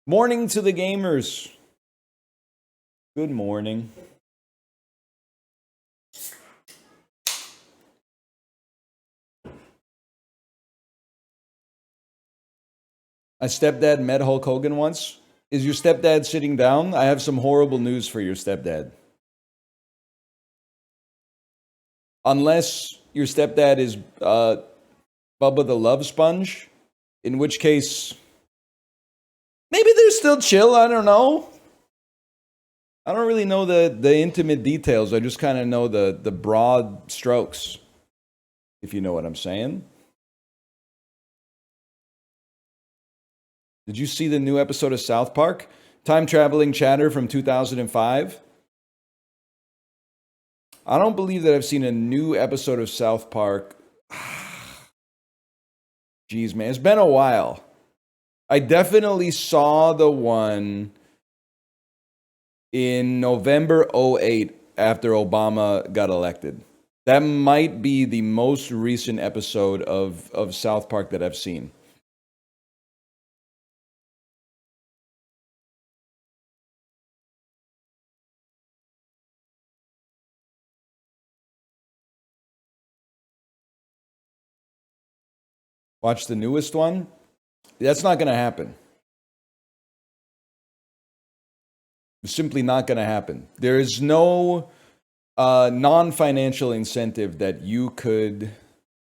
Morning to the gamers. Good morning. My stepdad met Hulk Hogan once. Is your stepdad sitting down? I have some horrible news for your stepdad. Unless your stepdad is Bubba the Love Sponge, in which case maybe they're still chill. I don't know. I don't really know the intimate details. I just kind of know the broad strokes, if you know what I'm saying. Did you see the new episode of South Park? Time traveling chatter from 2005. I don't believe that I've seen a new episode of South Park. Jeez, man, it's been a while. I definitely saw the one in November 08 after Obama got elected. That might be the most recent episode of South Park that I've seen. Watch the newest one? That's not going to happen. It's simply not going to happen. There is no non-financial incentive that you could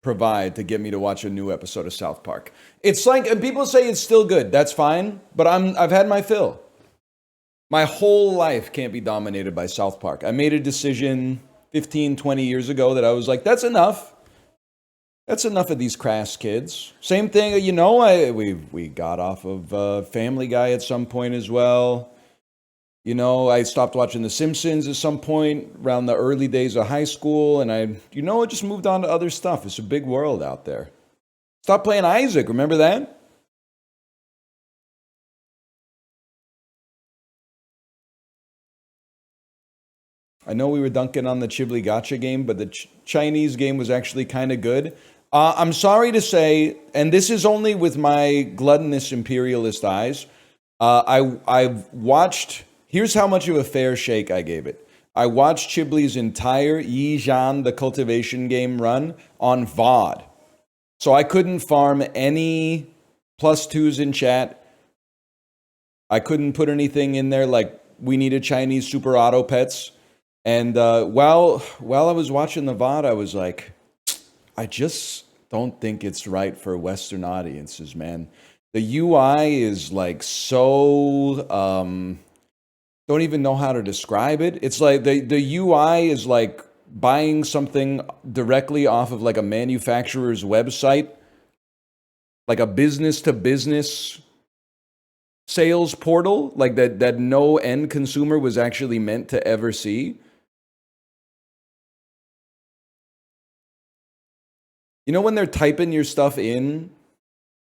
provide to get me to watch a new episode of South Park. It's like, and people say it's still good. That's fine, but I've had my fill. My whole life can't be dominated by South Park. I made a decision 15, 20 years ago that I was like, that's enough. That's enough of these crass kids. Same thing, you know, we got off of Family Guy at some point as well. You know, I stopped watching The Simpsons at some point around the early days of high school, and I just moved on to other stuff. It's a big world out there. Stop playing Isaac, remember that? I know we were dunking on the Chibli Gotcha game, but the Chinese game was actually kind of good. I'm sorry to say, and this is only with my gluttonous imperialist eyes, I've watched, here's how much of a fair shake I gave it. I watched Chibli's entire Yi Zhan, the cultivation game run on VOD. So I couldn't farm any plus twos in chat. I couldn't put anything in there like we needed Chinese super auto pets. And while I was watching the VOD, I was like, I just don't think it's right for Western audiences, man. The UI is like so don't even know how to describe it. It's like the UI is like buying something directly off of like a manufacturer's website, like a business to business sales portal, like that no end consumer was actually meant to ever see. You know when they're typing your stuff in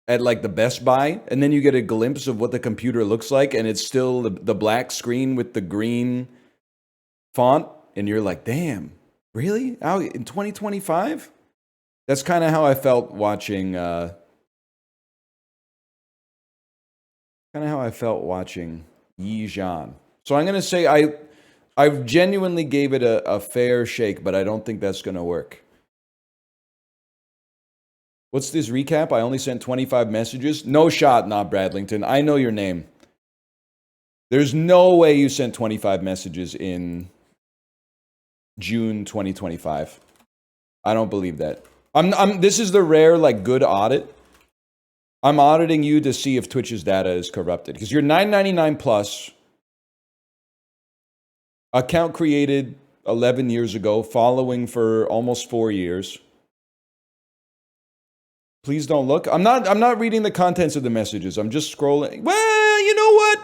at like the Best Buy, and then you get a glimpse of what the computer looks like, and it's still the black screen with the green font, and you're like, damn, really? Out in 2025? That's kind of how I felt watching. Kind of how I felt watching Yi Zhan. So I'm gonna say I genuinely gave it a fair shake, but I don't think that's gonna work. What's this recap? I only sent 25 messages. No shot, not Bradlington. I know your name. There's no way you sent 25 messages in June 2025. I don't believe that. This is the rare, like, good audit. I'm auditing you to see if Twitch's data is corrupted. Because you're $9.99 plus. Account created 11 years ago, following for almost 4 years. Please don't look. I'm not reading the contents of the messages. I'm just scrolling. Well, you know what?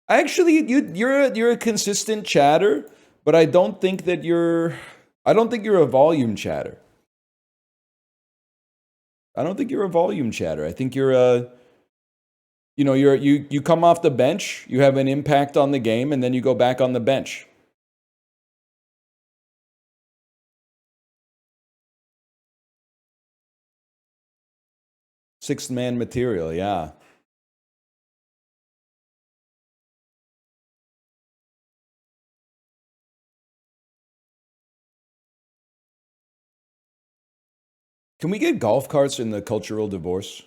Actually, you're a consistent chatter, but I don't think you're a volume chatter. I don't think you're a volume chatter. I think you're a you come off the bench, you have an impact on the game, and then you go back on the bench. Sixth man material, yeah. Can we get golf carts in the cultural divorce?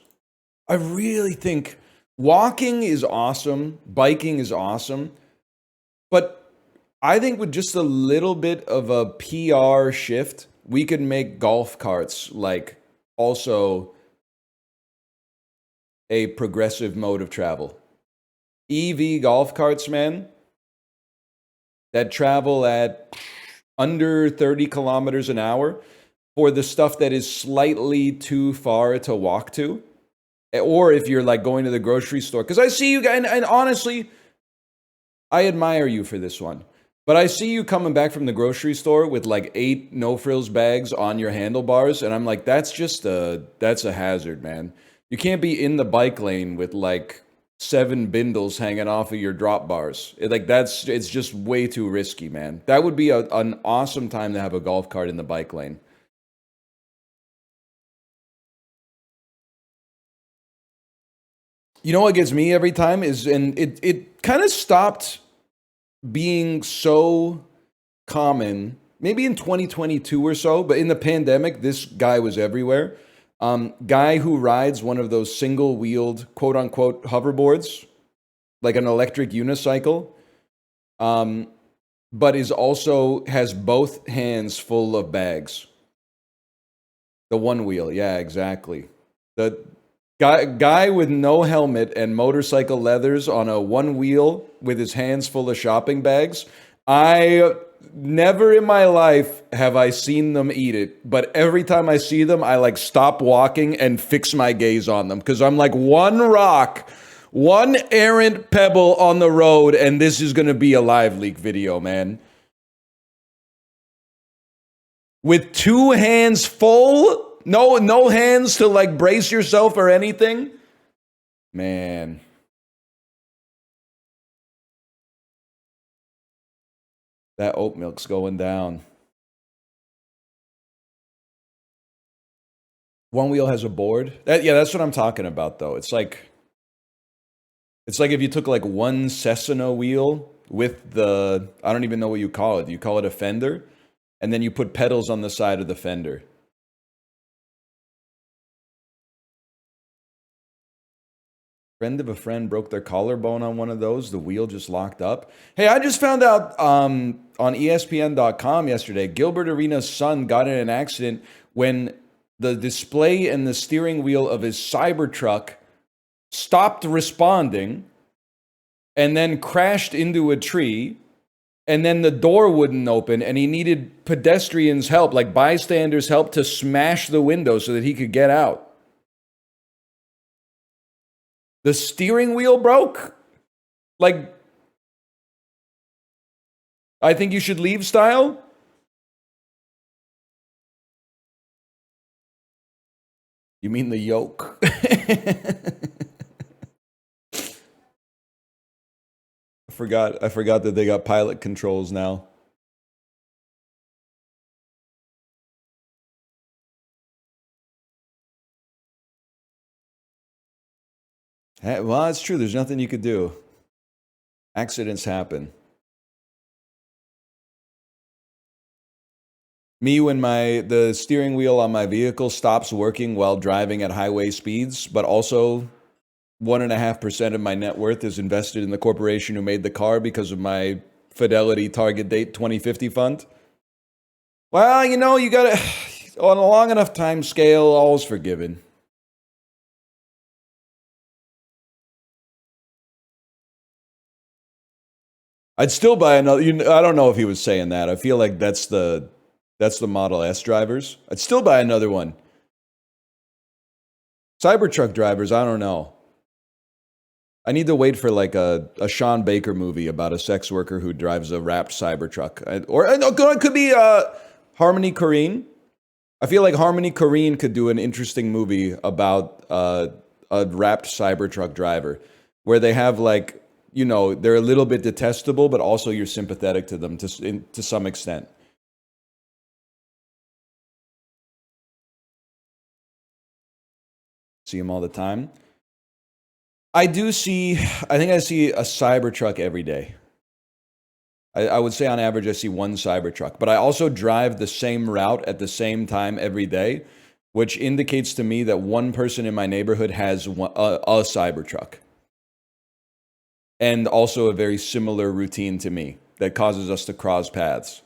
I really think walking is awesome, biking is awesome, but I think with just a little bit of a PR shift, we could make golf carts like also a progressive mode of travel. EV golf carts, man, that travel at under 30 kilometers an hour for the stuff that is slightly too far to walk to. Or if you're like going to the grocery store. Because I see you guys, and honestly, I admire you for this one. But I see you coming back from the grocery store with like 8 no-frills bags on your handlebars. And I'm like, that's a hazard, man. You can't be in the bike lane with like 7 bindles hanging off of your drop bars. It's just way too risky, man. That would be an awesome time to have a golf cart in the bike lane. You know what gets me every time is, and it kind of stopped being so common, maybe in 2022 or so, but in the pandemic, this guy was everywhere. Guy who rides one of those single-wheeled, quote-unquote, hoverboards, like an electric unicycle, but is also has both hands full of bags. The one wheel, yeah, exactly. The guy with no helmet and motorcycle leathers on a one wheel with his hands full of shopping bags. I never in my life have I seen them eat it, but every time I see them, I like stop walking and fix my gaze on them because I'm like, one rock, one errant pebble on the road, and this is going to be a live leak video, man. With 2 hands full, no hands to like brace yourself or anything. Man. That oat milk's going down. One wheel has a board. Yeah, that's what I'm talking about though. It's like if you took like one Cessna wheel with the, I don't even know what you call it. You call it a fender, and then you put pedals on the side of the fender. Friend of a friend broke their collarbone on one of those. The wheel just locked up. Hey, I just found out on ESPN.com yesterday, Gilbert Arenas' son got in an accident when the display and the steering wheel of his Cybertruck stopped responding and then crashed into a tree. And then the door wouldn't open, and he needed pedestrians' help, like bystanders' help, to smash the window so that he could get out. The steering wheel broke? Like, I think you should leave style? You mean the yoke? I forgot that they got pilot controls now. Well, it's true. There's nothing you could do. Accidents happen. Me, when the steering wheel on my vehicle stops working while driving at highway speeds, but also 1.5% of my net worth is invested in the corporation who made the car because of my Fidelity Target Date 2050 fund. Well, you gotta, on a long enough time scale, all's forgiven. I'd still buy another. I don't know if he was saying that. I feel like that's the Model S drivers. I'd still buy another one. Cybertruck drivers, I don't know. I need to wait for like a Sean Baker movie about a sex worker who drives a wrapped Cybertruck. It could be Harmony Korine. I feel like Harmony Korine could do an interesting movie about a wrapped Cybertruck driver where they have like, they're a little bit detestable, but also you're sympathetic to them to some extent. See them all the time. I think I see a Cybertruck every day. I would say on average I see one Cybertruck, but I also drive the same route at the same time every day. which indicates to me that one person in my neighborhood has a Cybertruck. And also a very similar routine to me that causes us to cross paths.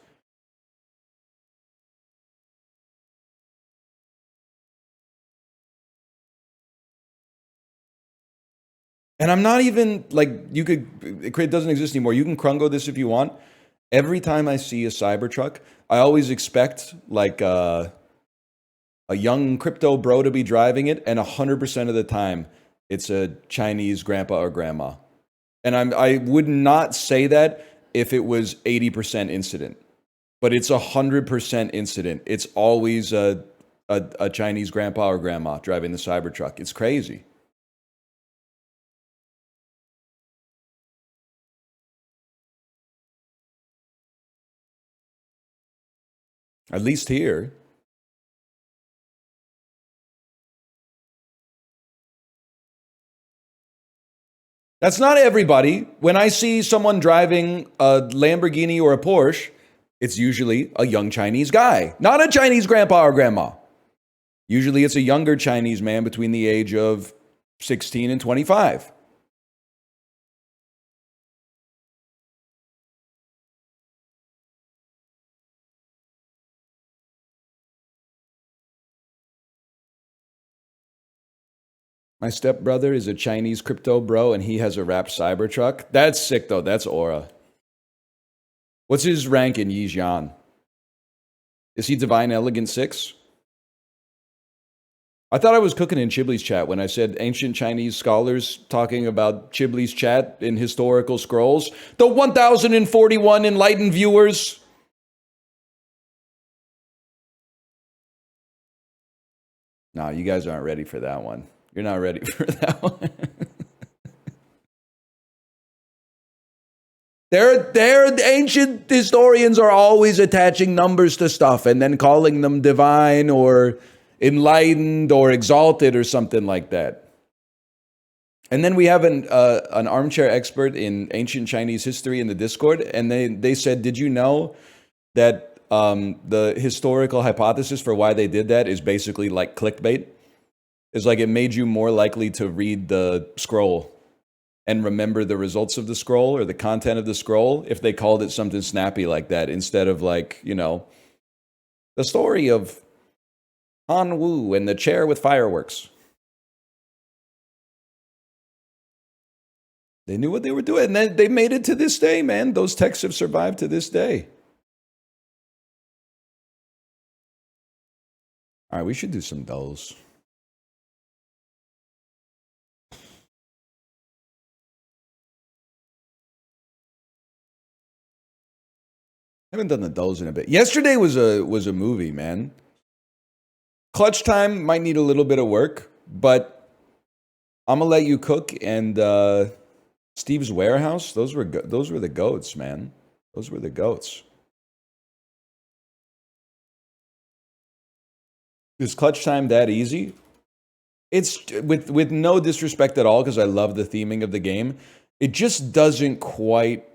And I'm not even, like, you could, it doesn't exist anymore. You can Krungo this if you want. Every time I see a Cybertruck, I always expect, like, a young crypto bro to be driving it, and 100% of the time, it's a Chinese grandpa or grandma. And I would not say that if it was 80% incident, but it's 100% incident. It's always a Chinese grandpa or grandma driving the Cybertruck. It's crazy. At least here. That's not everybody. When I see someone driving a Lamborghini or a Porsche, it's usually a young Chinese guy, not a Chinese grandpa or grandma. Usually it's a younger Chinese man between the age of 16 and 25. My stepbrother is a Chinese crypto bro, and he has a wrapped Cybertruck. That's sick, though. That's aura. What's his rank in Yijian? Is he Divine Elegant 6? I thought I was cooking in Chibli's chat when I said ancient Chinese scholars talking about Chibli's chat in historical scrolls. The 1,041 enlightened viewers. No, you guys aren't ready for that one. You're not ready for that one. Their ancient historians are always attaching numbers to stuff and then calling them divine or enlightened or exalted or something like that. And then we have an armchair expert in ancient Chinese history in the Discord, and they said, did you know that the historical hypothesis for why they did that is basically like clickbait? It's like it made you more likely to read the scroll and remember the results of the scroll or the content of the scroll if they called it something snappy like that instead of, like, you know, the story of Han Wu and the chair with fireworks. They knew what they were doing, and then they made it to this day, man. Those texts have survived to this day. All right, we should do some those. I haven't done the dolls in a bit. Yesterday was a movie, man. Clutch Time might need a little bit of work, but I'm gonna let you cook. And Steve's Warehouse, those were the goats, man. Those were the goats. Is Clutch Time that easy? It's with no disrespect at all, because I love the theming of the game. It just doesn't quite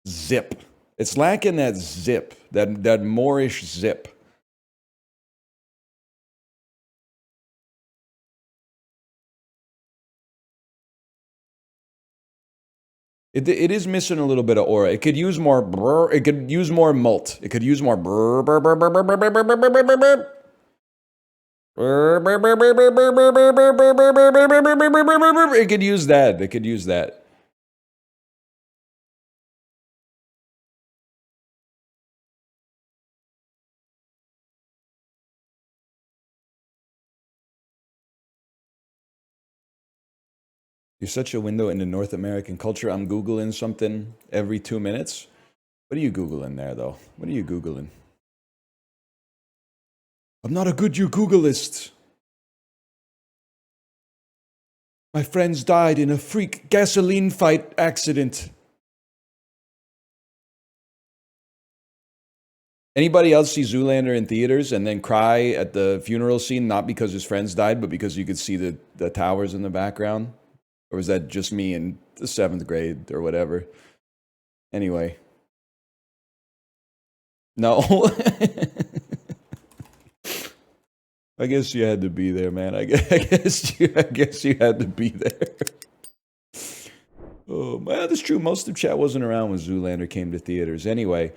zip. It's lacking that zip, that Moorish zip. It is missing a little bit of aura. It could use more brr. It could use more mult. It could use more brr, brr, brr, brr, brr, brr, brr, brr, brr, brr, brr. It could use that. It could use that. You're such a window into North American culture. I'm Googling something every 2 minutes. What are you Googling there, though? What are you Googling? I'm not a good you Googleist. My friends died in a freak gasoline fight accident. Anybody else see Zoolander in theaters and then cry at the funeral scene, not because his friends died, but because you could see the towers in the background? Or was that just me in the 7th grade or whatever? Anyway. No. I guess you had to be there, man. I guess you had to be there. Oh, man, that's true. Most of chat wasn't around when Zoolander came to theaters. Anyway,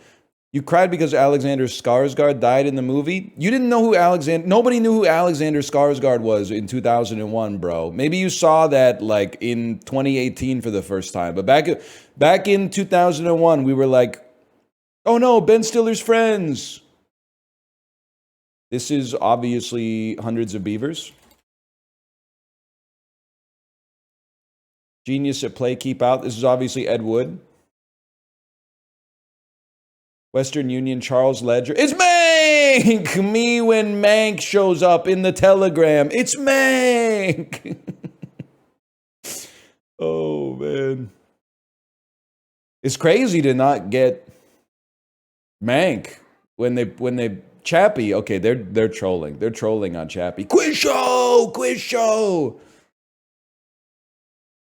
you cried because Alexander Skarsgård died in the movie? You didn't know who Alexander... Nobody knew who Alexander Skarsgård was in 2001, bro. Maybe you saw that, like, in 2018 for the first time. But back in 2001, we were like, oh no, Ben Stiller's friends. This is obviously Hundreds of Beavers. Genius at play, keep out. This is obviously Ed Wood. Western Union, Charles Ledger. It's Mank! Me when Mank shows up in the telegram. It's Mank! Oh, man. It's crazy to not get Mank when they Chappie. Okay, they're trolling. They're trolling on Chappie. Quiz show.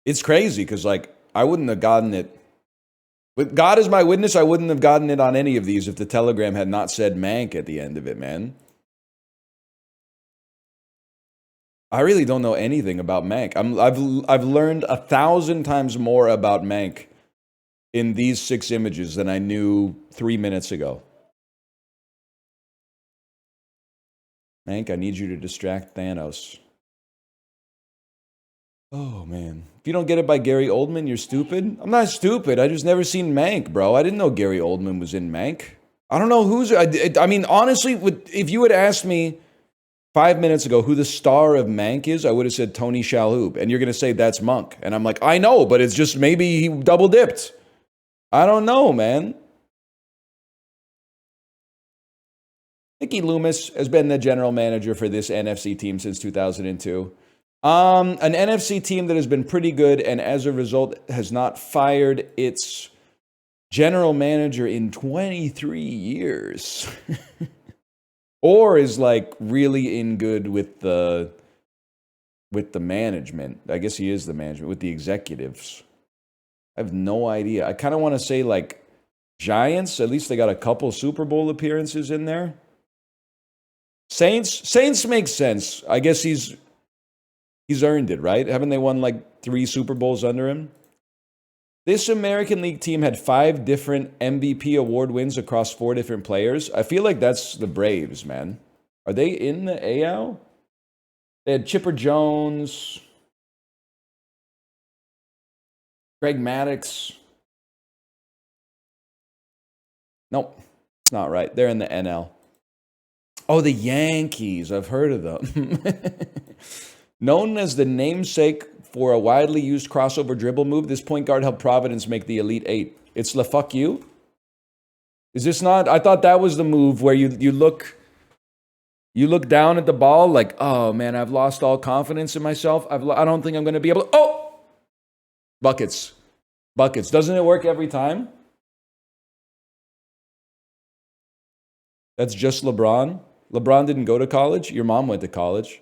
It's crazy because, like, I wouldn't have gotten it. With God as my witness, I wouldn't have gotten it on any of these if the telegram had not said Mank at the end of it, man. I really don't know anything about Mank. I've learned 1,000 times more about Mank in these 6 images than I knew 3 minutes ago. Mank, I need you to distract Thanos. Oh, man. If you don't get it by Gary Oldman, you're stupid? I'm not stupid. I just never seen Mank, bro. I didn't know Gary Oldman was in Mank. I don't know who's... I mean, honestly, if you had asked me 5 minutes ago who the star of Mank is, I would have said Tony Shalhoub. And you're going to say that's Monk. And I'm like, I know, but it's just maybe he double-dipped. I don't know, man. Mickey Loomis has been the general manager for this NFC team since 2002. An NFC team that has been pretty good and as a result has not fired its general manager in 23 years. Or is like really in good with the management. I guess he is the management, with the executives. I have no idea. I kind of want to say like Giants. At least they got a couple Super Bowl appearances in there. Saints makes sense. I guess he's earned it, right? Haven't they won like 3 Super Bowls under him? This American League team had 5 different MVP award wins across 4 different players. I feel like that's the Braves, man. Are they in the AL? They had Chipper Jones, Greg Maddux. Nope, it's not right. They're in the NL. Oh, the Yankees. I've heard of them. Known as the namesake for a widely used crossover dribble move, this point guard helped Providence make the Elite 8. It's the fuck you? Is this not? I thought that was the move where you look down at the ball like, oh man, I've lost all confidence in myself. I don't think I'm going to be able to. Oh! Buckets. Doesn't it work every time? That's just LeBron. LeBron didn't go to college. Your mom went to college.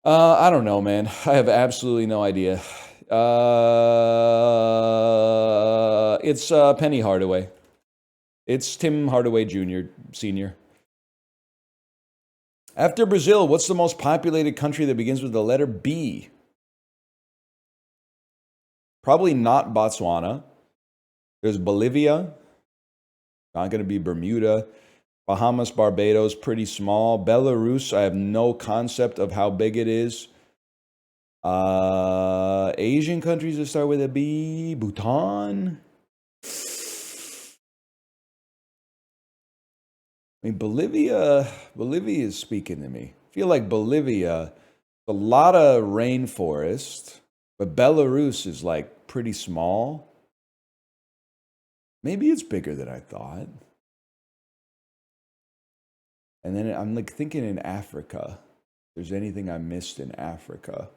I don't know, man. I have absolutely no idea. It's Penny Hardaway. It's Tim Hardaway Jr., Sr. After Brazil, what's the most populated country that begins with the letter B? Probably not Botswana. There's Bolivia. Not going to be Bermuda. Bahamas, Barbados, pretty small. Belarus, I have no concept of how big it is. Asian countries that start with a B. Bhutan. I mean, Bolivia is speaking to me. I feel like Bolivia, a lot of rainforest, but Belarus is like pretty small. Maybe it's bigger than I thought. And then I'm like thinking in Africa. If there's anything I missed in Africa.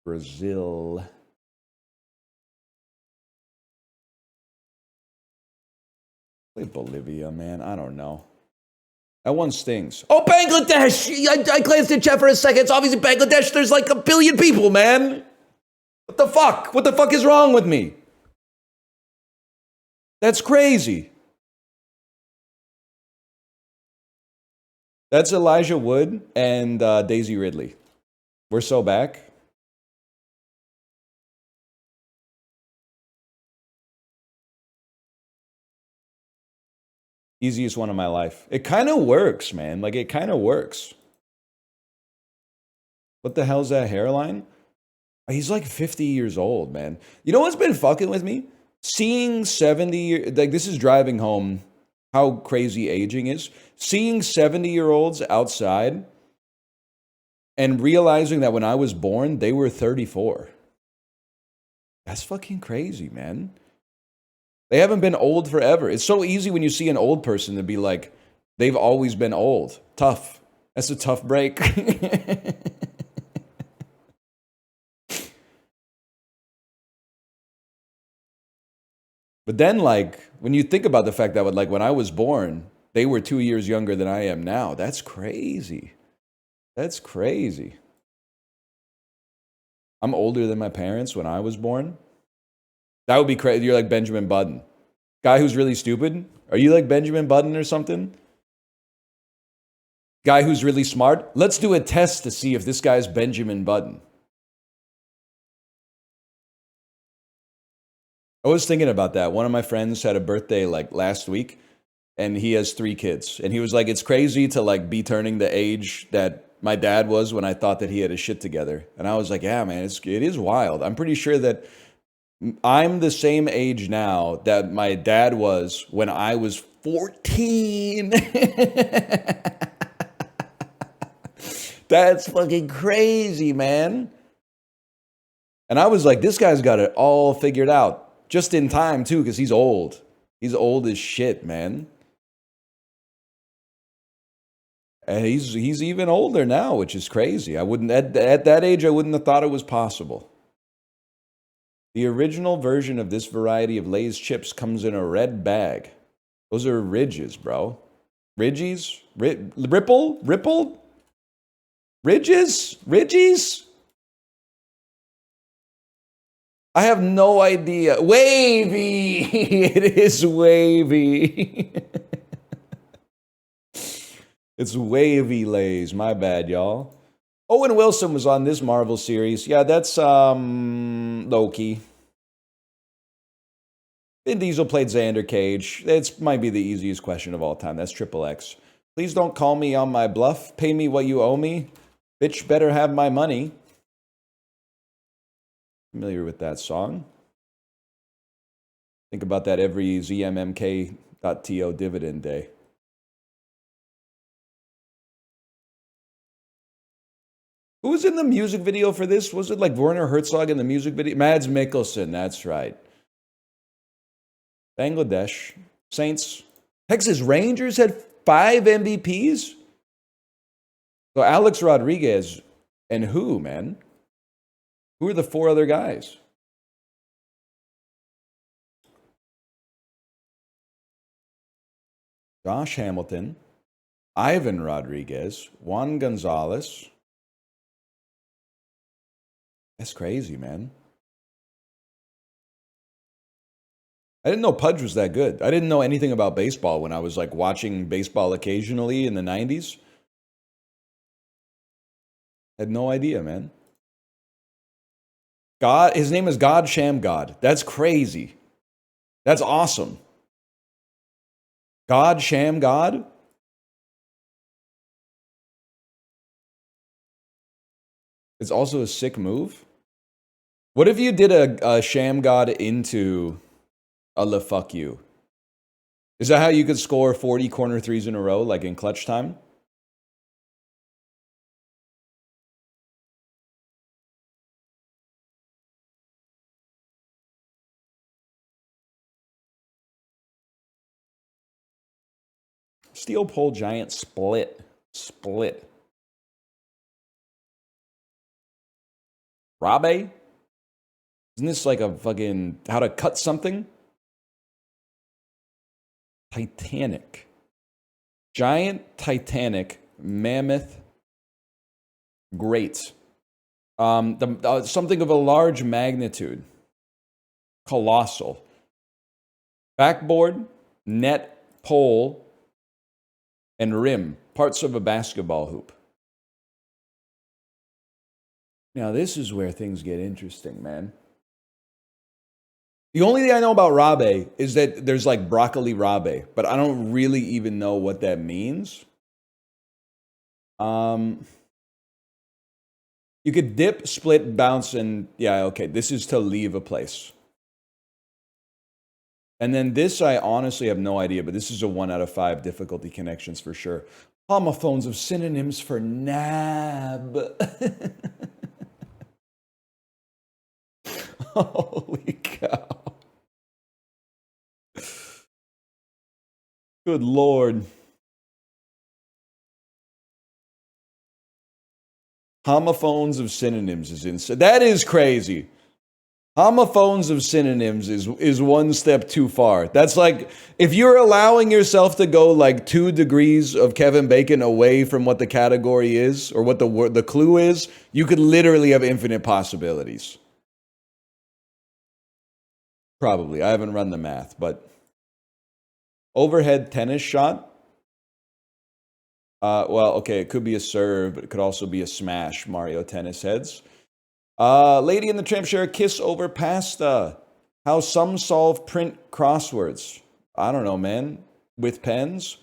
Brazil. Play Bolivia, man. I don't know. That one stings. Oh, Bangladesh! I glanced at chat for a second. It's obviously Bangladesh. There's like 1 billion people, man. What the fuck? What the fuck is wrong with me? That's crazy. That's Elijah Wood and Daisy Ridley. We're so back. Easiest one of my life. It kind of works, man. Like, it kind of works. What the hell's that hairline? He's like 50 years old, man. You know what's been fucking with me? Seeing 70, like, this is driving home how crazy aging is. Seeing 70-year-olds outside and realizing that when I was born, they were 34. That's fucking crazy, man. They haven't been old forever. It's so easy when you see an old person to be like, they've always been old. Tough. That's a tough break. But then, like, when you think about the fact that, like, when I was born, they were 2 years younger than I am now. That's crazy. That's crazy. I'm older than my parents when I was born. That would be crazy. You're like Benjamin Button. Guy who's really stupid. Are you like Benjamin Button or something? Guy who's really smart. Let's do a test to see if this guy's Benjamin Button. I was thinking about that. One of my friends had a birthday like last week, and he has 3 kids. And he was like, it's crazy to like be turning the age that my dad was when I thought that he had his shit together. And I was like, yeah, man, it is wild. I'm pretty sure that I'm the same age now that my dad was when I was 14. That's fucking crazy, man. And I was like, this guy's got it all figured out. Just in time, too, because he's old. He's old as shit, man. And he's even older now, which is crazy. I wouldn't at that age, I wouldn't have thought it was possible. The original version of this variety of Lay's chips comes in a red bag. Those are Ridges, bro. Ridgies? Ripple? Ridgies? I have no idea. Wavy! It is wavy. It's wavy Lays. My bad, y'all. Owen Wilson was on this Marvel series. Yeah, that's Loki. Vin Diesel played Xander Cage. It might be the easiest question of all time. That's Triple X. Please don't call me on my bluff. Pay me what you owe me. Bitch better have my money. Familiar with that song? Think about that every ZMMK.to dividend day. Who was in the music video for this? Was it like Werner Herzog in the music video? Mads Mikkelsen, that's right. Bangladesh. Saints. Texas Rangers had 5 MVPs? So Alex Rodriguez and who, man? Who are the 4 other guys? Josh Hamilton, Ivan Rodriguez, Juan Gonzalez. That's crazy, man. I didn't know Pudge was that good. I didn't know anything about baseball when I was like watching baseball occasionally in the 90s. I had no idea, man. God, his name is God Sham God. That's crazy. That's awesome. God Sham God? It's also a sick move. What if you did a Sham God into a le fuck you? Is that how you could score 40 corner threes in a row, like in clutch time? Steel pole giant split. Rabe? Isn't this like a fucking how to cut something? Titanic. Giant Titanic mammoth. Great. Something of a large magnitude. Colossal. Backboard, net, pole, and rim. Parts of a basketball hoop. Now, this is where things get interesting, man. The only thing I know about rabe is that there's like broccoli rabe, but I don't really even know what that means. You could dip, split, bounce, and yeah, okay, this is to leave a place. And then this, I honestly have no idea, but this is a 1 out of 5 difficulty connections for sure. Homophones of synonyms for nab. Holy cow. Good Lord. Homophones of synonyms is insane. That is crazy. Homophones of synonyms is one step too far. That's like, if you're allowing yourself to go like 2 degrees of Kevin Bacon away from what the category is, or what the clue is, you could literally have infinite possibilities. Probably. I haven't run the math, but overhead tennis shot. Well, okay, it could be a serve, but it could also be a smash, Mario Tennis heads. Lady in the Tramp share, kiss over pasta. How some solve print crosswords. I don't know, man. With pens.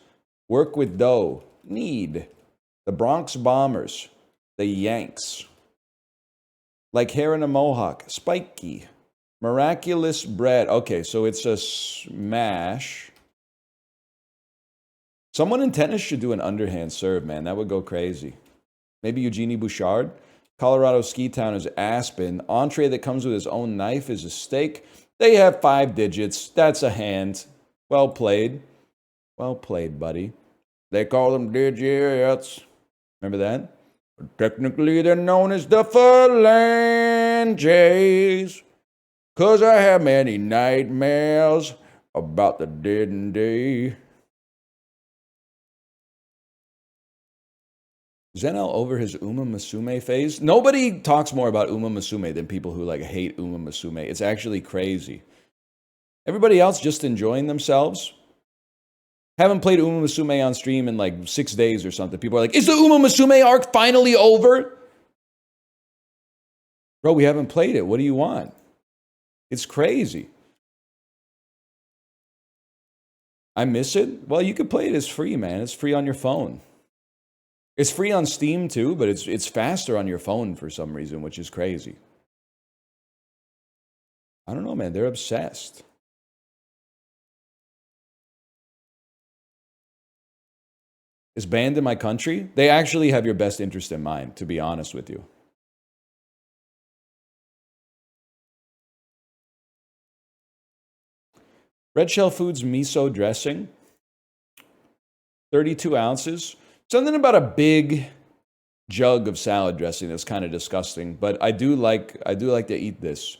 Work with dough. Need. The Bronx Bombers. The Yanks. Like hair in a mohawk. Spiky. Miraculous bread. Okay, so it's a smash. Someone in tennis should do an underhand serve, man. That would go crazy. Maybe Eugenie Bouchard. Colorado Ski Town is Aspen. Entree that comes with his own knife is a steak. They have 5 digits. That's a hand. Well played. Well played, buddy. They call them digits. Remember that? Technically, they're known as the phalanges. 'Cause I have many nightmares about the dead and day. Zenel over his Uma Musume phase. Nobody talks more about Uma Musume than people who like hate Uma Musume. It's actually crazy. Everybody else just enjoying themselves. Haven't played Uma Musume on stream in like 6 days or something. People are like, is the Uma Musume arc finally over? Bro, we haven't played it. What do you want? It's crazy. I miss it? Well, you could play it as free, man. It's free on your phone. It's free on Steam too, but it's faster on your phone for some reason, which is crazy. I don't know, man. They're obsessed. Is banned in my country? They actually have your best interest in mind, to be honest with you. Red Shell Foods miso dressing. 32 ounces. Something about a big jug of salad dressing that's kind of disgusting, but I do like to eat this.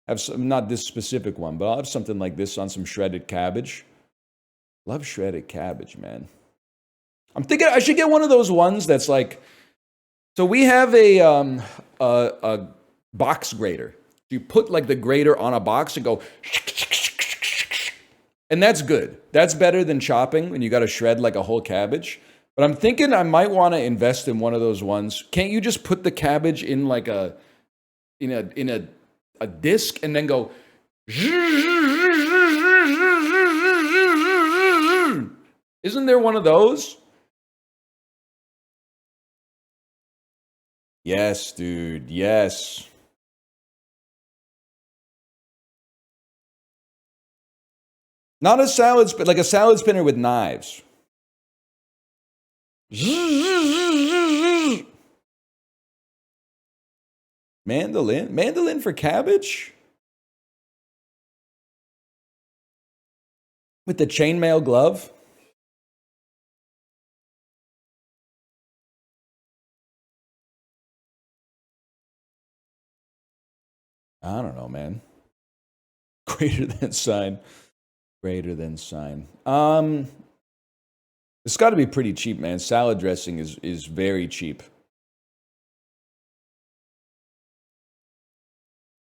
Have some, not this specific one, but I'll have something like this on some shredded cabbage. Love shredded cabbage, man. I'm thinking I should get one of those ones that's like, so we have a box grater. You put like the grater on a box and go, and that's good. That's better than chopping when you got to shred like a whole cabbage. But I'm thinking I might want to invest in one of those ones. Can't you just put the cabbage in like a disc and then go? Isn't there one of those? Yes, dude. Yes. Not a salad spinner, like a salad spinner with knives. Mandolin for cabbage? With the chainmail glove? I don't know, man. Greater than sign. Greater than sign. It's got to be pretty cheap, man. Salad dressing is very cheap.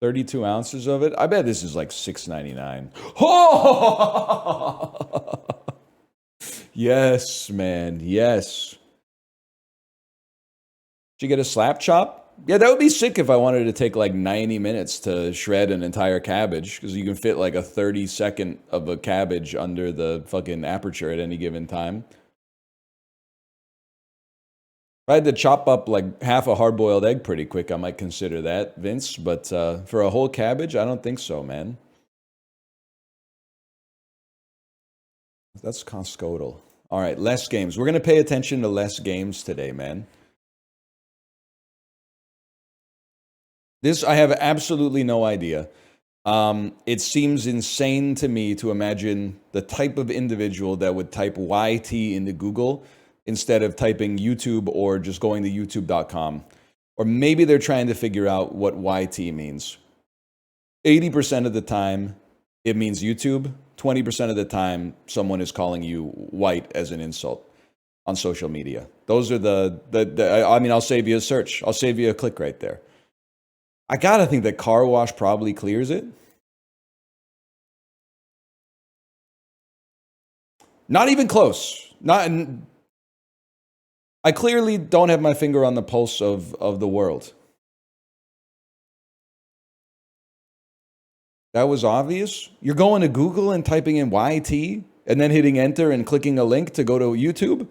32 ounces of it. I bet this is like $6.99. Oh! Yes, man. Yes. Did you get a slap chop? Yeah, that would be sick if I wanted to take like 90 minutes to shred an entire cabbage, because you can fit like a 30-second of a cabbage under the fucking aperture at any given time. If I had to chop up like half a hard-boiled egg pretty quick, I might consider that, Vince. But for a whole cabbage, I don't think so, man. That's Costcotal. All right, less games. We're going to pay attention to less games today, man. This, I have absolutely no idea. It seems insane to me to imagine the type of individual that would type YT into Google instead of typing YouTube or just going to youtube.com. Or maybe they're trying to figure out what YT means. 80% of the time, it means YouTube. 20% of the time, someone is calling you white as an insult on social media. Those are I mean, I'll save you a search. I'll save you a click right there. I gotta think that car wash probably clears it. Not even close. I clearly don't have my finger on the pulse of the world. That was obvious. You're going to Google and typing in YT and then hitting enter and clicking a link to go to YouTube?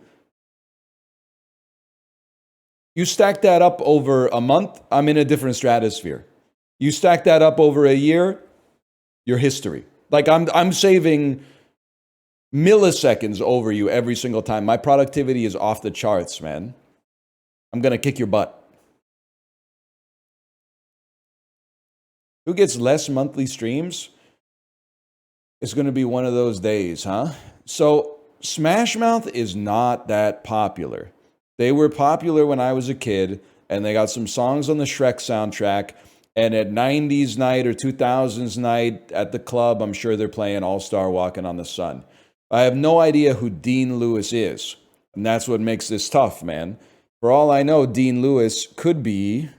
You stack that up over a month, I'm in a different stratosphere. You stack that up over a year, you're history. Like I'm saving milliseconds over you every single time. My productivity is off the charts, man. I'm going to kick your butt. Who gets less monthly streams? It's going to be one of those days, huh? So Smash Mouth is not that popular. They were popular when I was a kid, and they got some songs on the Shrek soundtrack. And at 90s night or 2000s night at the club, I'm sure they're playing All-Star Walking on the Sun. I have no idea who Dean Lewis is. And that's what makes this tough, man. For all I know, Dean Lewis could be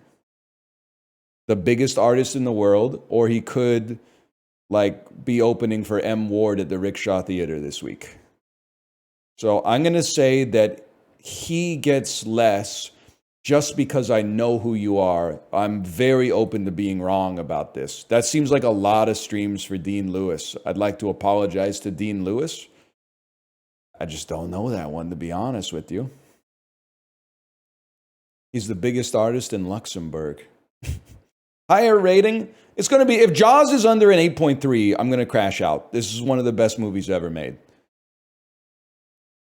the biggest artist in the world, or he could like be opening for M. Ward at the Rickshaw Theater this week. So I'm going to say that he gets less just because I know who you are. I'm very open to being wrong about this. That seems like a lot of streams for Dean Lewis. I'd like to apologize to Dean Lewis. I just don't know that one, to be honest with you. He's the biggest artist in Luxembourg. Higher rating? It's going to be, if Jaws is under an 8.3, I'm going to crash out. This is one of the best movies ever made.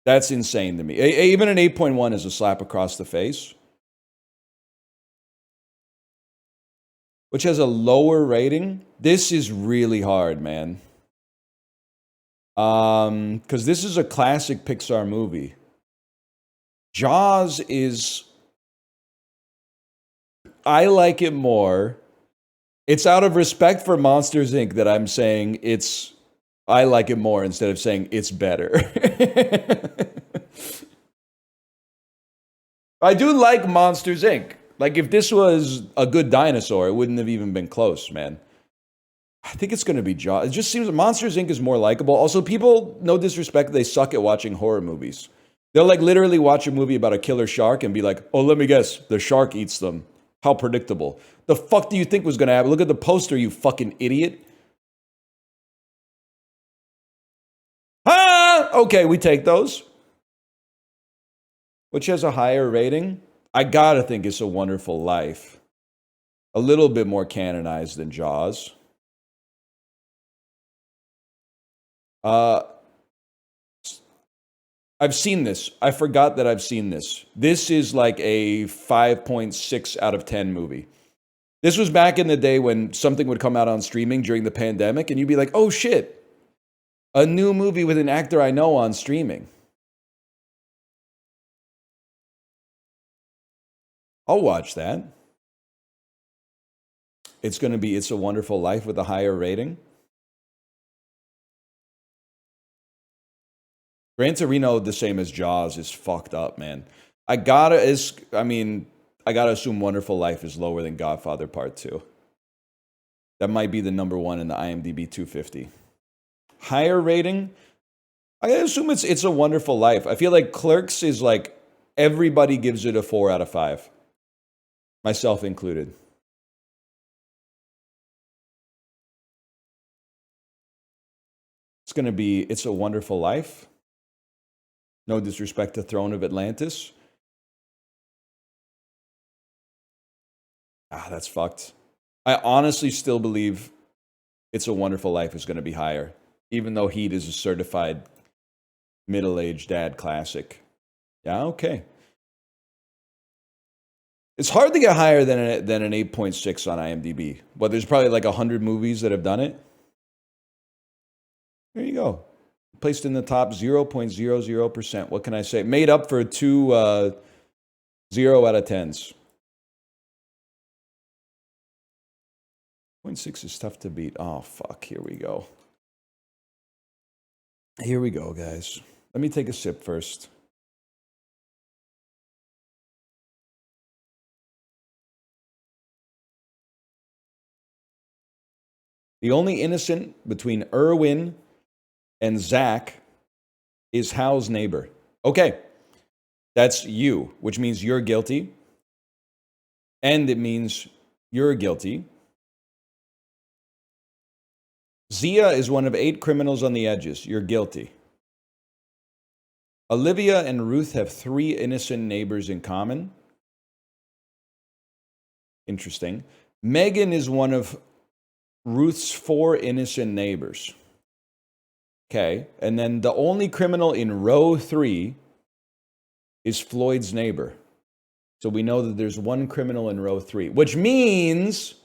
That's insane to me. Even an 8.1 is a slap across the face. Which has a lower rating. This is really hard, man. Because this is a classic Pixar movie. Jaws is... I like it more. It's out of respect for Monsters, Inc. that I'm saying I like it more instead of saying it's better. I do like Monsters, Inc. Like, if this was a good dinosaur, it wouldn't have even been close, man. I think it's going to be Jaws. It just seems Monsters, Inc. is more likable. Also, people, no disrespect, they suck at watching horror movies. They'll, like, literally watch a movie about a killer shark and be like, oh, let me guess, the shark eats them. How predictable. The fuck do you think was going to happen? Look at the poster, you fucking idiot. Ah! Okay, we take those. Which has a higher rating? I gotta think It's a Wonderful Life. A little bit more canonized than Jaws. I've seen this. I forgot that I've seen this. This is like a 5.6 out of 10 movie. This was back in the day when something would come out on streaming during the pandemic, and you'd be like, oh shit, a new movie with an actor I know on streaming. I'll watch that. It's going to be It's a Wonderful Life with a higher rating. Gran Torino, the same as Jaws, is fucked up, man. I gotta assume Wonderful Life is lower than Godfather Part 2. That might be the number one in the IMDb 250. Higher rating? I assume It's a Wonderful Life. I feel like Clerks is like, everybody gives it a 4 out of 5. myself included. It's going to be It's a Wonderful Life. No disrespect to Throne of Atlantis. That's fucked. I honestly still believe It's a Wonderful Life is going to be higher, even though Heat is a certified middle-aged dad classic. Yeah, okay. It's hard to get higher than an 8.6 on IMDb, but there's probably like 100 movies that have done it. There you go. Placed in the top 0.00%. What can I say? Made up for two 0 out of 10s. 0.6 is tough to beat. Oh, fuck. Here we go. Here we go, guys. Let me take a sip first. The only innocent between Erwin and Zach is Hal's neighbor. Okay. That's you, which means you're guilty. And it means you're guilty. Zia is one of 8 criminals on the edges. You're guilty. Olivia and Ruth have 3 innocent neighbors in common. Interesting. Megan is one of Ruth's 4 innocent neighbors. Okay. And then the only criminal in row 3 is Floyd's neighbor. So we know that there's 1 criminal in row 3, which means,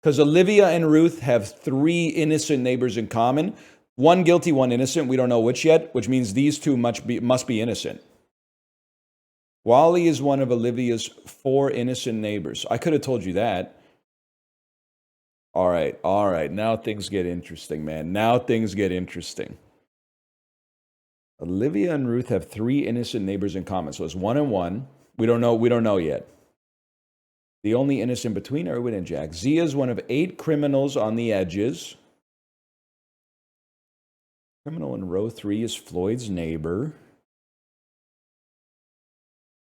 because Olivia and Ruth have 3 innocent neighbors in common, 1 guilty, 1 innocent. We don't know which yet, which means these 2 must be innocent. Wally is one of Olivia's 4 innocent neighbors. I could have told you that. All right. Now things get interesting, man. Now things get interesting. Olivia and Ruth have 3 innocent neighbors in common. So it's 1 and 1. We don't know yet. The only innocent between Erwin and Jack. Zia is one of 8 criminals on the edges. Criminal in row 3 is Floyd's neighbor.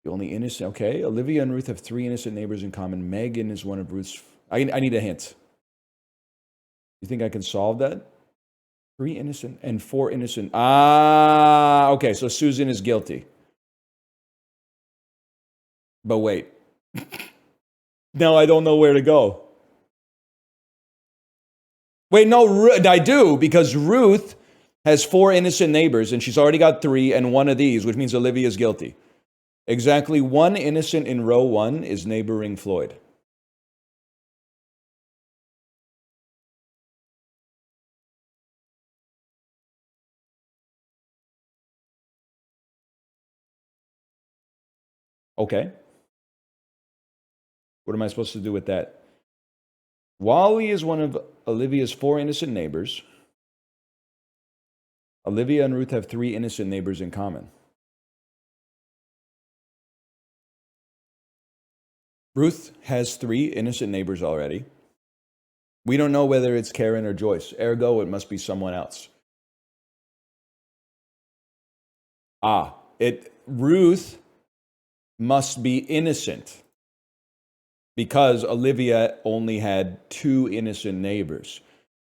The only innocent. Okay. Olivia and Ruth have 3 innocent neighbors in common. Megan is one of Ruth's. I need a hint. You think I can solve that? 3 innocent and 4 innocent. Okay. So Susan is guilty. But wait. Now I don't know where to go. Wait, no, I do, because Ruth has 4 innocent neighbors, and she's already got 3, and 1 of these, which means Olivia is guilty. Exactly 1 innocent in row 1 is neighboring Floyd. Okay. What am I supposed to do with that? Wally is one of Olivia's 4 innocent neighbors. Olivia and Ruth have 3 innocent neighbors in common. Ruth has 3 innocent neighbors already. We don't know whether it's Karen or Joyce. Ergo, it must be someone else. Ruth must be innocent, because Olivia only had 2 innocent neighbors.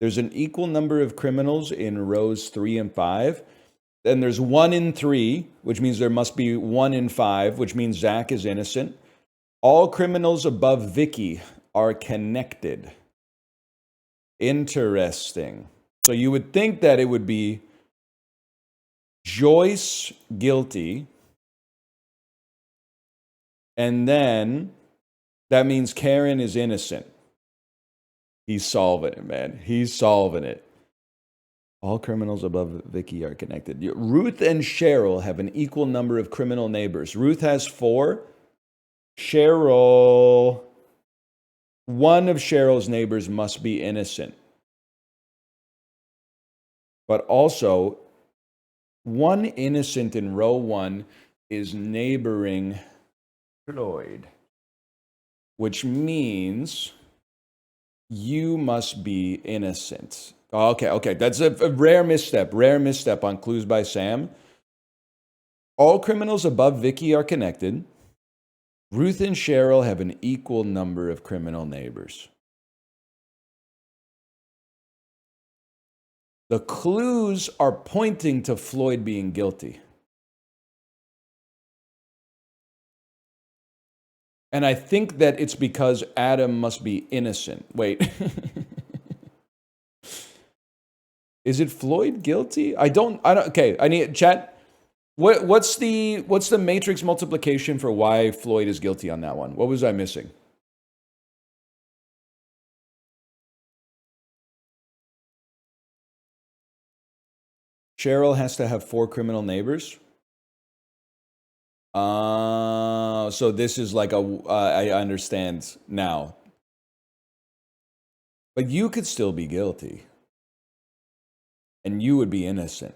There's an equal number of criminals in rows 3 and 5. Then there's 1 in 3, which means there must be 1 in 5, which means Zach is innocent. All criminals above Vicky are connected. Interesting. So you would think that it would be Joyce guilty, and then that means Karen is innocent. He's solving it, man. He's solving it. All criminals above Vicky are connected. Ruth and Cheryl have an equal number of criminal neighbors. Ruth has 4. Cheryl, 1 of Cheryl's neighbors must be innocent. But also, 1 innocent in row 1 is neighboring Floyd, which means you must be innocent. Okay. That's a rare misstep on Clues by Sam. All criminals above Vicky are connected. Ruth and Cheryl have an equal number of criminal neighbors. The clues are pointing to Floyd being guilty. And I think that it's because Adam must be innocent. Wait. Is it Floyd guilty? I don't, okay, I need, chat. What's the matrix multiplication for why Floyd is guilty on that one? What was I missing? Cheryl has to have 4 criminal neighbors. So this is like I understand now. But you could still be guilty. And you would be innocent.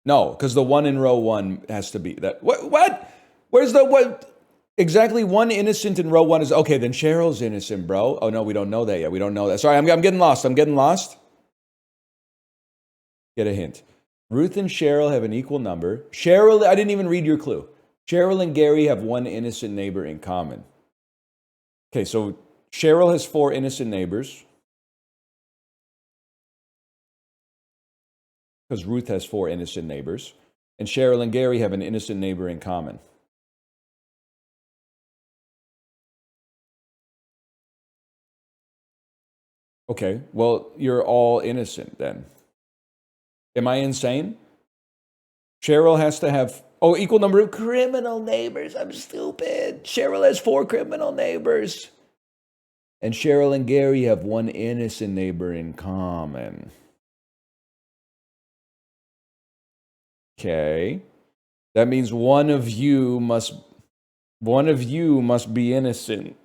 No, because the one in row 1 has to be that. What? Where's the what? Exactly, one innocent in row 1 is okay. Then Cheryl's innocent, bro. Oh no, we don't know that yet. We don't know that. Sorry, I'm getting lost. I'm getting lost. Get a hint. Ruth and Cheryl have an equal number. Cheryl, I didn't even read your clue. Cheryl and Gary have one innocent neighbor in common. Okay, so Cheryl has 4 innocent neighbors. Because Ruth has 4 innocent neighbors. And Cheryl and Gary have an innocent neighbor in common. Okay, well, you're all innocent then. Am I insane? Cheryl has to have, equal number of criminal neighbors. I'm stupid. Cheryl has 4 criminal neighbors. And Cheryl and Gary have one innocent neighbor in common. Okay. That means one of you must be innocent.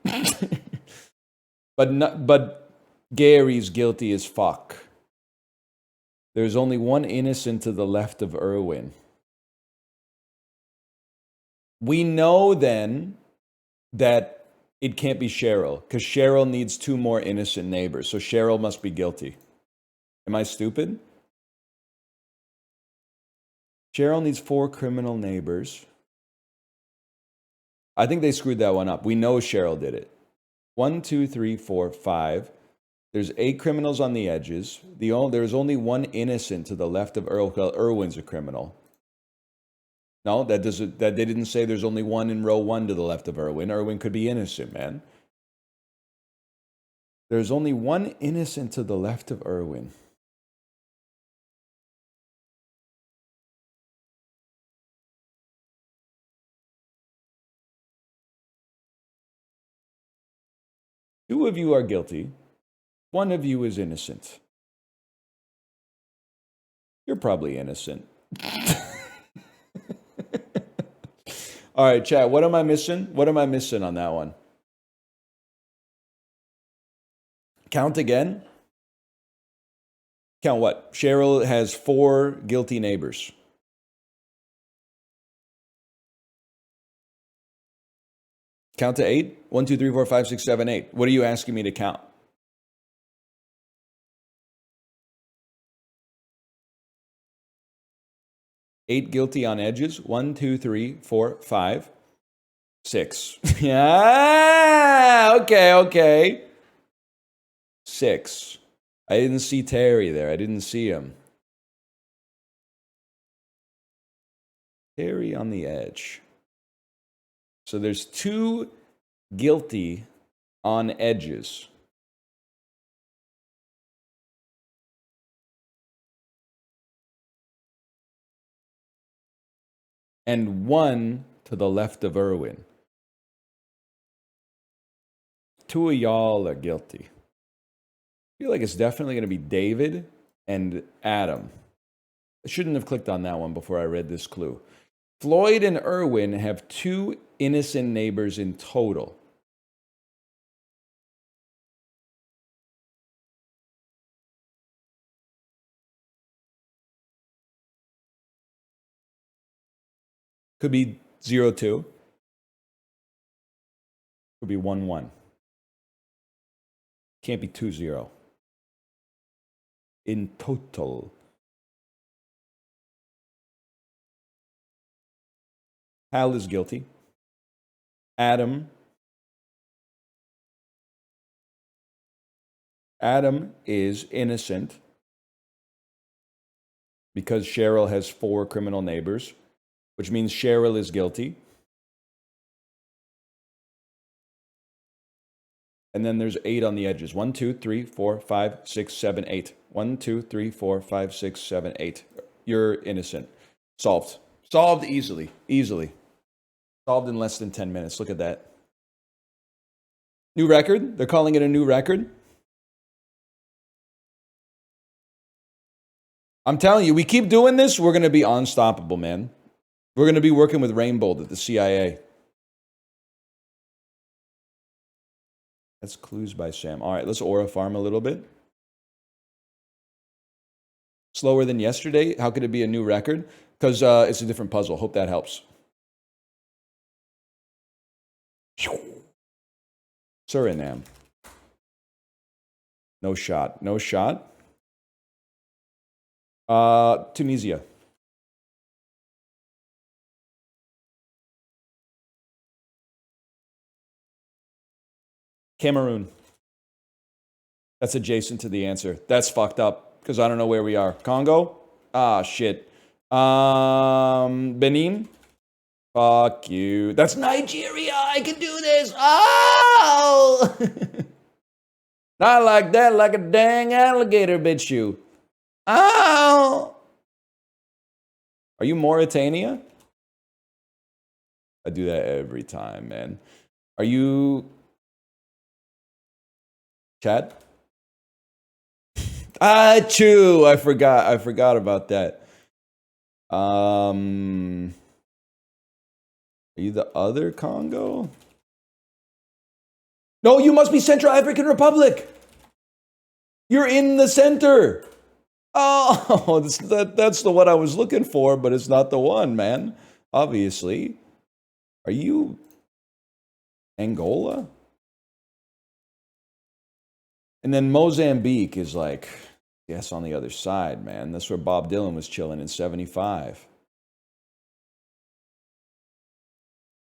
But Gary's guilty as fuck. There's only one innocent to the left of Irwin. We know then that it can't be Cheryl, because Cheryl needs 2 more innocent neighbors, so Cheryl must be guilty. Am I stupid? Cheryl needs 4 criminal neighbors. I think they screwed that one up. We know Cheryl did it. 1, 2, 3, 4, 5. There's 8 criminals on the edges. There's only one innocent to the left of Irwin. Irwin's a criminal. No, they didn't say there's only one in row 1 to the left of Irwin. Irwin could be innocent, man. There's only one innocent to the left of Irwin. Two of you are guilty. One of you is innocent. You're probably innocent. All right, chat, what am I missing? What am I missing on that one? Count again? Count what? Cheryl has 4 guilty neighbors. Count to 8? 1, 2, 3, 4, 5, 6, 7, 8. What are you asking me to count? 8 guilty on edges. 1, 2, 3, 4, 5, 6. Yeah, okay. 6. I didn't see Terry there. I didn't see him. Terry on the edge. So there's 2 guilty on edges. And 1 to the left of Irwin. 2 of y'all are guilty. I feel like it's definitely going to be David and Adam. I shouldn't have clicked on that one before I read this clue. Floyd and Irwin have 2 innocent neighbors in total. Could be 0-2. Could be 1-1. Can't be 2-0. In total. Hal is guilty. Adam is innocent because Cheryl has 4 criminal neighbors, which means Cheryl is guilty. And then there's 8 on the edges. 1, 2, 3, 4, 5, 6, 7, 8. 1, 2, 3, 4, 5, 6, 7, 8. You're innocent. Solved. Solved easily. Easily. Solved in less than 10 minutes. Look at that. New record. They're calling it a new record. I'm telling you, we keep doing this, we're going to be unstoppable, man. We're going to be working with Rainbow at the CIA. That's Clues by Sam. All right, let's aura farm a little bit. Slower than yesterday. How could it be a new record? Because it's a different puzzle. Hope that helps. Suriname. No shot. No shot. Tunisia. Cameroon. That's adjacent to the answer. That's fucked up because I don't know where we are. Congo? Ah, shit. Benin? Fuck you. That's Nigeria. I can do this. Oh! Not like that, like a dang alligator bit you. Oh! Are you Mauritania? I do that every time, man. Are you Chad? Achoo! I forgot about that. Are you the other Congo? No, you must be Central African Republic. You're in the center. Oh, that's the one I was looking for, but it's not the one, man. Obviously. Are you Angola? And then Mozambique is like, yes, on the other side, man. That's where Bob Dylan was chilling in 75.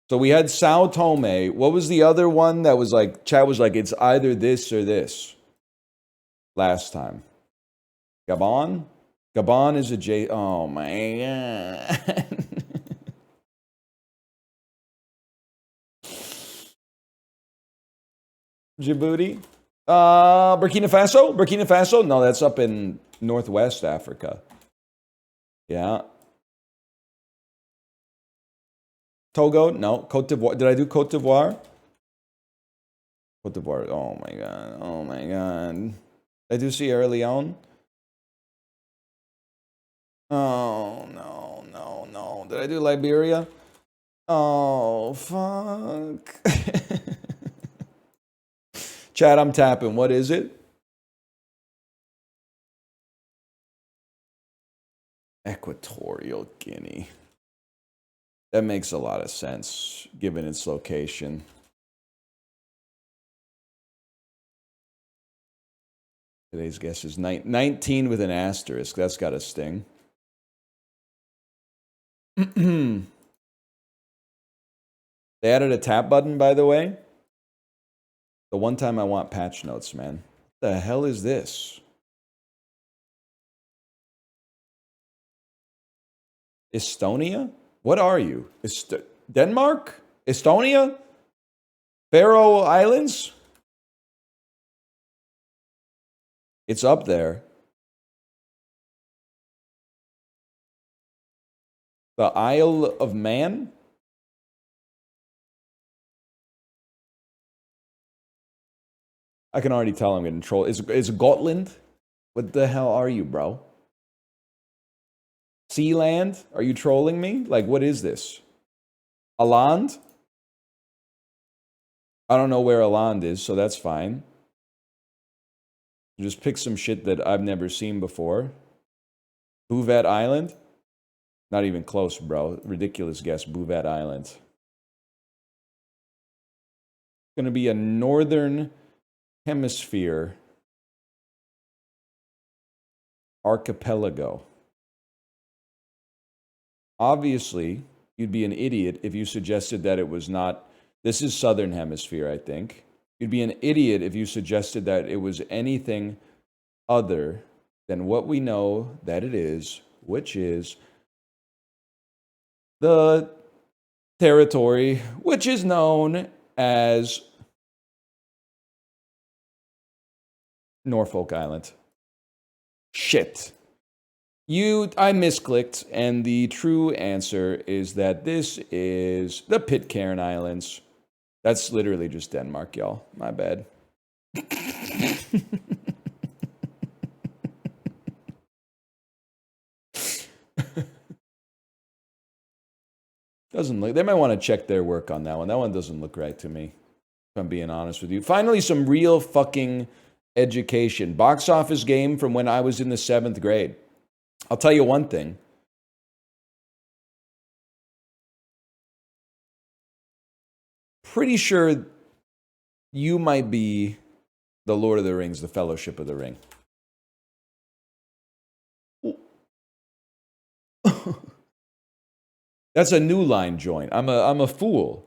So we had Sao Tome. What was the other one that was like, Chad was like, it's either this or this last time? Gabon? Gabon is a J. Oh, my God. Djibouti? Burkina Faso? Burkina Faso? No, that's up in Northwest Africa. Yeah. Togo? No. Cote d'Ivoire. Did I do Cote d'Ivoire? Cote d'Ivoire. Oh my God. Oh my God. Did I do Sierra Leone? Oh, no, no, no. Did I do Liberia? Oh, fuck. Chad, I'm tapping. What is it? Equatorial Guinea. That makes a lot of sense, given its location. Today's guess is 19 with an asterisk. That's got a sting. They added a tap button, by the way. The one time I want patch notes, man. What the hell is this? Estonia? What are you? Denmark? Estonia? Faroe Islands? It's up there. The Isle of Man? I can already tell I'm getting trolled. Is Gotland? What the hell are you, bro? Sealand? Are you trolling me? Like, what is this? Aland? I don't know where Aland is, so that's fine. Just pick some shit that I've never seen before. Bouvet Island? Not even close, bro. Ridiculous guess. Bouvet Island. It's going to be a northern hemisphere archipelago. Obviously, you'd be an idiot if you suggested that it was not This is Southern Hemisphere, I think. You'd be an idiot if you suggested that it was anything other than what we know that it is, which is the territory which is known as Norfolk Island. Shit. I misclicked, and the true answer is that this is the Pitcairn Islands. That's literally just Denmark, y'all. My bad. Doesn't look. They might want to check their work on that one. That one doesn't look right to me, if I'm being honest with you. Finally, some real fucking education. Box office game from when I was in the 7th grade. I'll tell you one thing. Pretty sure you might be the Lord of the Rings, the Fellowship of the Ring. That's a New Line joint. I'm a fool.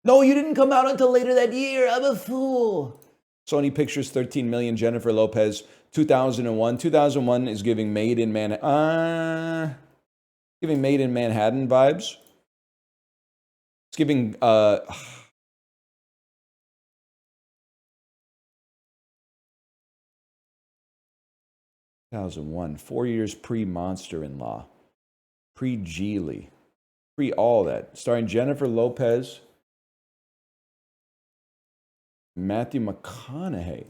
No, you didn't come out until later that year. I'm a fool. Sony Pictures, 13 million. Jennifer Lopez, 2001. 2001 is giving Made in Manhattan. Giving Made in Manhattan vibes. It's giving 2001, 4 years pre-Monster-in-Law, pre-Geely, pre-all that. Starring Jennifer Lopez, Matthew McConaughey.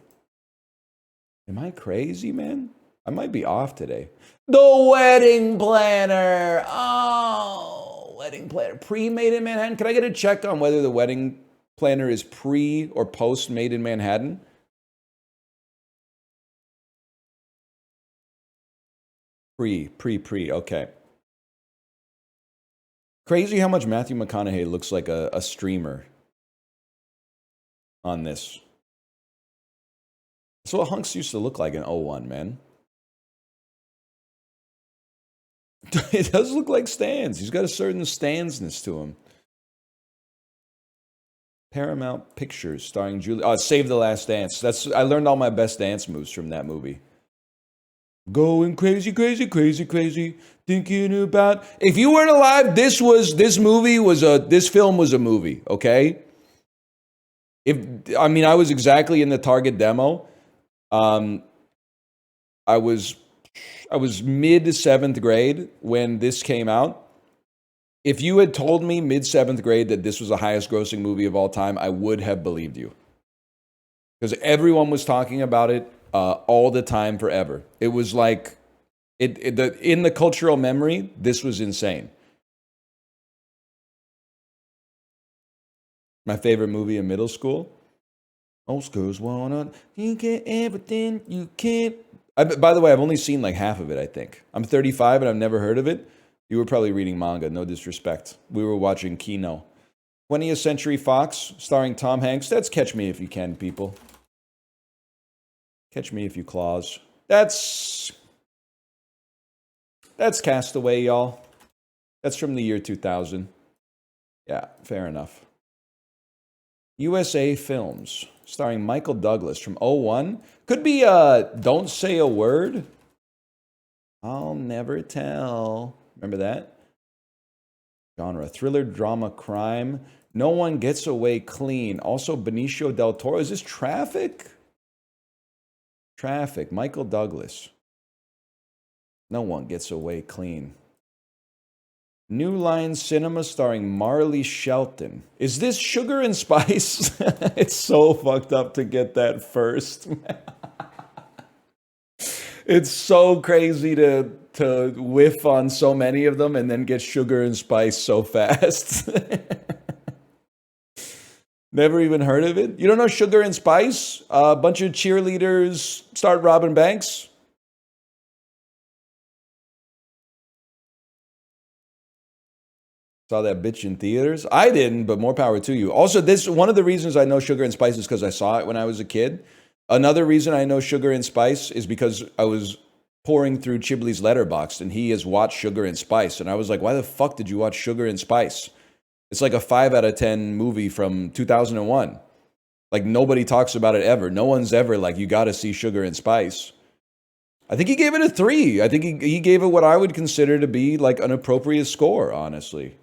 Am I crazy, man? I might be off today. The Wedding Planner. Oh, Wedding Planner. Pre-Made in Manhattan. Can I get a check on whether the Wedding Planner is pre or post-Made in Manhattan? Pre. Okay. Crazy how much Matthew McConaughey looks like a streamer on this. That's what hunks used to look like in 01, man. It does look like Stans. He's got a certain Stansness to him. Paramount Pictures starring Julie. Oh, Save the Last Dance. I learned all my best dance moves from that movie. Going crazy, crazy, crazy, crazy. Thinking about. If you weren't alive, this film was a movie. Okay. I was exactly in the target demo. I was mid 7th grade when this came out. If you had told me mid 7th grade that this was the highest grossing movie of all time, I would have believed you. Because everyone was talking about it all the time forever. It was like, in the cultural memory, this was insane. My favorite movie in middle school. Most girls wanna, you get everything you can't. By the way, I've only seen like half of it, I think. I'm 35 and I've never heard of it. You were probably reading manga, no disrespect. We were watching Kino. 20th Century Fox, starring Tom Hanks. That's Catch Me If You Can, people. Catch Me If You Claws. That's Castaway, y'all. That's from the year 2000. Yeah, fair enough. USA Films, starring Michael Douglas from 01. Could be Don't Say a Word. I'll Never Tell. Remember that? Genre, thriller, drama, crime. No One Gets Away Clean. Also Benicio del Toro. Is this Traffic? Traffic, Michael Douglas. No One Gets Away Clean. New Line Cinema starring Marley Shelton. Is this Sugar and Spice? It's so fucked up to get that first. It's so crazy to whiff on so many of them and then get Sugar and Spice so fast. Never even heard of it? You don't know Sugar and Spice? A bunch of cheerleaders start robbing banks? Saw that bitch in theaters? I didn't, but more power to you. Also, one of the reasons I know Sugar and Spice is because I saw it when I was a kid. Another reason I know Sugar and Spice is because I was pouring through Chibley's Letterboxd and he has watched Sugar and Spice. And I was like, why the fuck did you watch Sugar and Spice? It's like a 5 out of 10 movie from 2001. Like, nobody talks about it ever. No one's ever like, you got to see Sugar and Spice. I think he gave it a 3. I think he gave it what I would consider to be like an appropriate score, honestly.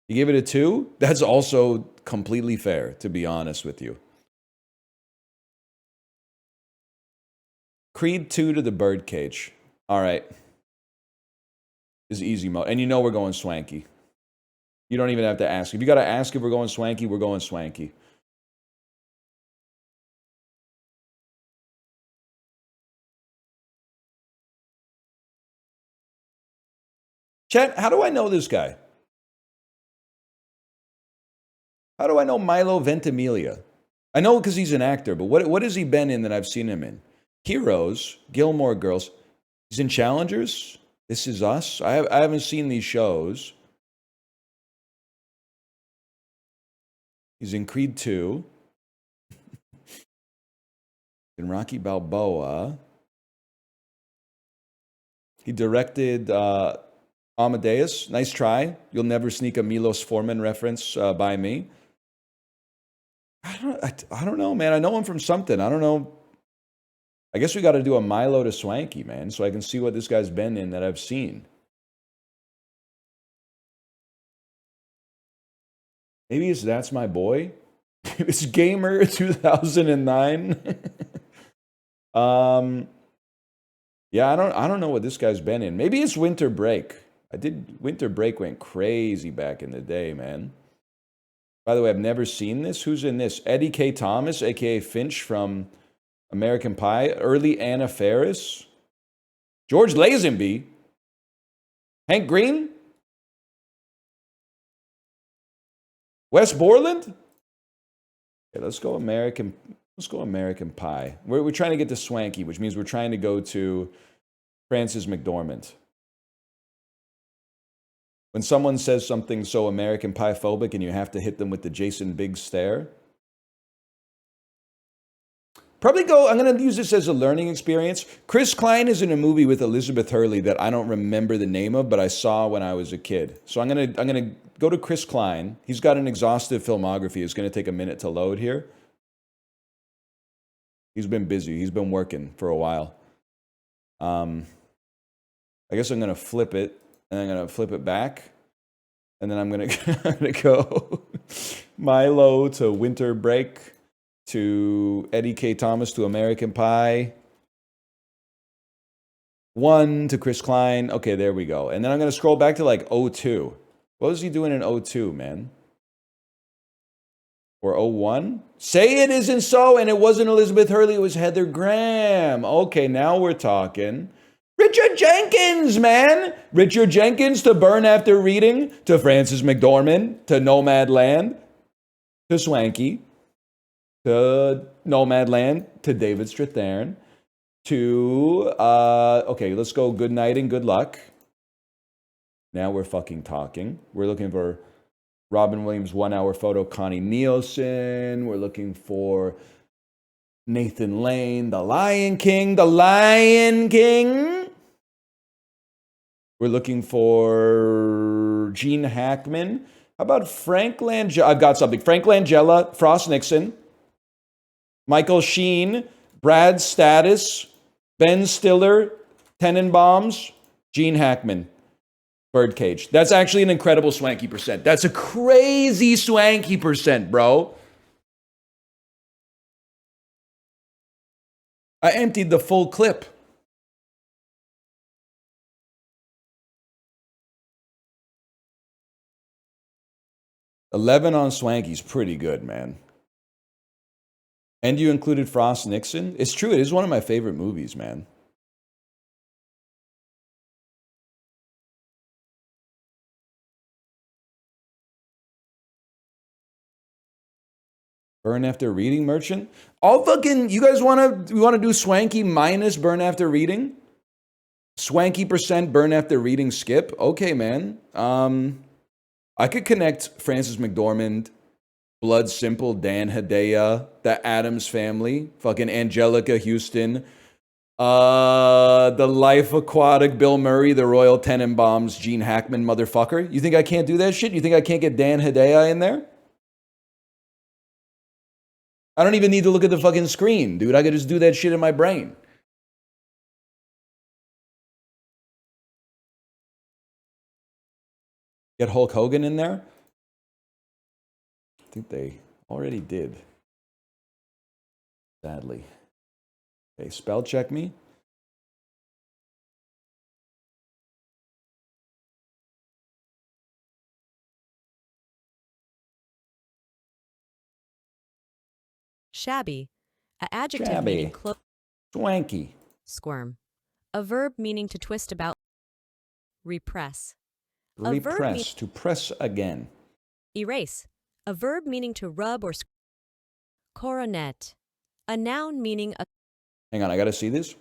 He gave it a 2? That's also completely fair, to be honest with you. Creed 2 to the Birdcage. All right. This is easy mode. And you know we're going swanky. You don't even have to ask. If you got to ask if we're going swanky, we're going swanky. Chet, how do I know this guy? How do I know Milo Ventimiglia? I know because he's an actor, but what has he been in that I've seen him in? Heroes, Gilmore Girls. He's in Challengers. This Is Us. I haven't seen these shows. He's in Creed 2. In Rocky Balboa. He directed Amadeus. Nice try. You'll never sneak a Milos Forman reference by me. I don't know, man. I know him from something. I don't know. I guess we got to do a Milo to Swanky, man, so I can see what this guy's been in that I've seen. Maybe it's That's My Boy. It's Gamer 2009. Yeah, I don't know what this guy's been in. Maybe it's Winter Break. Winter Break went crazy back in the day, man. By the way, I've never seen this. Who's in this? Eddie K. Thomas, aka Finch from American Pie. Early Anna Faris. George Lazenby. Hank Green. Wes Borland. Okay, let's go American Pie. We're trying to get to Swanky, which means we're trying to go to Frances McDormand. When someone says something so American Pie phobic and you have to hit them with the Jason Biggs stare. I'm going to use this as a learning experience. Chris Klein is in a movie with Elizabeth Hurley that I don't remember the name of, but I saw when I was a kid. So I'm going to go to Chris Klein. He's got an exhaustive filmography. It's going to take a minute to load here. He's been busy. He's been working for a while. I guess I'm going to flip it. And I'm going to flip it back. And then I'm going to go Milo to Winter Break to Eddie K. Thomas to American Pie. 1 to Chris Klein. Okay, there we go. And then I'm going to scroll back to like 02. What was he doing in 02, man? Or 01? Say it isn't so, and it wasn't Elizabeth Hurley, it was Heather Graham. Okay, now we're talking. Richard Jenkins, man! Richard Jenkins to Burn After Reading, to Frances McDormand, to Nomadland, to Swanky, to Nomadland, to David Strathairn, to, okay, let's go Good Night and Good Luck. Now we're fucking talking. We're looking for Robin Williams' 1 hour photo, Connie Nielsen. We're looking for Nathan Lane, The Lion King. We're looking for Gene Hackman. How about Frank Langella? I've got something. Frank Langella, Frost Nixon, Michael Sheen, Brad Status, Ben Stiller, Tenenbaums, Gene Hackman, Birdcage. That's actually an incredible swanky percent. That's a crazy swanky percent, bro. I emptied the full clip. $11 on Swanky's pretty good, man. And you included Frost Nixon? It's true, it is one of my favorite movies, man. Burn After Reading Merchant? All fucking, you guys want to do Swanky minus Burn After Reading? Swanky percent Burn After Reading skip? Okay, man. I could connect Frances McDormand, Blood Simple, Dan Hedaya, the Addams Family, fucking Angelica Houston, The Life Aquatic, Bill Murray, the Royal Tenenbaums, Gene Hackman, motherfucker. You think I can't do that shit? You think I can't get Dan Hedaya in there? I don't even need to look at the fucking screen, dude. I could just do that shit in my brain. Get Hulk Hogan in there? I think they already did. Sadly. Okay, spell check me. Shabby. A adjective Shabby. meaning Swanky. Squirm. A verb meaning to twist about. Repress. Repress. To press again. Erase. A verb meaning to rub or coronet. A noun meaning a. Hang on, I gotta see this.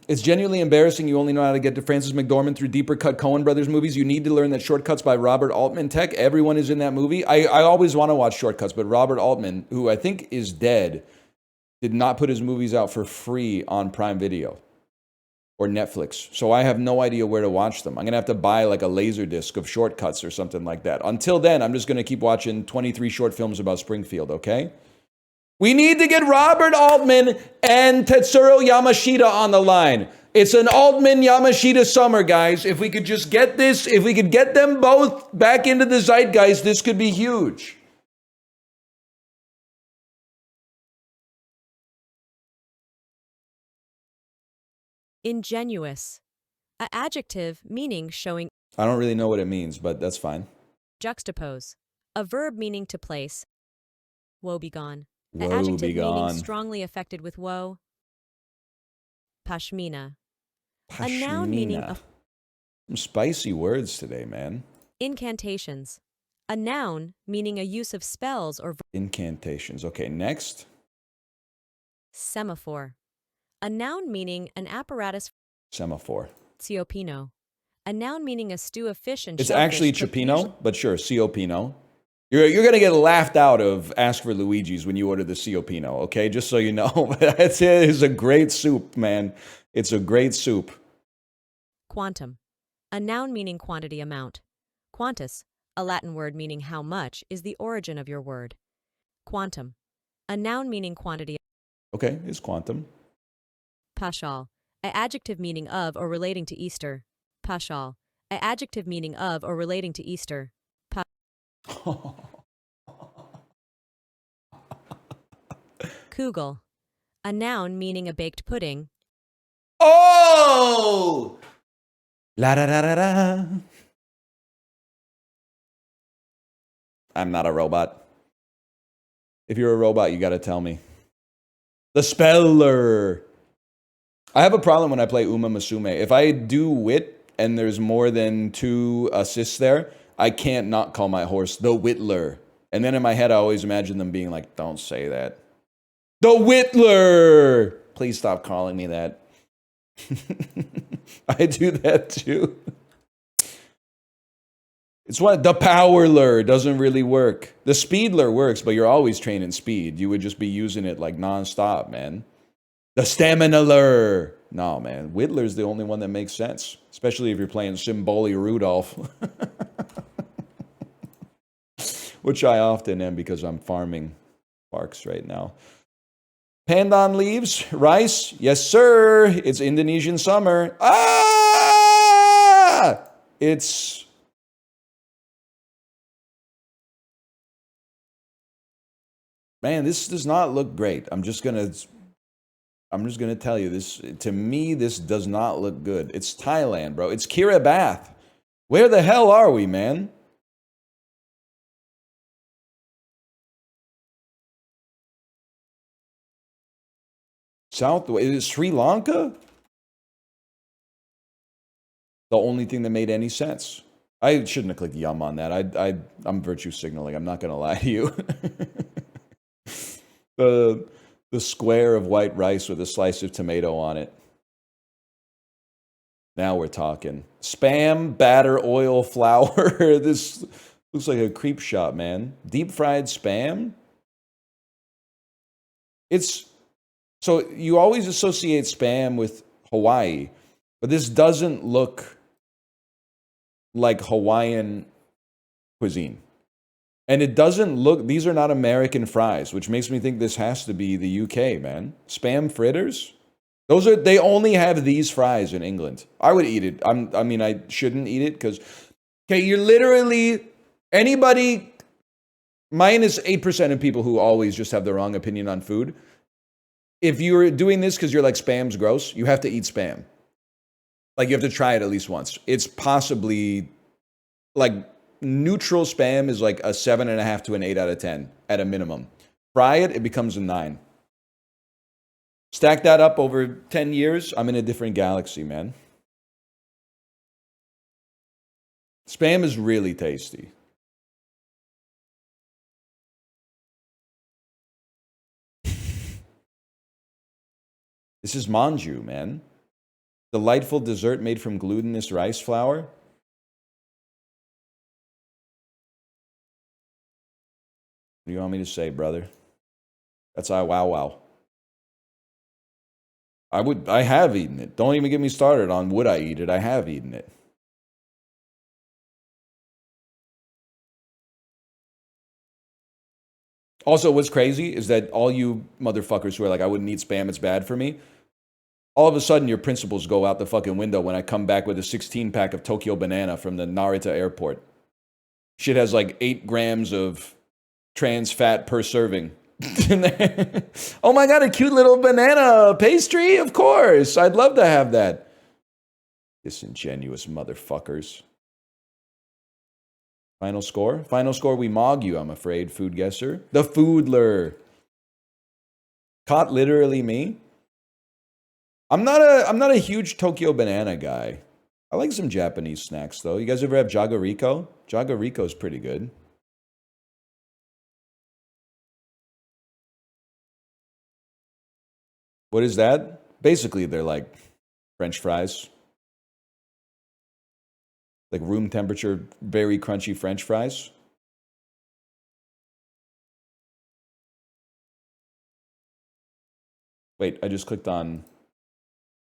It's genuinely embarrassing you only know how to get to Frances McDormand through deeper cut Coen Brothers movies. You need to learn that Shortcuts by Robert Altman. Tech, everyone is in that movie. I always want to watch Shortcuts, but Robert Altman, who I think is dead, did not put his movies out for free on Prime Video or Netflix. So I have no idea where to watch them. I'm going to have to buy like a laser disc of Shortcuts or something like that. Until then, I'm just going to keep watching 23 short films about Springfield, okay? We need to get Robert Altman and Tetsuro Yamashita on the line. It's an Altman-Yamashita summer, guys. If we could just get this, if we could get them both back into the zeitgeist, this could be huge. Ingenuous. A adjective meaning showing. I don't really know what it means, but that's fine. Juxtapose. A verb meaning to place. Woebegone. Woe An adjective begone. meaning strongly affected with woe. Pashmina. A noun meaning a. Some spicy words today, man. Incantations. A noun meaning a use of spells or. Incantations. Okay, next. Semaphore. A noun meaning an apparatus. Semaphore. Ciopino. A noun meaning a stew of fish and It's shellfish actually cooked Cioppino, but sure, Ciopino. You're going to get laughed out of Ask for Luigi's when you order the Ciopino, okay? Just so you know. It's a great soup, man. It's a great soup. Quantum. A noun meaning quantity amount. Quantus, a Latin word meaning how much, is the origin of your word. Quantum. A noun meaning quantity. Okay, it's quantum. Pashal. A adjective meaning of or relating to Easter. Pashal. A adjective meaning of or relating to Easter. Kugel. A noun meaning a baked pudding. Oh! La da da da da. I'm not a robot. If you're a robot, you got to tell me. The speller. I have a problem when I play Uma Musume. If I do wit and there's more than 2 assists there, I can't not call my horse the Whittler. And then in my head, I always imagine them being like, don't say that. The Whittler! Please stop calling me that. I do that too. It's what the Powerler doesn't really work. The Speedler works, but you're always training speed. You would just be using it like nonstop, man. The Stamina-ler. No, man. Whittler's the only one that makes sense. Especially if you're playing Symboli Rudolph. Which I often am because I'm farming Sparks right now. Pandan leaves, rice. Yes, sir. It's Indonesian summer. Ah! It's... Man, this does not look great. I'm just gonna tell you this. To me, this does not look good. It's Thailand, bro. It's Kiribati. Where the hell are we, man? Is it Sri Lanka? The only thing that made any sense. I shouldn't have clicked yum on that. I'm virtue signaling. I'm not gonna lie to you. The square of white rice with a slice of tomato on it. Now we're talking. Spam, batter, oil, flour. This looks like a creep shop, man. Deep fried spam? It's So you always associate spam with Hawaii, but this doesn't look like Hawaiian cuisine. And it doesn't look, these are not American fries, which makes me think this has to be the UK, man. Spam fritters? Those are, they only have these fries in England. I would eat it. I mean, I shouldn't eat it because, okay, you're literally, anybody, minus 8% of people who always just have the wrong opinion on food. If you're doing this because you're like, spam's gross, you have to eat spam. Like, you have to try it at least once. It's possibly, like, neutral spam is like a 7.5 to an 8 out of 10 at a minimum. Fry it, it becomes a 9. Stack that up over 10 years, I'm in a different galaxy, man. Spam is really tasty. This is manju, man. Delightful dessert made from glutinous rice flour. What do you want me to say, brother? That's I wow wow. I have eaten it. Don't even get me started on would I eat it. I have eaten it. Also, what's crazy is that all you motherfuckers who are like, I wouldn't eat spam, it's bad for me. All of a sudden, your principles go out the fucking window when I come back with a 16-pack of Tokyo Banana from the Narita airport. Shit has like 8 grams of trans fat per serving. Oh my god, a cute little banana pastry? Of course. I'd love to have that. Disingenuous motherfuckers. Final score? Final score, we mog you, I'm afraid, food guesser. The foodler. Caught literally me? I'm not a huge Tokyo Banana guy. I like some Japanese snacks, though. You guys ever have Jagariko? Jagariko's pretty good. What is that? Basically, they're like French fries. Like room temperature, very crunchy French fries. Wait, I just clicked on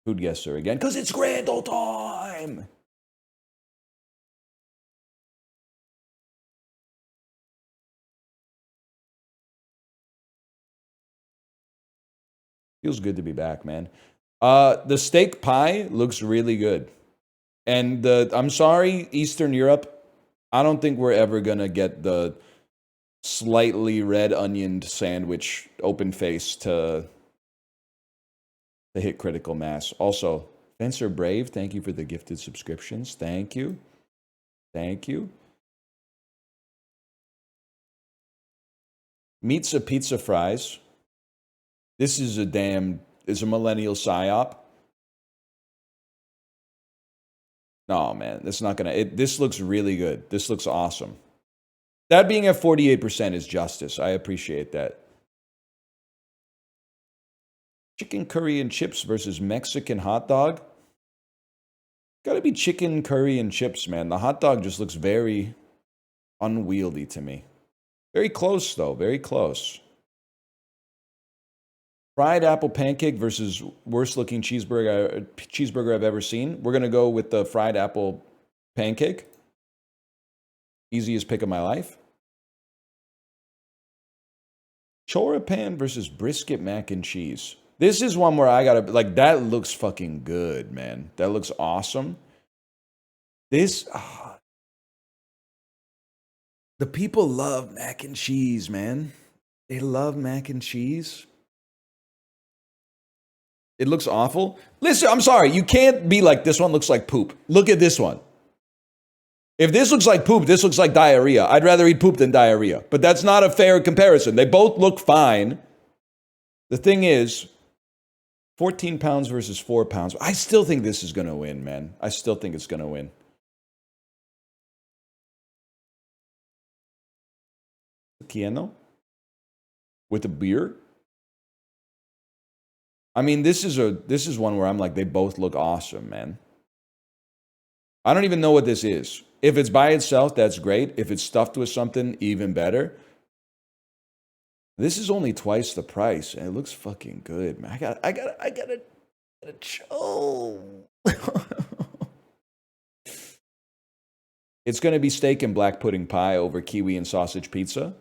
Food Guesser again because it's grand old time. Feels good to be back, man. The steak pie looks really good. And I'm sorry, Eastern Europe, I don't think we're ever going to get the slightly red onioned sandwich open face to hit critical mass. Also, Fencer Brave, thank you for the gifted subscriptions. Thank you. Thank you. Meats a pizza fries. This is a millennial psyop. No, man, that's not gonna. This looks really good. This looks awesome. That being at 48% is justice. I appreciate that. Chicken curry and chips versus Mexican hot dog. Gotta be chicken curry and chips, man. The hot dog just looks very unwieldy to me. Very close, though. Very close. Fried apple pancake versus worst looking cheeseburger I've ever seen. We're going to go with the fried apple pancake. Easiest pick of my life. Choripan versus brisket mac and cheese. This is one where I got to, like, that looks fucking good, man. That looks awesome. This, the people love mac and cheese, man. They love mac and cheese. It looks awful. Listen, I'm sorry. You can't be like, this one looks like poop. Look at this one. If this looks like poop, this looks like diarrhea. I'd rather eat poop than diarrhea. But that's not a fair comparison. They both look fine. The thing is, 14 pounds versus 4 pounds. I still think this is going to win, man. I still think it's going to win. Kieno? With a beer? I mean, this is one where I'm like, they both look awesome, man. I don't even know what this is. If it's by itself, that's great. If it's stuffed with something, even better. This is only twice the price, and it looks fucking good, man. I gotta show. It's gonna be steak and black pudding pie over kiwi and sausage pizza.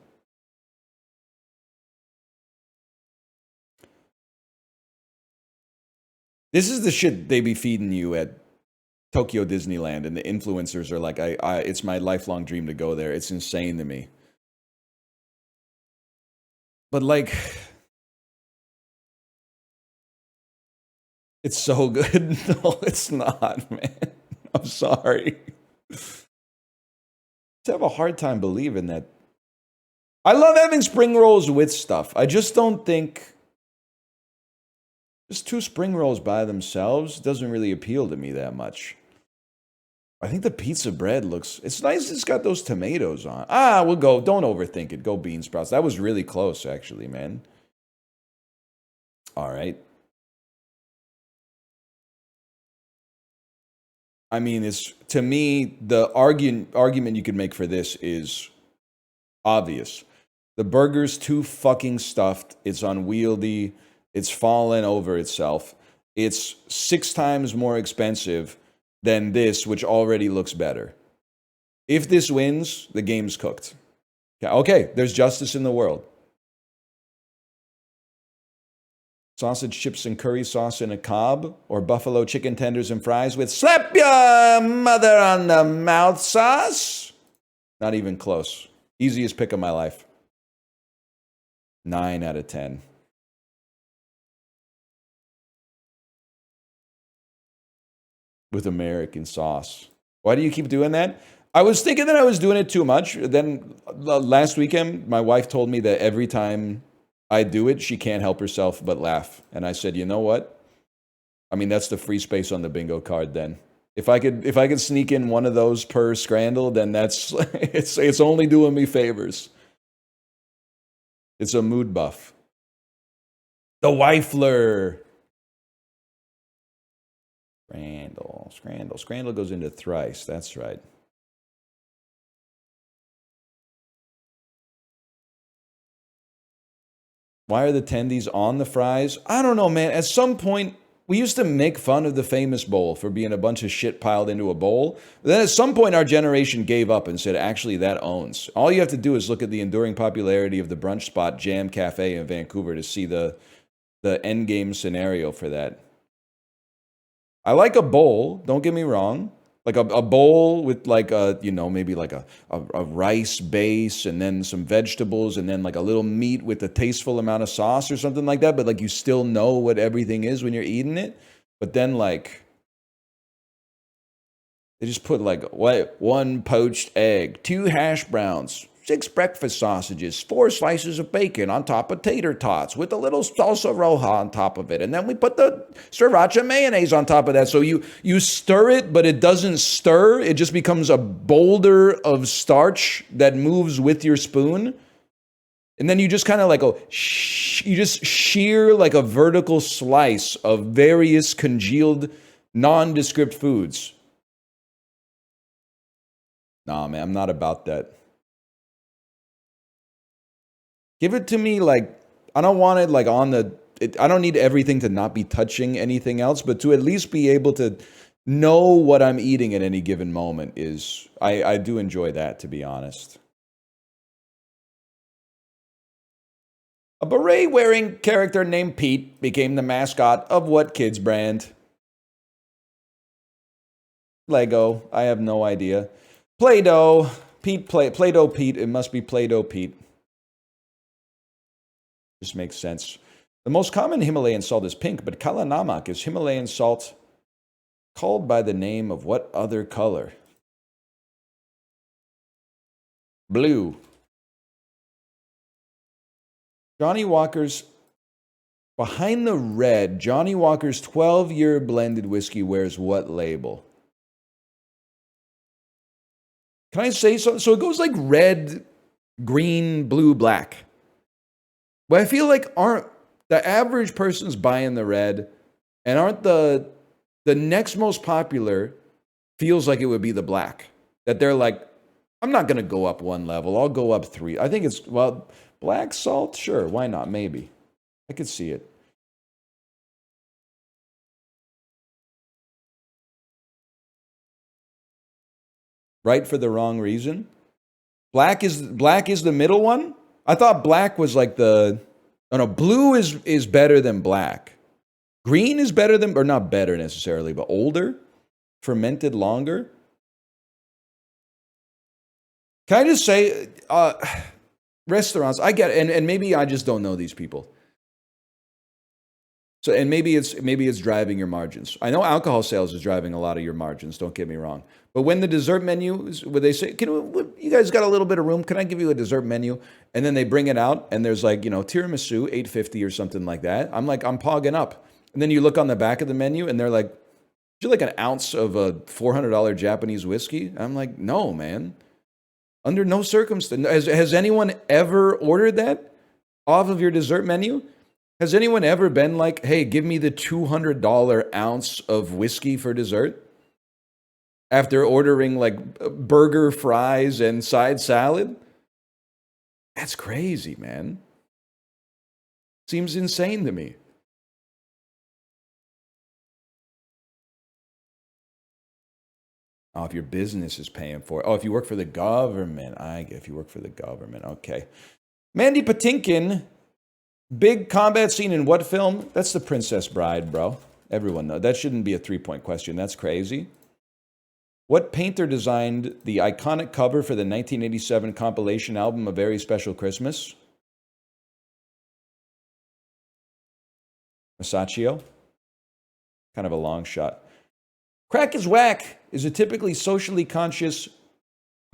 This is the shit they be feeding you at Tokyo Disneyland, and the influencers are like, it's my lifelong dream to go there. It's insane to me. But like, it's so good. No, it's not, man. I'm sorry. I have a hard time believing that. I love having spring rolls with stuff. I just don't think just 2 spring rolls by themselves doesn't really appeal to me that much. I think the pizza bread looks, it's nice. It's got those tomatoes on. We'll go. Don't overthink it. Go bean sprouts. That was really close, actually, man. All right. I mean, it's, to me, the argument you could make for this is obvious. The burger's too fucking stuffed. It's unwieldy. It's fallen over itself. It's 6 times more expensive than this, which already looks better. If this wins, the game's cooked. Okay, there's justice in the world. Sausage chips and curry sauce in a cob, or buffalo chicken tenders and fries with slap your mother on the mouth sauce? Not even close. Easiest pick of my life. 9 out of 10. With American sauce. Why do you keep doing that? I was thinking that I was doing it too much. Then last weekend, my wife told me that every time I do it, she can't help herself but laugh. And I said, you know what? I mean, that's the free space on the bingo card then. If I could sneak in one of those per scrandle, then that's it's only doing me favors. It's a mood buff. The Wifler. Scrandle goes into thrice. That's right. Why are the tendies on the fries? I don't know, man. At some point, we used to make fun of the famous bowl for being a bunch of shit piled into a bowl. Then at some point, our generation gave up and said, actually, that owns. All you have to do is look at the enduring popularity of the brunch spot Jam Cafe in Vancouver to see the end game scenario for that. I like a bowl, don't get me wrong. Like a bowl with like a, maybe like a rice base and then some vegetables and then like a little meat with a tasteful amount of sauce or something like that. But like you still know what everything is when you're eating it. But then like, they just put like 1 poached egg, 2 hash browns, 6 breakfast sausages, 4 slices of bacon on top of tater tots with a little salsa roja on top of it. And then we put the sriracha mayonnaise on top of that. So you stir it, but it doesn't stir. It just becomes a boulder of starch that moves with your spoon. And then you just kind of like you just shear like a vertical slice of various congealed nondescript foods. Nah, man, I'm not about that. Give it to me like, I don't want it like I don't need everything to not be touching anything else, but to at least be able to know what I'm eating at any given moment is, I do enjoy that, to be honest. A beret-wearing character named Pete became the mascot of what kids brand? Lego. I have no idea. Play-Doh. Play-Doh Pete. It must be Play-Doh Pete. Just makes sense. The most common Himalayan salt is pink, but Kala Namak is Himalayan salt called by the name of what other color? Blue. Johnny Walker's, behind the red, Johnny Walker's 12-year blended whiskey wears what label? Can I say something? So it goes like red, green, blue, black. But I feel like aren't the average person's buying the red, and aren't the next most popular feels like it would be the black. That they're like, I'm not going to go up 1 level. I'll go up 3. I think it's, well, Black salt? Sure, why not? Maybe. I could see it. Right for the wrong reason? Black is the middle one? I thought black was like the... Oh no, blue is better than black. Green is better than... Or not better necessarily, but older? Fermented longer? Can I just say... restaurants, I get it, and maybe I just don't know these people. So, and maybe it's driving your margins. I know alcohol sales is driving a lot of your margins, don't get me wrong. But when the dessert menu, where they say, you guys got a little bit of room, can I give you a dessert menu? And then they bring it out, and there's like, tiramisu, $8.50 or something like that. I'm like, I'm pogging up. And then you look on the back of the menu, and they're like, would you like an ounce of a $400 Japanese whiskey? I'm like, no, man. Under no circumstance. Has anyone ever ordered that off of your dessert menu? Has anyone ever been like, hey, give me the $200 ounce of whiskey for dessert? After ordering like burger, fries, and side salad? That's crazy, man. Seems insane to me. Oh, if your business is paying for it. Oh, if you work for the government. If you work for the government. Okay. Mandy Patinkin, big combat scene in what film? That's The Princess Bride, bro. Everyone knows. That shouldn't be a 3-point question. That's crazy. What painter designed the iconic cover for the 1987 compilation album A Very Special Christmas? Masaccio? Kind of a long shot. Crack is Whack is a typically socially conscious,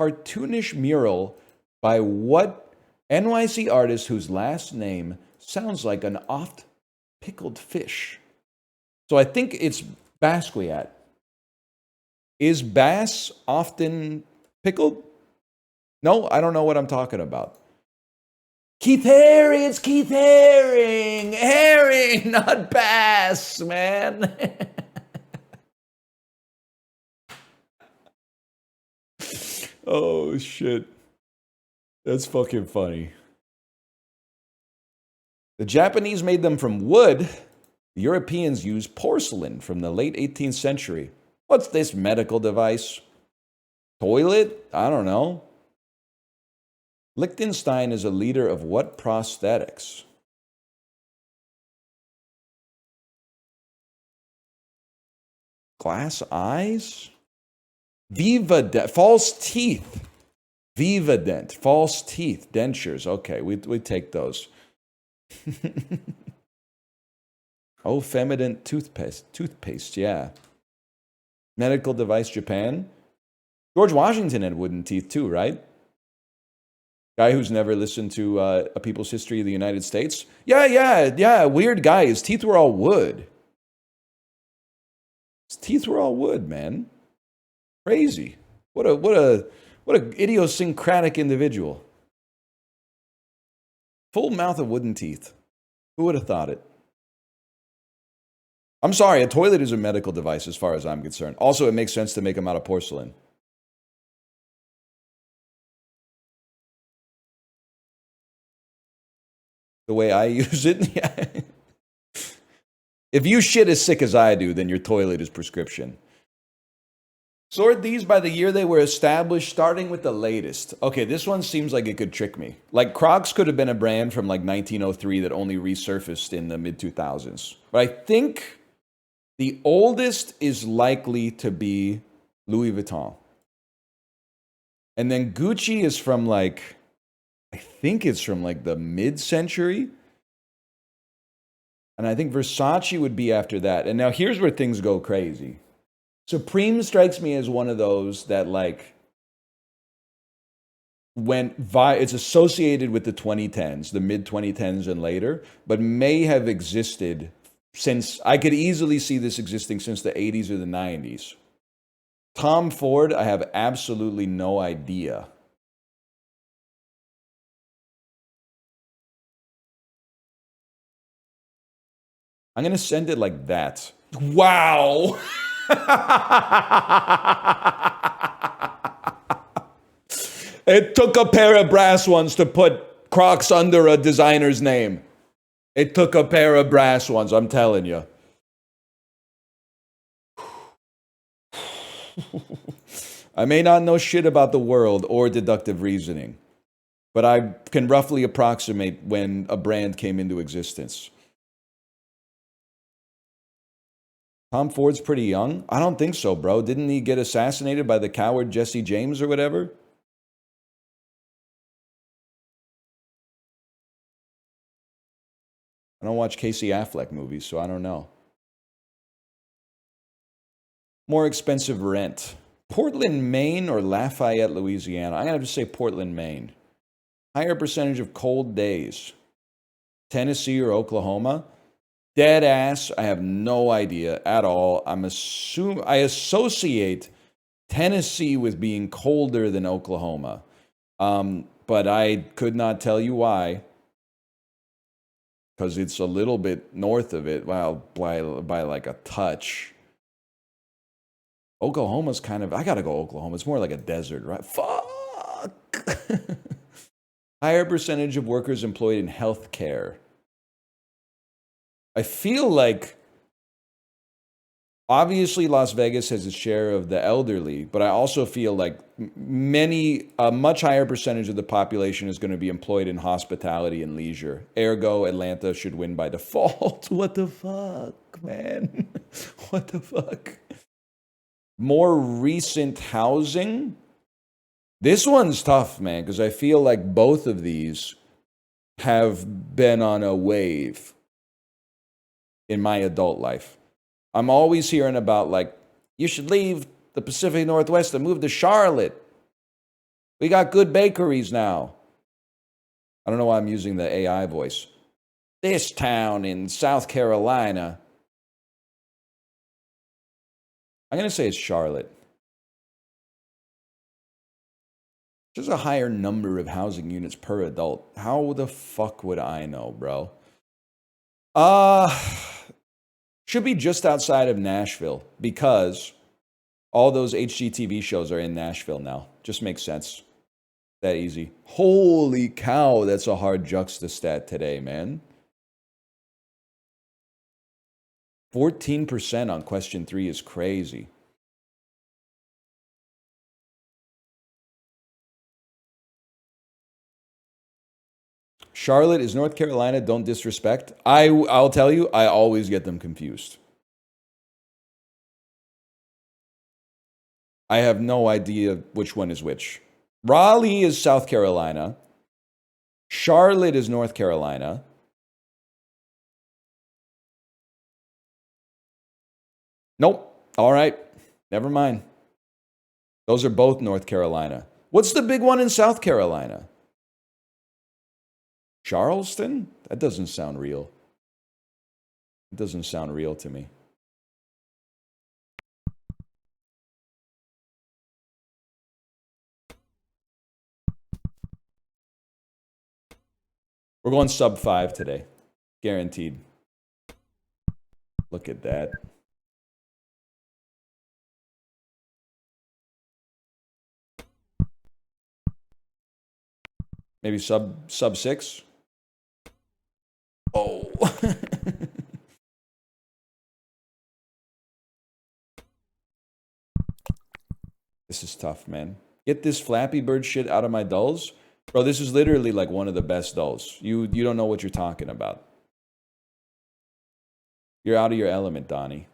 cartoonish mural by what NYC artist whose last name sounds like an oft-pickled fish? So I think it's Basquiat. Is bass often pickled? No, I don't know what I'm talking about. Keith Haring, it's Keith Haring. Haring, not bass, man. Oh, shit. That's fucking funny. The Japanese made them from wood. The Europeans used porcelain from the late 18th century. What's this medical device? Toilet? I don't know. Liechtenstein is a leader of what prosthetics? Glass eyes? Vivadent, false teeth. Vivadent, false teeth, dentures. Okay, we take those. Oh, Femident toothpaste, yeah. Medical device, Japan. George Washington had wooden teeth too, right? Guy who's never listened to A People's History of the United States. Yeah. Weird guy. His teeth were all wood. His teeth were all wood, man. Crazy. What a idiosyncratic individual. Full mouth of wooden teeth. Who would have thought it? I'm sorry, a toilet is a medical device as far as I'm concerned. Also, it makes sense to make them out of porcelain. The way I use it, yeah. If you shit as sick as I do, then your toilet is prescription. Sort these by the year they were established, starting with the latest. Okay, this one seems like it could trick me. Like Crocs could have been a brand from like 1903 that only resurfaced in the mid-2000s. But I think the oldest is likely to be Louis Vuitton. And then Gucci is from like, I think it's from like the mid-century. And I think Versace would be after that. And now here's where things go crazy. Supreme strikes me as one of those that like it's associated with the 2010s, the mid-2010s and later, but may have existed since, I could easily see this existing since the 80s or the 90s. Tom Ford, I have absolutely no idea. I'm going to send it like that. Wow. It took a pair of brass ones to put Crocs under a designer's name. It took a pair of brass ones, I'm telling you. I may not know shit about the world or deductive reasoning, but I can roughly approximate when a brand came into existence. Tom Ford's pretty young? I don't think so, bro. Didn't he get assassinated by the coward Jesse James or whatever? I don't watch Casey Affleck movies, so I don't know. More expensive rent. Portland, Maine or Lafayette, Louisiana? I'm going to have to say Portland, Maine. Higher percentage of cold days. Tennessee or Oklahoma? Dead ass. I have no idea at all. I associate Tennessee with being colder than Oklahoma. But I could not tell you why. Because it's a little bit north of it. Well, by like a touch. Oklahoma's kind of... I gotta go Oklahoma. It's more like a desert, right? Fuck! Higher percentage of workers employed in healthcare. I feel like... Obviously, Las Vegas has its share of the elderly, but I also feel like a much higher percentage of the population is going to be employed in hospitality and leisure. Ergo, Atlanta should win by default. What the fuck, man? What the fuck? More recent housing? This one's tough, man, because I feel like both of these have been on a wave in my adult life. I'm always hearing about, like, you should leave the Pacific Northwest and move to Charlotte. We got good bakeries now. I don't know why I'm using the AI voice. This town in South Carolina. I'm going to say it's Charlotte. There's a higher number of housing units per adult. How the fuck would I know, bro? Should be just outside of Nashville because all those HGTV shows are in Nashville now. Just makes sense. That easy. Holy cow, that's a hard juxtastat today, man. 14% on question 3 is crazy. Charlotte is North Carolina, don't disrespect. I'll tell you, I always get them confused. I have no idea which one is which. Raleigh is South Carolina. Charlotte is North Carolina. Nope. All right. Never mind. Those are both North Carolina. What's the big one in South Carolina? Charleston? That doesn't sound real. It doesn't sound real to me. We're going sub 5 today. Guaranteed. Look at that. Maybe sub 6? Oh. This is tough, man. Get this Flappy Bird shit out of my dulls. Bro, this is literally like one of the best dulls. You don't know what you're talking about. You're out of your element, Donnie.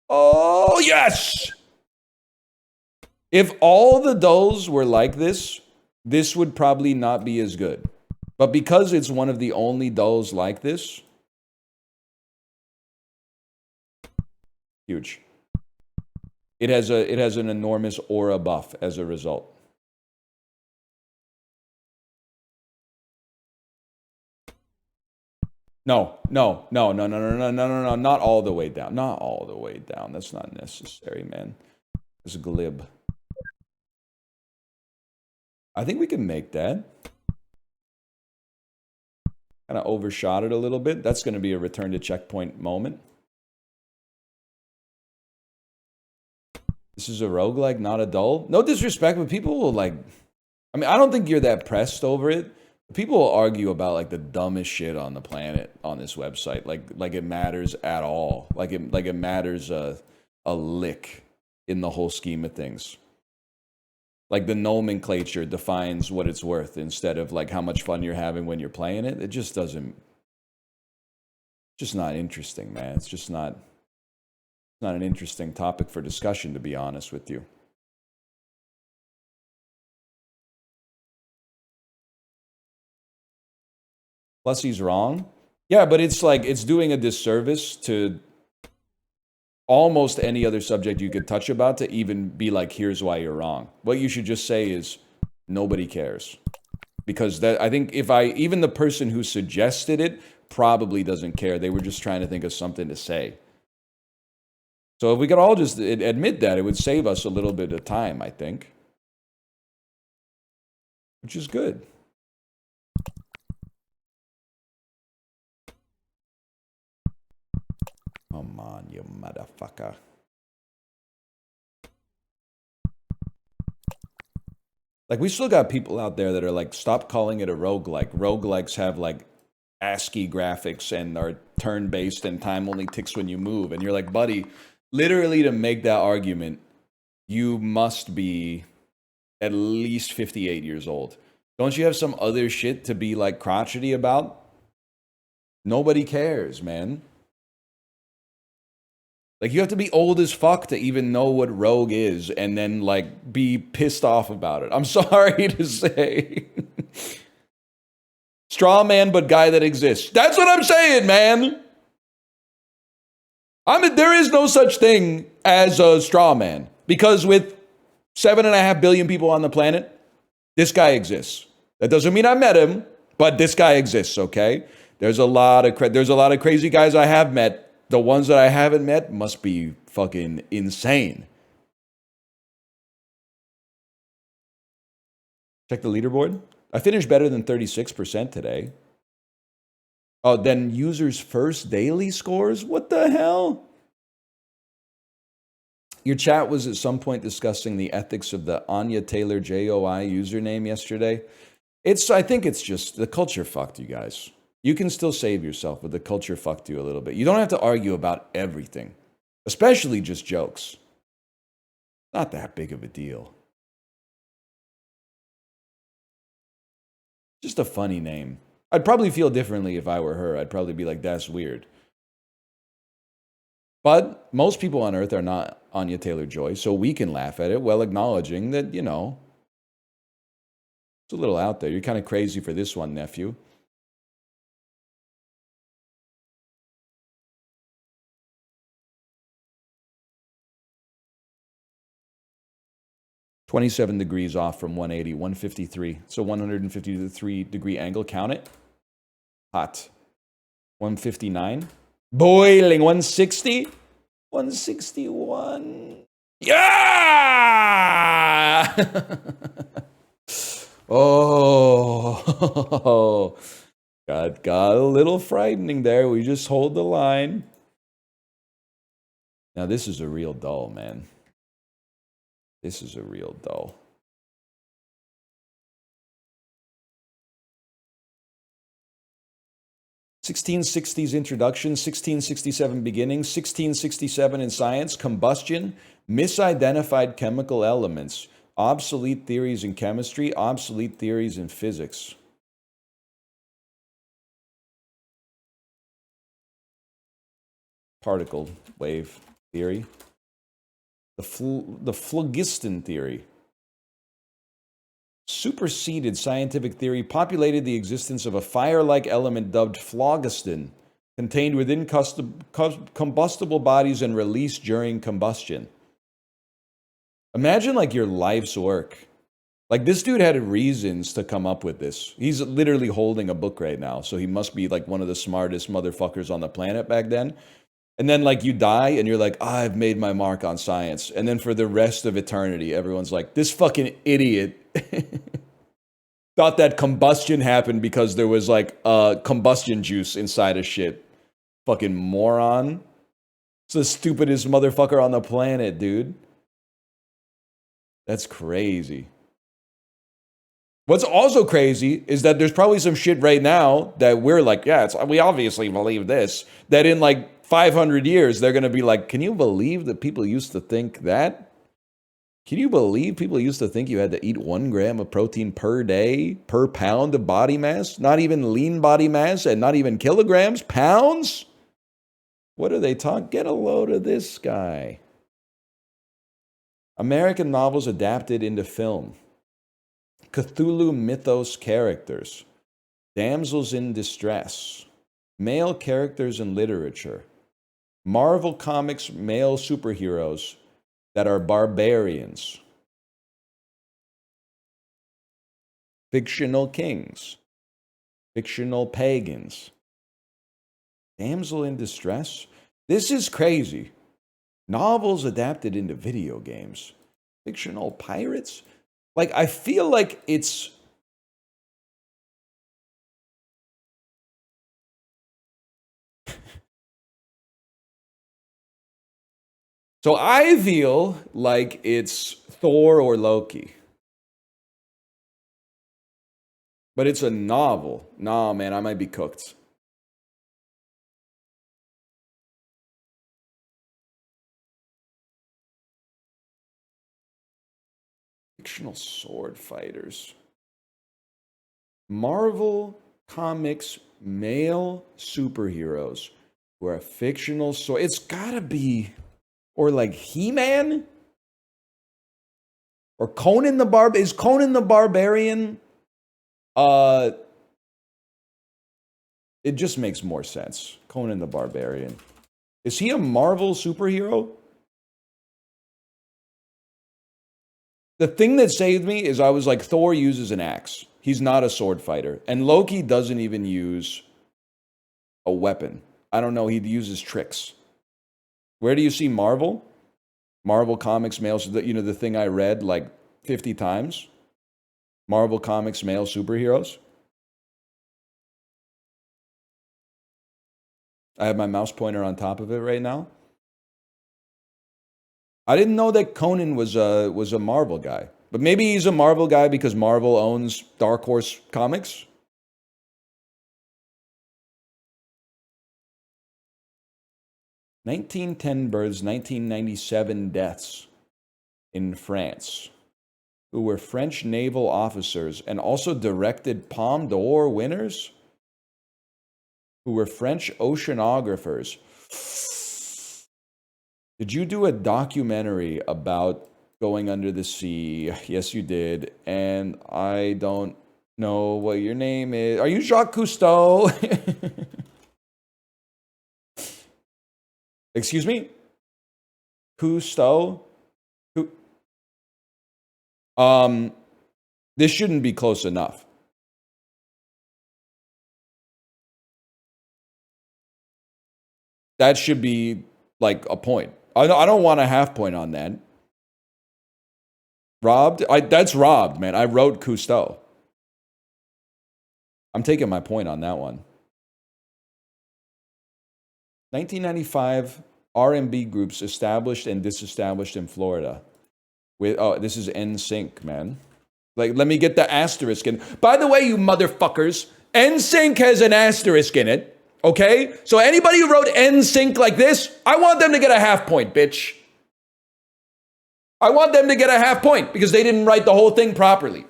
Oh, yes! If all the dulls were like this, this would probably not be as good. But because it's one of the only dulls like this, huge. It has an enormous aura buff as a result. No, not all the way down. Not all the way down. That's not necessary, man. It's a glib. I think we can make that. Kind of overshot it a little bit. That's going to be a return to checkpoint moment. This is a roguelike, not a dull. No disrespect, but people will like... I mean, I don't think you're that pressed over it, People argue about like the dumbest shit on the planet on this website, like it matters at all, like it matters a lick in the whole scheme of things. Like the nomenclature defines what it's worth instead of like how much fun you're having when you're playing it. It just doesn't, just not interesting, man. It's just not an interesting topic for discussion, to be honest with you. Plus, he's wrong. Yeah, but it's like, it's doing a disservice to almost any other subject you could touch about to even be like, here's why you're wrong. What you should just say is, nobody cares. Because that, I think even the person who suggested it probably doesn't care. They were just trying to think of something to say. So if we could all just admit that, it would save us a little bit of time, I think. Which is good. Come on, you motherfucker. Like, we still got people out there that are like, stop calling it a roguelike. Roguelikes have like ASCII graphics and are turn-based and time only ticks when you move. And you're like, buddy, literally to make that argument, you must be at least 58 years old. Don't you have some other shit to be like crotchety about? Nobody cares, man. Like, you have to be old as fuck to even know what rogue is and then, like, be pissed off about it. I'm sorry to say. Straw man, but guy that exists. That's what I'm saying, man. There is no such thing as a straw man. Because with 7.5 billion people on the planet, this guy exists. That doesn't mean I met him, but this guy exists, okay? There's a lot of crazy guys I have met. The ones that I haven't met must be fucking insane. Check the leaderboard. I finished better than 36% today. Oh, then users' first daily scores? What the hell? Your chat was at some point discussing the ethics of the Anya Taylor JOI username yesterday. I think it's just the culture fucked you guys. You can still save yourself, but the culture fucked you a little bit. You don't have to argue about everything, especially just jokes. Not that big of a deal. Just a funny name. I'd probably feel differently if I were her. I'd probably be like, that's weird. But most people on Earth are not Anya Taylor-Joy, so we can laugh at it while acknowledging that, you know, it's a little out there. You're kind of crazy for this one, nephew. 27 degrees off from 180, 153. So 153-degree angle. Count it. Hot. 159. Boiling. 160. 161. Yeah! Oh. Got a little frightening there. We just hold the line. Now, this is a real dull, man. This is a real dull. '60s introduction, 1667 beginning, 1667 in science, combustion, misidentified chemical elements, obsolete theories in chemistry, obsolete theories in physics. Particle wave theory. The phlogiston theory. Superseded scientific theory populated the existence of a fire-like element dubbed phlogiston, contained within combustible bodies and released during combustion. Imagine like your life's work. Like this dude had reasons to come up with this. He's literally holding a book right now, so he must be like one of the smartest motherfuckers on the planet back then. And then, like, you die, and you're like, I've made my mark on science. And then for the rest of eternity, everyone's like, this fucking idiot thought that combustion happened because there was, like, combustion juice inside of shit. Fucking moron. It's the stupidest motherfucker on the planet, dude. That's crazy. What's also crazy is that there's probably some shit right now that we're like, yeah, we obviously believe this. That in like 500 years, they're going to be like, can you believe that people used to think that? Can you believe people used to think you had to eat 1 gram of protein per day, per pound of body mass? Not even lean body mass and not even kilograms, pounds? What are they talking? Get a load of this guy. American novels adapted into film. Cthulhu mythos characters. Damsels in distress. Male characters in literature. Marvel Comics male superheroes that are barbarians. Fictional kings. Fictional pagans. Damsel in distress? This is crazy. Novels adapted into video games. Fictional pirates? Like, I feel like it's... So I feel like it's Thor or Loki. But it's a novel. Nah, man, I might be cooked. Fictional sword fighters. Marvel Comics male superheroes who are fictional sword. It's gotta be, or like He-Man? Or Conan the Is Conan the Barbarian? It just makes more sense. Conan the Barbarian. Is he a Marvel superhero? The thing that saved me is I was like, Thor uses an axe. He's not a sword fighter. And Loki doesn't even use a weapon. I don't know. He uses tricks. Where do you see Marvel? Marvel Comics male, you know, the thing I read like 50 times. Marvel Comics male superheroes. I have my mouse pointer on top of it right now. I didn't know that Conan was a Marvel guy. But maybe he's a Marvel guy because Marvel owns Dark Horse Comics. (1910) births, 1997 deaths in France, who were French naval officers and also directed Palme d'Or winners, who were French oceanographers. Did you do a documentary about going under the sea? Yes, you did. And I don't know what your name is. Are you Jacques Cousteau? Excuse me? Cousteau? This shouldn't be close enough. That should be like a point. I don't want a half point on that. Robbed? That's robbed, man. I wrote Cousteau. I'm taking my point on that one. 1995 R&B groups established and disestablished in Florida. This is NSYNC, man. Like, let me get the asterisk in. By the way, you motherfuckers, NSYNC has an asterisk in it. Okay? So anybody who wrote NSYNC like this, I want them to get a half point, bitch. I want them to get a half point because they didn't write the whole thing properly.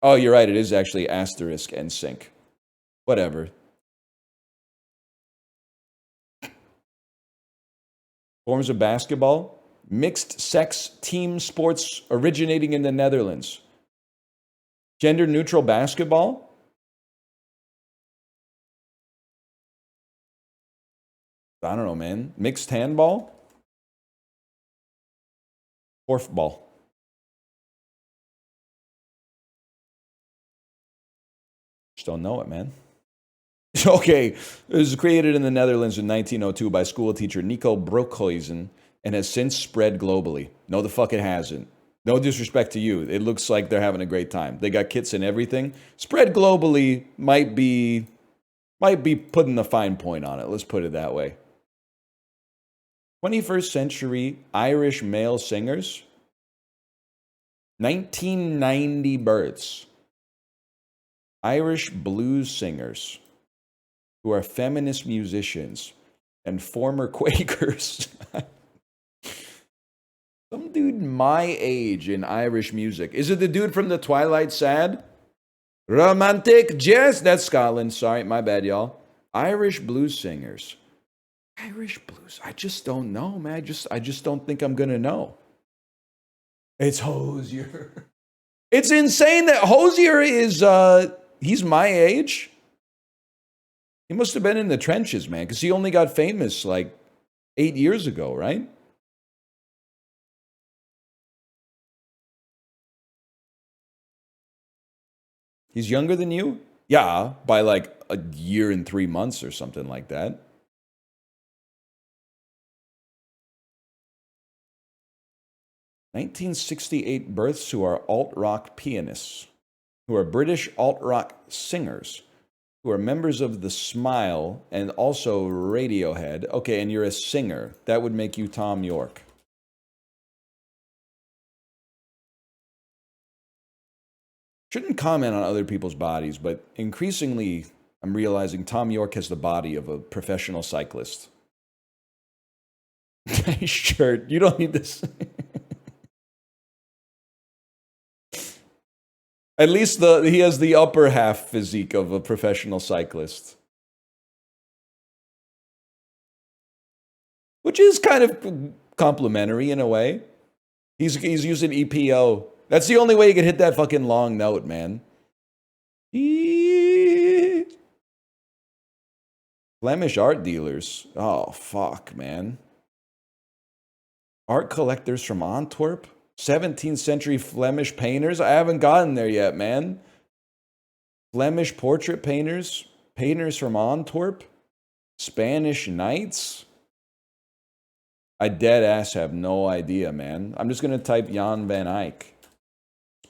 Oh, you're right. It is actually asterisk NSYNC. Whatever. Forms of basketball. Mixed sex team sports originating in the Netherlands. Gender neutral basketball. I don't know, man. Mixed handball. Korfball. Just don't know it, man. Okay, it was created in the Netherlands in 1902 by school teacher Nico Broekhuizen and has since spread globally. No, the fuck it hasn't. No disrespect to you. It looks like they're having a great time. They got kits and everything. Spread globally might be putting a fine point on it. Let's put it that way. 21st century Irish male singers. 1990 births. Irish blues singers who are feminist musicians and former Quakers. Some dude my age in Irish music. Is it the dude from the Twilight Sad? Romantic jazz. That's Scotland. Sorry, my bad, y'all. Irish blues singers. Irish blues. I just don't know, man. I just don't think I'm gonna know. It's Hosier. It's insane that Hosier is he's my age. He must have been in the trenches, man, because he only got famous like 8 years ago, right? He's younger than you? Yeah, by like a year and 3 months or something like that. (1968) births who are alt-rock pianists, who are British alt-rock singers, who are members of The Smile and also Radiohead. Okay, and you're a singer. That would make you Tom York. Shouldn't comment on other people's bodies, but increasingly I'm realizing Tom York has the body of a professional cyclist. Nice shirt. You don't need this. At least he has the upper half physique of a professional cyclist. Which is kind of complimentary in a way. He's using EPO. That's the only way you can hit that fucking long note, man. Flemish art dealers. Oh, fuck, man. Art collectors from Antwerp? 17th century Flemish painters? I haven't gotten there yet, man. Flemish portrait painters? Painters from Antwerp? Spanish knights? I dead ass have no idea, man. I'm just going to type Jan van Eyck.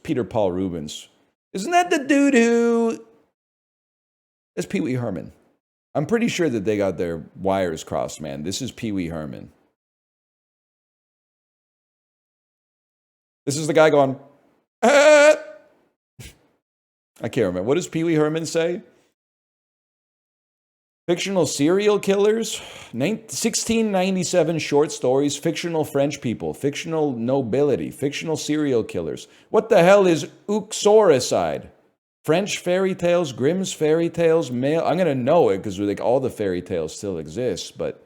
Peter Paul Rubens. Isn't that the dude who... That's Pee Wee Herman. I'm pretty sure that they got their wires crossed, man. This is Pee Wee Herman. This is the guy going... Ah! I can't remember. What does Pee Wee Herman say? Fictional serial killers, 1697 short stories, fictional French people, fictional nobility, fictional serial killers. What the hell is uxoricide? French fairy tales, Grimm's fairy tales, male. I'm going to know it because like all the fairy tales still exist, but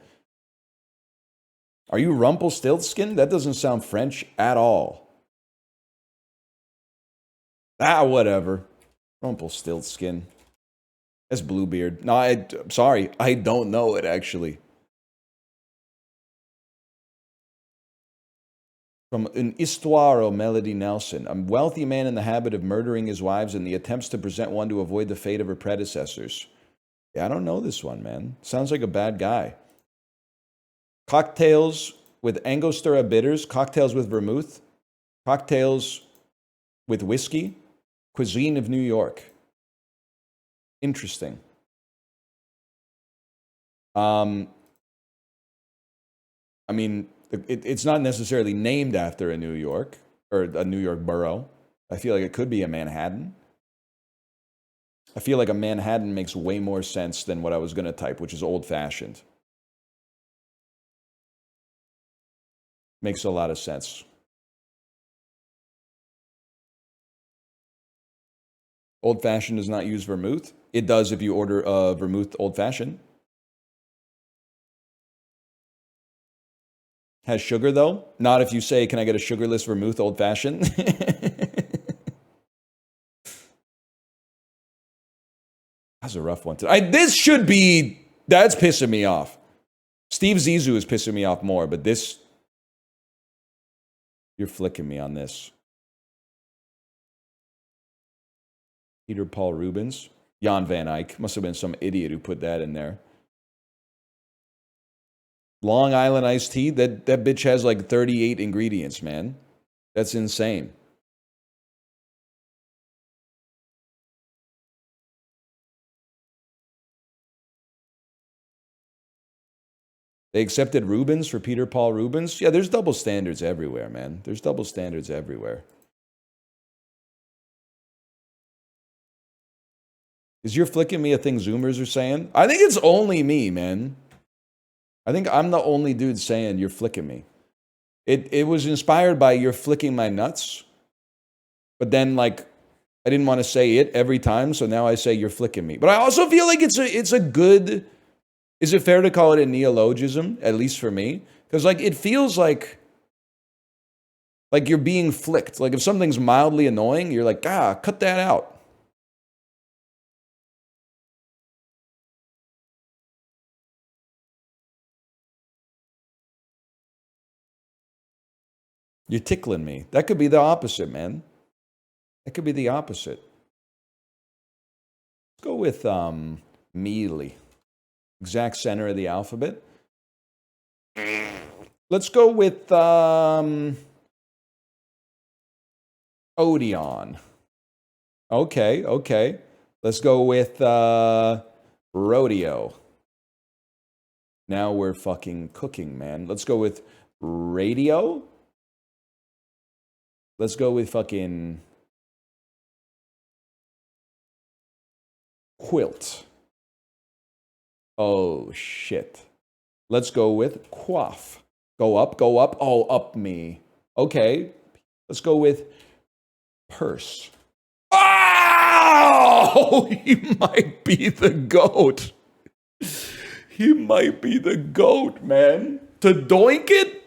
are you Rumpelstiltskin? That doesn't sound French at all. Ah, whatever. Rumpelstiltskin. That's Bluebeard. No, I'm sorry. I don't know it, actually. From an Histoire of Melody Nelson. A wealthy man in the habit of murdering his wives and the attempts to present one to avoid the fate of her predecessors. Yeah, I don't know this one, man. Sounds like a bad guy. Cocktails with Angostura bitters. Cocktails with vermouth. Cocktails with whiskey. Cuisine of New York. Interesting. I mean, it's not necessarily named after a New York or a New York borough. I feel like it could be a Manhattan. I feel like a Manhattan makes way more sense than what I was going to type, which is old-fashioned. Makes a lot of sense. Old-fashioned does not use vermouth. It does if you order a vermouth old-fashioned. Has sugar, though? Not if you say, can I get a sugarless vermouth old-fashioned? That's a rough one. This should be... That's pissing me off. Steve Zissou is pissing me off more, but this... You're flicking me on this. Peter Paul Rubens. Jan van Eyck. Must have been some idiot who put that in there. Long Island iced tea. That bitch has like 38 ingredients, man. That's insane. They accepted Rubens for Peter Paul Rubens? Yeah, there's double standards everywhere, man. There's double standards everywhere. Is you're flicking me a thing Zoomers are saying? I think it's only me, man. I think I'm the only dude saying you're flicking me. It was inspired by you're flicking my nuts. But then, like, I didn't want to say it every time, so now I say you're flicking me. But I also feel like it's a good... Is it fair to call it a neologism, at least for me? Because, like, it feels like you're being flicked. Like, if something's mildly annoying, you're like, cut that out. You're tickling me. That could be the opposite, man. That could be the opposite. Let's go with mealy. Exact center of the alphabet. Let's go with Odeon. Okay. Let's go with rodeo. Now we're fucking cooking, man. Let's go with radio. Let's go with fucking quilt. Oh, shit. Let's go with quaff. Go up. Oh, up me. Okay. Let's go with purse. Oh! He might be the GOAT. He might be the GOAT, man. To doink it?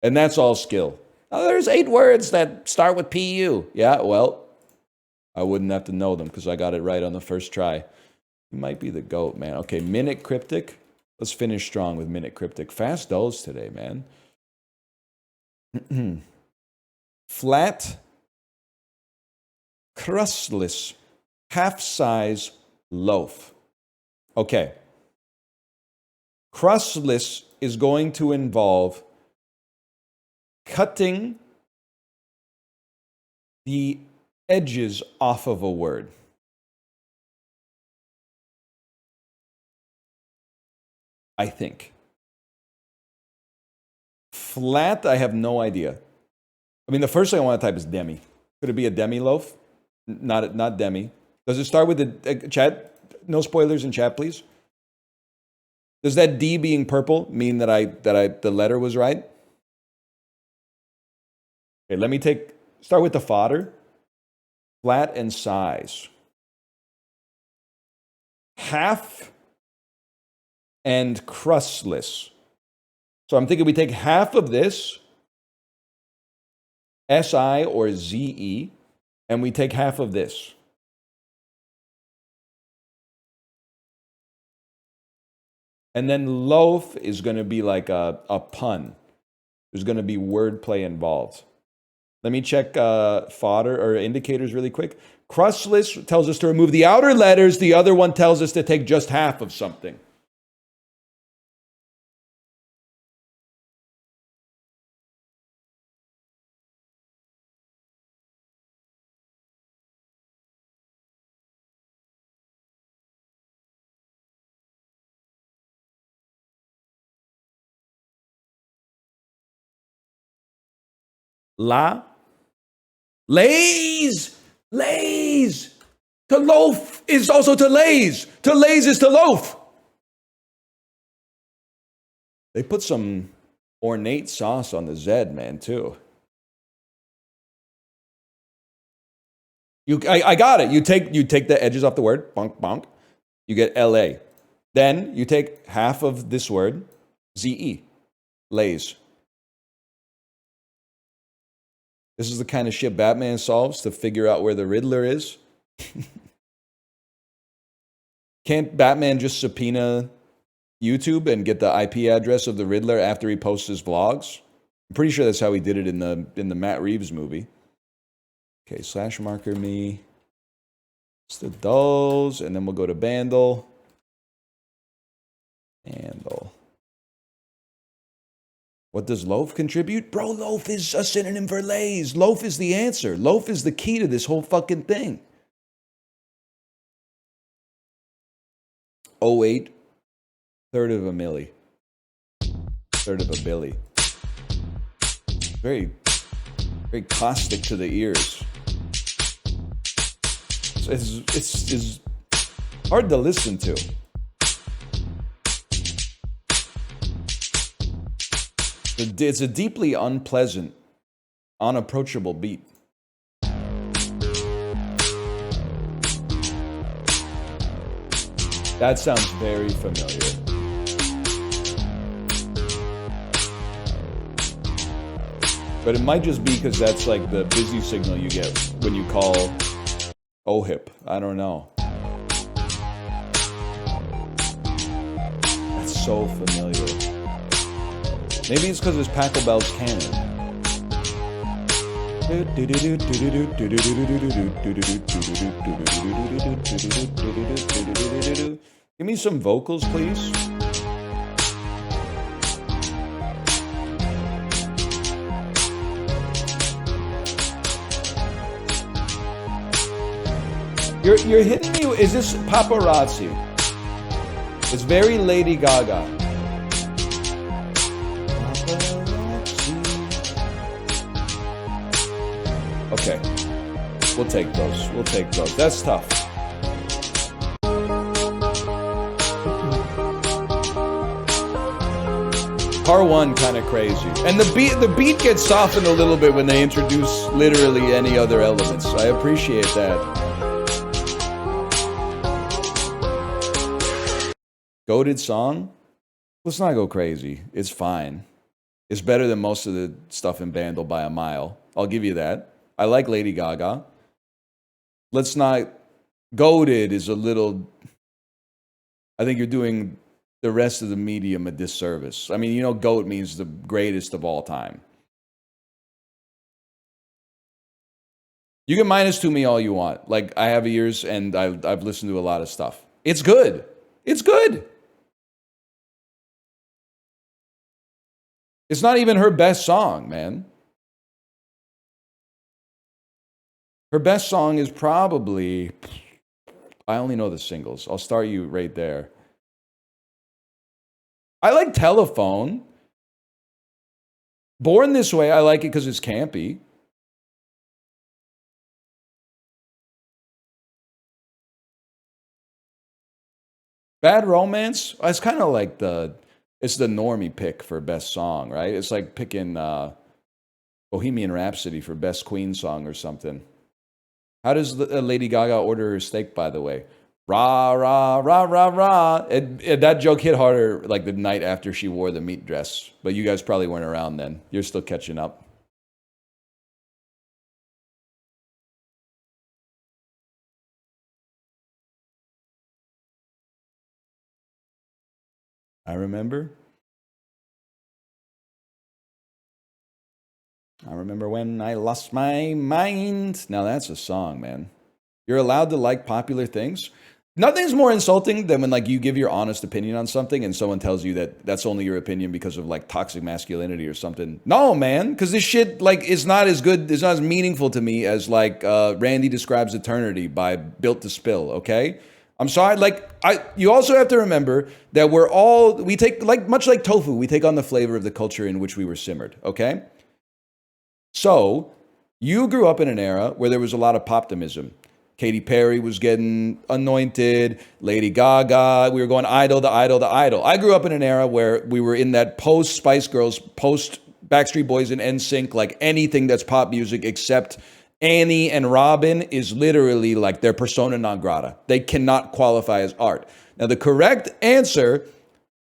And that's all skill. Oh, there's 8 words that start with PU. Yeah, well, I wouldn't have to know them because I got it right on the first try. He might be the GOAT, man. Okay, Minute Cryptic. Let's finish strong with Minute Cryptic. Fast dulls today, man. Flat, crustless, half-size loaf. Okay. Crustless is going to involve cutting the edges off of a word. I think. Flat, I have no idea. I mean, the first thing I want to type is demi. Could it be a demi loaf? Not demi. Does it start with the chat? No spoilers in chat, please. Does that D being purple mean that the letter was right? Okay, let me start with the fodder. Flat and size. Half and crustless. So I'm thinking we take half of this, SI or ZE, and we take half of this. And then loaf is going to be like a pun. There's going to be wordplay involved. Let me check fodder or indicators really quick. Crustless tells us to remove the outer letters. The other one tells us to take just half of something. La. Lays. To loaf is also to lays. To lays is to loaf. They put some ornate sauce on the Z, man, too. I got it. You take the edges off the word, bonk, bonk. You get LA. Then you take half of this word, ZE, lays. This is the kind of shit Batman solves to figure out where the Riddler is. Can't Batman just subpoena YouTube and get the IP address of the Riddler after he posts his vlogs? I'm pretty sure that's how he did it in the Matt Reeves movie. Okay, slash marker me. It's the dulls, and then we'll go to Bandle. Bandle. What does loaf contribute? Bro, loaf is a synonym for lays. Loaf is the answer. Loaf is the key to this whole fucking thing. 08, third of a milli. Third of a billy. Very, very caustic to the ears. It's Hard to listen to. It's a deeply unpleasant, unapproachable beat. That sounds very familiar. But it might just be because that's like the busy signal you get when you call OHIP. I don't know. That's so familiar. Maybe it's because it's Pachelbel's canon. Give me some vocals, please. You're hitting me. Is this paparazzi? It's very Lady Gaga. Okay. We'll take those. We'll take those. That's tough. Car 1 kind of crazy. And the beat gets softened a little bit when they introduce literally any other elements. I appreciate that. Goated song? Let's not go crazy. It's fine. It's better than most of the stuff in Vandal by a mile. I'll give you that. I like Lady Gaga. Let's not... Goated is a little... I think you're doing the rest of the medium a disservice. I mean, you know, GOAT means the greatest of all time. You can -2 me all you want. Like, I have ears and I've listened to a lot of stuff. It's good. It's good. It's not even her best song, man. Her best song is probably... I only know the singles. I'll start you right there. I like Telephone. Born This Way, I like it because it's campy. Bad Romance, it's kind of like it's the normie pick for best song, right? It's like picking Bohemian Rhapsody for best Queen song or something. How does Lady Gaga order her steak, by the way? Rah, rah, rah, rah, rah. That joke hit harder like the night after she wore the meat dress. But you guys probably weren't around then. You're still catching up. I remember. I remember when I lost my mind. Now that's a song, man. You're allowed to like popular things. Nothing's more insulting than when like you give your honest opinion on something and someone tells you that that's only your opinion because of like toxic masculinity or something. No, man, because this shit like is not as good, it's not as meaningful to me as like Randy Describes Eternity by Built to Spill, okay? I'm sorry, you also have to remember that we take, like, much like tofu, we take on the flavor of the culture in which we were simmered, okay? So, you grew up in an era where there was a lot of poptimism. Katy Perry was getting anointed, Lady Gaga, we were going idol to idol to idol. I grew up in an era where we were in that post-Spice Girls, post-Backstreet Boys and NSYNC, like anything that's pop music except Annie and Robin is literally like their persona non grata. They cannot qualify as art. Now, the correct answer,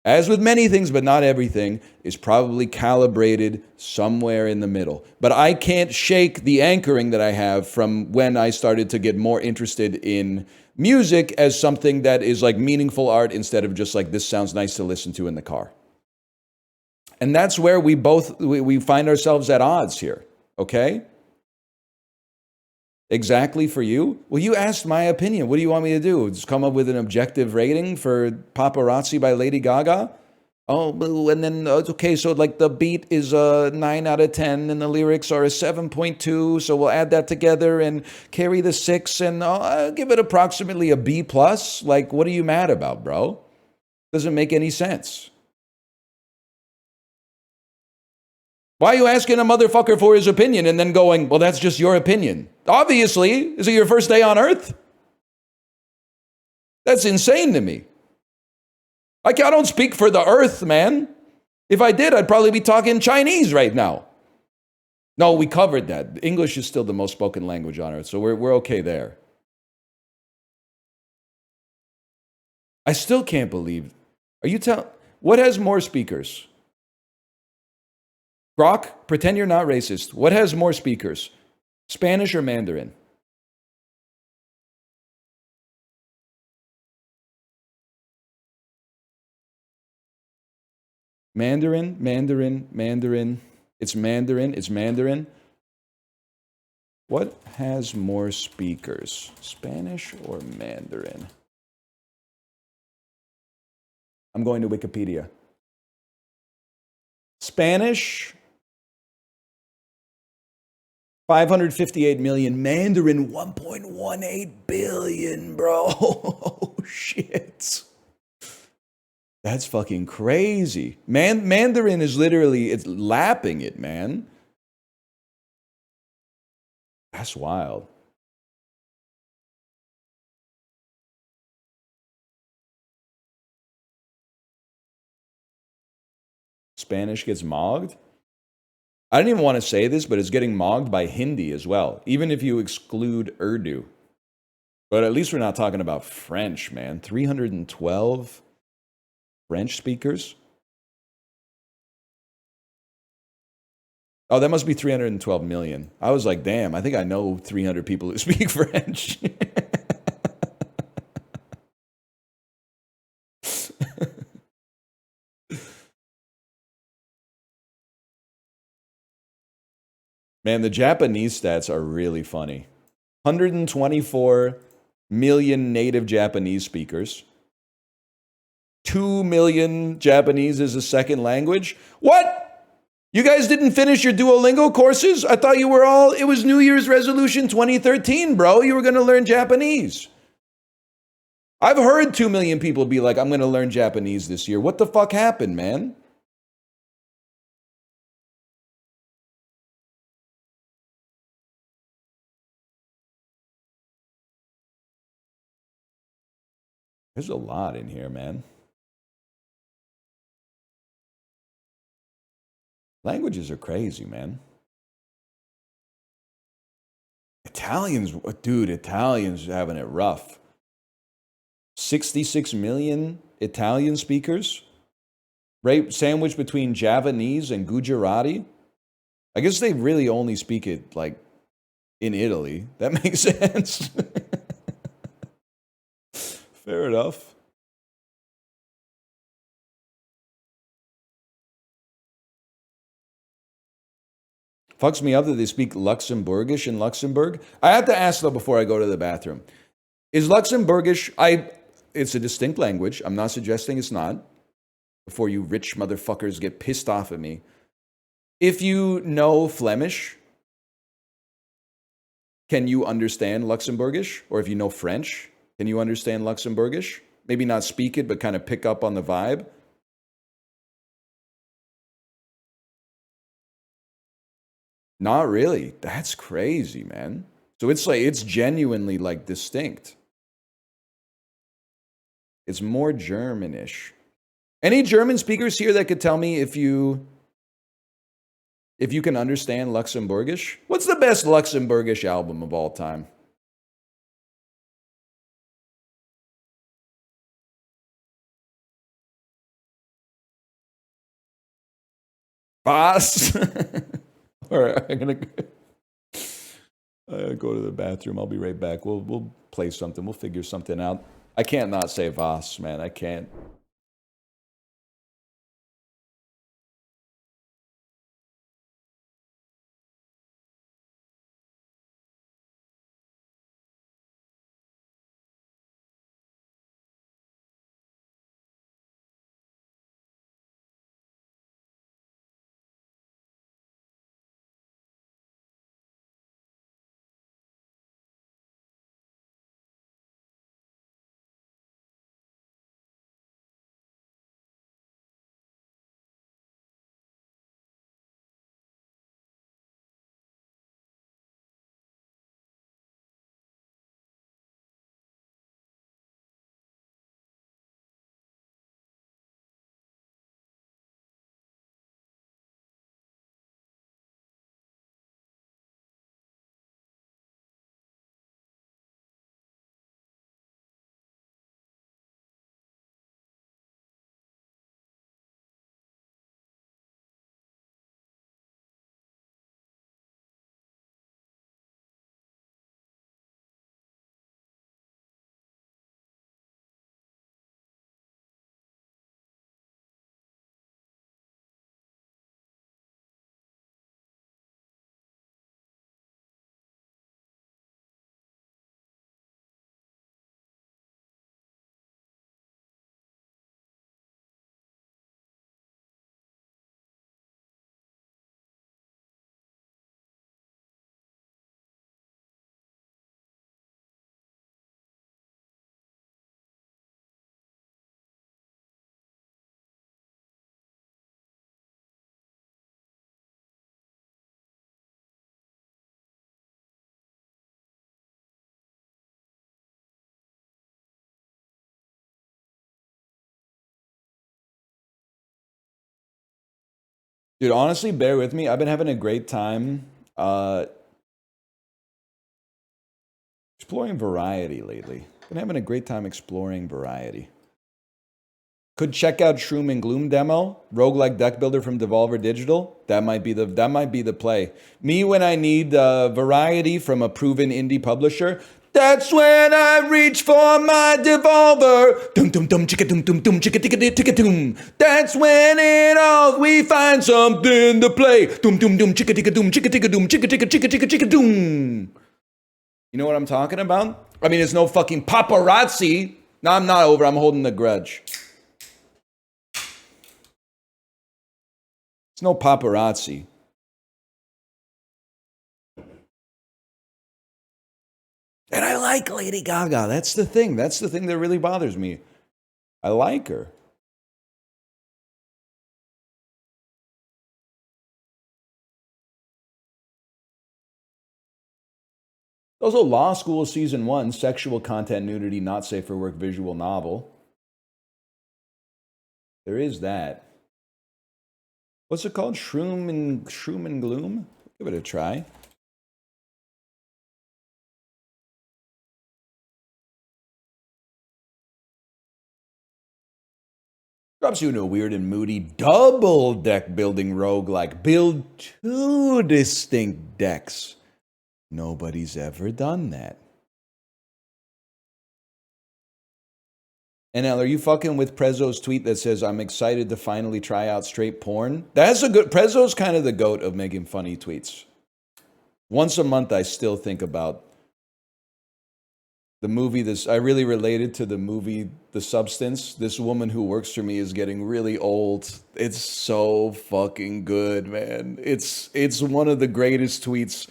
as with many things, but not everything, is probably calibrated somewhere in the middle. But I can't shake the anchoring that I have from when I started to get more interested in music as something that is like meaningful art instead of just like, this sounds nice to listen to in the car. And that's where we find ourselves at odds here, okay? Exactly for you? Well, you asked my opinion. What do you want me to do? Just come up with an objective rating for Paparazzi by Lady Gaga? Oh, and then, okay, so like the beat is a 9 out of 10 and the lyrics are a 7.2, so we'll add that together and carry the 6 and I'll give it approximately a B+. Like, what are you mad about, bro? Doesn't make any sense. Why are you asking a motherfucker for his opinion and then going, well, that's just your opinion? Obviously, is it your first day on Earth? That's insane to me. Like, I don't speak for the earth, man. If I did, I'd probably be talking Chinese right now. No, we covered that. English is still the most spoken language on earth, so we're okay there. I still can't believe. Are you telling? What has more speakers? Grok, pretend you're not racist. What has more speakers? Spanish or Mandarin? Mandarin, Mandarin, Mandarin. It's Mandarin, it's Mandarin. What has more speakers? Spanish or Mandarin? I'm going to Wikipedia. Spanish, 558 million. Mandarin, 1.18 billion, bro. Oh, shit. That's fucking crazy. Mandarin is literally, it's lapping it, man. That's wild. Spanish gets mogged. I didn't even want to say this, but it's getting mogged by Hindi as well, even if you exclude Urdu. But at least we're not talking about French, man. 312 French speakers. Oh, that must be 312 million. I was like, damn, I think I know 300 people who speak French. Man, the Japanese stats are really funny. 124 million native Japanese speakers. 2 million Japanese is a second language. What? You guys didn't finish your Duolingo courses? I thought you were all, it was New Year's resolution 2013, bro. You were going to learn Japanese. I've heard 2 million people be like, I'm going to learn Japanese this year. What the fuck happened, man? There's a lot in here, man. Languages are crazy, man. Italians, dude, Italians are having it rough. 66 million Italian speakers, right? Sandwiched between Javanese and Gujarati. I guess they really only speak it like in Italy. That makes sense. Fair enough. Fucks me up that they speak Luxembourgish in Luxembourg. I have to ask though before I go to the bathroom. Is Luxembourgish, it's a distinct language. I'm not suggesting it's not. Before you rich motherfuckers get pissed off at me. If you know Flemish, can you understand Luxembourgish? Or if you know French, can you understand Luxembourgish? Maybe not speak it, but kind of pick up on the vibe. Not really. That's crazy, man. So it's like, it's genuinely like distinct. It's more Germanish. Any German speakers here that could tell me if you can understand Luxembourgish? What's the best Luxembourgish album of all time? Boss. All right, I'm gonna go to the bathroom. I'll be right back. We'll play something. We'll figure something out. I can't not say Voss, man. I can't. Dude, honestly, bear with me. I've been having a great time exploring variety lately. Been having a great time exploring variety. Could check out Shroom and Gloom demo, roguelike deck builder from Devolver Digital. That might be the play. Me when I need variety from a proven indie publisher. That's when I reach for my Devolver. Dum dum dum chicka dum dum dum chicka ticka ticka dum. That's when it all we find something to play. Dum dum dum chicka ticka dum chicka ticka dum chicka ticka chicka ticka chicka dum. You know what I'm talking about? I mean, it's no fucking paparazzi. No, I'm not over. I'm holding the grudge. It's no paparazzi. And I like Lady Gaga. That's the thing. That's the thing that really bothers me. I like her. Also, Law School Season 1, sexual content, nudity, not safe for work, visual novel. There is that. What's it called? Shroom and Gloom? Give it a try. Drops you into a weird and moody double deck building roguelike. Build 2 distinct decks. Nobody's ever done that. NL, are you fucking with Prezzo's tweet that says, I'm excited to finally try out straight porn? That's a good... Prezzo's kind of the goat of making funny tweets. Once a month, I still think about the movie. I really related to the movie The Substance. This woman who works for me is getting really old. It's so fucking good, man. It's one of the greatest tweets.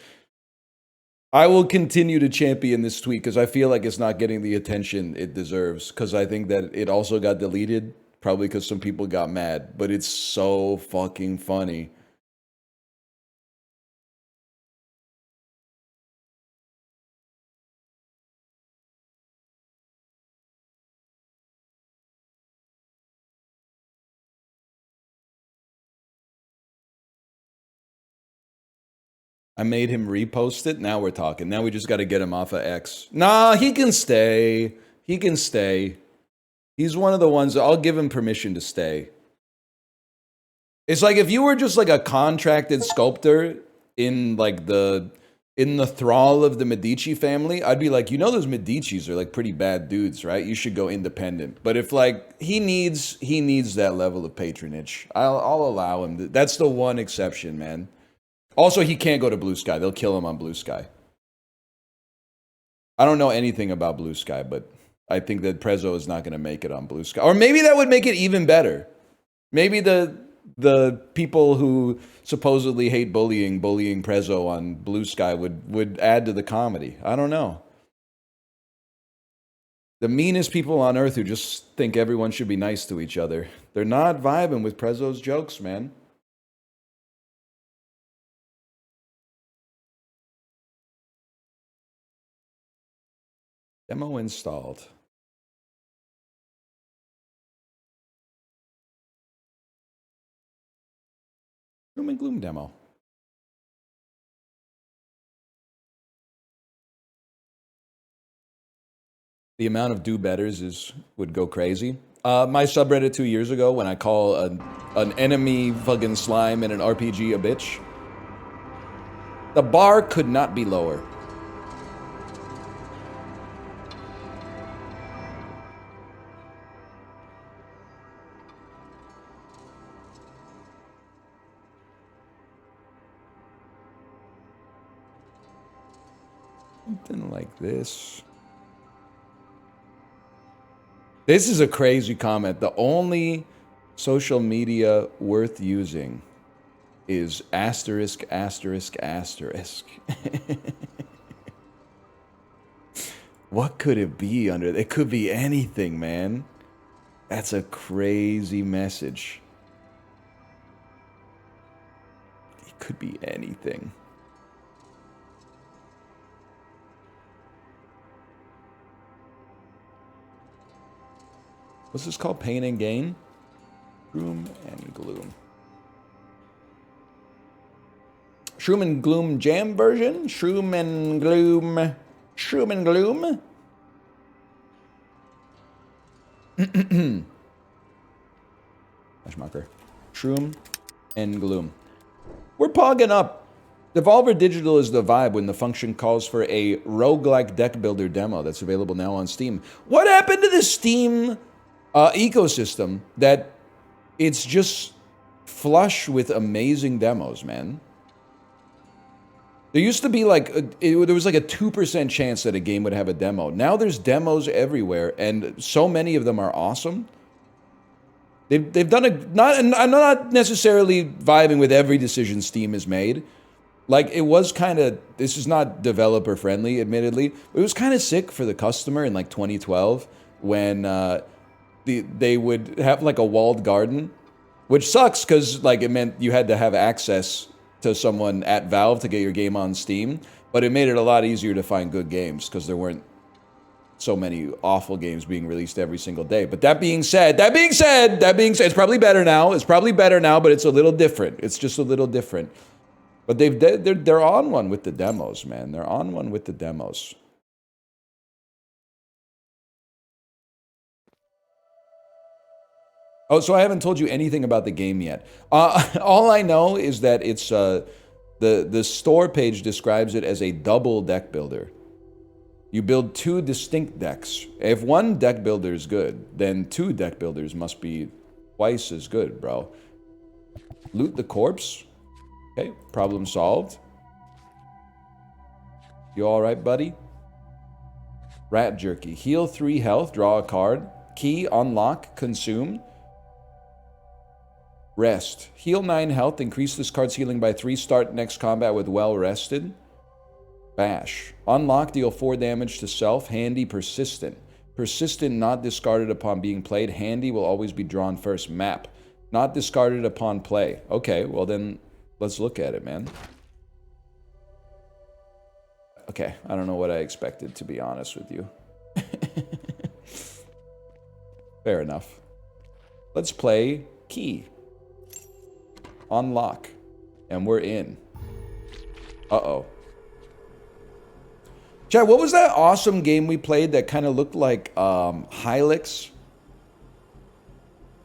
I will continue to champion this tweet because I feel like it's not getting the attention it deserves. Because I think that it also got deleted, probably because some people got mad. But it's so fucking funny. I made him repost it. Now we're talking. Now we just got to get him off of X. Nah, he can stay. He can stay. He's one of the ones, I'll give him permission to stay. It's like if you were just like a contracted sculptor in like in the thrall of the Medici family, I'd be like, you know, those Medicis are like pretty bad dudes, right? You should go independent. But if like he needs that level of patronage, I'll allow him. That's the one exception, man. Also, he can't go to Blue Sky. They'll kill him on Blue Sky. I don't know anything about Blue Sky, but I think that Prezzo is not going to make it on Blue Sky. Or maybe that would make it even better. Maybe the people who supposedly hate bullying Prezzo on Blue Sky would add to the comedy. I don't know. The meanest people on earth who just think everyone should be nice to each other. They're not vibing with Prezzo's jokes, man. Demo installed. Shroom and Gloom demo. The amount of do-betters would go crazy. My subreddit 2 years ago, when I call an enemy fucking slime in an RPG a bitch, the bar could not be lower. Something like this. This is a crazy comment. The only social media worth using is asterisk, asterisk, asterisk. What could it be under? It could be anything, man. That's a crazy message. It could be anything. What's this called? Pain and Gain? Shroom and Gloom. Shroom and Gloom jam version? Shroom and Gloom. Shroom and Gloom? Hash marker. Shroom and Gloom. We're pogging up. Devolver Digital is the vibe when the function calls for a roguelike deck builder demo that's available now on Steam. What happened to the Steam ecosystem that it's just flush with amazing demos, man? There used to be like, there was like a 2% chance that a game would have a demo. Now there's demos everywhere, and so many of them are awesome. They've done I'm not necessarily vibing with every decision Steam has made. Like, it was kind of, this is not developer friendly, admittedly, but it was kind of sick for the customer in like 2012 when they would have like a walled garden, which sucks because like it meant you had to have access to someone at Valve to get your game on Steam, but it made it a lot easier to find good games because there weren't so many awful games being released every single day. But that being said, it's probably better now. It's probably better now, but it's a little different. It's just a little different. But they're on one with the demos, man. They're on one with the demos. Oh, so I haven't told you anything about the game yet. All I know is that it's the store page describes it as a double deck builder. You build 2 distinct decks. If one deck builder is good, then 2 deck builders must be twice as good, bro. Loot the corpse. Okay, problem solved. You alright, buddy? Rat jerky. Heal 3 health, draw a card. Key, unlock, consume. Rest. Heal 9 health, increase this card's healing by 3, start next combat with well rested. Bash. Unlock, deal 4 damage to self. Handy, persistent. Persistent, not discarded upon being played. Handy will always be drawn first. Map. Not discarded upon play. Okay, well then, let's look at it, man. Okay, I don't know what I expected, to be honest with you. Fair enough. Let's play Key. Unlock. And we're in. Uh-oh. Chad, what was that awesome game we played that kind of looked like Hylix?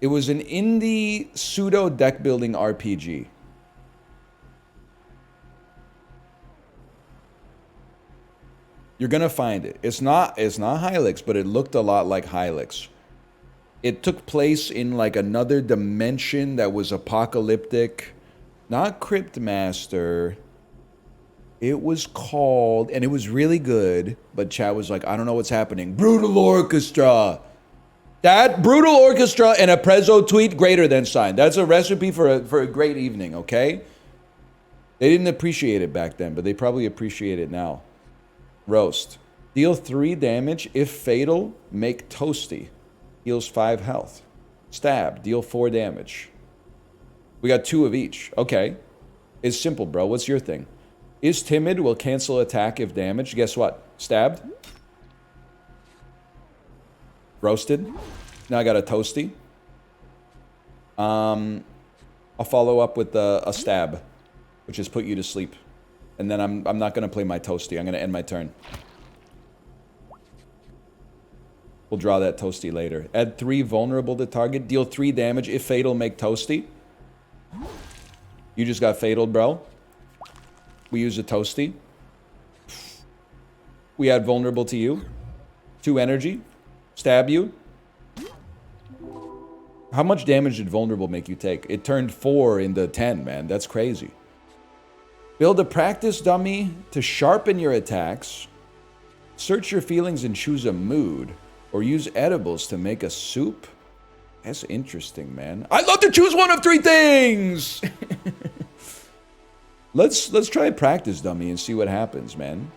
It was an indie pseudo deck building RPG. You're gonna find it. It's not Hylix, but it looked a lot like Hylix. It took place in like another dimension that was apocalyptic. Not Cryptmaster. It was called, and it was really good, but Chad was like, I don't know what's happening. Brutal Orchestra. That Brutal Orchestra and a Prezzo tweet greater than sign. That's a recipe for a great evening, okay? They didn't appreciate it back then, but they probably appreciate it now. Roast. Deal 3 damage. If fatal, make toasty. Heals 5 health. Stab. Deal 4 damage. We got 2 of each. Okay. It's simple, bro. What's your thing? Is timid, will cancel attack if damaged. Guess what? Stabbed. Roasted. Now I got a toasty. I'll follow up with a stab, which is put you to sleep. And then I'm not going to play my toasty. I'm going to end my turn. We'll draw that toasty later. Add 3 vulnerable to target. Deal 3 damage. If fatal, make toasty. You just got fataled, bro. We use a toasty. We add vulnerable to you. 2 energy. Stab you. How much damage did vulnerable make you take? It turned 4 into 10, man. That's crazy. Build a practice dummy to sharpen your attacks. Search your feelings and choose a mood. Or use edibles to make a soup. That's interesting, man. I'd love to choose one of 3 things! Let's try a practice dummy and see what happens, man.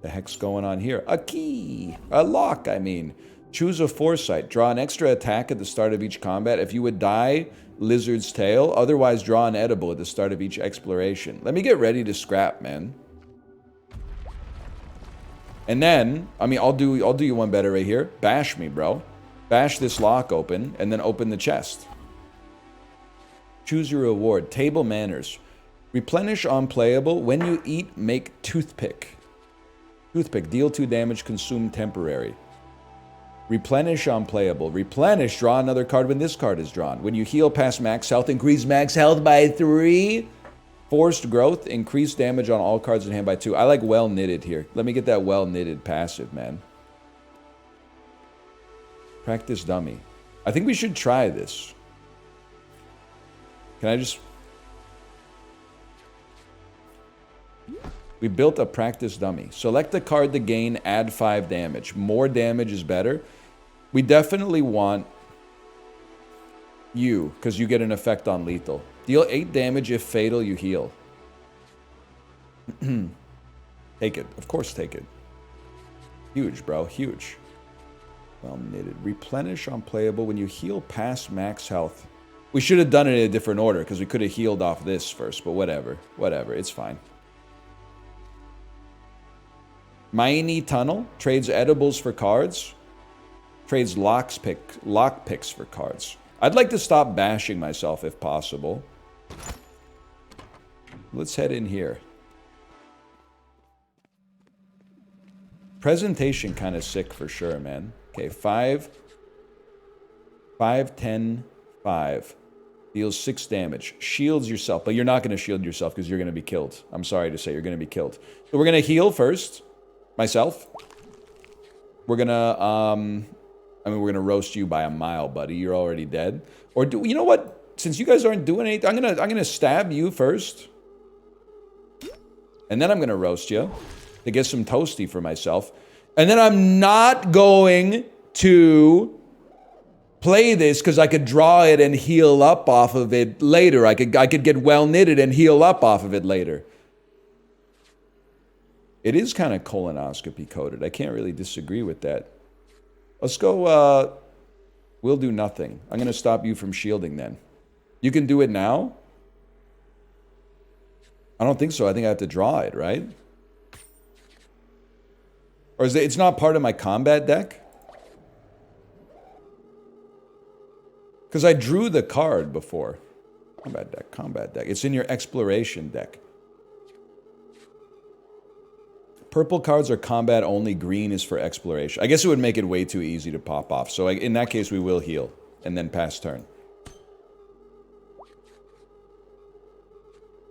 The heck's going on here? A key! A lock, I mean. Choose a foresight. Draw an extra attack at the start of each combat. If you would die, lizard's tail. Otherwise, draw an edible at the start of each exploration. Let me get ready to scrap, man. And then, I mean, I'll do you one better right here. Bash me, bro. Bash this lock open, and then open the chest. Choose your reward. Table manners. Replenish on playable. When you eat, make toothpick. Toothpick. Deal 2 damage. Consume temporary. Replenish on playable. Replenish. Draw another card when this card is drawn. When you heal past max health, increase max health by 3. Forced growth. Increase damage on all cards in hand by 2. I like well knitted here. Let me get that well knitted passive, man. Practice dummy. I think we should try this. Can I just... We built a practice dummy. Select a card to gain, add 5 damage. More damage is better. We definitely want you, because you get an effect on lethal. Deal 8 damage if fatal, you heal. Take it. Of course take it. Huge, bro. Huge. Well knitted. Replenish on playable when you heal past max health. We should have done it in a different order, because we could have healed off this first, but whatever. Whatever. It's fine. Miney Tunnel. Trades edibles for cards. Trades lockpicks for cards. I'd like to stop bashing myself if possible. Let's head in here. Presentation kind of sick for sure, man. Okay, 5, 10, 5. Deals 6 damage. Shields yourself, but you're not going to shield yourself because you're going to be killed. I'm sorry to say, you're going to be killed. So we're going to heal first. Myself. We're going to, we're going to roast you by a mile, buddy. You're already dead. Or do, you know what? Since you guys aren't doing anything, I'm going to stab you first. And then I'm going to roast you to get some toasty for myself. And then I'm not going to play this because I could draw it and heal up off of it later. I could get well knitted and heal up off of it later. It is kind of colonoscopy coded. I can't really disagree with that. Let's go, we'll do nothing. I'm going to stop you from shielding then. You can do it now? I don't think so. I think I have to draw it, right? Or is it, it's not part of my combat deck? Because I drew the card before. Combat deck. It's in your exploration deck. Purple cards are combat only. Green is for exploration. I guess it would make it way too easy to pop off. So in that case, we will heal. And then pass turn.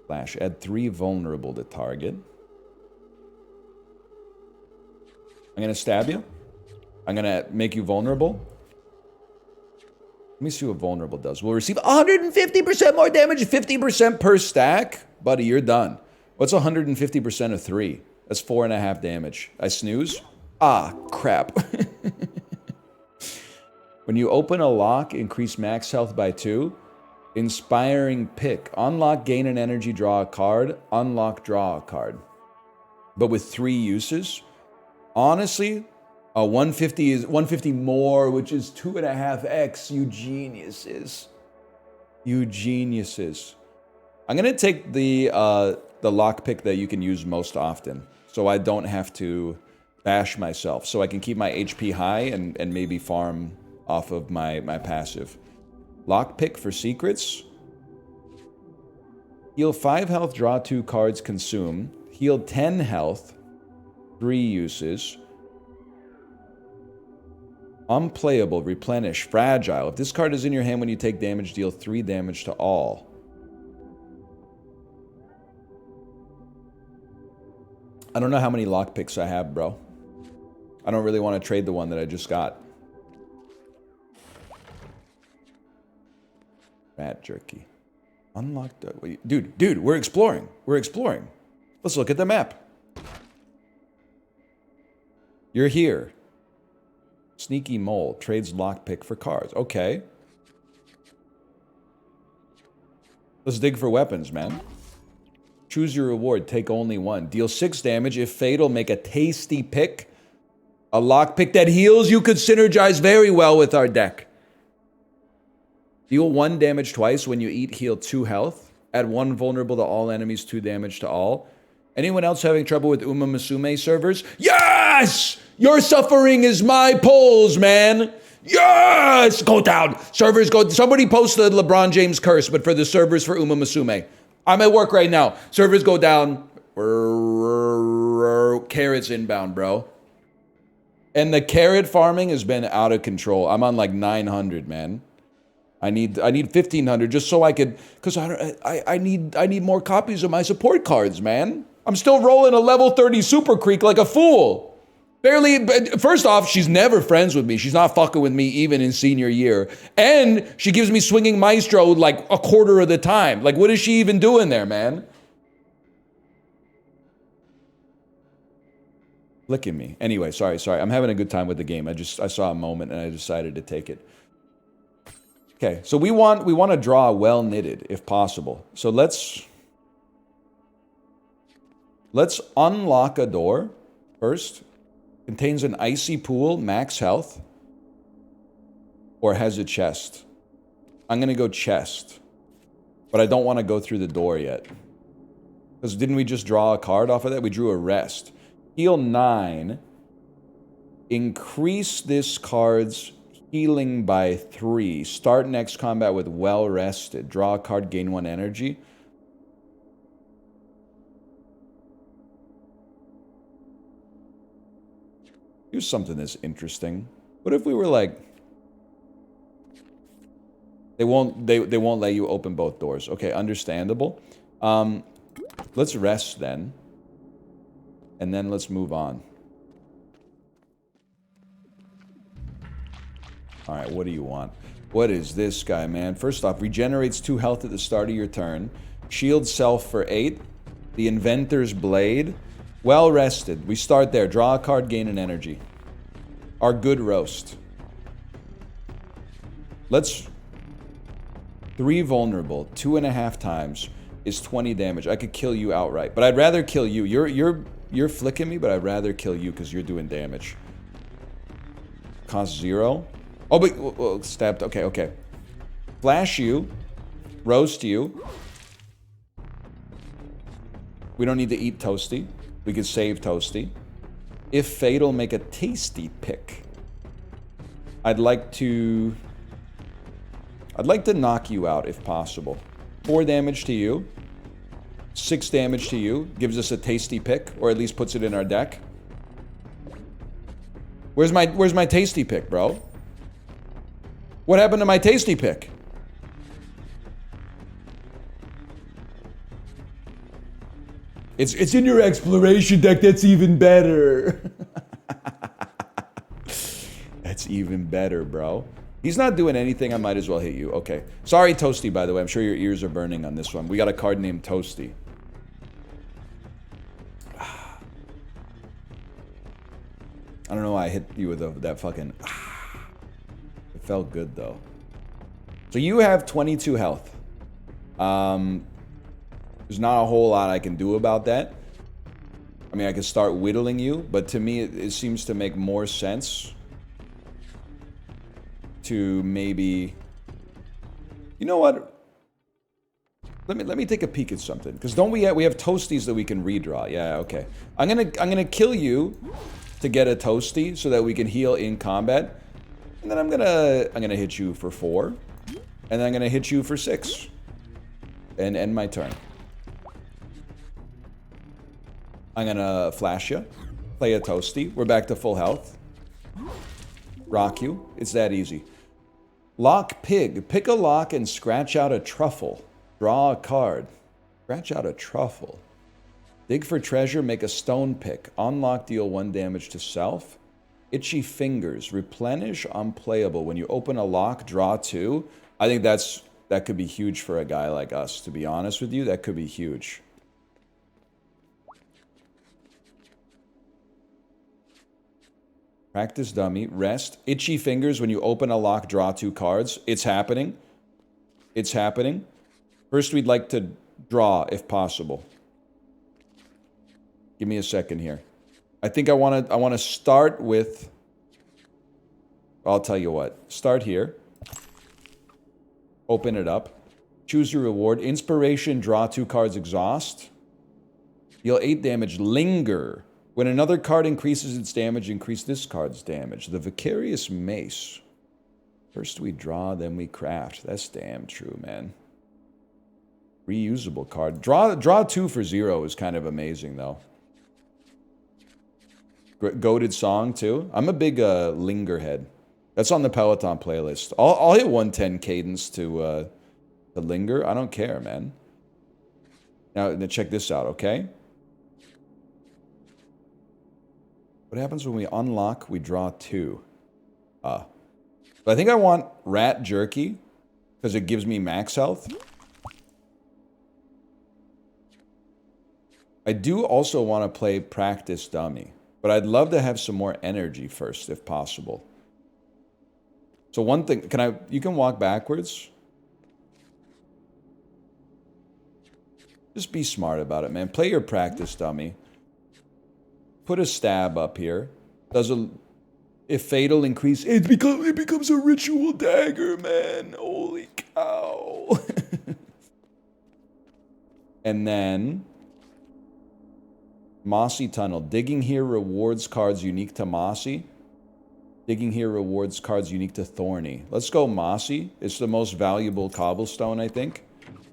Flash. Add 3 vulnerable to target. I'm going to stab you. I'm going to make you vulnerable. Let me see what vulnerable does. We'll receive 150% more damage, 50% per stack. Buddy, you're done. What's 150% of 3? That's 4.5 damage. I snooze? Ah, crap. When you open a lock, increase max health by 2. Inspiring pick. Unlock, gain an energy, draw a card. Unlock, draw a card. But with 3 uses. Honestly, 150 is 150 more, which is 2.5x. You geniuses. You geniuses. I'm going to take the lockpick that you can use most often, so I don't have to bash myself, so I can keep my HP high and maybe farm off of my passive. Lockpick for secrets. Heal 5 health, draw 2 cards, consume. Heal 10 health, 3 uses. Unplayable, replenish, fragile. If this card is in your hand when you take damage, deal 3 damage to all. I don't know how many lockpicks I have, bro. I don't really want to trade the one that I just got. Rat jerky. Unlocked. Dude, we're exploring. We're exploring. Let's look at the map. You're here. Sneaky mole. Trades lockpick for cards. Okay. Let's dig for weapons, man. Choose your reward. Take only 1. Deal 6 damage. If fatal, make a tasty pick. A lockpick that heals you could synergize very well with our deck. Deal 1 damage twice. When you eat, heal 2 health. Add 1 vulnerable to all enemies, 2 damage to all. Anyone else having trouble with Uma Musume servers? Yes! Your suffering is my pulls, man! Yes! Go down. Servers go. Somebody posted LeBron James curse, but for the servers for Uma Musume. I'm at work right now. Servers go down. Carrots inbound, bro. And the carrot farming has been out of control. I'm on like 900, man. I need 1,500 just so I could, because I need more copies of my support cards, man. I'm still rolling a level 30 Super Creek like a fool. Barely, first off, she's never friends with me. She's not fucking with me even in senior year. And she gives me swinging maestro like a quarter of the time. Like, what is she even doing there, man? Look at me. Anyway, sorry. I'm having a good time with the game. I saw a moment and I decided to take it. Okay, so we want to draw well knitted if possible. So let's unlock a door first. Contains an icy pool, max health, or has a chest. I'm gonna go chest, but I don't want to go through the door yet. Because didn't we just draw a card off of that? We drew a rest. Heal 9. Increase this card's healing by 3. Start next combat with well rested. Draw a card, gain 1 energy. Here's something that's interesting. What if we were like, they won't let you open both doors. Okay, understandable. Let's rest then. And then let's move on. Alright, what do you want? What is this guy, man? First off, regenerates 2 health at the start of your turn. Shield self for 8. The Inventor's Blade. Well rested. We start there. Draw a card, gain an energy. Our good roast. Let's... 3 vulnerable. 2.5 times is 20 damage. I could kill you outright. But I'd rather kill you. You're flicking me, but I'd rather kill you because you're doing damage. Cost 0. Oh, but stabbed. Okay. Flash you. Roast you. We don't need to eat Toasty. We could save Toasty. If fatal, make a tasty pick. I'd like to knock you out if possible. 4 damage to you. 6 damage to you. Gives us a tasty pick, or at least puts it in our deck. Where's my tasty pick, bro? What happened to my tasty pick? It's in your exploration deck. That's even better. That's even better, bro. He's not doing anything. I might as well hit you. Okay. Sorry, Toasty, by the way. I'm sure your ears are burning on this one. We got a card named Toasty. I don't know why I hit you with that fucking... It felt good, though. So you have 22 health. There's not a whole lot I can do about that. I mean, I could start whittling you, but to me, it seems to make more sense to maybe... You know what? Let me take a peek at something, because don't we have Toasties that we can redraw? Yeah, okay. I'm gonna kill you to get a Toasty so that we can heal in combat, and then I'm gonna hit you for 4, and then I'm gonna hit you for 6, and end my turn. I'm gonna flash you, play a Toasty. We're back to full health. Rock you. It's that easy. Lock Pig. Pick a lock and scratch out a truffle. Draw a card. Scratch out a truffle. Dig for treasure. Make a stone pick. Unlock. Deal 1 damage to self. Itchy Fingers. Replenish. Unplayable. When you open a lock, draw 2. I think that could be huge for a guy like us. To be honest with you, that could be huge. Practice dummy. Rest. Itchy Fingers. When you open a lock, draw 2 cards. It's happening. It's happening. First, we'd like to draw, if possible. Give me a second here. I think I want to start with... I'll tell you what. Start here. Open it up. Choose your reward. Inspiration. Draw 2 cards. Exhaust. Deal 8 damage. Linger. When another card increases its damage, increase this card's damage. The Vicarious Mace. First we draw, then we craft. That's damn true, man. Reusable card. Draw 2 for 0 is kind of amazing, though. Goated song, too. I'm a big linger head. That's on the Peloton playlist. I'll hit 110 cadence to linger. I don't care, man. Now, check this out, okay? What happens when we unlock, we draw 2? But I think I want Rat Jerky, because it gives me max health. I do also want to play Practice Dummy, but I'd love to have some more energy first, if possible. So one thing, you can walk backwards. Just be smart about it, man. Play your Practice Dummy. Put a stab up here. If fatal increase, it becomes a ritual dagger, man. Holy cow. And then Mossy Tunnel. Digging here rewards cards unique to Mossy. Digging here rewards cards unique to Thorny. Let's go Mossy. It's the most valuable cobblestone, I think.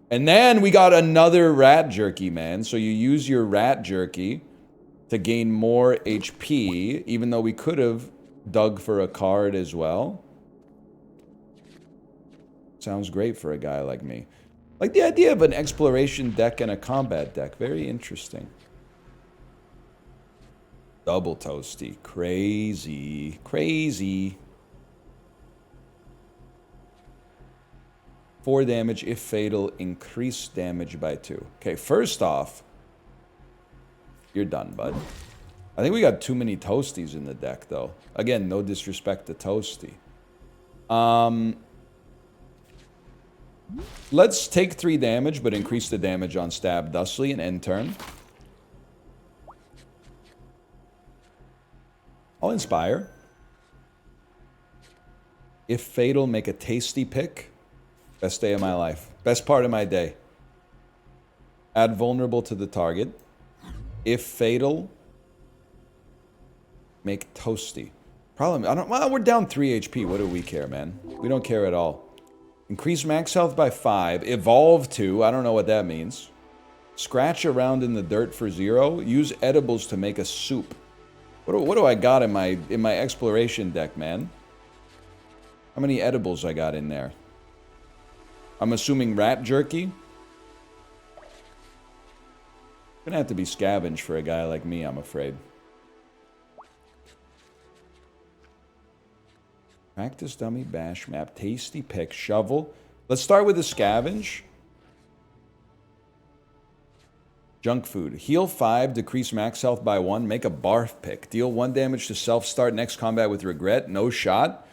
And then we got another Rat Jerky, man. So you use your Rat Jerky to gain more HP, even though we could have dug for a card as well. Sounds great for a guy like me. Like the idea of an exploration deck and a combat deck. Very interesting. Double Toasty. Crazy. Crazy. 4 damage if fatal. Increase damage by 2. Okay, first off, you're done, bud. I think we got too many Toasties in the deck, though. Again, no disrespect to Toasty. Let's take 3 damage, but increase the damage on Stab Dustly and end turn. I'll Inspire. If fatal, make a tasty pick. Best day of my life. Best part of my day. Add vulnerable to the target. If fatal, make toasty. Problem, well, we're down 3 HP. What do we care, man? We don't care at all. Increase max health by 5. Evolve 2. I don't know what that means. Scratch around in the dirt for 0. Use edibles to make a soup. What do I got in my exploration deck, man? How many edibles I got in there? I'm assuming Rat Jerky. Gonna have to be scavenge for a guy like me, I'm afraid. Practice Dummy, Bash Map, Tasty Pick, Shovel. Let's start with the scavenge. Junk Food. Heal 5, decrease max health by 1, make a barf pick. Deal 1 damage to self, start next combat with regret. No shot.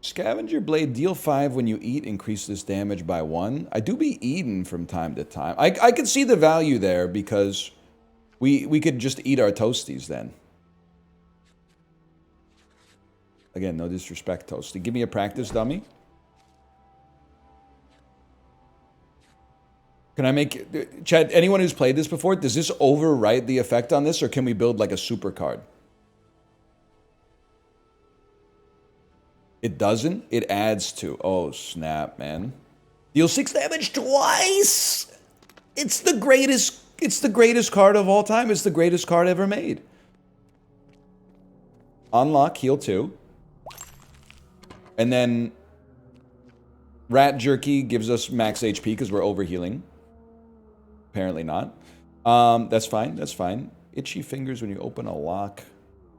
Scavenger Blade, deal 5 when you eat, increase this damage by 1. I do be eating from time to time. I could see the value there because we could just eat our Toasties then. Again, no disrespect, Toasty. Give me a Practice Dummy. Can I make... Chad, anyone who's played this before, does this overwrite the effect on this, or can we build like a super card? It doesn't? It adds to. Oh, snap, man. Deal 6 damage twice! It's the greatest card of all time. It's the greatest card ever made. Unlock, heal 2. And then Rat Jerky gives us max HP because we're overhealing. Apparently not. That's fine. That's fine. Itchy fingers when you open a lock.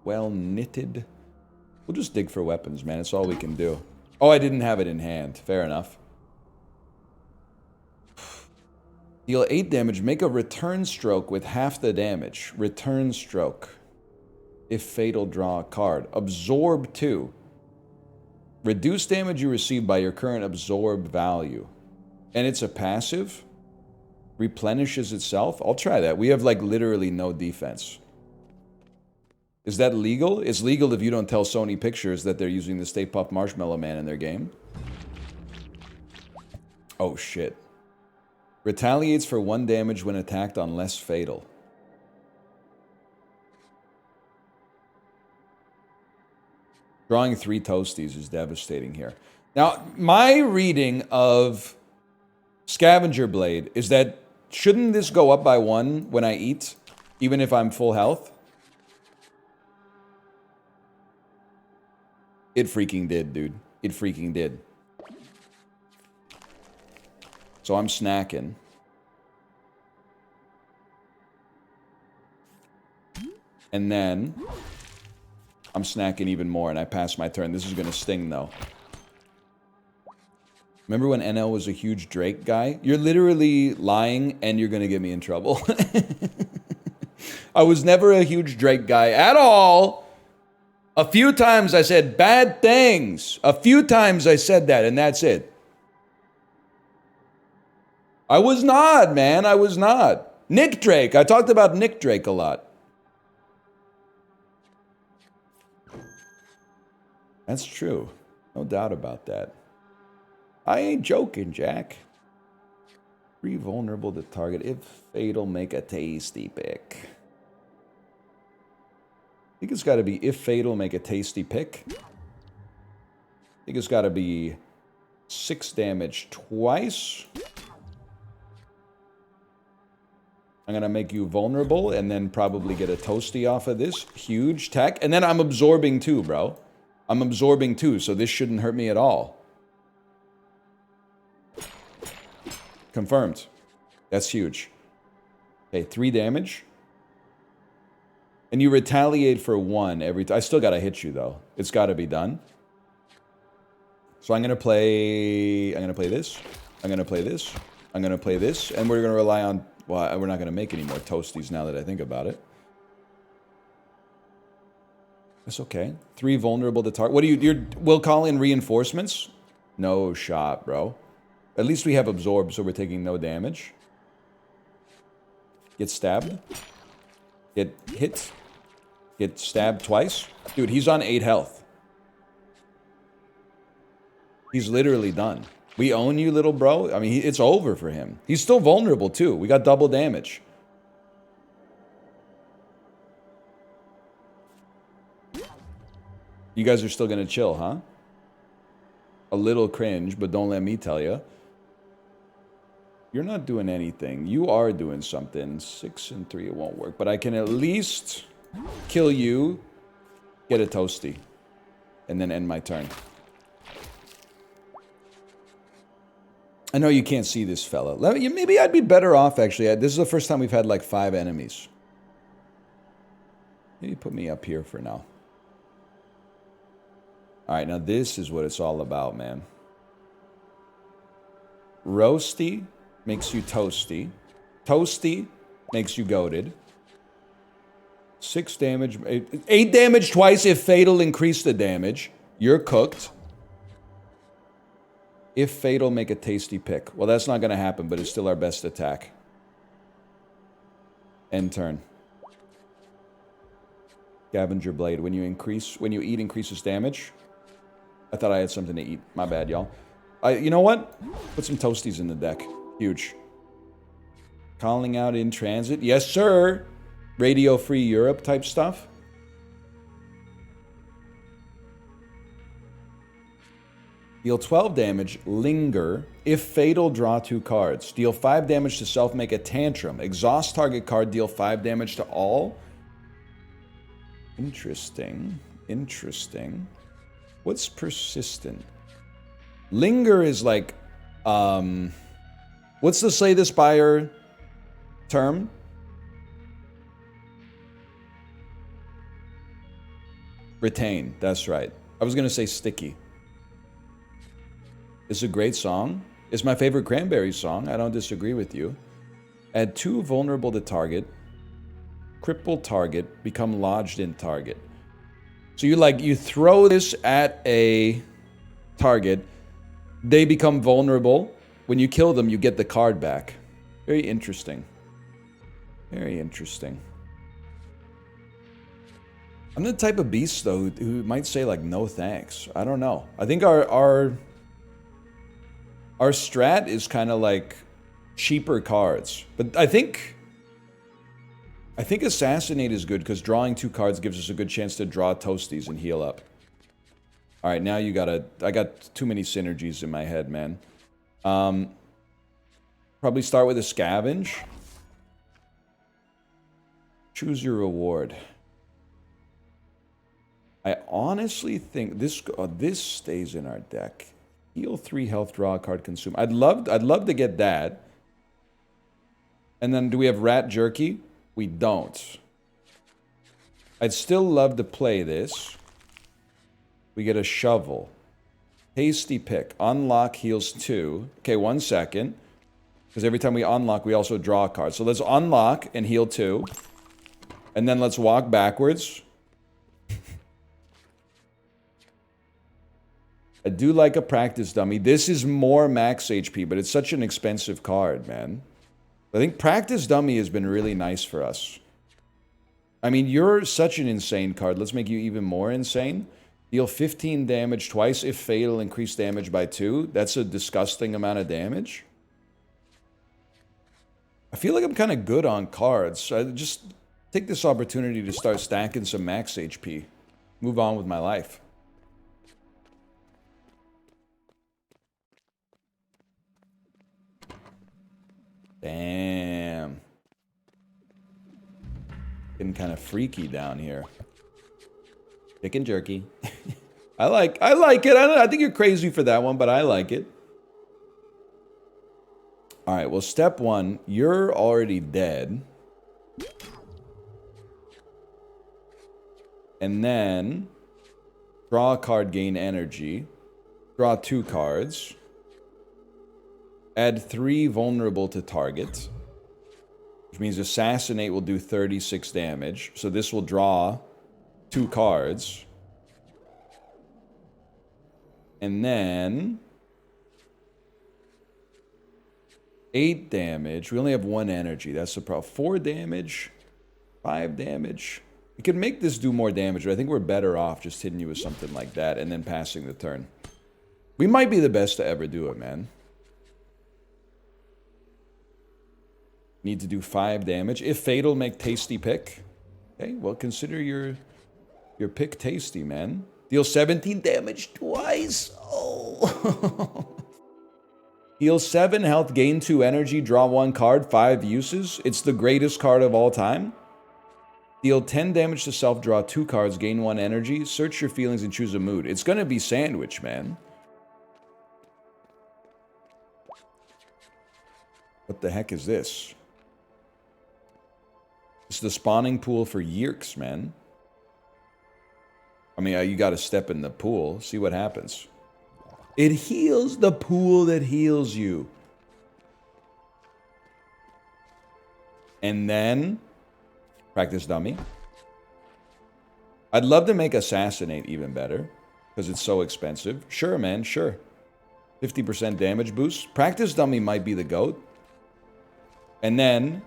Well knitted. We'll just dig for weapons, man. It's all we can do. Oh, I didn't have it in hand. Fair enough. Deal 8 damage. Make a return stroke with half the damage. Return stroke. If fatal, draw a card. Absorb 2. Reduce damage you receive by your current absorb value. And it's a passive. Replenishes itself. I'll try that. We have like literally no defense. Is that legal? It's legal if you don't tell Sony Pictures that they're using the Stay Puft Marshmallow Man in their game. Oh shit. Retaliates for 1 damage when attacked unless fatal. Drawing 3 toasties is devastating here. Now, my reading of Scavenger Blade is that shouldn't this go up by 1 when I eat, even if I'm full health? It freaking did, dude. It freaking did. So I'm snacking. And then I'm snacking even more, and I pass my turn. This is going to sting, though. Remember when NL was a huge Drake guy? You're literally lying, and you're going to get me in trouble. I was never a huge Drake guy at all. A few times I said bad things. A few times I said that, and that's it. I was not, man. I was not. Nick Drake. I talked about Nick Drake a lot. That's true. No doubt about that. I ain't joking, Jack. 3 vulnerable to target. If fatal, make a tasty pick. I think it's got to be if fatal, make a tasty pick. I think it's got to be 6 damage twice. I'm going to make you vulnerable and then probably get a toasty off of this. Huge tech. And then I'm absorbing 2, bro. I'm absorbing 2, so this shouldn't hurt me at all. Confirmed. That's huge. Okay, 3 damage. And you retaliate for 1 every time. I still gotta hit you, though. It's gotta be done. So I'm gonna play this. I'm gonna play this. I'm gonna play this. And we're gonna rely on... Well, we're not gonna make any more toasties now that I think about it. That's okay. 3 vulnerable to target. What do you... We'll call in reinforcements? No shot, bro. At least we have absorb, so we're taking no damage. Get stabbed. Get hit. Get stabbed twice. Dude, he's on 8 health. He's literally done. We own you, little bro. I mean, it's over for him. He's still vulnerable, too. We got double damage. You guys are still gonna chill, huh? A little cringe, but don't let me tell you. You're not doing anything. You are doing something. 6 and 3, it won't work. But I can at least kill you, get a toasty, and then end my turn. I know you can't see this fella. Maybe I'd be better off, actually. This is the first time we've had like 5 enemies. Maybe put me up here for now. Alright, now this is what it's all about, man. Roasty makes you toasty. Toasty makes you goated. 6 damage. 8 damage twice if fatal, increase the damage. You're cooked. If fatal, make a tasty pick. Well, that's not going to happen, but it's still our best attack. End turn. Scavenger Blade. When you eat, increases damage. I thought I had something to eat. My bad, y'all. You know what? Put some toasties in the deck. Huge. Calling out in transit. Yes, sir. Radio Free Europe type stuff. Deal 12 damage. Linger. If fatal, draw 2 cards. Deal 5 damage to self, make a tantrum. Exhaust target card, deal 5 damage to all. Interesting. Interesting. What's persistent? Linger is like, what's the Slay the Spire term? Retain, that's right. I was gonna say sticky. It's a great song. It's my favorite Cranberries song. I don't disagree with you. Add 2 vulnerable to target. Cripple target, become lodged in target. So you throw this at a target, they become vulnerable. When you kill them, you get the card back. Very interesting. Very interesting. I'm the type of beast, though, who might say, like, no thanks. I don't know. I think our strat is kind of like cheaper cards. But I think Assassinate is good because drawing 2 cards gives us a good chance to draw toasties and heal up. All right, now you gotta... I got too many synergies in my head, man. Probably start with a scavenge. Choose your reward. I honestly think this stays in our deck. Heal 3 health, draw a card, consume. I'd love to get that. And then do we have Rat Jerky? We don't. I'd still love to play this. We get a shovel. Hasty pick. Unlock heals 2. Okay, 1 second. Because every time we unlock, we also draw a card. So let's unlock and heal 2. And then let's walk backwards. I do like a practice dummy. This is more max HP, but it's such an expensive card, man. I think practice dummy has been really nice for us. I mean, you're such an insane card. Let's make you even more insane. Deal 15 damage twice. If fatal, increase damage by 2. That's a disgusting amount of damage. I feel like I'm kind of good on cards. So I just take this opportunity to start stacking some max HP. Move on with my life. Damn. Getting kind of freaky down here. Chicken jerky. I like it. I think you're crazy for that one, but I like it. All right, well, step 1, you're already dead. And then draw a card, gain energy. Draw 2 cards. Add 3 vulnerable to target. Which means assassinate will do 36 damage. So this will draw 2 cards. And then 8 damage. We only have 1 energy. That's the problem. 4 damage. 5 damage. We could make this do more damage, but I think we're better off just hitting you with something like that and then passing the turn. We might be the best to ever do it, man. Need to do 5 damage. If fatal, make tasty pick. Okay, well, consider your pick tasty, man. Deal 17 damage twice. Oh. Heal 7 health, gain 2 energy, draw 1 card, 5 uses. It's the greatest card of all time. Deal 10 damage to self, draw 2 cards, gain 1 energy. Search your feelings and choose a mood. It's gonna be sandwich, man. What the heck is this? It's the spawning pool for Yeerks, man. I mean, you gotta step in the pool, see what happens. It heals the pool that heals you. And then, practice dummy. I'd love to make assassinate even better, because it's so expensive. Sure, man, sure. 50% damage boost. Practice dummy might be the GOAT. And then,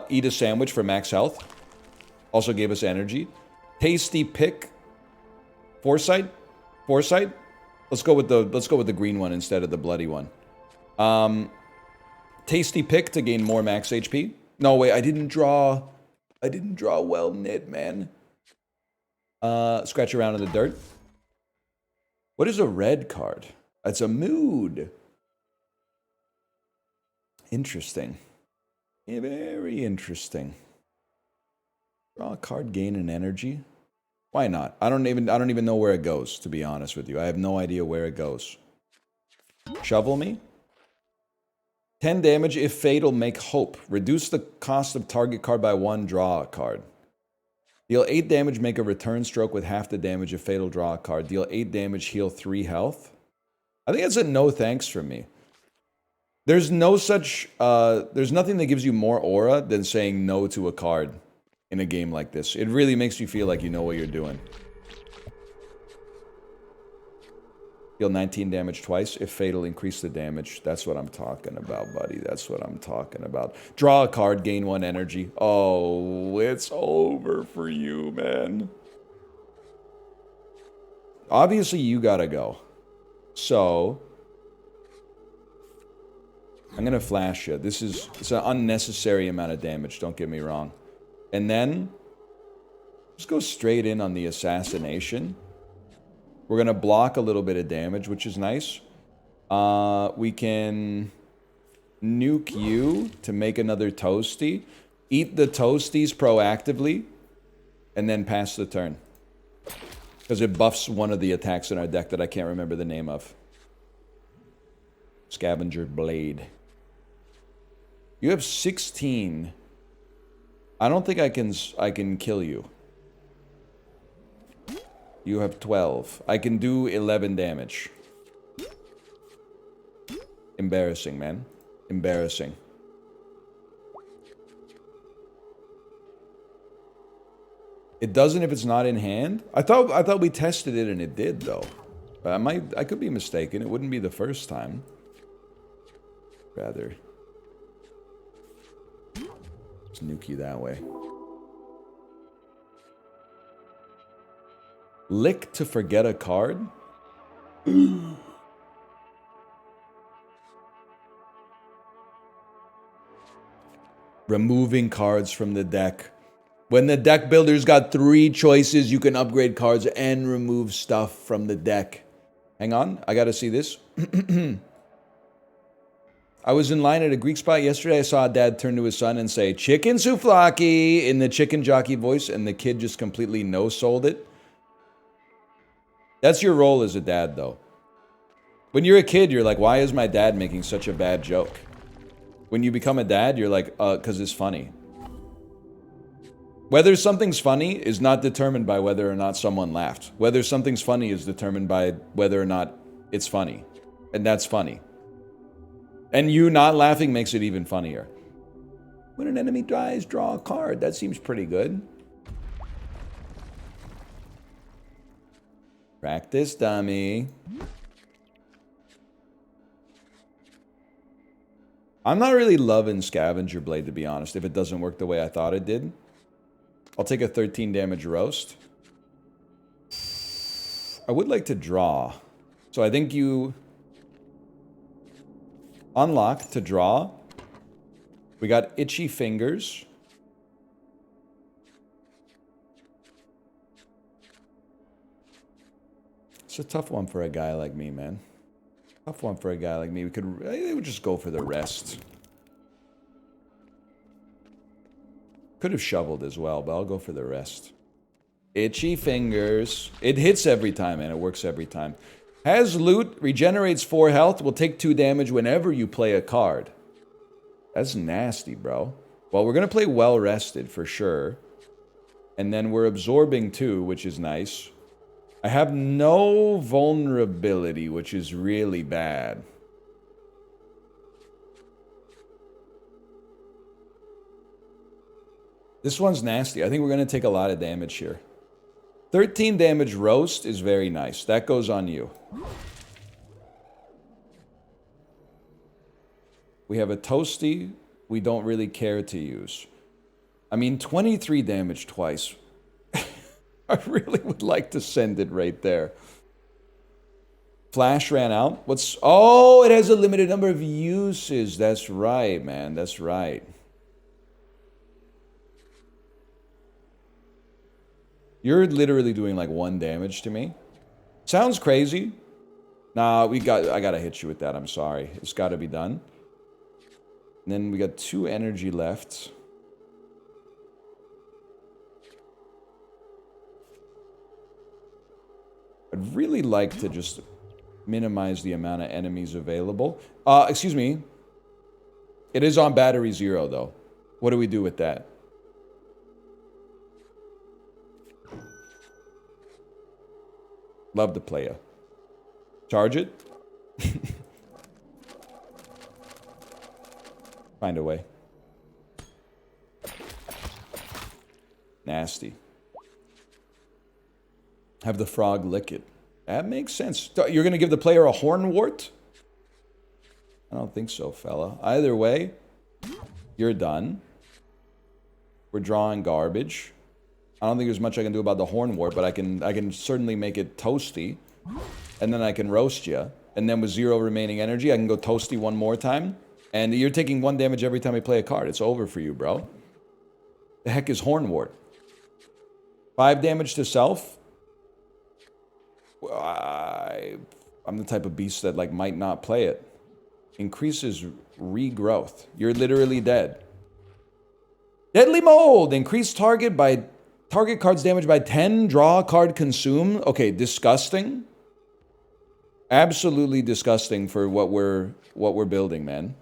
eat a sandwich for max health. Also gave us energy. Tasty pick. Foresight. Let's go with the green one instead of the bloody one. Tasty pick to gain more max HP. No, wait, I didn't draw well knit, man. Scratch around in the dirt. What is a red card? It's a mood. Interesting. Yeah, very interesting. Draw a card, gain an energy. Why not? I don't even know where it goes, to be honest with you. I have no idea where it goes. Shovel me. 10 damage if fatal, make hope. Reduce the cost of target card by 1, draw a card. Deal 8 damage, make a return stroke with half the damage if fatal, draw a card. Deal 8 damage, heal 3 health. I think that's a no thanks from me. There's no such, there's nothing that gives you more aura than saying no to a card in a game like this. It really makes you feel like you know what you're doing. Deal 19 damage twice. If fatal, increase the damage. That's what I'm talking about, buddy. That's what I'm talking about. Draw a card, gain 1 energy. Oh, it's over for you, man. Obviously, you gotta go. So, I'm gonna flash you. It's an unnecessary amount of damage, don't get me wrong. And then, just go straight in on the assassination. We're going to block a little bit of damage, which is nice. We can nuke you to make another toasty. Eat the toasties proactively. And then pass the turn. Because it buffs one of the attacks in our deck that I can't remember the name of. Scavenger Blade. You have 16. I don't think I can kill you. You have 12. I can do 11 damage. Embarrassing, man. Embarrassing. It doesn't if it's not in hand? I thought we tested it and it did though. I could be mistaken. It wouldn't be the first time. Rather. Let's nuke you that way. Lick to forget a card? Removing cards from the deck. When the deck builder's got 3 choices, you can upgrade cards and remove stuff from the deck. Hang on, I gotta see this. I was in line at a Greek spot yesterday. I saw a dad turn to his son and say, "Chicken souvlaki," in the chicken jockey voice, and the kid just completely no-sold it. That's your role as a dad, though. When you're a kid, you're like, why is my dad making such a bad joke? When you become a dad, you're like, 'cause it's funny. Whether something's funny is not determined by whether or not someone laughed. Whether something's funny is determined by whether or not it's funny. And that's funny. And you not laughing makes it even funnier. When an enemy dies, draw a card. That seems pretty good. Practice, dummy. I'm not really loving Scavenger Blade, to be honest, if it doesn't work the way I thought it did. I'll take a 13 damage roast. I would like to draw. So I think you unlock to draw. We got Itchy Fingers. It's a tough one for a guy like me, man. Tough one for a guy like me. We would just go for the rest. Could have shoveled as well, but I'll go for the rest. Itchy Fingers. It hits every time, and it works every time. Has loot, regenerates 4 health, will take 2 damage whenever you play a card. That's nasty, bro. Well, we're going to play Well Rested for sure. And then we're absorbing 2, which is nice. I have no vulnerability, which is really bad. This one's nasty. I think we're going to take a lot of damage here. 13 damage roast is very nice. That goes on you. We have a toasty we don't really care to use. I mean, 23 damage twice. I really would like to send it right there. Flash ran out. What's... Oh, it has a limited number of uses. That's right, man. That's right. You're literally doing like 1 damage to me. Sounds crazy. Nah, I gotta hit you with that. I'm sorry. It's gotta be done. And then we got 2 energy left. I'd really like to just minimize the amount of enemies available. Excuse me. It is on battery 0, though. What do we do with that? Love to play ya. Charge it. Find a way. Nasty. Have the frog lick it. That makes sense. You're going to give the player a hornwort? I don't think so, fella. Either way, you're done. We're drawing garbage. I don't think there's much I can do about the hornwort, but I can certainly make it toasty. And then I can roast you. And then with 0 remaining energy, I can go toasty 1 more time. And you're taking 1 damage every time I play a card. It's over for you, bro. The heck is hornwort? 5 damage to self. I'm the type of beast that like might not play it. Increases regrowth. You're literally dead. Deadly Mold. Increase target card's damage by 10. Draw a card, consume. Okay, disgusting. Absolutely disgusting for what we're building, man.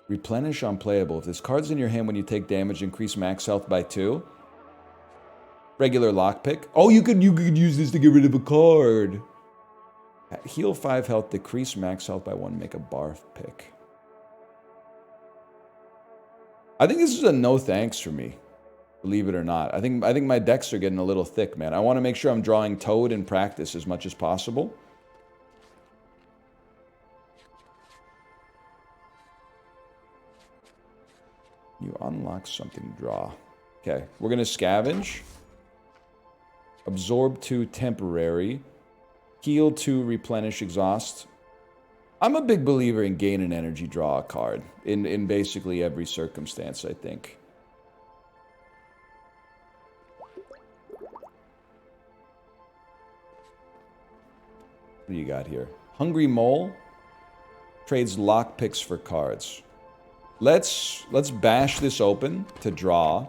Replenish unplayable. If this card's in your hand when you take damage, increase max health by 2. Regular lockpick. Oh, you could use this to get rid of a card. Heal 5 health, decrease max health by 1, make a barf pick. I think this is a no thanks for me, believe it or not. I think my decks are getting a little thick, man. I want to make sure I'm drawing Toad in practice as much as possible. You unlock something, draw. Okay, we're going to scavenge. Absorb 2, temporary. Heal 2, replenish, exhaust. I'm a big believer in gain an energy, draw a card. In basically every circumstance, I think. What do you got here? Hungry Mole. Trades lockpicks for cards. Let's bash this open to draw,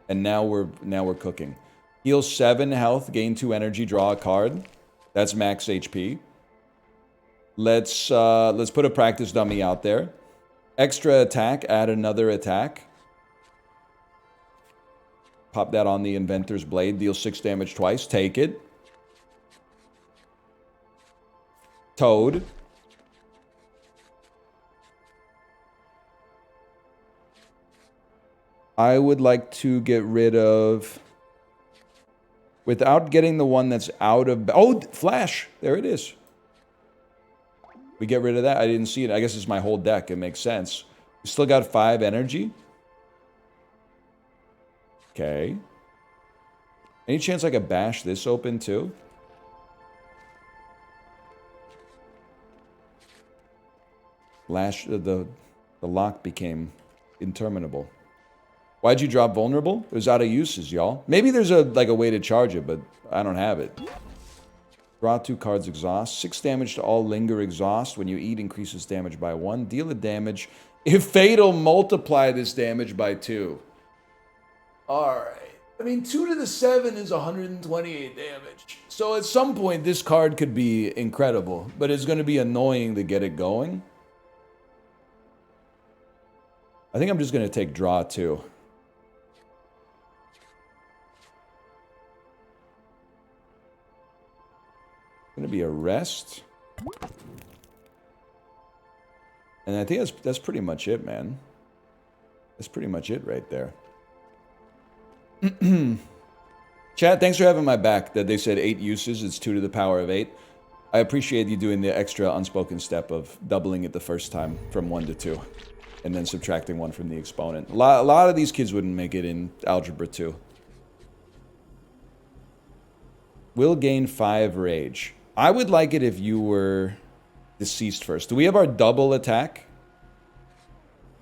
and now we're cooking. Heal 7 health, gain 2 energy, draw a card. That's max HP. Let's put a practice dummy out there. Extra attack, add another attack. Pop that on the Inventor's Blade, deal 6 damage twice. Take it. Toad. I would like to get rid of... Without getting the one that's out of... Oh, Flash! There it is. We get rid of that. I didn't see it. I guess it's my whole deck. It makes sense. We still got 5 energy. Okay. Any chance I could bash this open too? The lock became interminable. Why'd you drop vulnerable? It was out of uses, y'all. Maybe there's a way to charge it, but I don't have it. Draw 2 cards, exhaust. 6 damage to all linger exhaust. When you eat, increases damage by 1. Deal a damage. If fatal, multiply this damage by 2. Alright. I mean, 2 to the 7 is 128 damage. So at some point, this card could be incredible, but it's going to be annoying to get it going. I think I'm just going to take draw 2. Going to be a rest. And I think that's pretty much it, man. That's pretty much it right there. Chat, thanks for having my back. That they said 8 uses, it's 2 to the power of 8. I appreciate you doing the extra unspoken step of doubling it the first time from 1 to 2. And then subtracting 1 from the exponent. A lot of these kids wouldn't make it in Algebra 2. Will gain 5 rage. I would like it if you were deceased first. Do we have our double attack?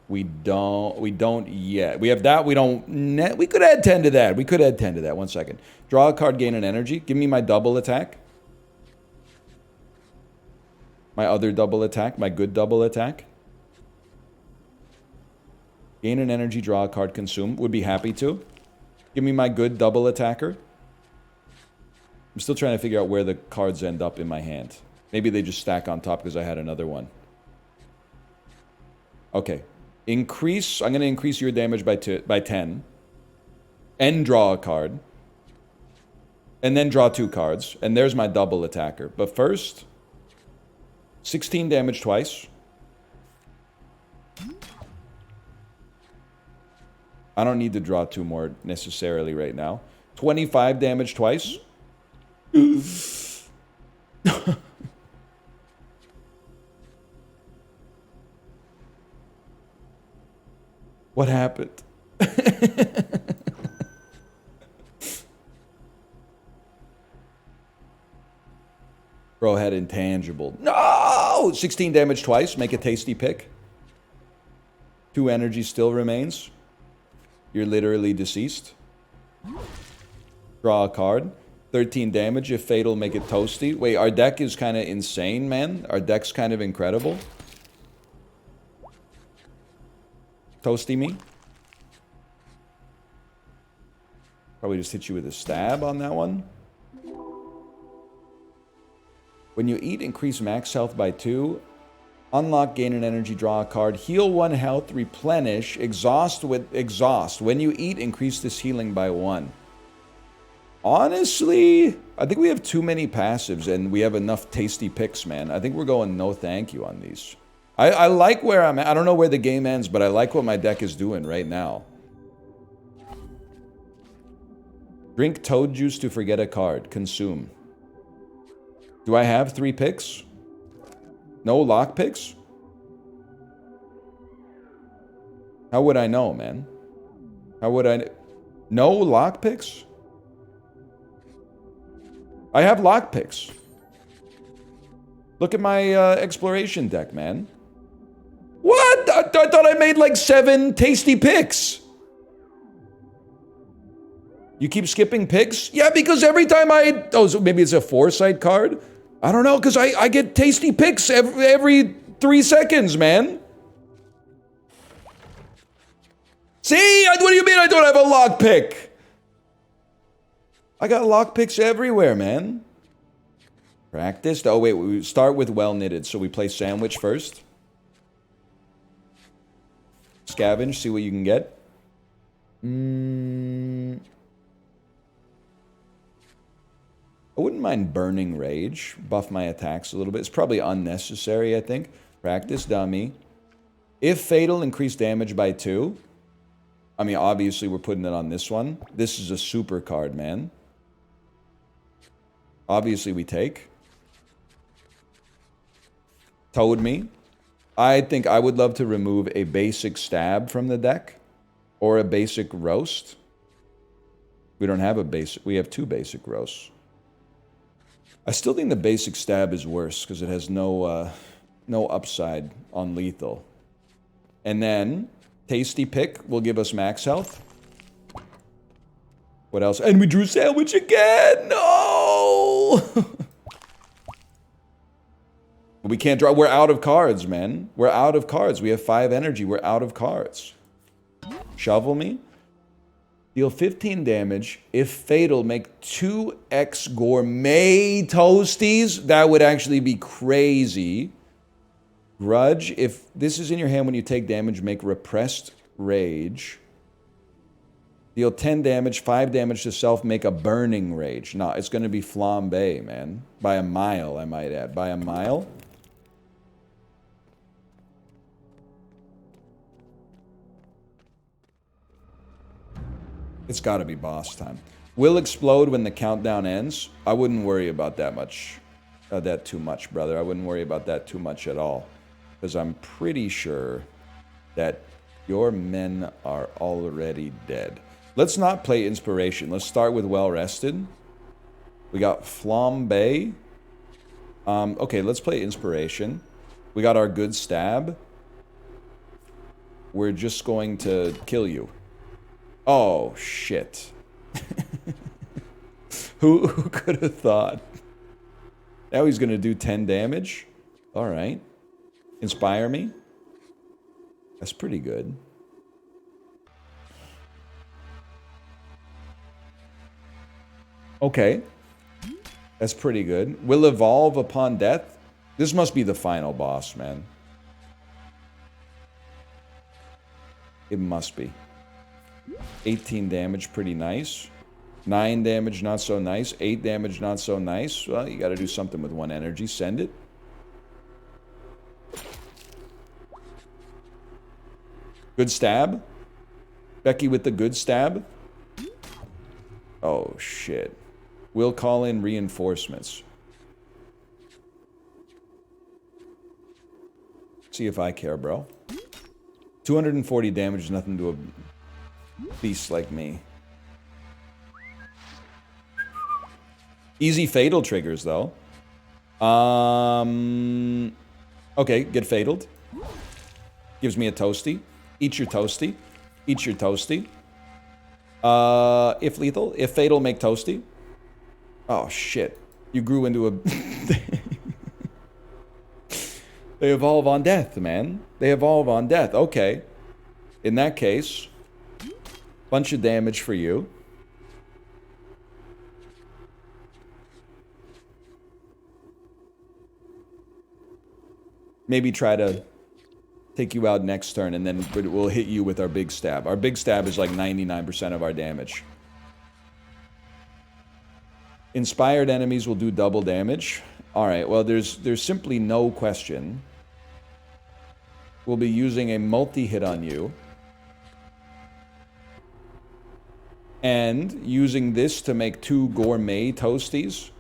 We don't yet. We have that. We don't. We could add 10 to that. We could add 10 to that. 1 second. Draw a card, gain an energy. Give me my double attack. My other double attack. My good double attack. Gain an energy, draw a card, consume. Would be happy to. Give me my good double attacker. I'm still trying to figure out where the cards end up in my hand. Maybe they just stack on top because I had another one. Okay. Increase. I'm going to increase your damage by 10. And draw a card. And then draw 2 cards. And there's my double attacker. But first, 16 damage twice. I don't need to draw 2 more necessarily right now. 25 damage twice. What happened? Bro had intangible. No! 16 damage twice. Make a tasty pick. 2 energy still remains. You're literally deceased. Draw a card. 13 damage. If fatal, make it toasty. Wait, our deck is kind of insane, man. Our deck's kind of incredible. Toasty me. Probably just hit you with a stab on that one. When you eat, increase max health by 2. Unlock, gain an energy, draw a card. Heal 1 health, replenish. Exhaust with exhaust. When you eat, increase this healing by 1. Honestly, I think we have too many passives and we have enough tasty picks, man. I think we're going no thank you on these. I like where I'm at. I don't know where the game ends, but I like what my deck is doing right now. Drink toad juice to forget a card. Consume. Do I have 3 picks? No lock picks? How would I know, man? How would I... No lock picks? I have lock picks. Look at my exploration deck, man. What? I thought I made like 7 tasty picks. You keep skipping picks? Yeah, because every time I... Oh, so maybe it's a foresight card? I don't know, because I get tasty picks every 3 seconds, man. See? What do you mean I don't have a lock pick? I got lock picks everywhere, man. Practiced? Oh, wait, we start with well-knitted, so we play sandwich first. Scavenge, see what you can get. I wouldn't mind Burning Rage. Buff my attacks a little bit. It's probably unnecessary, I think. Practice dummy. If fatal, increase damage by 2. I mean, obviously, we're putting it on this one. This is a super card, man. Obviously, we take. Toad me. I think I would love to remove a basic stab from the deck. Or a basic roast. We don't have a basic... We have 2 basic roasts. I still think the basic stab is worse because it has no upside on lethal. And then, tasty pick will give us max health. What else? And we drew sandwich again! No! We can't draw. We're out of cards, man. We're out of cards. We have 5 energy. We're out of cards. Shovel me. Deal 15 damage. If fatal, make 2x gourmet toasties. That would actually be crazy. Grudge. If this is in your hand when you take damage, make repressed rage. Deal 10 damage, 5 damage to self, make a burning rage. No, it's going to be flambe, man. By a mile, I might add. By a mile. It's got to be boss time. Will explode when the countdown ends. I wouldn't worry about that much. That too much, brother. I wouldn't worry about that too much at all. Because I'm pretty sure that your men are already dead. Let's not play inspiration. Let's start with well rested. We got flambe. Okay, let's play inspiration. We got our good stab. We're just going to kill you. Oh, shit. Who could have thought? Now he's going to do 10 damage. All right. Inspire me. That's pretty good. Okay. That's pretty good. Will evolve upon death. This must be the final boss, man. It must be. 18 damage, pretty nice. 9 damage, not so nice. 8 damage, not so nice. Well, you got to do something with 1 energy. Send it. Good stab. Becky with the good stab. Oh, shit. We'll call in reinforcements. See if I care, bro. 240 damage is nothing to a beast like me. Easy fatal triggers, though. Okay, get fataled. Gives me a toasty. Eat your toasty. Eat your toasty. If lethal. If fatal, make toasty. Oh, shit. You grew into a... They evolve on death, man. They evolve on death. Okay. In that case, bunch of damage for you. Maybe try to take you out next turn, and then we'll hit you with our big stab. Our big stab is like 99% of our damage. Inspired enemies will do double damage. Alright, well, there's simply no question. We'll be using a multi-hit on you. And using this to make 2 gourmet toasties,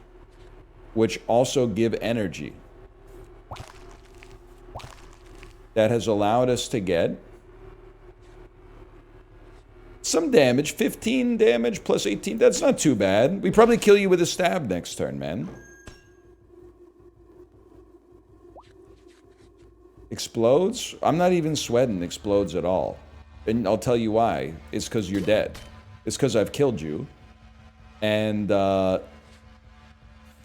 which also give energy. That has allowed us to get some damage. 15 damage plus 18. That's not too bad. We probably kill you with a stab next turn, man. Explodes? I'm not even sweating explodes at all. And I'll tell you why. It's because you're dead. It's because I've killed you. And I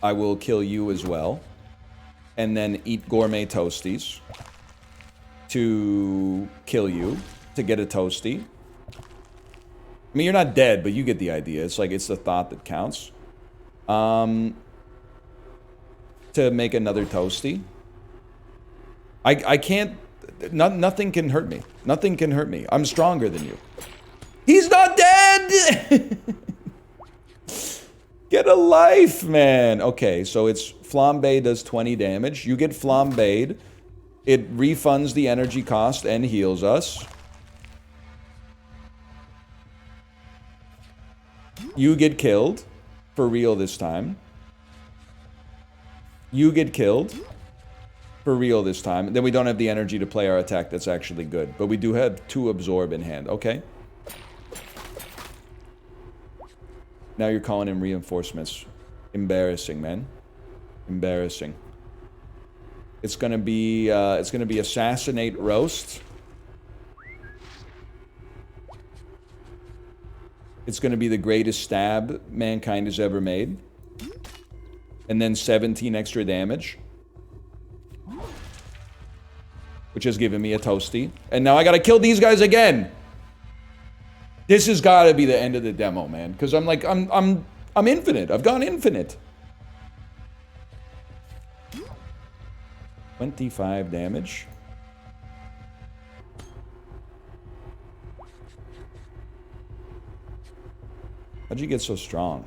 will kill you as well. And then eat gourmet toasties to kill you, to get a toasty. I mean, you're not dead, but you get the idea. It's like, it's the thought that counts. To make another toasty. I can't... nothing can hurt me. Nothing can hurt me. I'm stronger than you. He's not dead! Get a life, man. Okay, so it's... Flambe does 20 damage. You get flambéed. It refunds the energy cost and heals us. You get killed. For real this time. You get killed. For real this time. Then we don't have the energy to play our attack that's actually good. But we do have 2 absorb in hand. Okay. Now you're calling in reinforcements. Embarrassing, man. Embarrassing. It's gonna be assassinate roast. It's gonna be the greatest stab mankind has ever made. And then 17 extra damage. Which has given me a toasty. And now I gotta kill these guys again! This has gotta be the end of the demo, man. Because I'm like, I'm infinite. I've gone infinite. 25 damage. How'd you get so strong?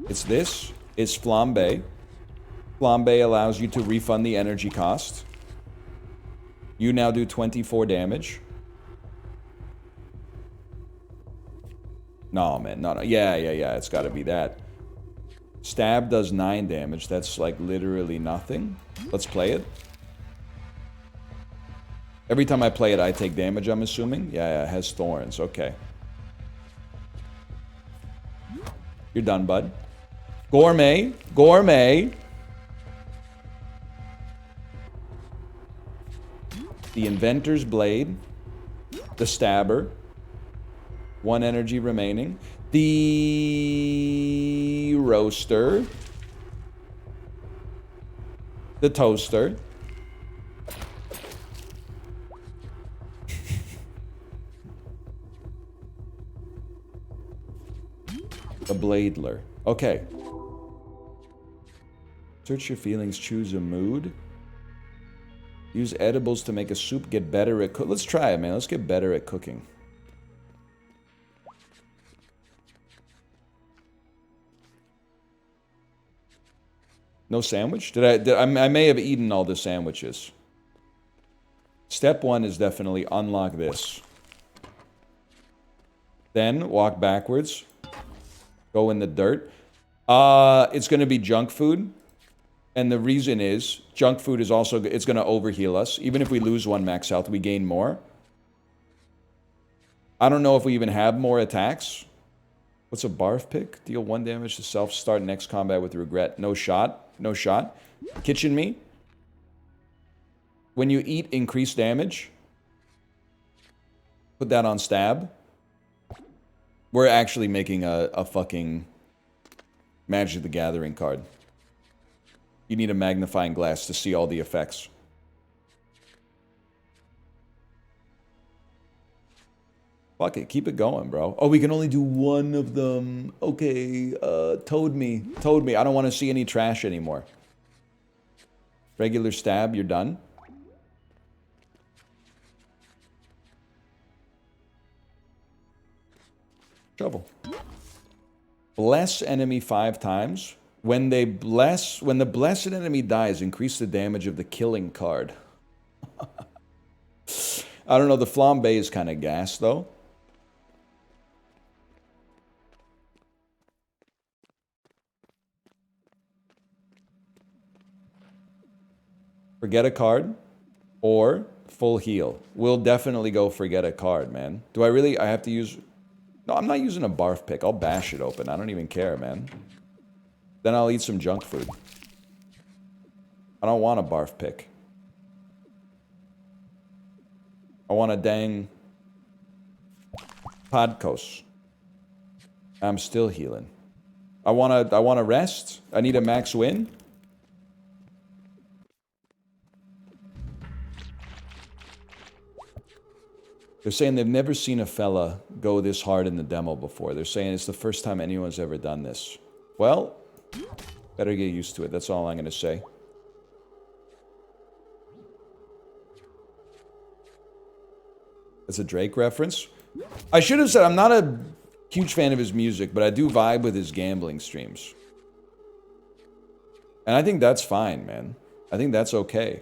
It's this. It's Flambe. Flambe allows you to refund the energy cost. You now do 24 damage. No, man. No. Yeah. It's gotta be that. Stab does 9 damage. That's like literally nothing. Let's play it. Every time I play it, I take damage, I'm assuming. Yeah, it has thorns. Okay. You're done, bud. Gourmet. Gourmet. The Inventor's Blade. The Stabber. 1 energy remaining. The Roaster. The Toaster. The Bladler. Okay. Search your feelings, choose a mood. Use edibles to make a soup, get better at cook. Let's try it, man. Let's get better at cooking. No sandwich? I may have eaten all the sandwiches. Step 1 is definitely unlock this. Then walk backwards. Go in the dirt. It's going to be junk food. And the reason is, junk food is also, it's going to overheal us. Even if we lose 1 max health, we gain more. I don't know if we even have more attacks. What's a barf pick? Deal 1 damage to self. Start next combat with regret. No shot. No shot. Kitchen me. When you eat increased damage, put that on stab. We're actually making a fucking Magic the Gathering card. You need a magnifying glass to see all the effects. Fuck it, keep it going, bro. Oh, we can only do one of them. Okay, Toad me. Toad me. I don't want to see any trash anymore. Regular stab, you're done. Shovel. Bless enemy 5 times. When the blessed enemy dies, increase the damage of the killing card. I don't know, the flambe is kind of gas, though. Forget a card or full heal. We'll definitely go forget a card, man. Do I really? I have to use... No, I'm not using a barf pick. I'll bash it open. I don't even care, man. Then I'll eat some junk food. I don't want a barf pick. I want a dang... Podkos. I'm still healing. I want to rest. I need a max win. They're saying they've never seen a fella go this hard in the demo before. They're saying it's the first time anyone's ever done this. Well, better get used to it. That's all I'm going to say. It's a Drake reference. I should have said I'm not a huge fan of his music, but I do vibe with his gambling streams. And I think that's fine, man. I think that's okay.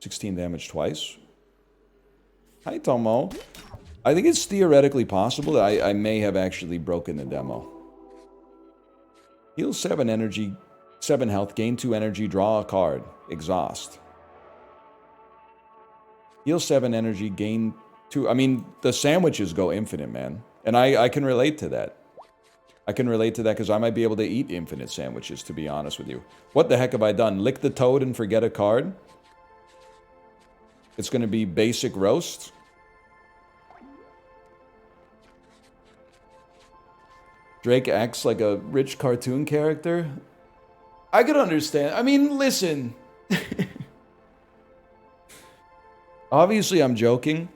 $16 damage twice. Hi, Tomo. I think it's theoretically possible that I may have actually broken the demo. Heal 7 energy, 7 health, gain 2 energy, draw a card, exhaust. Heal 7 energy, gain 2... I mean, the sandwiches go infinite, man. And I can relate to that. I can relate to that because I might be able to eat infinite sandwiches, to be honest with you. What the heck have I done? Lick the toad and forget a card? It's going to be basic roast. Drake acts like a rich cartoon character. I could understand. I mean, listen. Obviously, I'm joking.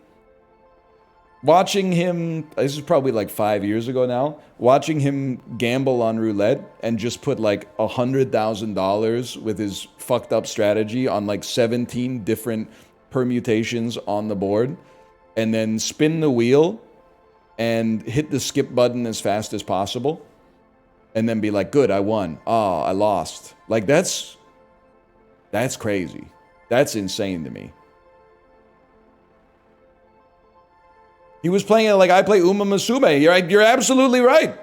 Watching him, this is probably like 5 years ago now, watching him gamble on roulette and just put like $100,000 with his fucked up strategy on like 17 different permutations on the board, and then spin the wheel and hit the skip button as fast as possible, and then be like, good, I won. Ah, I lost. Like, that's crazy. That's insane to me. He was playing it like I play Uma Musume. You're absolutely right.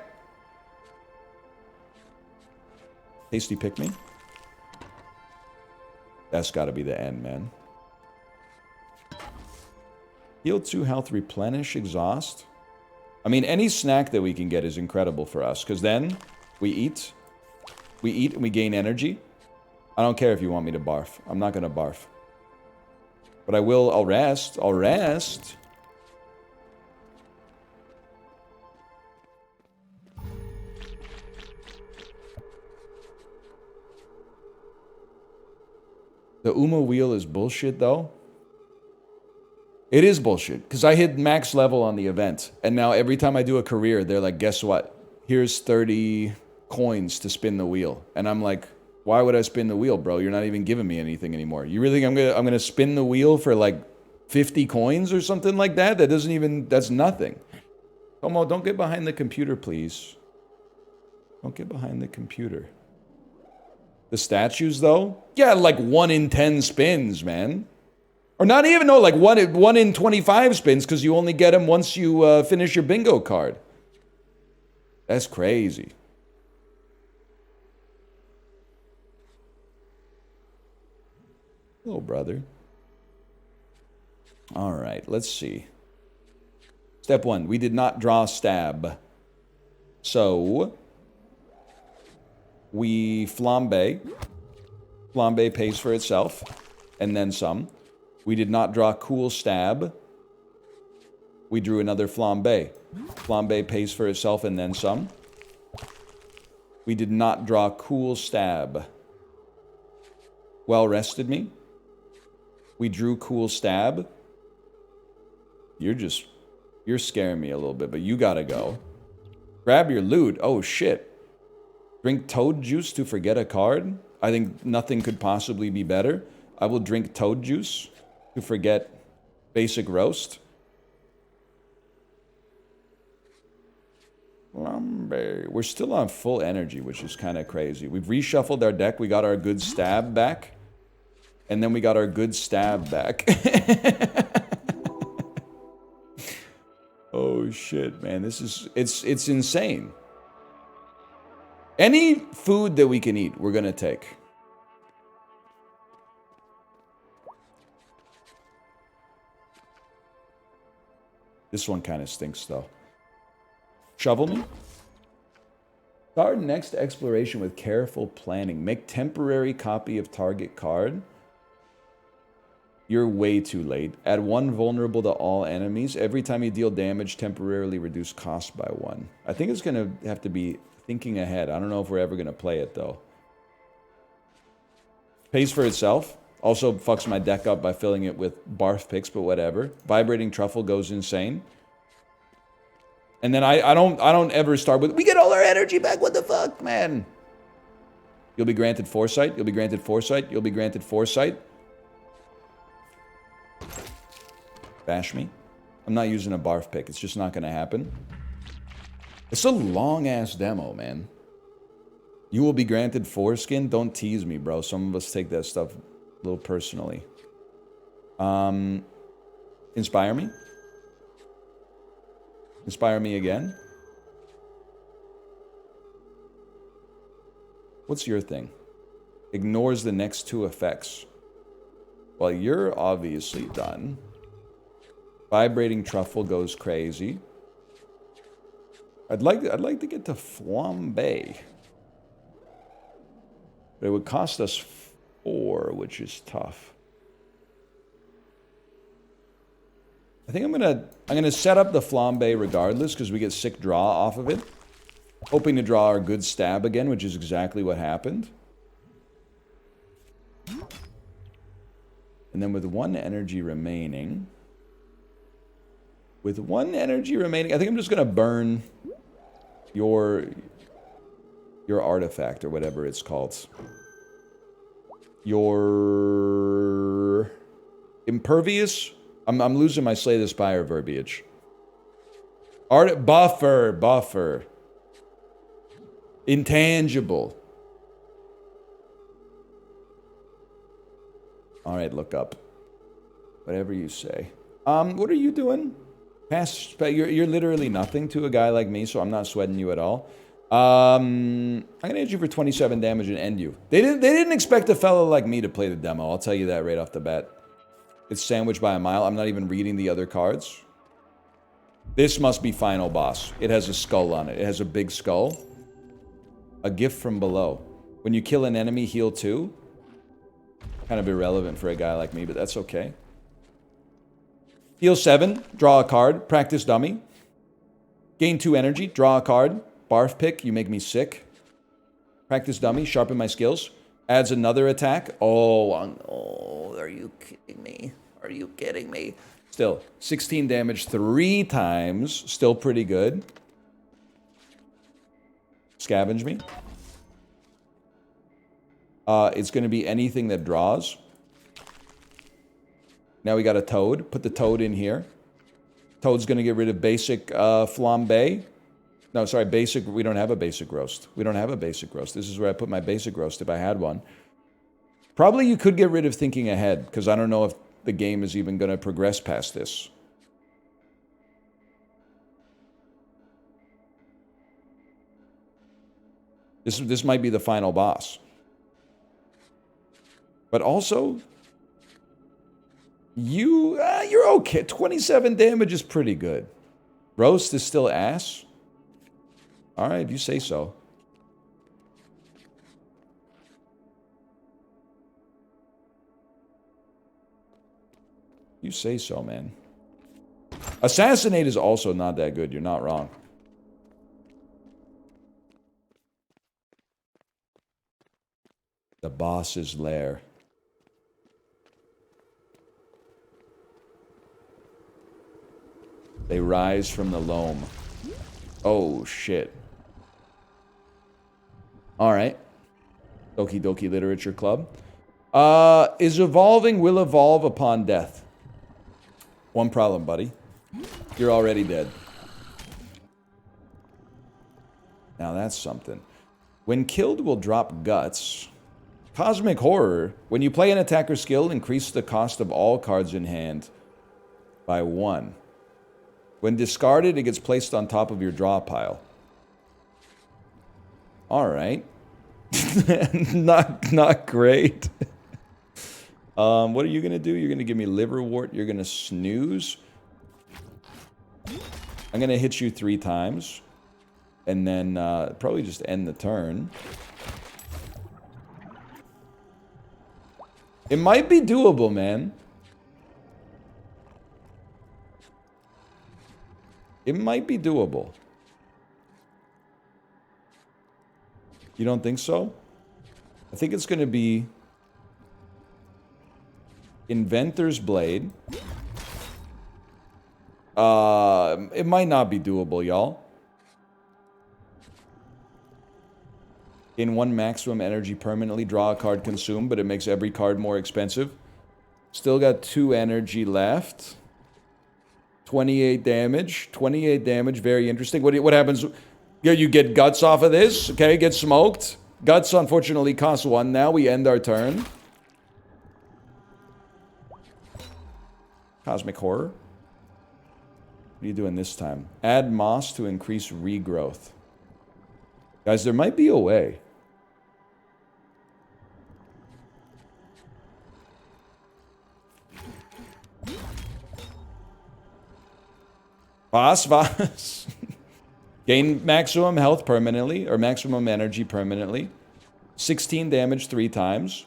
Tasty pick me. That's got to be the end, man. Heal 2 health, replenish, exhaust. I mean, any snack that we can get is incredible for us, because then we eat. We eat and we gain energy. I don't care if you want me to barf. I'm not going to barf. But I'll rest. I'll rest. The Uma wheel is bullshit, though. It is bullshit, because I hit max level on the event, and now every time I do a career, they're like, guess what? Here's 30 coins to spin the wheel. And I'm like, why would I spin the wheel, bro? You're not even giving me anything anymore. You really think I'm gonna spin the wheel for like 50 coins or something like that? That's nothing. Tomo, don't get behind the computer, please. Don't get behind the computer. The statues, though? Yeah, like 1 in 10 spins, man. Or not even, no, like 1 in 25 spins, because you only get them once you finish your bingo card. That's crazy. Hello, brother. All right, let's see. Step 1, we did not draw stab. So, we flambe. Flambe pays for itself, and then some. We did not draw Cool Stab. We drew another Flambe. Flambe pays for itself, and then some. We did not draw Cool Stab. Well rested me. We drew Cool Stab. You're scaring me a little bit, but you gotta go. Grab your loot. Oh, shit. Drink Toad Juice to forget a card. I think nothing could possibly be better. I will drink Toad Juice to forget Basic Roast. We're still on full energy, which is kind of crazy. We've reshuffled our deck. We got our good stab back. And then we got our good stab back. Oh, shit, man. It's insane. Any food that we can eat, we're going to take. This one kind of stinks, though. Shovel me. Start next exploration with careful planning. Make temporary copy of target card. You're way too late. Add 1 vulnerable to all enemies. Every time you deal damage, temporarily reduce cost by 1. I think it's going to have to be thinking ahead. I don't know if we're ever going to play it, though. Pays for itself. Also fucks my deck up by filling it with barf picks, but whatever. Vibrating Truffle goes insane. And then I don't ever start with, we get all our energy back, what the fuck, man? You'll be granted Foresight, you'll be granted Foresight, you'll be granted Foresight. Bash me. I'm not using a barf pick, it's just not gonna happen. It's a long-ass demo, man. You will be granted Foreskin? Don't tease me, bro. Some of us take that stuff a little personally. Inspire me. Inspire me again. What's your thing? Ignores the next 2 effects. Well, you're obviously done. Vibrating Truffle goes crazy. I'd like to get to Flambe. But it would cost us 4, which is tough. I think I'm gonna set up the Flambe regardless because we get sick draw off of it. Hoping to draw our good stab again, which is exactly what happened. And then with 1 energy remaining. I think I'm just gonna burn your artifact or whatever it's called. Your impervious. I'm losing my Slay the Spire verbiage. Buffer. Intangible. All right, look up. Whatever you say. What are you doing? You're literally nothing to a guy like me, so I'm not sweating you at all. I'm gonna hit you for 27 damage and end you. They didn't expect a fellow like me to play the demo. I'll tell you that right off the bat. It's sandwiched by a mile. I'm not even reading the other cards. This must be final boss. It has a skull on it. It has a big skull. A gift from below. When you kill an enemy, heal 2. Kind of irrelevant for a guy like me, but that's okay. Heal 7. Draw a card. Practice dummy. Gain 2 energy. Draw a card. Barf pick. You make me sick. Practice dummy. Sharpen my skills. Adds another attack. Oh, are you kidding me? Are you kidding me? Still, 16 damage 3 times. Still pretty good. Scavenge me. It's going to be anything that draws. Now we got a toad. Put the toad in here. Toad's going to get rid of basic flambe. No, sorry, basic. We don't have a basic roast. We don't have a basic roast. This is where I put my basic roast if I had one. Probably you could get rid of thinking ahead, because I don't know if the game is even going to progress past this. This might be the final boss. But also, you're okay. 27 damage is pretty good. Roast is still ass. All right, if you say so. You say so, man. Assassinate is also not that good. You're not wrong. The boss's lair. They rise from the loam. Oh, shit. Alright. Okie dokie Literature Club. Is evolving will evolve upon death. One problem, buddy. You're already dead. Now that's something. When killed, will drop guts. Cosmic Horror. When you play an attacker skill, increase the cost of all cards in hand by 1. When discarded, it gets placed on top of your draw pile. Alright. Not great. What are you gonna do? You're gonna give me liverwort. You're gonna snooze. I'm gonna hit you 3 times. And then probably just end the turn. It might be doable, man. It might be doable. You don't think so? I think it's going to be Inventor's Blade. It might not be doable, y'all. In 1 maximum energy permanently, draw a card consumed, but it makes every card more expensive. Still got 2 energy left. 28 damage. 28 damage, very interesting. What happens? You get guts off of this, okay? Get smoked. Guts, unfortunately, cost 1 now. We end our turn. Cosmic Horror. What are you doing this time? Add moss to increase regrowth. Guys, there might be a way. Vas. Gain maximum health permanently, or maximum energy permanently. 16 damage 3 times.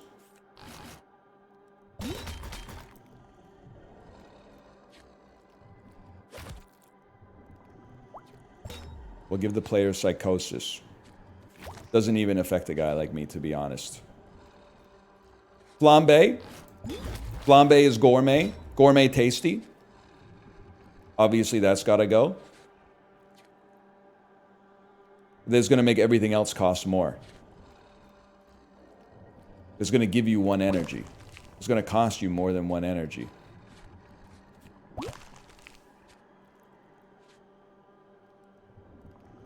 We'll give the player psychosis. Doesn't even affect a guy like me, to be honest. Flambe. Flambe is gourmet. Gourmet tasty. Obviously, that's gotta go. That's gonna make everything else cost more. It's gonna give you 1 energy. It's gonna cost you more than 1 energy.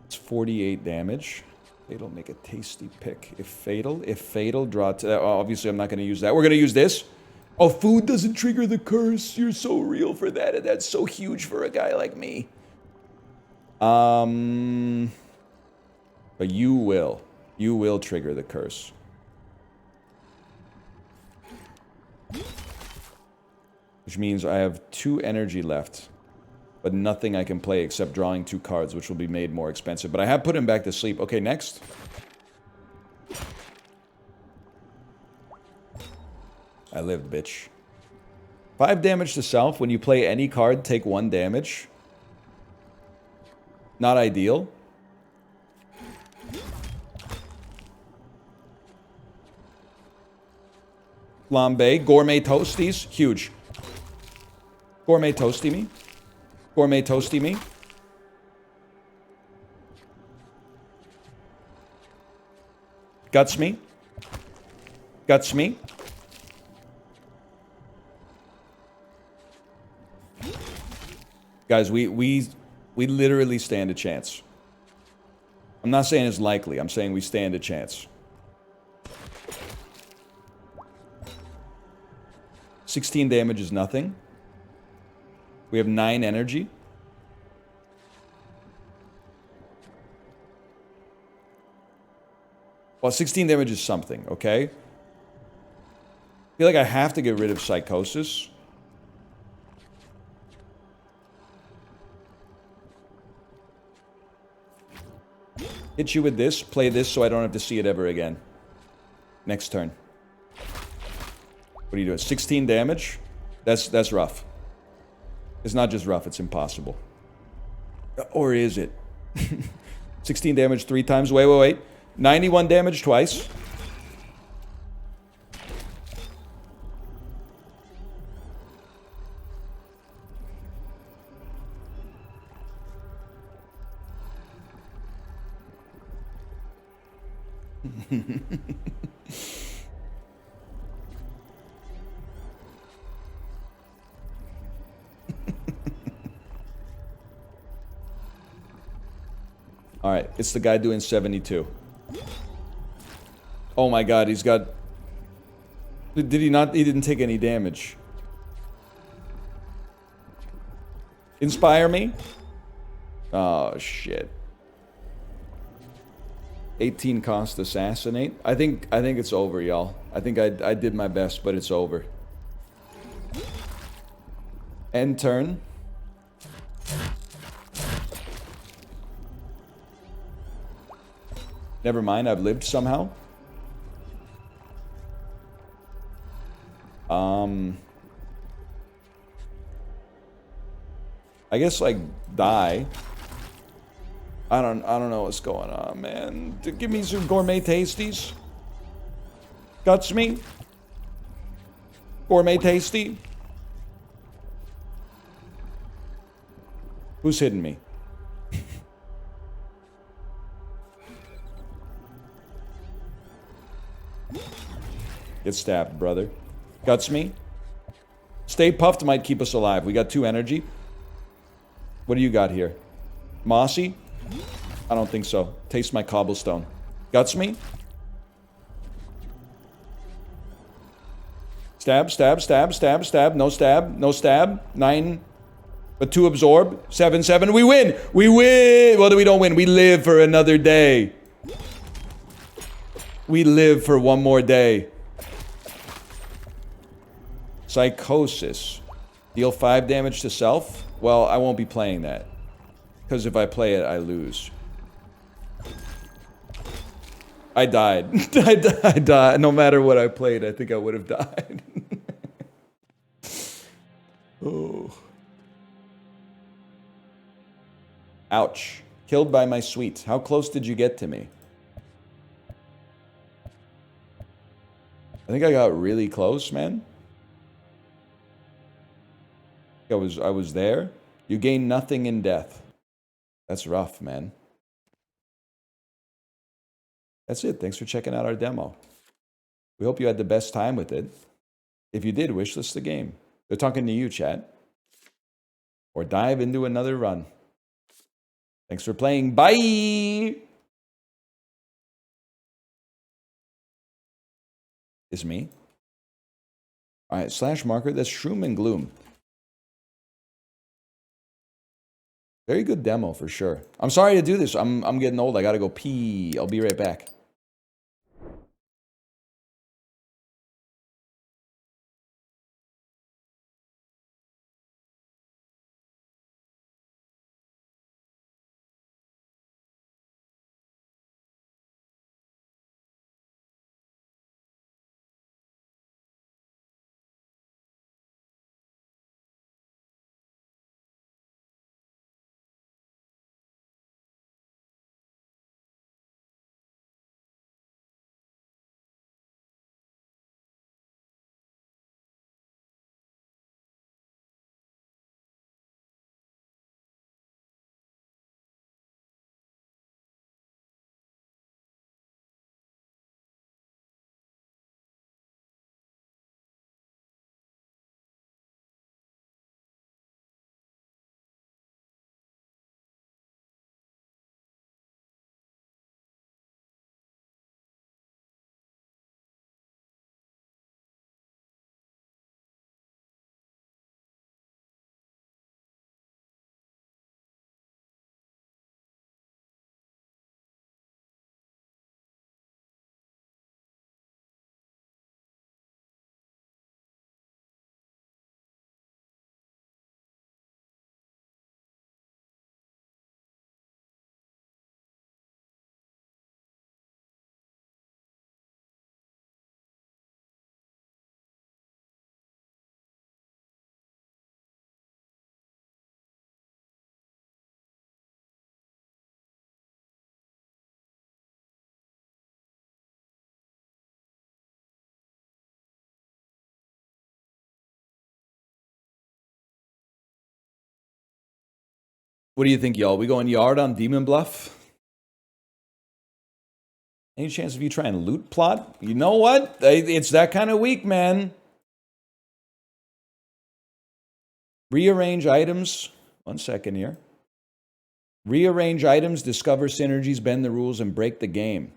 It's 48 damage. Fatal, make a tasty pick. If fatal, draw... obviously, I'm not going to use that. We're going to use this. Oh, food doesn't trigger the curse. You're so real for that, and that's so huge for a guy like me. But you will. You will trigger the curse. Which means I have 2 energy left. But nothing I can play except drawing 2 cards, which will be made more expensive. But I have put him back to sleep. Okay, next. I lived, bitch. 5 damage to self. When you play any card, take 1 damage. Not ideal. Flambe. Gourmet Toasties. Huge. Gourmet Toasty me. Gourmet Toasty me. Guts me. Guts me. Guys, we literally stand a chance. I'm not saying it's likely. I'm saying we stand a chance. 16 damage is nothing. We have 9 energy. Well, 16 damage is something, okay? I feel like I have to get rid of Psychosis. Hit you with this, play this so I don't have to see it ever again. Next turn. What are you doing? 16 damage? That's rough. It's not just rough, it's impossible. Or is it? 16 damage 3 times. Wait. 91 damage twice. Alright, it's the guy doing 72. Oh my god, he's got... Did he not? He didn't take any damage. Inspire me? Oh, shit. 18 cost assassinate. I think it's over, y'all. I think I did my best, but it's over. End turn. Never mind, I've lived somehow. I guess like die. I don't know what's going on, man. Give me some gourmet tasties. Guts me. Gourmet tasty. Who's hitting me? Get stabbed, brother. Guts me. Stay puffed might keep us alive. We got 2 energy. What do you got here? Mossy? I don't think so. Taste my cobblestone. Guts me. Stab. No stab. No stab. 9. But 2 absorb. 7. We win! We win! Well, we don't win. We live for another day. We live for one more day. Psychosis. Deal 5 damage to self? Well, I won't be playing that. Because if I play it, I lose. I died. I died. No matter what I played, I think I would have died. Oh. Ouch. Killed by my sweet. How close did you get to me? I think I got really close, man. I was there. You gain nothing in death. That's rough, man. That's it. Thanks for checking out our demo. We hope you had the best time with it. If you did, wishlist the game. They're talking to you, chat. Or dive into another run. Thanks for playing. Bye! It's me. Alright, slash marker. That's Shroom and Gloom. Very good demo for sure. I'm sorry to do this. I'm getting old. I gotta go pee. I'll be right back. What do you think, y'all? We going yard on Demon Bluff? Any chance of you trying loot plot? You know what? It's that kind of week, man. Rearrange items. 1 second here. Rearrange items, discover synergies, bend the rules, and break the game.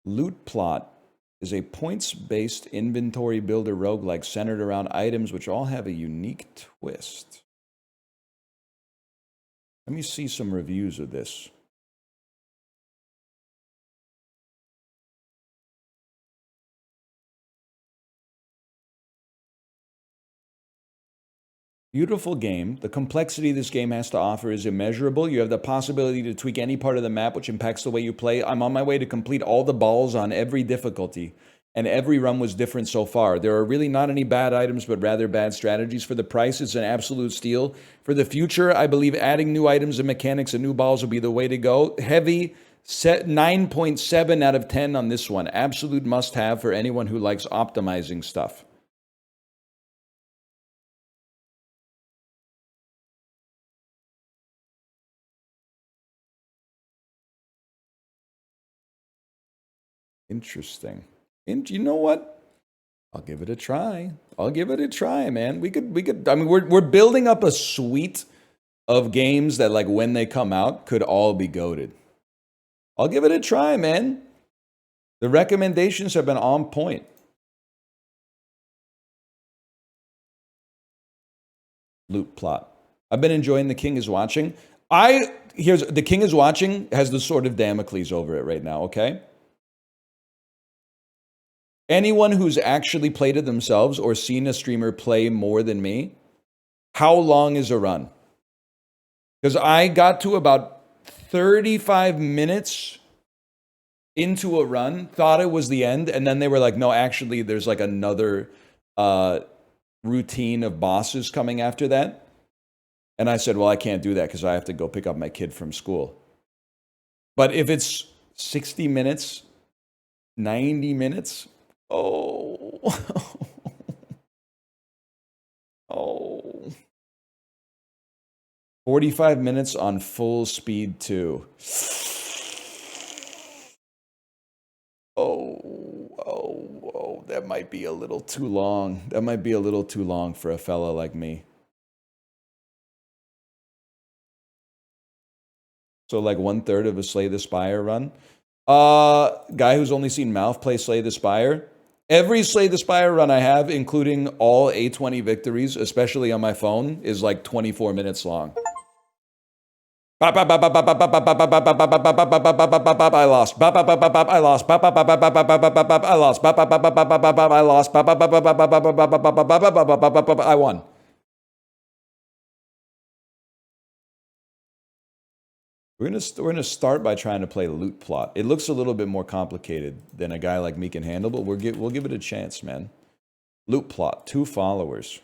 Loot plot is a points-based inventory builder roguelike centered around items which all have a unique twist. Let me see some reviews of this. Beautiful game. The complexity this game has to offer is immeasurable. You have the possibility to tweak any part of the map, which impacts the way you play. I'm on my way to complete all the balls on every difficulty, and every run was different so far. There are really not any bad items, but rather bad strategies. For the price, it's an absolute steal. For the future, I believe adding new items and mechanics and new balls will be the way to go. Heavy, set 9.7 out of 10 on this one. Absolute must-have for anyone who likes optimizing stuff. Interesting. And you know what? I'll give it a try. I'll give it a try, man. We could. I mean, we're building up a suite of games that, like, when they come out, could all be goated. I'll give it a try, man. The recommendations have been on point. Loot plot. I've been enjoying The King is Watching. The King is Watching has the sword of Damocles over it right now, okay? Anyone who's actually played it themselves or seen a streamer play more than me, how long is a run? Because I got to about 35 minutes into a run, thought it was the end, and then they were like, no, actually, there's like another routine of bosses coming after that. And I said, well, I can't do that because I have to go pick up my kid from school. But if it's 60 minutes, 90 minutes, oh. Oh. 45 minutes on full speed too. Oh, that might be a little too long. That might be a little too long for a fella like me. So like 1/3 of a Slay the Spire run. Guy who's only seen Mouth play Slay the Spire. Every Slay the Spire run I have, including all A20 victories, especially on my phone, is like 24 minutes long. I lost. I lost. I won. We're gonna start by trying to play loot plot. It looks a little bit more complicated than a guy like me can handle, but we'll give it a chance, man. Loot plot, 2 followers.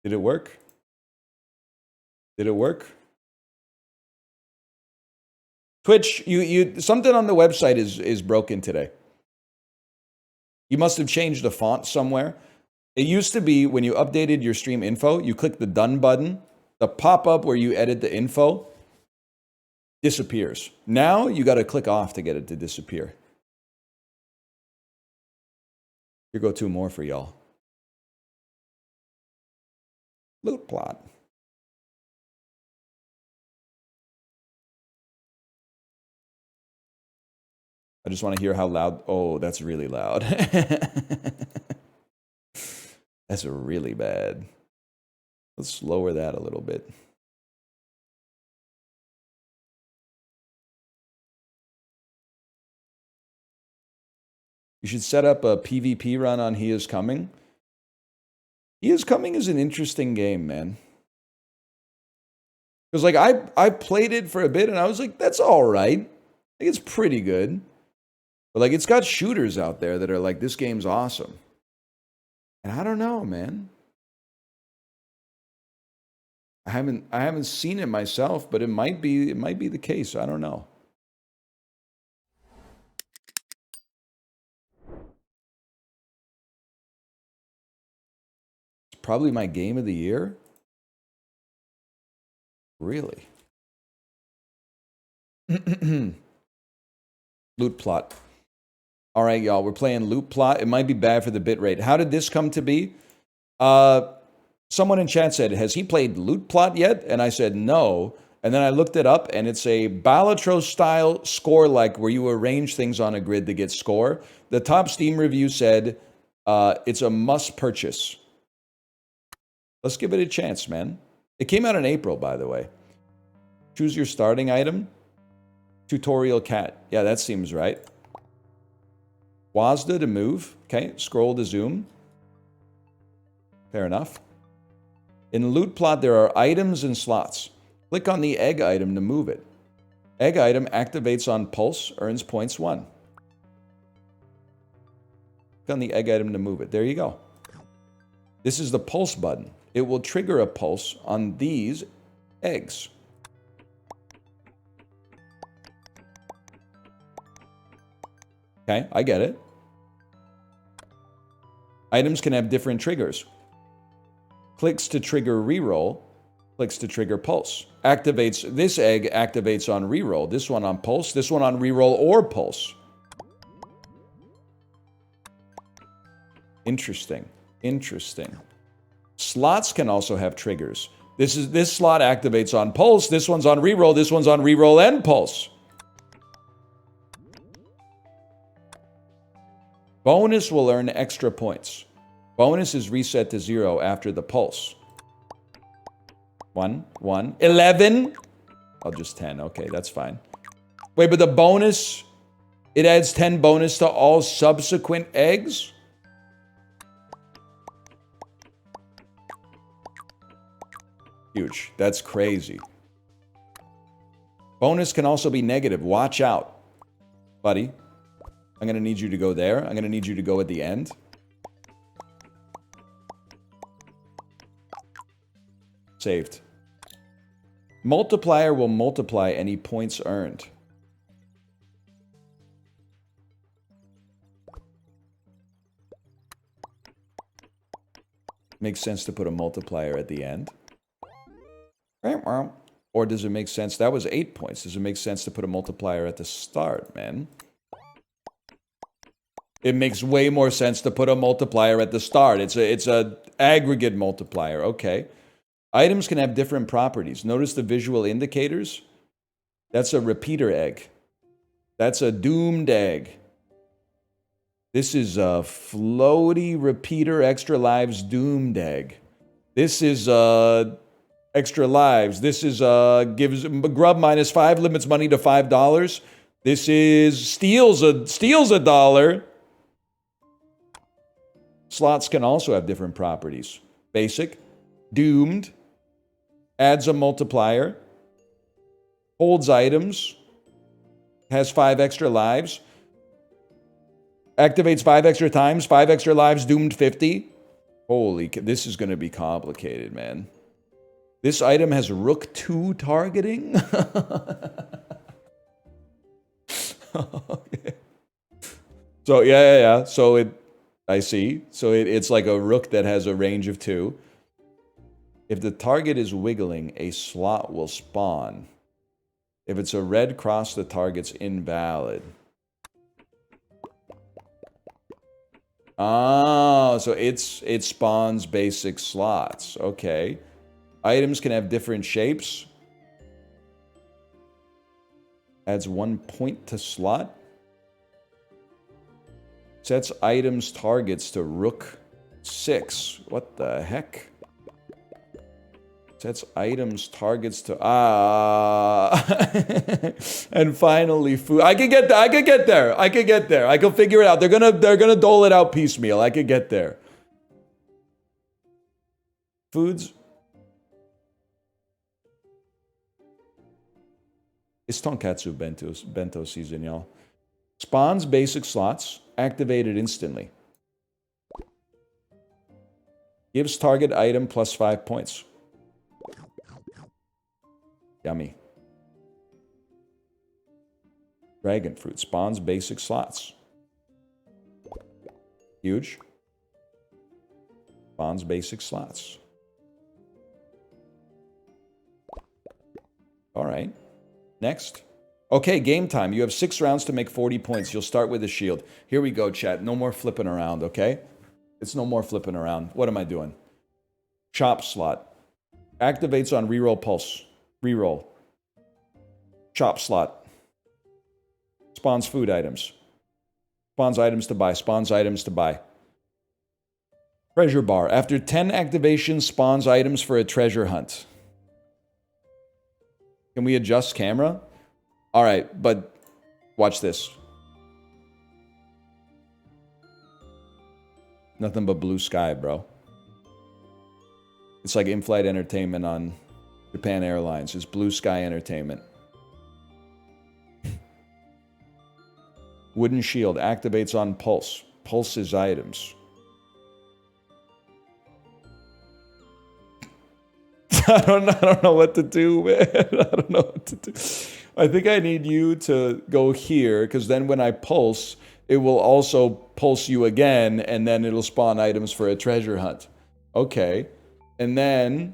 Did it work? Did it work? Twitch, you something on the website is broken today. You must have changed the font somewhere. It used to be when you updated your stream info, you click the done button, the pop-up where you edit the info disappears. Now you got to click off to get it to disappear. Here go 2 more for y'all. Loot plot. I just want to hear how loud. Oh, that's really loud. That's really bad. Let's lower that a little bit. You should set up a PvP run on He Is Coming. He Is Coming is an interesting game, man. Because like I played it for a bit and I was like, that's all right. Like, it's pretty good. But like it's got shooters out there that are like, this game's awesome. And I don't know, man. I haven't seen it myself, but it might be the case. I don't know. It's Probably my game of the year? Really? Loot plot. All right, y'all, we're playing loot plot. It might be bad for the bitrate. How did this come to be? Someone in chat said, has he played loot plot yet? And I said, no. And then I looked it up, and it's a Balatro-style score-like where you arrange things on a grid to get score. The top Steam review said it's a must-purchase. Let's give it a chance, man. It came out in April, by the way. Choose your starting item. Tutorial cat. Yeah, that seems right. WASD to move. Okay, scroll to zoom. Fair enough. In loot plot, there are items and slots. Click on the egg item to move it. Egg item activates on pulse, earns points 1. Click on the egg item to move it. There you go. This is the pulse button. It will trigger a pulse on these eggs. Okay, I get it. Items can have different triggers. Clicks to trigger reroll. Clicks to trigger pulse. Activates, this egg activates on reroll. This one on pulse. This one on reroll or pulse. Interesting. Interesting. Slots can also have triggers. This slot activates on pulse. This one's on reroll. This one's on reroll and pulse. Bonus will earn extra points. Bonus is reset to 0 after the pulse. 1, 1, 11. I'll just 10. Okay, that's fine. Wait, but the bonus, it adds 10 bonus to all subsequent eggs? Huge. That's crazy. Bonus can also be negative. Watch out, buddy. I'm going to need you to go there. I'm going to need you to go at the end. Saved. Multiplier will multiply any points earned. Makes sense to put a multiplier at the end. Or does it make sense? That was 8 points. Does it make sense to put a multiplier at the start, man? It makes way more sense to put a multiplier at the start. It's a aggregate multiplier. Okay. Items can have different properties. Notice the visual indicators. That's a repeater egg. That's a doomed egg. This is a floaty repeater extra lives doomed egg. This is extra lives. This is gives grub -5, limits money to $5. This is steals a dollar. Slots can also have different properties. Basic, doomed, adds a multiplier, holds items, has 5 extra lives, activates 5 extra times, 5 extra lives, doomed 50. Holy, this is going to be complicated, man. This item has Rook 2 targeting? Okay. So, yeah. So I see. So it's like a rook that has a range of 2. If the target is wiggling, a slot will spawn. If it's a red cross, the target's invalid. Oh, so it spawns basic slots. Okay. Items can have different shapes. Adds 1 point to slot. Sets items targets to Rook 6. What the heck? Sets items targets to and finally food. I could get there. I could figure it out. They're gonna dole it out piecemeal. I could get there. Foods. It's tonkatsu bento season, y'all. Spawns basic slots, activated instantly. Gives target item +5 points. Yummy. Dragon fruit spawns basic slots. Huge. Spawns basic slots. All right. Next. Okay, game time. You have 6 rounds to make 40 points. You'll start with a shield. Here we go, chat. No more flipping around, okay? It's no more flipping around. What am I doing? Chop slot. Activates on reroll pulse. Reroll. Chop slot. Spawns food items. Spawns items to buy. Spawns items to buy. Treasure bar. After 10 activations, spawns items for a treasure hunt. Can we adjust camera? All right, but watch this. Nothing but blue sky, bro. It's like in-flight entertainment on Japan Airlines. It's blue sky entertainment. Wooden shield activates on pulse. Pulses items. I don't know what to do, man. I don't know what to do. I think I need you to go here, because then when I pulse, it will also pulse you again, and then it'll spawn items for a treasure hunt. Okay. And then,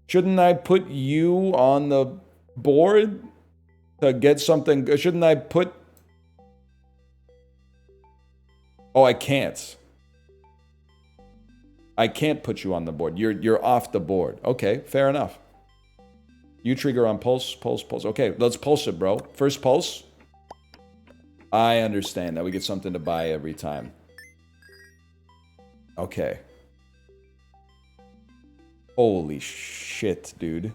shouldn't I put you on the board to get something? Shouldn't I put... Oh, I can't. I can't put you on the board. You're off the board. Okay, fair enough. You trigger on pulse, pulse, pulse. Okay, let's pulse it, bro. First pulse. I understand that we get something to buy every time. Okay. Holy shit, dude.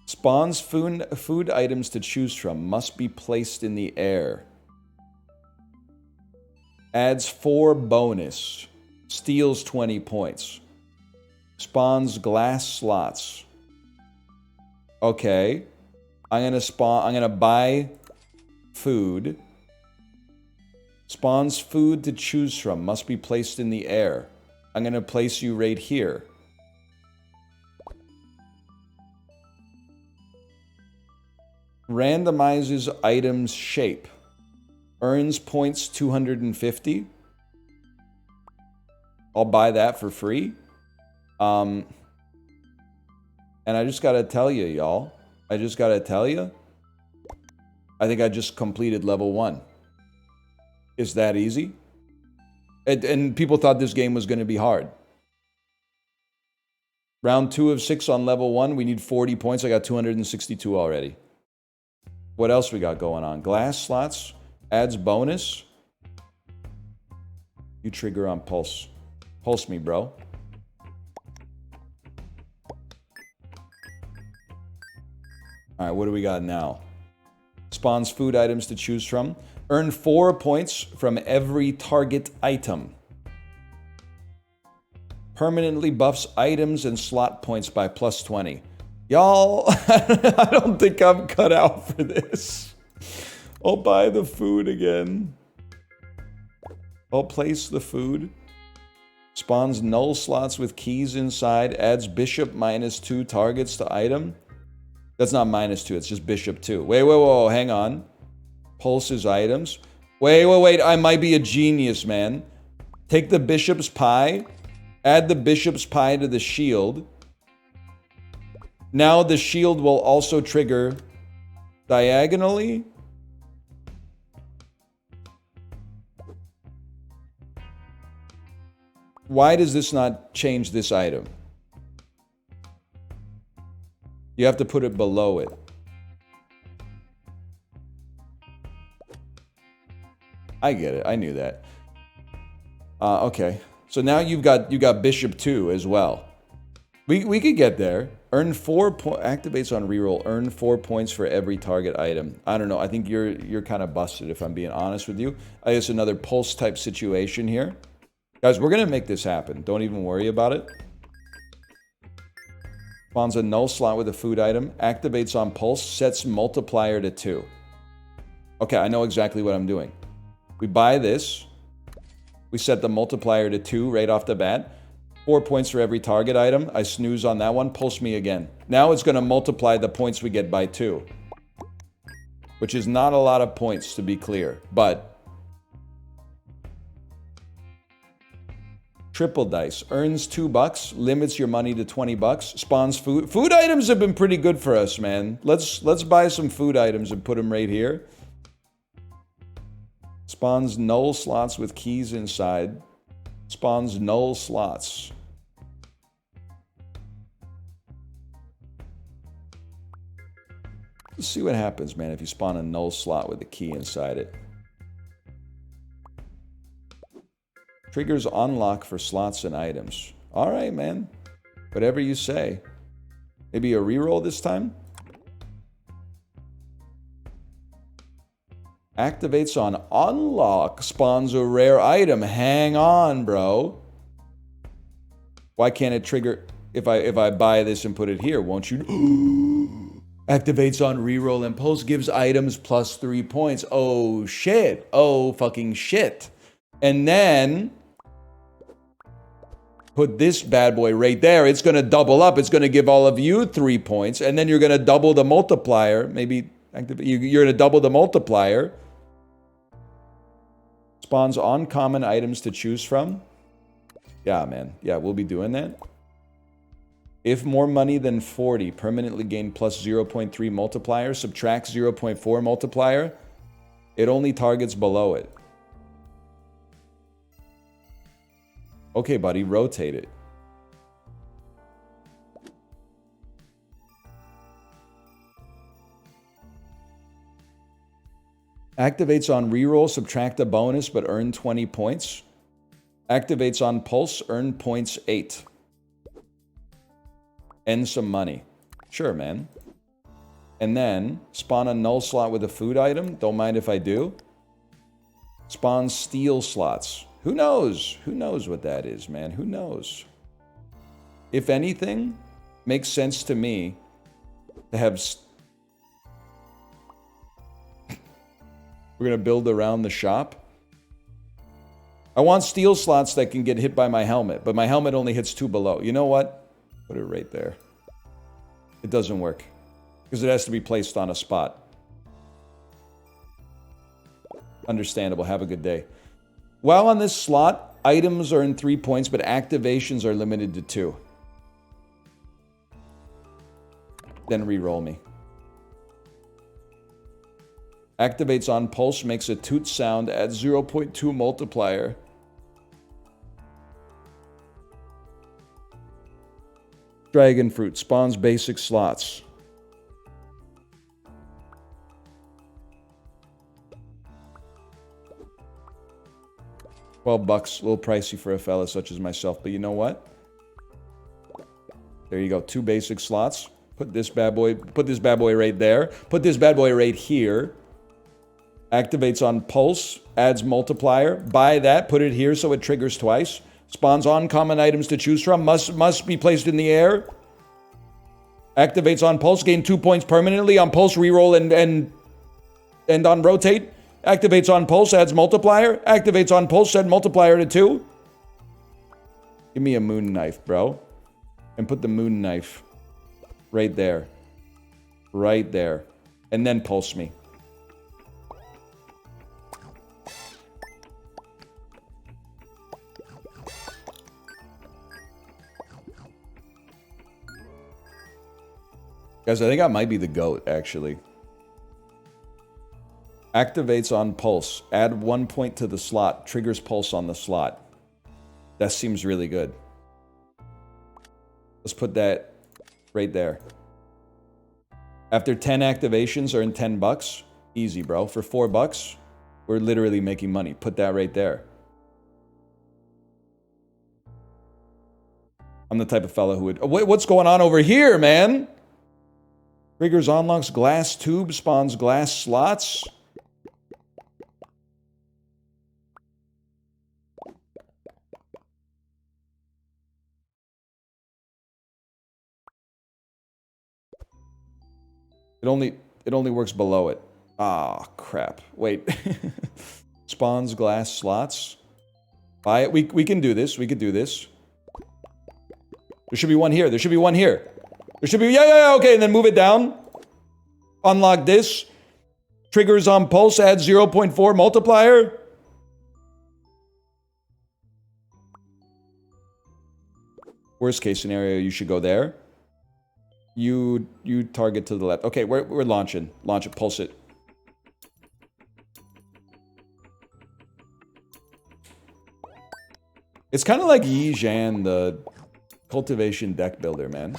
Spawns food items to choose from must be placed in the air. Adds 4 bonus. Steals 20 points. Spawns glass slots. Okay. I'm gonna buy food. Spawns food to choose from. Must be placed in the air. I'm gonna place you right here. Randomizes items shape. Earns points 250. I'll buy that for free. And I just gotta tell you, y'all. I just gotta tell you. I think I just completed level 1. It's that easy. And people thought this game was gonna be hard. Round 2 of 6 on level 1. We need 40 points. I got 262 already. What else we got going on? Glass slots. Adds bonus. You trigger on pulse. Pulse me, bro. Alright, what do we got now? Spawns food items to choose from. Earn 4 points from every target item. Permanently buffs items and slot points by plus 20. Y'all, I don't think I'm cut out for this. I'll buy the food again. I'll place the food. Spawns null slots with keys inside. Adds bishop -2 targets to item. That's not -2, it's just bishop 2. Wait, hang on. Pulses items. Wait, I might be a genius, man. Take the bishop's pie. Add the bishop's pie to the shield. Now the shield will also trigger diagonally. Why does this not change this item? You have to put it below it. I get it. I knew that. Okay. So now you got bishop 2 as well. We could get there. Earn 4 points. Activates on reroll. Earn 4 points for every target item. I don't know. I think you're kind of busted if I'm being honest with you. I guess another pulse type situation here. Guys, we're going to make this happen. Don't even worry about it. Spawns a null slot with a food item. Activates on pulse. Sets multiplier to 2. Okay, I know exactly what I'm doing. We buy this. We set the multiplier to 2 right off the bat. 4 points for every target item. I snooze on that one. Pulse me again. Now it's going to multiply the points we get by 2. Which is not a lot of points, to be clear. But Triple dice. Earns $2. Limits your money to $20. Spawns food. Food items have been pretty good for us, man. Let's buy some food items and put them right here. Spawns null slots with keys inside. Spawns null slots. Let's see what happens, man, if you spawn a null slot with a key inside it. Triggers unlock for slots and items. Alright, man. Whatever you say. Maybe a reroll this time? Activates on unlock. Spawns a rare item. Hang on, bro. Why can't it trigger... If I buy this and put it here, won't you... Activates on reroll impulse. Gives items plus 3 points. Oh, shit. Oh, fucking shit. And then... Put this bad boy right there. It's going to double up. It's going to give all of you 3 points. And then you're going to double the multiplier. Maybe you're going to double the multiplier. Spawns uncommon items to choose from. Yeah, man. Yeah, we'll be doing that. If more money than 40, permanently gain plus 0.3 multiplier. Subtract 0.4 multiplier. It only targets below it. Okay, buddy, rotate it. Activates on reroll, subtract a bonus, but earn 20 points. Activates on pulse, earn points 8. End some money. Sure, man. And then, spawn a null slot with a food item. Don't mind if I do. Spawn steal slots. Who knows? Who knows what that is, man? Who knows? If anything, makes sense to me to have... We're going to build around the shop. I want steel slots that can get hit by my helmet, but my helmet only hits 2 below. You know what? Put it right there. It doesn't work because it has to be placed on a spot. Understandable. Have a good day. While on this slot, items earn 3 points, but activations are limited to 2. Then re-roll me. Activates on pulse, makes a toot sound, adds 0.2 multiplier. Dragon fruit, spawns basic slots. $12, a little pricey for a fella such as myself, but you know what? There you go, 2 basic slots. Put this bad boy right there. Put this bad boy right here. Activates on pulse, adds multiplier. Buy that, put it here so it triggers twice. Spawns uncommon items to choose from. Must be placed in the air. Activates on pulse, gain 2 points permanently. On pulse, reroll and on rotate. Activates on pulse, adds multiplier. Activates on pulse, add multiplier to 2. Give me a moon knife, bro. And put the moon knife right there. Right there. And then pulse me. Guys, I think I might be the GOAT, actually. Activates on pulse. Add 1 point to the slot. Triggers pulse on the slot. That seems really good. Let's put that right there. After 10 activations, earn $10. Easy, bro. For $4, we're literally making money. Put that right there. I'm the type of fella who would... Oh, wait, what's going on over here, man? Triggers unlocks glass tube, spawns glass slots. It only works below it. Ah, crap. Wait. Spawns glass slots. Buy it. We can do this. We could do this. There should be one here. There should be one here. There should be... Yeah, okay, and then move it down. Unlock this. Triggers on pulse, adds 0.4 multiplier. Worst case scenario, you should go there. You target to the left. Okay, we're launching. Launch it, pulse it. It's kind of like Yi Zhan, the cultivation deck builder, man.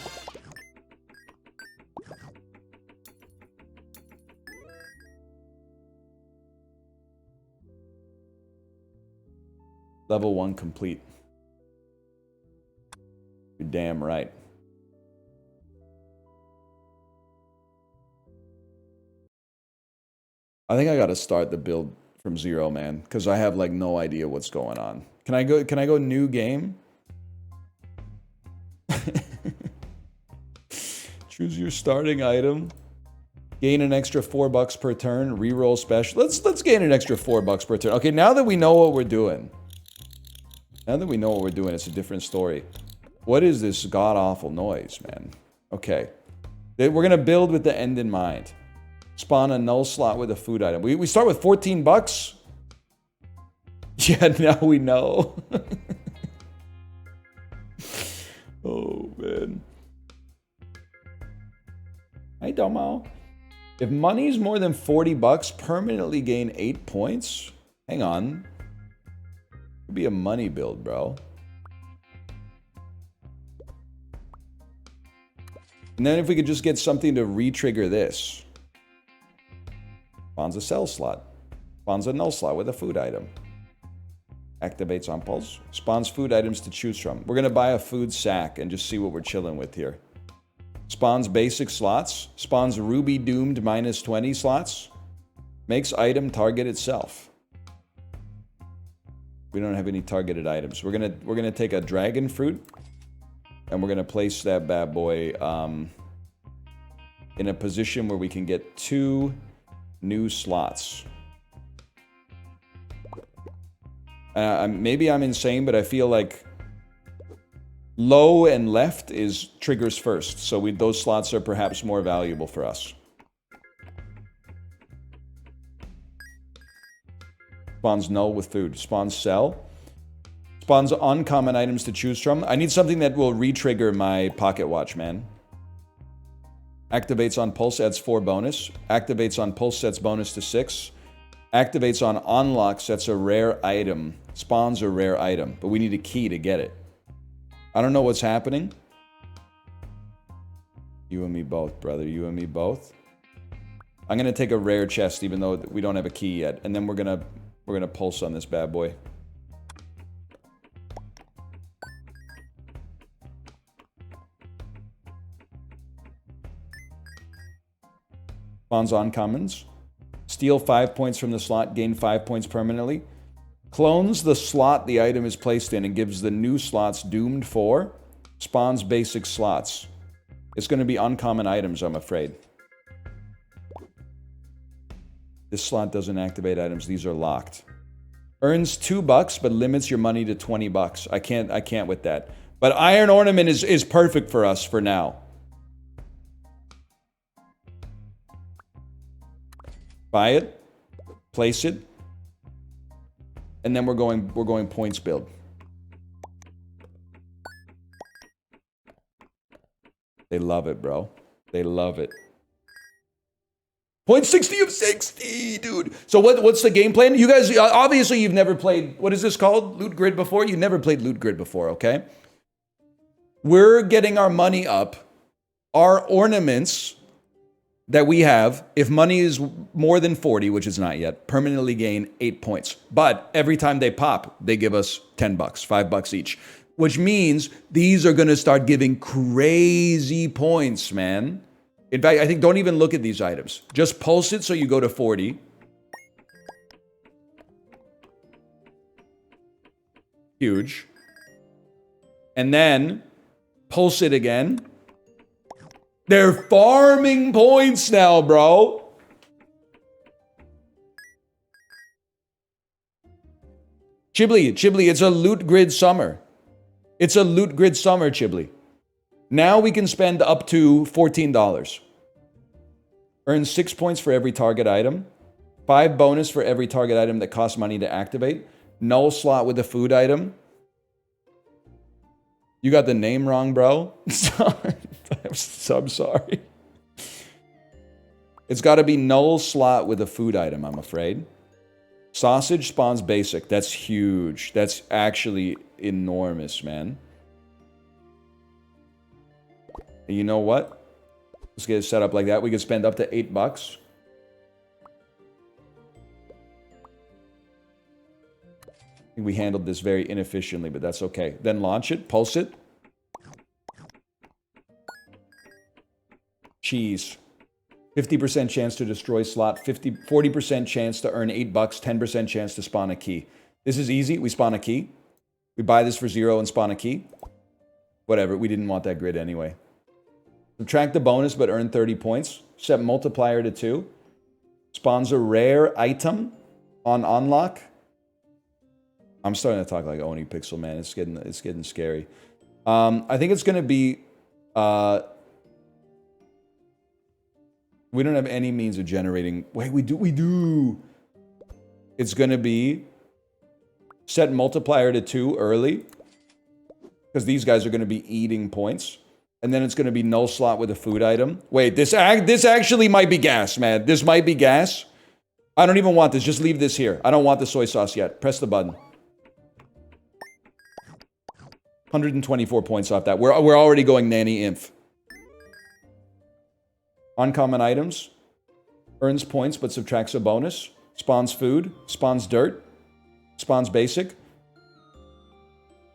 Level 1 complete. You're damn right. I think I gotta start the build from zero, man, because I have like no idea what's going on. Can I go new game? Choose your starting item. Gain an extra $4 per turn. Reroll special. Let's gain an extra $4 per turn. Okay, now that we know what we're doing. Now that we know what we're doing, it's a different story. What is this god-awful noise, man? Okay. We're gonna build with the end in mind. Spawn a null slot with a food item. We start with $14? Yeah, now we know. Oh, man. Hey, Domo. If money's more than $40, permanently gain 8 points? Hang on. Could be a money build, bro. And then if we could just get something to re-trigger this. Spawns a sell slot. Spawns a null slot with a food item. Activates on pulse. Spawns food items to choose from. We're going to buy a food sack and just see what we're chilling with here. Spawns basic slots. Spawns ruby doomed -20 slots. Makes item target itself. We don't have any targeted items. We're gonna take a dragon fruit and we're gonna place that bad boy in a position where we can get 2 new slots. Maybe I'm insane, but I feel like low and left is triggers first, so those slots are perhaps more valuable for us. Spawns null with food. Spawns sell. Spawns uncommon items to choose from. I need something that will re-trigger my pocket watch, man. Activates on pulse, adds 4 bonus. Activates on pulse, sets bonus to 6. Activates on unlock, sets a rare item. Spawns a rare item, but we need a key to get it. I don't know what's happening. You and me both, brother. You and me both. I'm gonna take a rare chest, even though we don't have a key yet, and then we're gonna pulse on this bad boy. Spawns uncommons. Steal 5 points from the slot, gain 5 points permanently. Clones the slot the item is placed in and gives the new slots doomed 4. Spawns basic slots. It's going to be uncommon items, I'm afraid. This slot doesn't activate items. These are locked. Earns $2, but limits your money to $20. I can't with that. But Iron Ornament is perfect for us for now. Buy it, place it, and then we're going points build. They love it, bro. They love it. Point 60 of 60, dude. So what's the game plan? You guys, obviously you've never played, what is this called? Loot Grid before? You've never played Loot Grid before, okay? We're getting our money up. Our ornaments that we have, if money is more than 40, which is not yet, permanently gain 8 points. But every time they pop, they give us $10, $5 each. Which means these are going to start giving crazy points, man. In fact, I think don't even look at these items. Just pulse it so you go to 40. Huge. And then pulse it again. They're farming points now, bro. Chibli, it's a Loot Grid summer. It's a Loot Grid summer, Chibli. Now we can spend up to $14. Earn 6 points for every target item. 5 bonus for every target item that costs money to activate. Null slot with a food item. You got the name wrong, bro. I'm sorry. It's got to be null slot with a food item, I'm afraid. Sausage spawns basic. That's huge. That's actually enormous, man. And you know what? Let's get it set up like that. We could spend up to $8. I think we handled this very inefficiently, but that's okay. Then launch it, pulse it. Cheese. 50% chance to destroy slot, 40% chance to earn $8, 10% chance to spawn a key. This is easy. We spawn a key. We buy this for 0 and spawn a key. Whatever. We didn't want that grid anyway. Subtract the bonus, but earn 30 points. Set multiplier to 2. Spawns a rare item on unlock. I'm starting to talk like Oni Pixel, man. It's getting scary. I think it's going to be... we don't have any means of generating... Wait, we do. It's going to be... Set multiplier to 2 early. Because these guys are going to be eating points. And then it's going to be null slot with a food item. Wait, this actually might be gas, man. This might be gas. I don't even want this. Just leave this here. I don't want the soy sauce yet. Press the button. 124 points off that. We're already going nanny inf. Uncommon items. Earns points but subtracts a bonus. Spawns food. Spawns dirt. Spawns basic.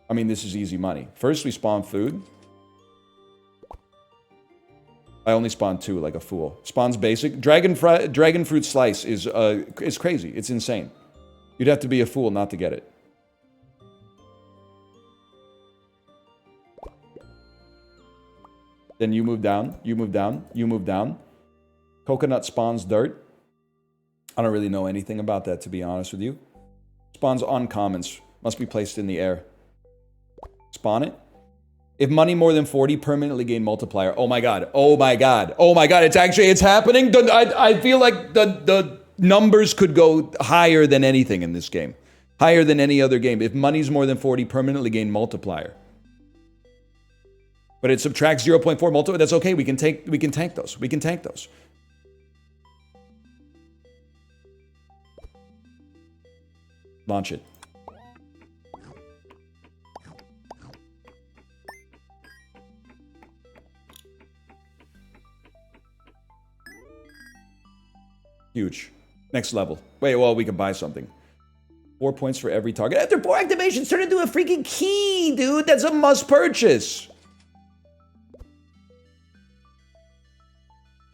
I mean, this is easy money. First, we spawn food. I only spawned 2 like a fool. Spawns basic. Dragon fruit slice is crazy. It's insane. You'd have to be a fool not to get it. Then you move down. You move down. You move down. Coconut spawns dirt. I don't really know anything about that, to be honest with you. Spawns uncommons. Must be placed in the air. Spawn it. If money more than 40, permanently gain multiplier. Oh my god. Oh my god. Oh my god. It's happening. I feel like the numbers could go higher than anything in this game. Higher than any other game. If money's more than 40, permanently gain multiplier. But it subtracts 0.4 multiplier. That's okay. We can tank those. We can tank those. Launch it. Huge. Next level. Wait, well, we can buy something. 4 points for every target. After 4 activations, turn into a freaking key, dude. That's a must purchase.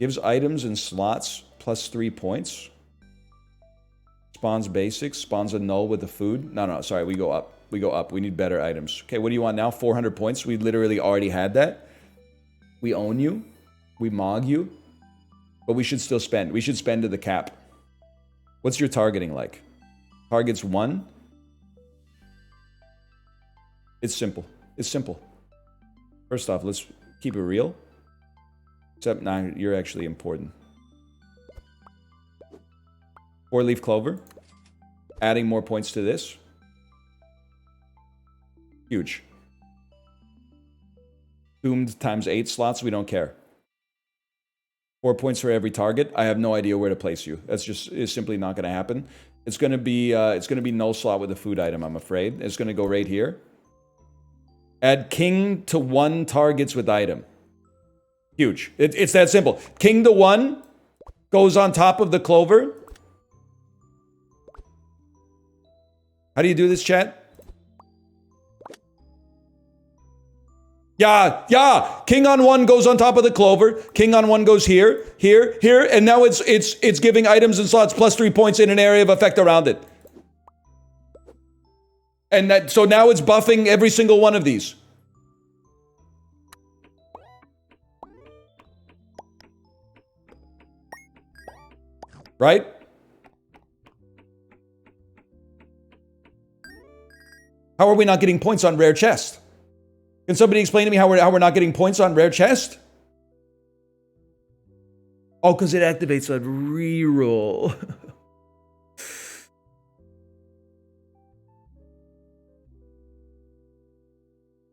Gives items and slots plus 3 points. Spawns basics. Spawns a null with the food. No, sorry. We go up. We go up. We need better items. Okay, what do you want now? 400 points. We literally already had that. We own you. We mog you. But we should still spend. We should spend to the cap. What's your targeting like? Targets 1. It's simple. It's simple. First off, let's keep it real. Except, nah, you're actually important. 4-leaf clover. Adding more points to this. Huge. Doomed times 8 slots, we don't care. 4 points for every target. I have no idea where to place you. It's simply not going to happen. It's going to be null slot with a food item, I'm afraid. It's going to go right here. Add king to 1 targets with item. Huge. It's that simple. King to 1 goes on top of the clover. How do you do this, chat? Yeah. King on 1 goes on top of the clover. King on 1 goes here, and now it's giving items and slots plus 3 points in an area of effect around it. And so now it's buffing every single one of these. Right? How are we not getting points on rare chest? Can somebody explain to me how we're not getting points on rare chest? Oh, because it activates a reroll.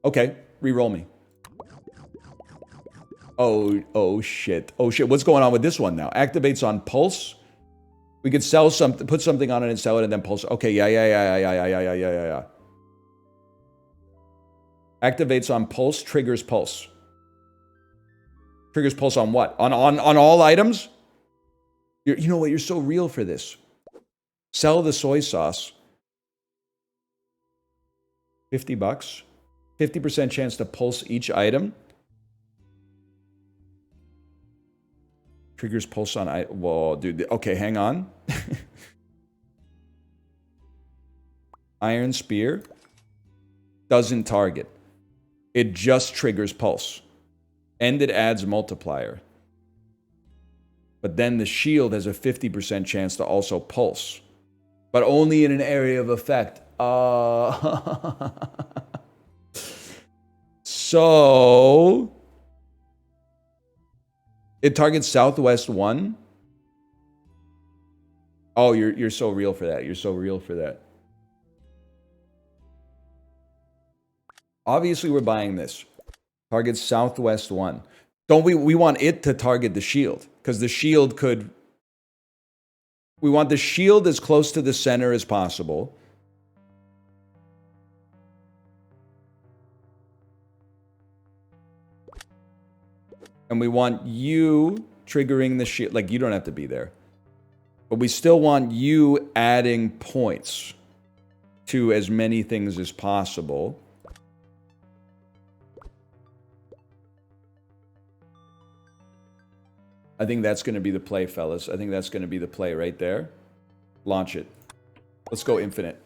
Okay. Re-roll me. Oh shit. Oh shit. What's going on with this one now? Activates on pulse. We could sell something, put something on it and sell it and then pulse. Okay, yeah. Activates on pulse, triggers pulse. Triggers pulse on what? On all items? You know what? You're so real for this. Sell the soy sauce. $50. 50% chance to pulse each item. Triggers pulse on whoa, dude. Okay, hang on. Iron Spear doesn't target. It just triggers pulse. And it adds multiplier. But then the shield has a 50% chance to also pulse. But only in an area of effect. So it targets Southwest 1. Oh, you're so real for that. You're so real for that. Obviously, we're buying this. Targets Southwest 1. Don't we want it to target the shield? Because the shield could... We want the shield as close to the center as possible. And we want you triggering the shield. Like, you don't have to be there. But we still want you adding points to as many things as possible. I think that's going to be the play, fellas. I think that's going to be the play right there. Launch it. Let's go infinite.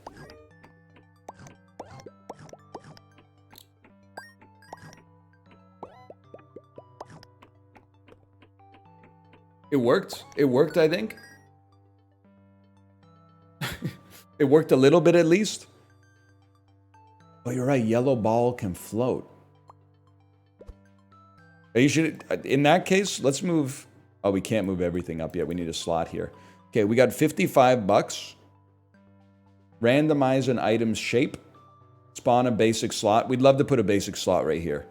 It worked. It worked, I think. It worked a little bit at least. Oh, you're right. Yellow ball can float. You should, in that case, let's move. Oh, we can't move everything up yet. We need a slot here. Okay, we got $55. Randomize an item's shape. Spawn a basic slot. We'd love to put a basic slot right here.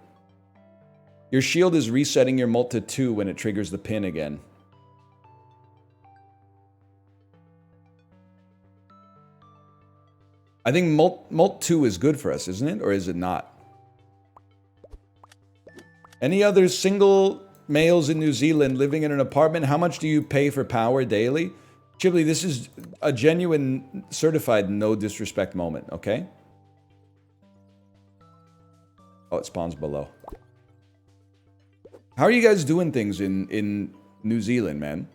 Your shield is resetting your mult to 2 when it triggers the pin again. I think mult 2 is good for us, isn't it? Or is it not? Any other single males in New Zealand living in an apartment? How much do you pay for power daily? Chibli, this is a genuine, certified no disrespect moment, okay? Oh, it spawns below. How are you guys doing things in New Zealand, man?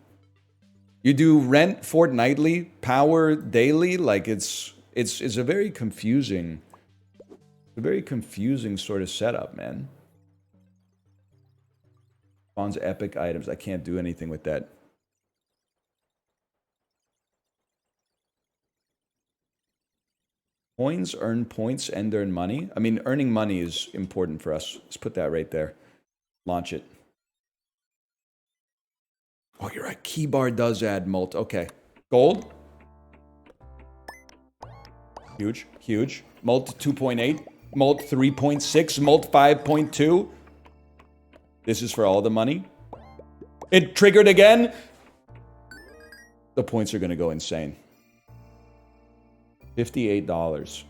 You do rent fortnightly, power daily? Like, it's a very confusing sort of setup, man. Spawns epic items. I can't do anything with that. Coins earn points and earn money. I mean, earning money is important for us. Let's put that right there. Launch it. Oh, you're right. Keybar does add mult. Okay. Gold. Huge. Huge. Mult 2.8. Mult 3.6. Mult 5.2. This is for all the money. It triggered again. The points are going to go insane. $58.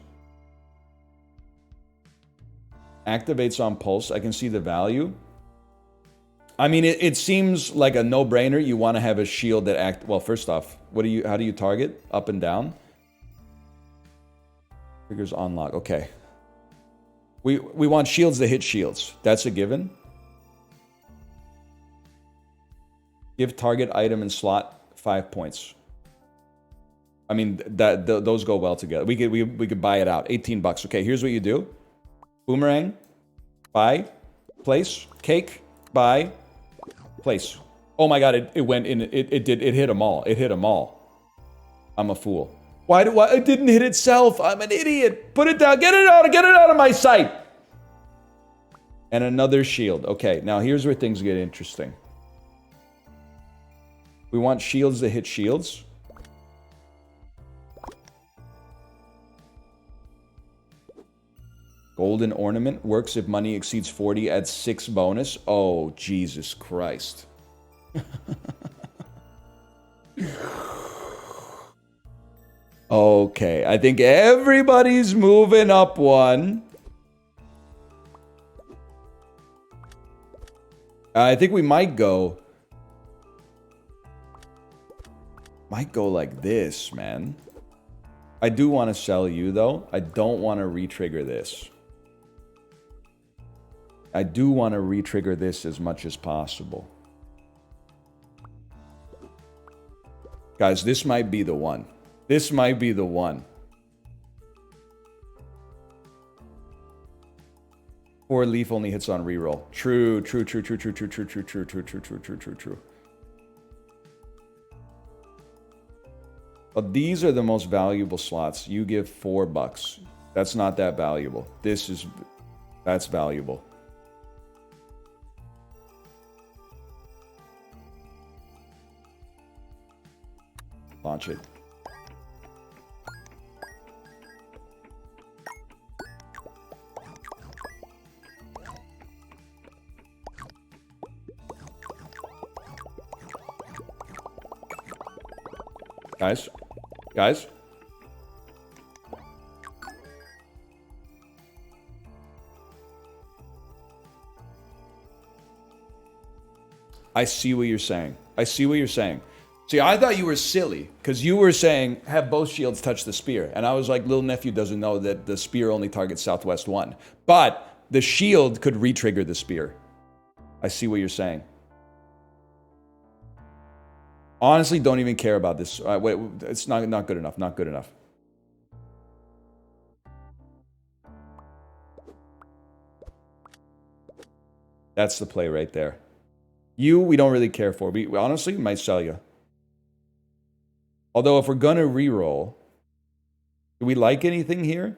Activates on pulse. I can see the value. I mean, it seems like a no-brainer. You want to have a shield that act... Well, first off, how do you target? Up and down? Triggers unlock. Okay. We want shields that hit shields. That's a given. Give target item and slot 5 points. I mean, those go well together. We could buy it out. $18. Okay, here's what you do. Boomerang. Buy. Place. Cake. Buy. Place. Oh my god, it went in. It hit them all. It hit them all. I'm a fool. Why it didn't hit itself? I'm an idiot. Put it down. Get it out of my sight. And another shield. Okay, now here's where things get interesting. We want shields that hit shields. Golden ornament works if money exceeds 40 at 6 bonus. Oh, Jesus Christ. Okay, I think everybody's moving up one. I think we might go like this, man. I do want to sell you, though. I don't want to re-trigger this. I do want to re-trigger this as much as possible. Guys, this might be the one. This might be the one. 4 leaf only hits on reroll. True. But these are the most valuable slots. You give $4. That's not that valuable. That's valuable. Launch it. Guys. I see what you're saying. See, I thought you were silly, because you were saying, have both shields touch the spear. And I was like, little nephew doesn't know that the spear only targets Southwest 1. But the shield could re-trigger the spear. I see what you're saying. Honestly, don't even care about this. Wait, it's not good enough. Not good enough. That's the play right there. You, we don't really care for. We honestly might sell you. Although, if we're gonna reroll, do we like anything here?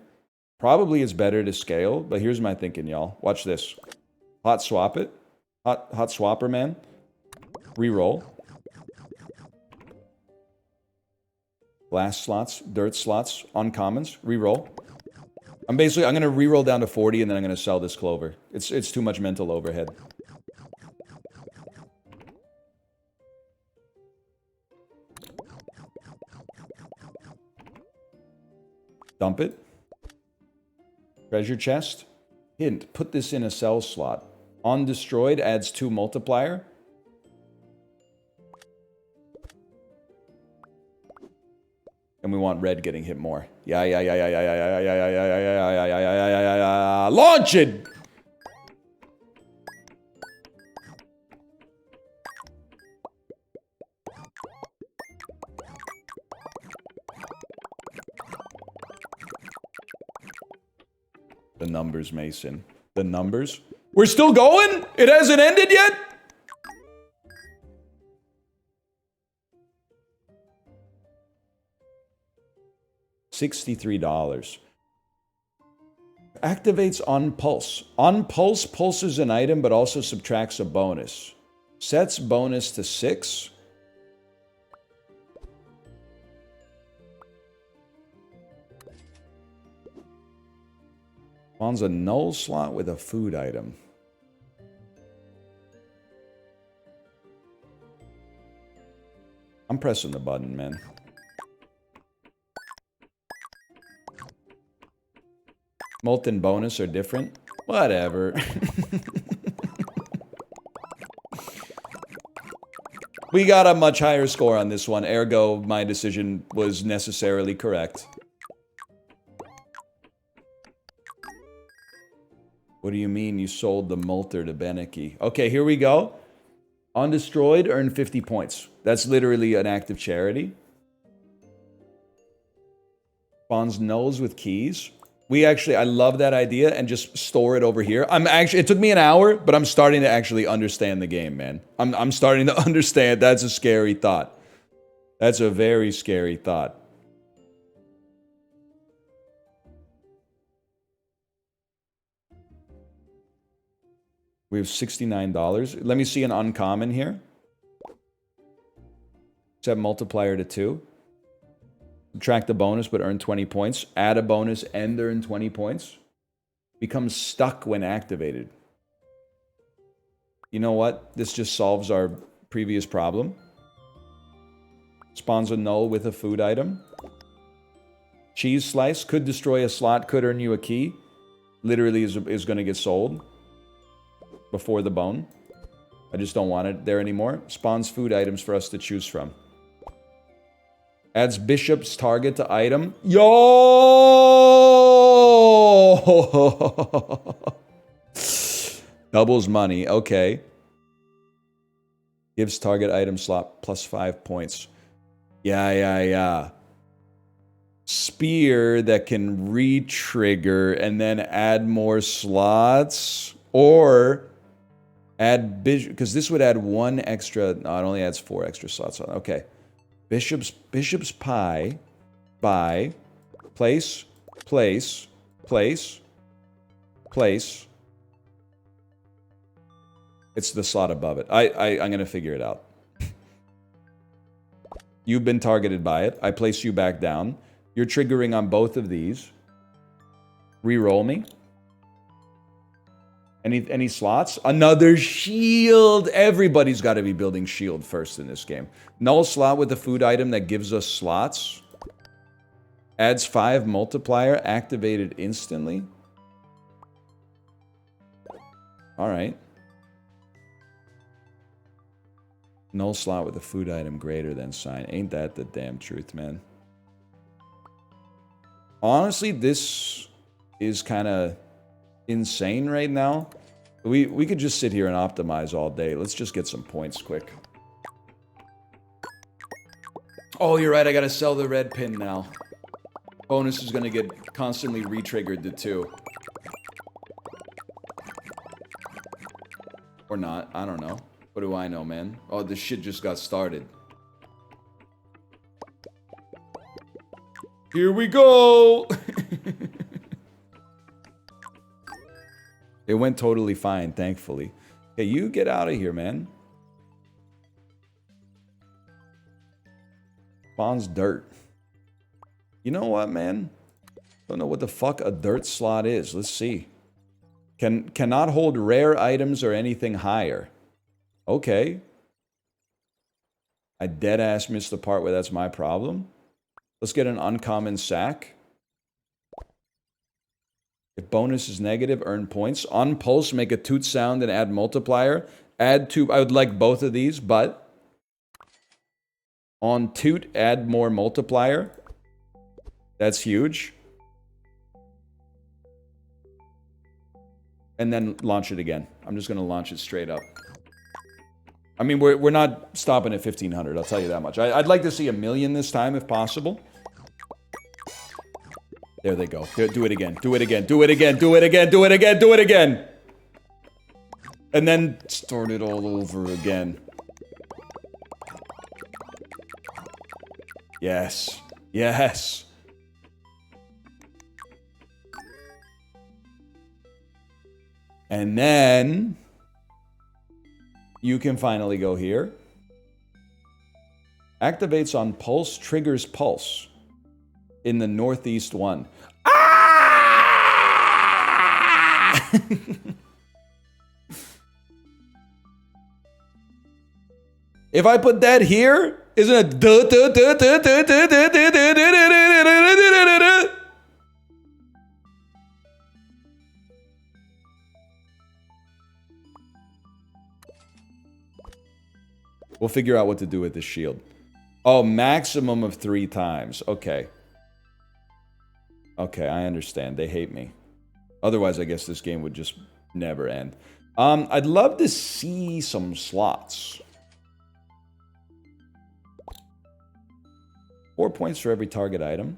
Probably it's better to scale, but here's my thinking, y'all. Watch this. Hot swap it. Hot swapper, man. Reroll. Blast slots, dirt slots, uncommons, reroll. I'm going to reroll down to 40 and then I'm going to sell this clover. It's too much mental overhead. Dump it. Treasure chest. Hint, put this in a sell slot. On destroyed adds 2 multiplier. And we want red getting hit more. Yeah. Launch it! The numbers, Mason. The numbers. We're still going? It hasn't ended yet? $63. Activates on pulse. On pulse, pulses an item, but also subtracts a bonus. Sets bonus to 6. Spawns a null slot with a food item. I'm pressing the button, man. Molten bonus are different. Whatever. We got a much higher score on this one, ergo my decision was necessarily correct. What do you mean you sold the Molter to Beneke? Okay, here we go. Undestroyed, earn 50 points. That's literally an act of charity. Spawns nulls with keys. I love that idea and just store it over here. It took me an hour, but I'm starting to actually understand the game, man. I'm starting to understand. That's a scary thought. That's a very scary thought. We have $69. Let me see an uncommon here. Set multiplier to 2. Subtract the bonus, but earn 20 points. Add a bonus and earn 20 points. becomes stuck when activated. You know what? This just solves our previous problem. Spawns a null with a food item. Cheese slice could destroy a slot, could earn you a key. Literally is going to get sold before the bone. I just don't want it there anymore. Spawns food items for us to choose from. Adds bishop's target to item. Yo! Doubles money. Okay. Gives target item slot plus 5 points. Yeah. Spear that can re-trigger and then add more slots. Or add bishop, because this would add 1 extra. No, it only adds 4 extra slots on. Okay. Bishop's pie. Buy. Place. It's the slot above it. I'm going to figure it out. You've been targeted by it. I place you back down. You're triggering on both of these. Reroll me. Any slots? Another shield. Everybody's got to be building shield first in this game. Null slot with a food item that gives us slots. Adds 5 multiplier. Activated instantly. Alright. Null slot with a food item greater than sign. Ain't that the damn truth, man? Honestly, this is kind of insane right now. We could just sit here and optimize all day. Let's just get some points quick. Oh, you're right. I gotta sell the red pin now. Bonus is gonna get constantly re-triggered to 2. Or not. I don't know. What do I know, man? Oh, this shit just got started. Here we go! It went totally fine, thankfully. Hey, you get out of here, man. Spawns dirt. You know what, man? Don't know what the fuck a dirt slot is. Let's see. Cannot hold rare items or anything higher. Okay. I deadass missed the part where that's my problem. Let's get an uncommon sack. If bonus is negative, earn points. On pulse, make a toot sound and add multiplier. Add 2. I would like both of these, but on toot, add more multiplier. That's huge. And then launch it again. I'm just going to launch it straight up. I mean, we're not stopping at 1,500, I'll tell you that much. I'd like to see 1,000,000 this time, if possible. There they go. Do it again. Do it again. Do it again. Do it again. Do it again. Do it again. And then start it all over again. Yes. Yes. And then you can finally go here. Activates on pulse, triggers pulse. In the northeast one. Ah! If I put that here, isn't it? We'll figure out what to do with this shield. Oh, maximum of 3 times. Okay. Okay, I understand. They hate me. Otherwise, I guess this game would just never end. I'd love to see some slots. 4 points for every target item.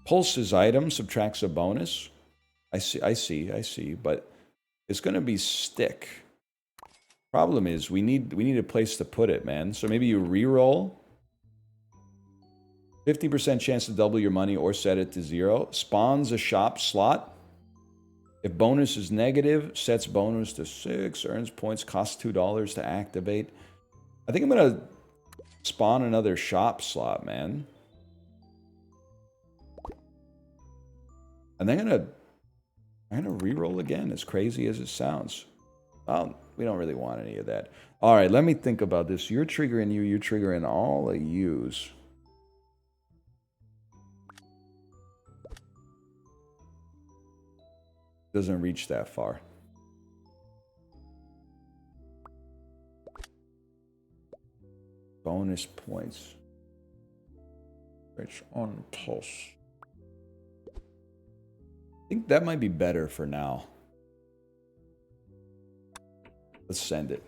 Pulse's item subtracts a bonus. I see. But it's going to be stick. Problem is, we need a place to put it, man. So maybe you re-roll. 50% chance to double your money or set it to 0. Spawns a shop slot. If bonus is negative, sets bonus to 6. Earns points, costs $2 to activate. I think I'm going to spawn another shop slot, man. And then I'm going to I'm going to reroll again, as crazy as it sounds. Well, we don't really want any of that. All right, let me think about this. You're triggering you. You're triggering all of yous. Doesn't reach that far. Bonus points. Rich on pulse. I think that might be better for now. Let's send it.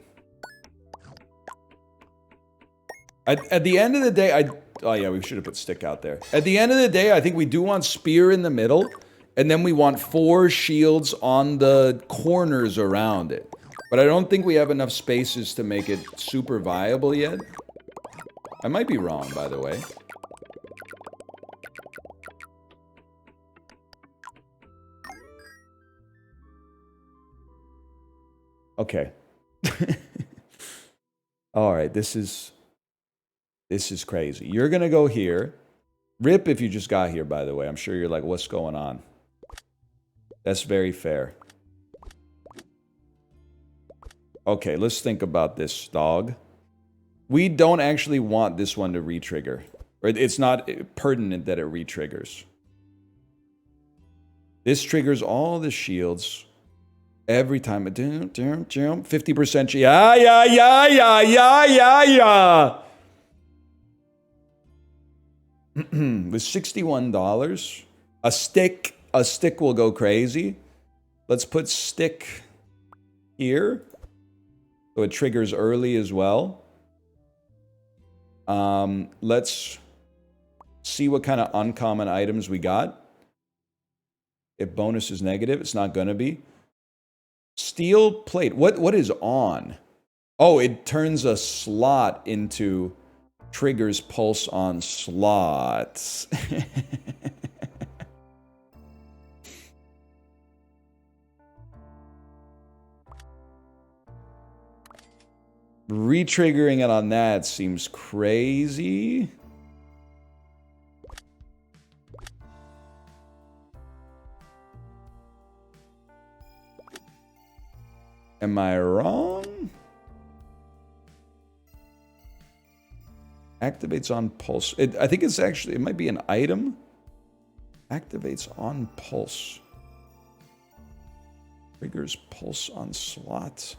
At the end of the day, oh yeah, we should have put stick out there. At the end of the day, I think we do want spear in the middle, and then we want 4 shields on the corners around it. But I don't think we have enough spaces to make it super viable yet. I might be wrong, by the way. Okay. All right, this is crazy. You're going to go here. Rip if you just got here, by the way. I'm sure you're like, what's going on? That's very fair. Okay, let's think about this, dog. We don't actually want this one to re-trigger. It's not pertinent that it re-triggers. This triggers all the shields every time. 50%. Yeah. With $61, a stick will go crazy. Let's put stick here, so it triggers early as well. Let's see what kind of uncommon items we got. If bonus is negative, it's not gonna be. Steel plate. What is on? Oh, it turns a slot into triggers pulse on slots. Retriggering it on that seems crazy. Am I wrong? Activates on pulse. I think it's actually, it might be an item. Activates on pulse. Triggers pulse on slot.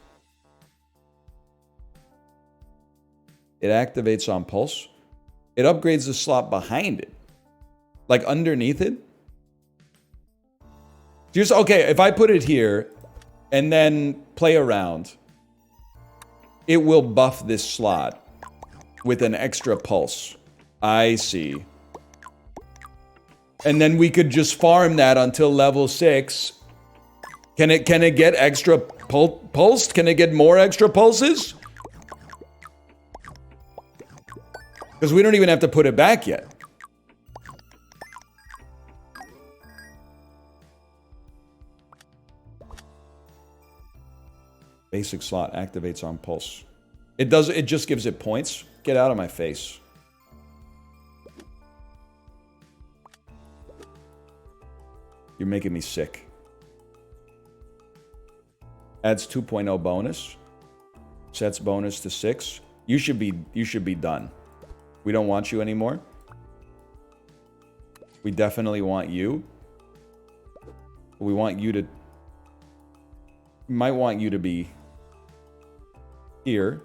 It activates on pulse. It upgrades the slot behind it. Like underneath it. Just, okay, if I put it here and then play around, it will buff this slot with an extra pulse. I see. And then we could just farm that until level 6. Can it get extra pulsed? Can it get more extra pulses? Because we don't even have to put it back yet. Basic slot activates on pulse. It just gives it points. Get out of my face. You're making me sick. Adds 2.0 bonus. Sets bonus to 6. You should be done. We don't want you anymore. We definitely want you. We want you to... might want you to be here,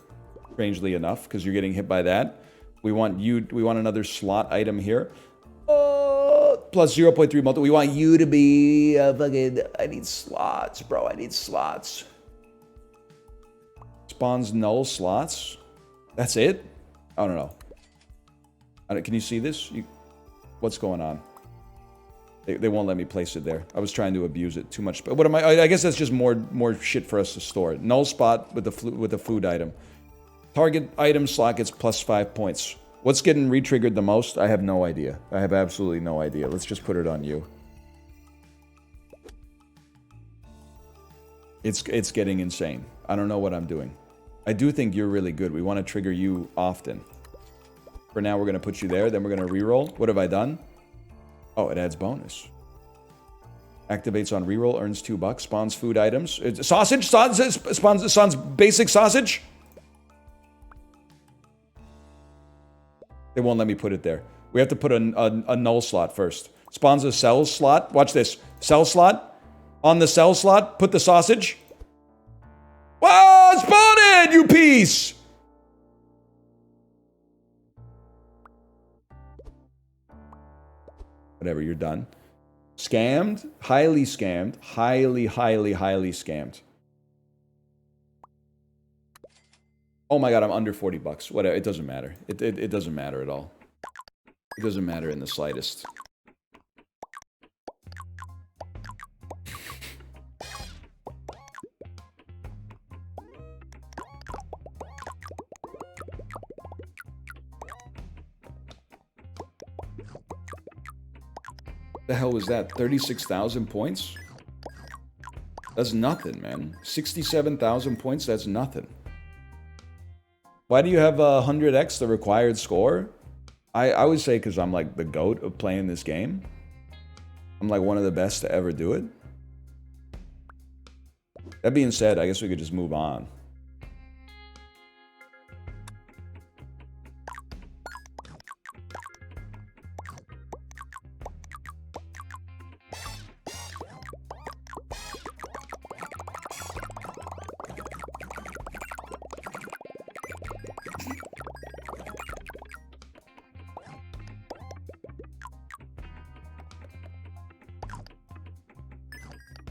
strangely enough, because you're getting hit by that. We want another slot item here. Plus 0.3 multi. We want you to be fucking... I need slots, bro. I need slots. Spawns null slots. That's it? I don't know. Can you see this? What's going on? They won't let me place it there. I was trying to abuse it too much. But what am I guess that's just more shit for us to store. Null spot with the food item. Target item slot gets plus 5 points. What's getting re-triggered the most? I have no idea. I have absolutely no idea. Let's just put it on you. It's getting insane. I don't know what I'm doing. I do think you're really good. We want to trigger you often. For now, we're going to put you there. Then we're going to reroll. What have I done? Oh, it adds bonus. Activates on reroll, earns $2, spawns food items. Sausage? Spawns basic sausage? They won't let me put it there. We have to put a null slot first. Spawns a cell slot. Watch this. Cell slot. On the cell slot, put the sausage. Whoa! Spawn it, you piece! Whatever, you're done. Scammed? Highly scammed. Highly scammed. Oh my god, I'm under $40. Whatever, it doesn't matter. It doesn't matter at all. It doesn't matter in the slightest. The hell was that? 36,000 points? That's nothing, man. 67,000 points, that's nothing. Why do you have 100x the required score? I would say because I'm like the GOAT of playing this game. I'm like one of the best to ever do it. That being said, I guess we could just move on.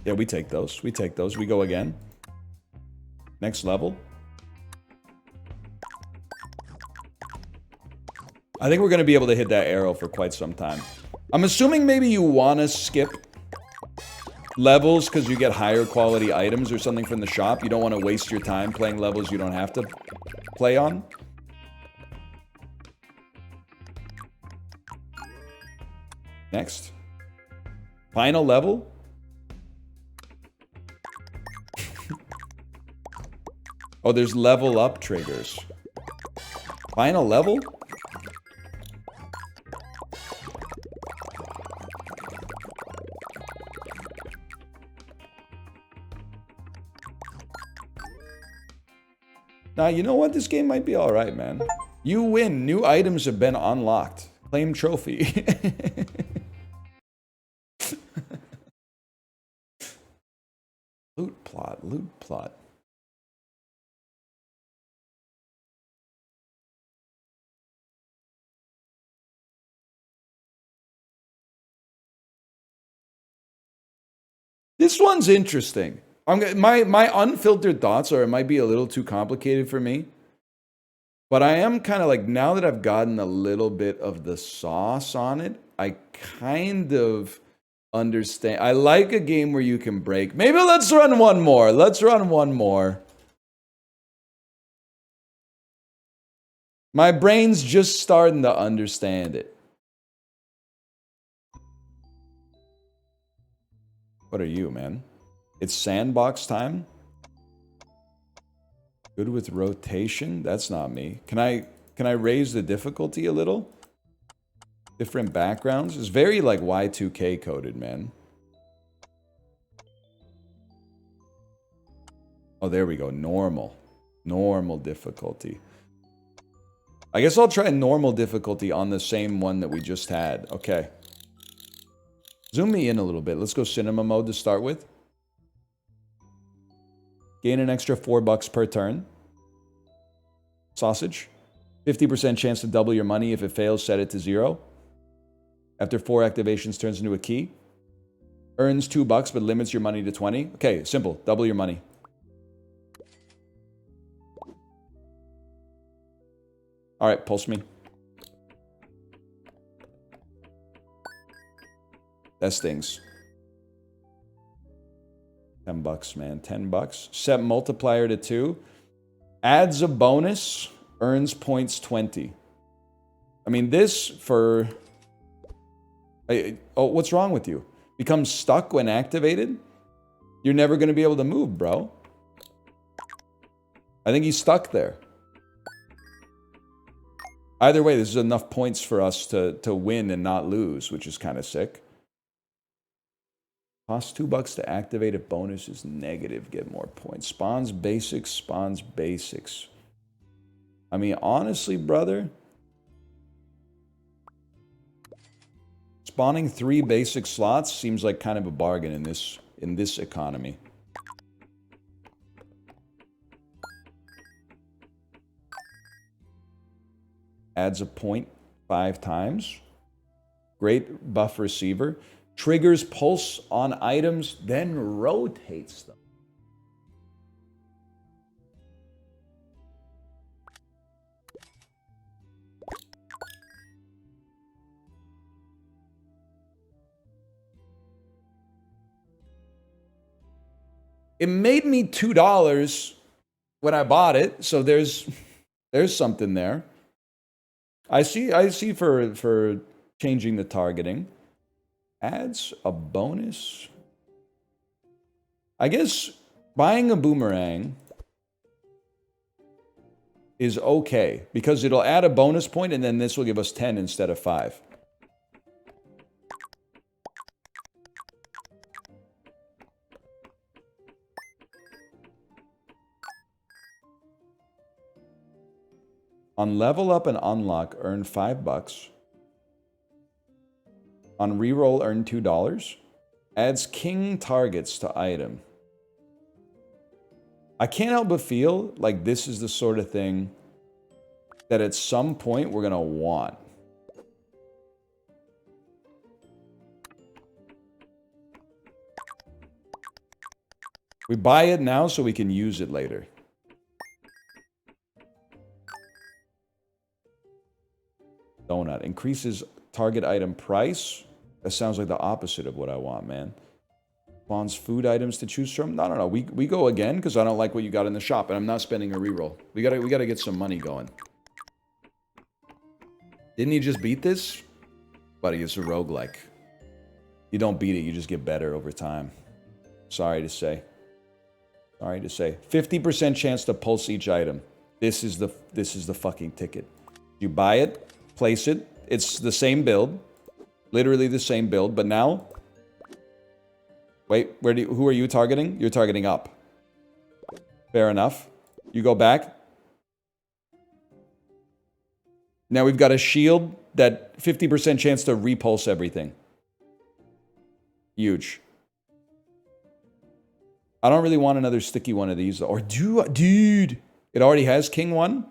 Yeah, we take those. We take those. We go again. Next level. I think we're going to be able to hit that arrow for quite some time. I'm assuming maybe you want to skip levels because you get higher quality items or something from the shop. You don't want to waste your time playing levels you don't have to play on. Next. Final level. Oh, there's level up triggers. Final level? Nah, you know what? This game might be alright, man. You win. New items have been unlocked. Claim trophy. Loot plot, loot plot. This one's interesting. My unfiltered thoughts are it might be a little too complicated for me. But I am kind of like, now that I've gotten a little bit of the sauce on it, I kind of understand. I like a game where you can break. Maybe let's run one more. Let's run one more. My brain's just starting to understand it. What are you, man? It's sandbox time? Good with rotation? That's not me. Can I raise the difficulty a little? Different backgrounds? It's very like Y2K coded, man. Oh, there we go. Normal. Normal difficulty. I guess I'll try normal difficulty on the same one that we just had. Okay. Zoom me in a little bit. Let's go cinema mode to start with. Gain an extra $4 per turn. Sausage. 50% chance to double your money. If it fails, set it to 0. After 4 activations, turns into a key. Earns $2, but limits your money to 20. Okay, simple. Double your money. All right, pulse me. That stings. $10, man. $10. Set multiplier to 2. Adds a bonus. Earns points 20. I mean, this for... Oh, what's wrong with you? Becomes stuck when activated? You're never going to be able to move, bro. I think he's stuck there. Either way, this is enough points for us to win and not lose, which is kind of sick. Costs $2 to activate. If bonus is negative, get more points. Spawns basics, spawns basics. I mean, honestly, brother, spawning 3 basic slots seems like kind of a bargain in this economy. Adds a point 5 times. Great buff receiver. Triggers pulse on items, then rotates them. It made me $2 when I bought it, so there's something there. I see for changing the targeting. Adds a bonus. I guess buying a boomerang is okay because it'll add a bonus point and then this will give us 10 instead of 5. On level up and unlock, earn $5. On reroll, earn $2. Adds king targets to item. I can't help but feel like this is the sort of thing that at some point we're going to want. We buy it now so we can use it later. Donut. Increases target item price. That sounds like the opposite of what I want, man. Spawns food items to choose from. No. We go again because I don't like what you got in the shop, and I'm not spending a reroll. We gotta get some money going. Didn't you just beat this? Buddy, it's a roguelike. You don't beat it, you just get better over time. Sorry to say. Sorry to say. 50% chance to pulse each item. This is the fucking ticket. You buy it, place it. It's the same build. Literally the same build, but now... Wait, who are you targeting? You're targeting up. Fair enough. You go back. Now we've got a shield that 50% chance to repulse everything. Huge. I don't really want another sticky one of these. Or dude, it already has King 1?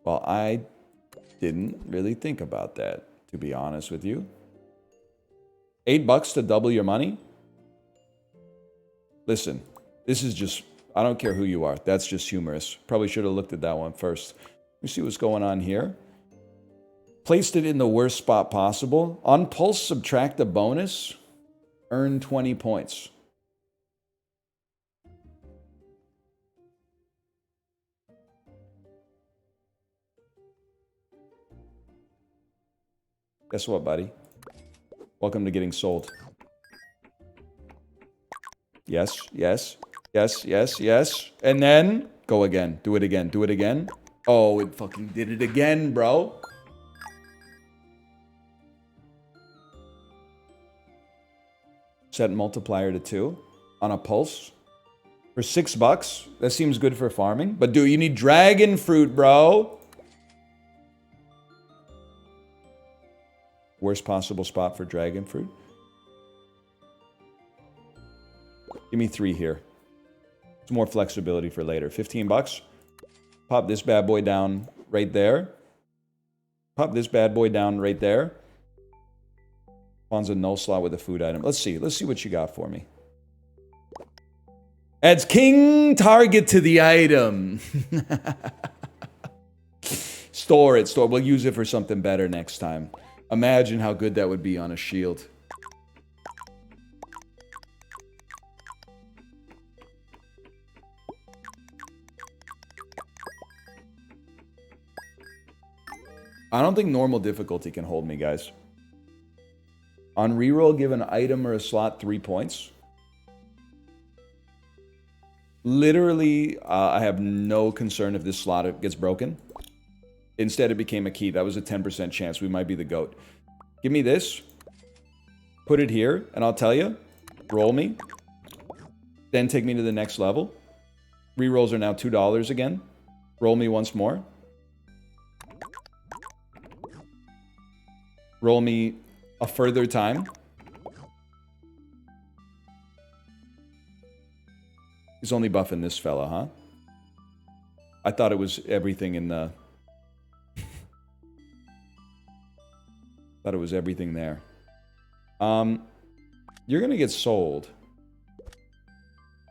Well, I didn't really think about that, to be honest with you. $8 to double your money? Listen, this is just... I don't care who you are. That's just humorous. Probably should have looked at that one first. Let me see what's going on here. Placed it in the worst spot possible. On pulse, subtract a bonus. Earn 20 points. Guess what, buddy? Welcome to getting sold. Yes, yes, yes, yes, yes. And then, go again. Do it again. Do it again. Oh, it fucking did it again, bro. Set multiplier to 2 on a pulse. For $6, that seems good for farming. But dude, you need dragon fruit, bro. Worst possible spot for dragon fruit. Give me 3 here. It's more flexibility for later. $15. Pop this bad boy down right there. Pop this bad boy down right there. Spawns a null slot with a food item. Let's see. Let's see what you got for me. Adds king target to the item. Store it. Store. We'll use it for something better next time. Imagine how good that would be on a shield. I don't think normal difficulty can hold me, guys. On reroll, give an item or a slot 3 points. Literally, I have no concern if this slot gets broken. Instead, it became a key. That was a 10% chance. We might be the GOAT. Give me this. Put it here, and I'll tell you. Roll me. Then take me to the next level. Rerolls are now $2 again. Roll me once more. Roll me a further time. He's only buffing this fella, huh? I thought it was everything in the... thought it was everything there. You're gonna get sold.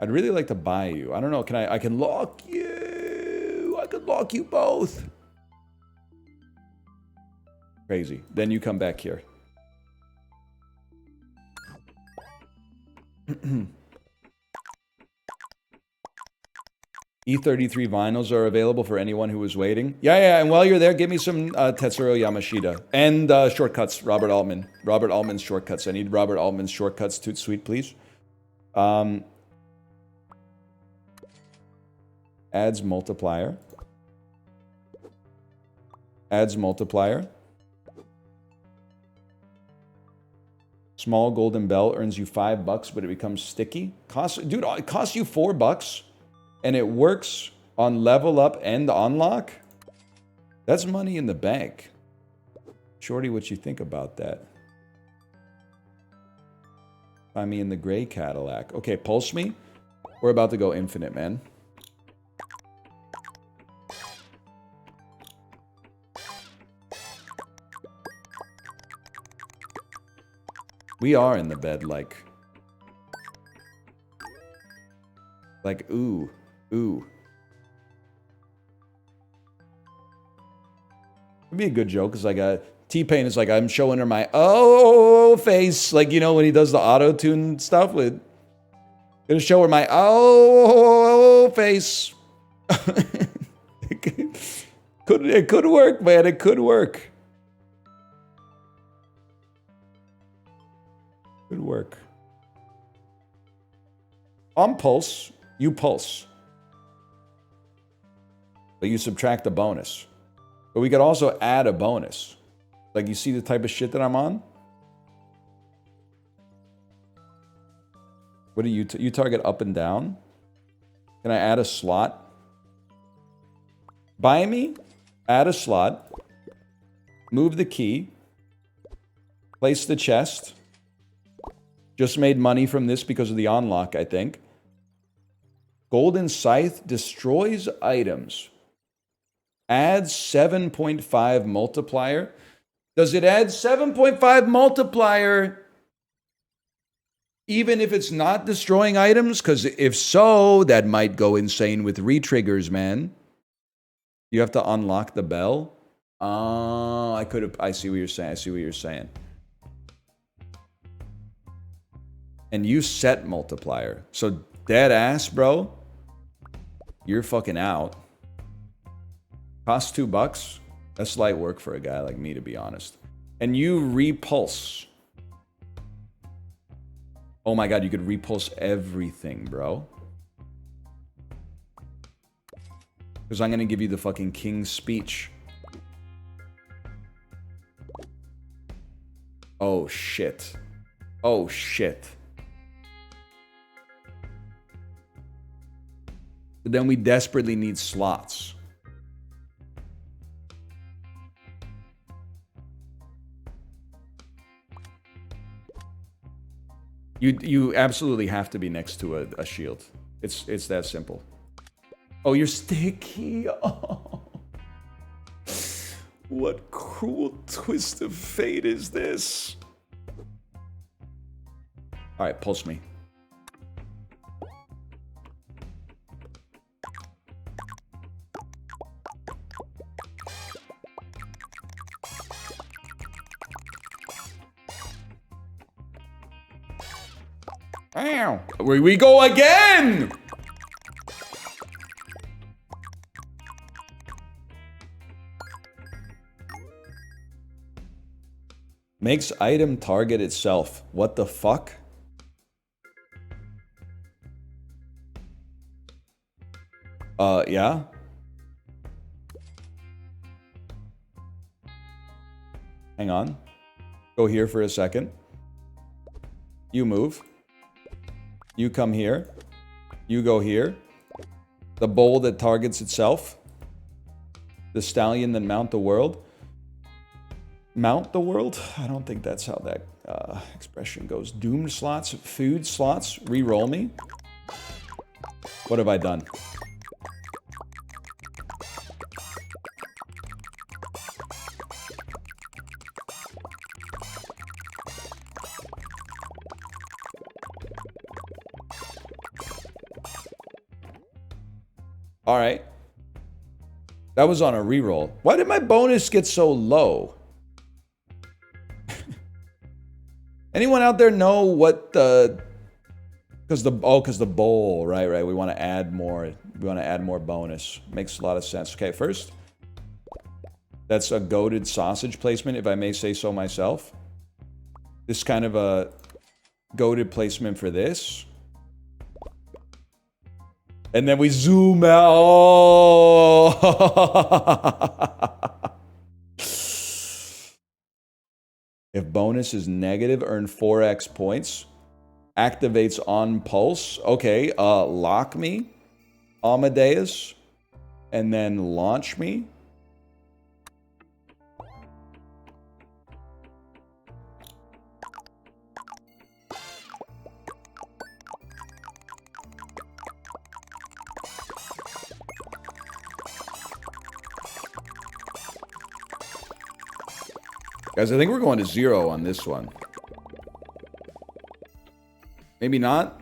I'd really like to buy you. I don't know, can I can lock you. I could lock you both. Crazy. Then you come back here. E33 vinyls are available for anyone who was waiting. Yeah, and while you're there, give me some Tetsuro Yamashita. And shortcuts, Robert Altman. Robert Altman's shortcuts. I need Robert Altman's shortcuts, Toot Sweet, please. Adds multiplier. Adds multiplier. Small golden bell earns you $5, but it becomes sticky. Dude, it costs you $4, and it works on level up and unlock. That's money in the bank. Shorty, what you think about that? Find me in the gray Cadillac. Okay, pulse me. We're about to go infinite, man. We are in the bed, like, ooh. It'd be a good joke, because like T-Pain is like, I'm showing her my face, like, you know, when he does the auto-tune stuff with, gonna show her my face. It could work, man. It could work. Could work. On pulse, you pulse. But you subtract a bonus. But we could also add a bonus. Like, you see the type of shit that I'm on? What do you target up and down? Can I add a slot? Buy me, add a slot, move the key, place the chest. Just made money from this because of the unlock, I think. Golden Scythe destroys items. Adds 7.5 multiplier. Does it add 7.5 multiplier even if it's not destroying items? Because if so, that might go insane with re-triggers, man. You have to unlock the bell. I see what you're saying. And you set multiplier. So dead ass, bro. You're fucking out. Costs $2. That's light work for a guy like me, to be honest. And you repulse. Oh my god, you could repulse everything, bro. Because I'm gonna give you the fucking king's speech. Oh shit. Oh shit. But then we desperately need slots. You absolutely have to be next to a shield. It's that simple. Oh, you're sticky. Oh. What cruel twist of fate is this? All right, pulse me. Ow. Here we go again! Makes item target itself. What the fuck? Yeah? Hang on. Go here for a second. You move. You come here. You go here. The bull that targets itself. The stallion that mount the world. Mount the world? I don't think that's how that expression goes. Doomed slots, food slots, re-roll me. What have I done? All right. That was on a reroll. Why did my bonus get so low? Anyone out there know what the... Because the bowl, right. We want to add more. We want to add more bonus. Makes a lot of sense. Okay, first. That's a goated sausage placement, if I may say so myself. This kind of a goated placement for this. And then we zoom out. Oh. If bonus is negative, earn 4x points. Activates on pulse. Okay, lock me. Amadeus. And then launch me. Guys, I think we're going to 0 on this one. Maybe not.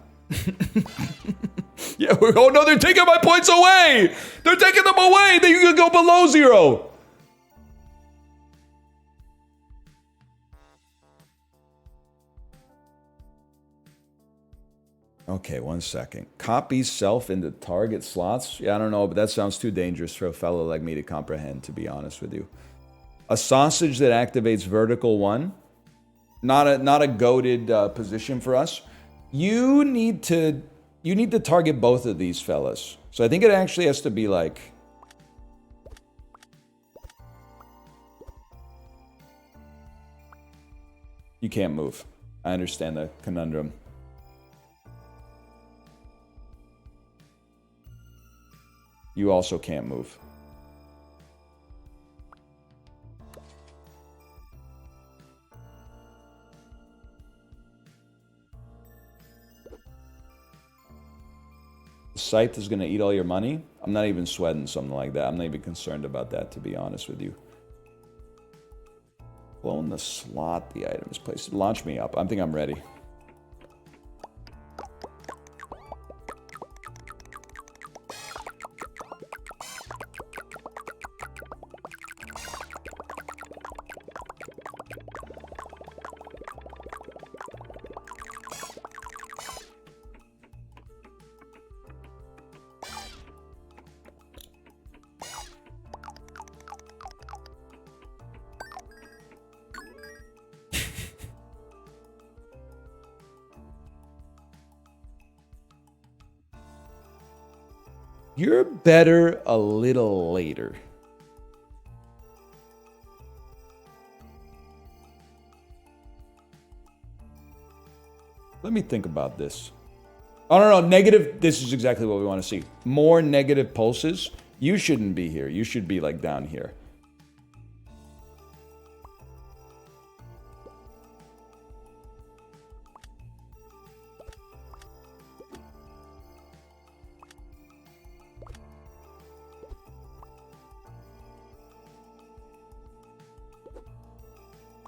Yeah, oh no, they're taking my points away! They're taking them away! They can go below 0! Okay, 1 second. Copy self into target slots? Yeah, I don't know, but that sounds too dangerous for a fellow like me to comprehend, to be honest with you. A sausage that activates vertical 1. Not a goated position for us. You need to target both of these fellas. So I think it actually has to be like... You can't move. I understand the conundrum. You also can't move. Scythe is going to eat all your money. I'm not even sweating something like that. I'm not even concerned about that, to be honest with you. Clone the slot the item is placed. Launch me up. I think I'm ready. You're better a little later. Let me think about this. Oh, no, negative. This is exactly what we want to see. More negative pulses. You shouldn't be here. You should be like down here.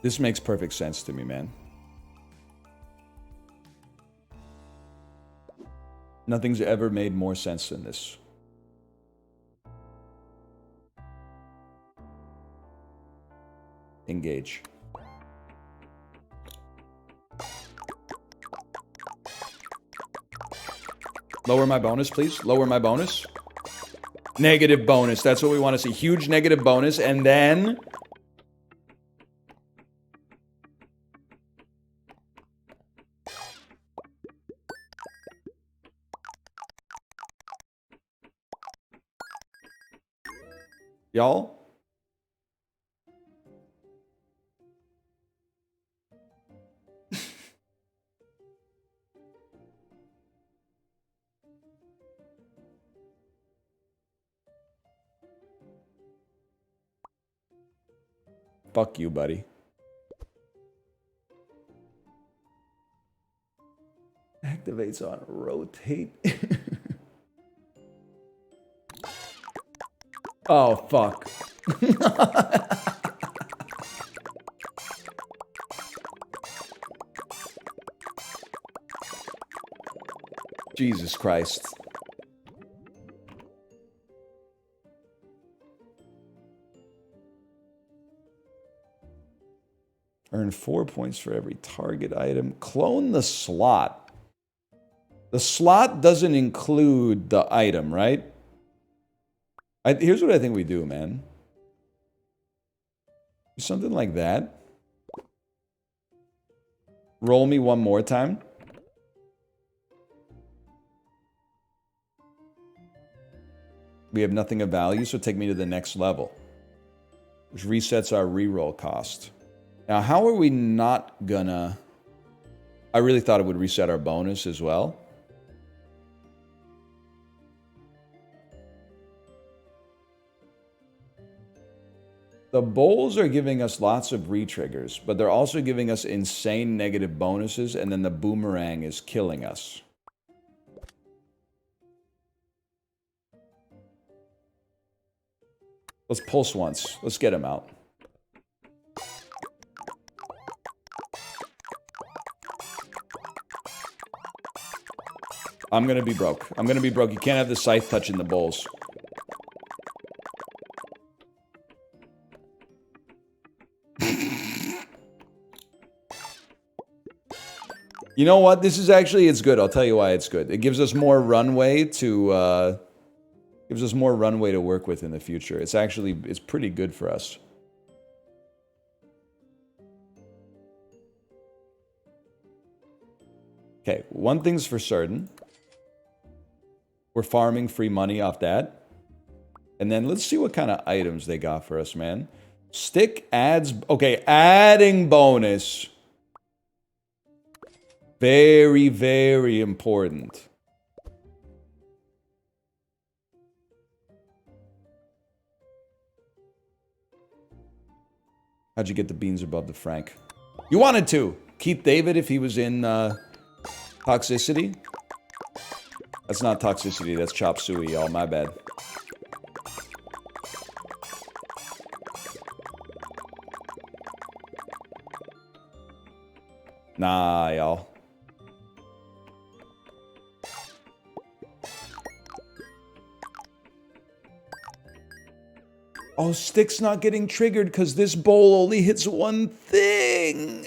This makes perfect sense to me, man. Nothing's ever made more sense than this. Engage. Lower my bonus, please. Lower my bonus. Negative bonus. That's what we want to see. Huge negative bonus. And then... Y'all? Fuck you, buddy. Activates on rotate. Oh, fuck. Jesus Christ. Earn 4 points for every target item. Clone the slot. The slot doesn't include the item, right? Here's what I think we do, man. Something like that. Roll me one more time. We have nothing of value, so take me to the next level. Which resets our reroll cost. Now, how are we not gonna... I really thought it would reset our bonus as well. The bowls are giving us lots of re-triggers, but they're also giving us insane negative bonuses, and then the boomerang is killing us. Let's pulse once. Let's get him out. I'm gonna be broke. I'm gonna be broke. You can't have the scythe touching the bowls. You know what? This is actually, it's good. I'll tell you why it's good. It gives us more runway to, work with in the future. It's actually, it's pretty good for us. Okay, one thing's for certain. We're farming free money off that. And then let's see what kind of items they got for us, man. Stick adds, okay, adding bonus. Very, very important. How'd you get the beans above the Frank? You wanted to. Keith David if he was in Toxicity. That's not Toxicity, that's Chop Suey, y'all. My bad. Nah, y'all. Oh, Stick's not getting triggered because this bowl only hits one thing.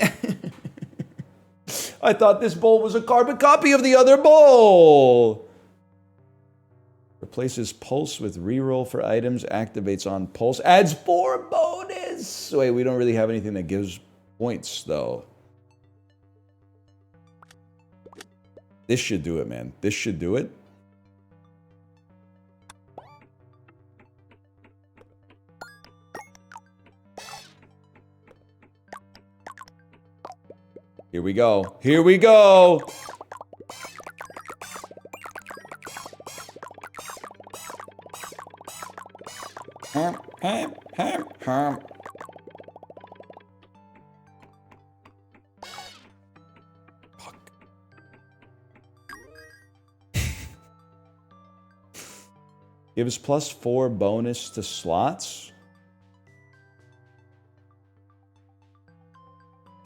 I thought this bowl was a carbon copy of the other bowl. Replaces pulse with reroll for items. Activates on pulse. Adds 4 bonus. Wait, we don't really have anything that gives points, though. This should do it, man. This should do it. Here we go. Here we go. Fuck. Gives +4 bonus to slots.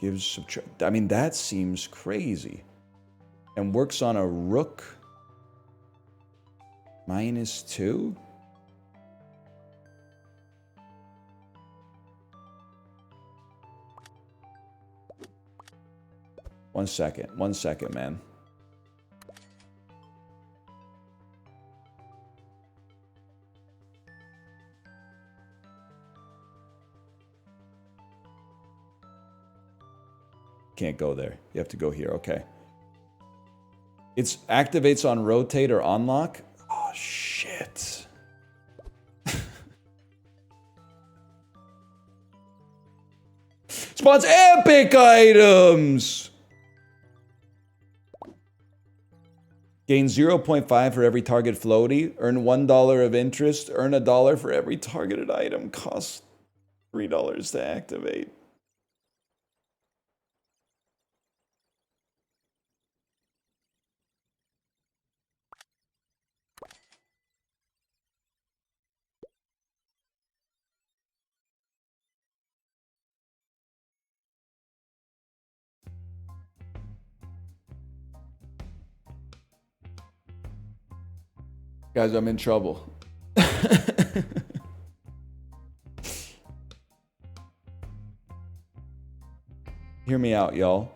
Gives subtract. I mean, that seems crazy. And works on a rook. -2. One second, man. Can't go there. You have to go here. Okay. It's activates on rotate or unlock. Oh, shit. Spawns epic items. Gain 0.5 for every target floaty. Earn $1 of interest. Earn $1 for every targeted item. Costs $3 to activate. Guys, I'm in trouble. Hear me out, y'all.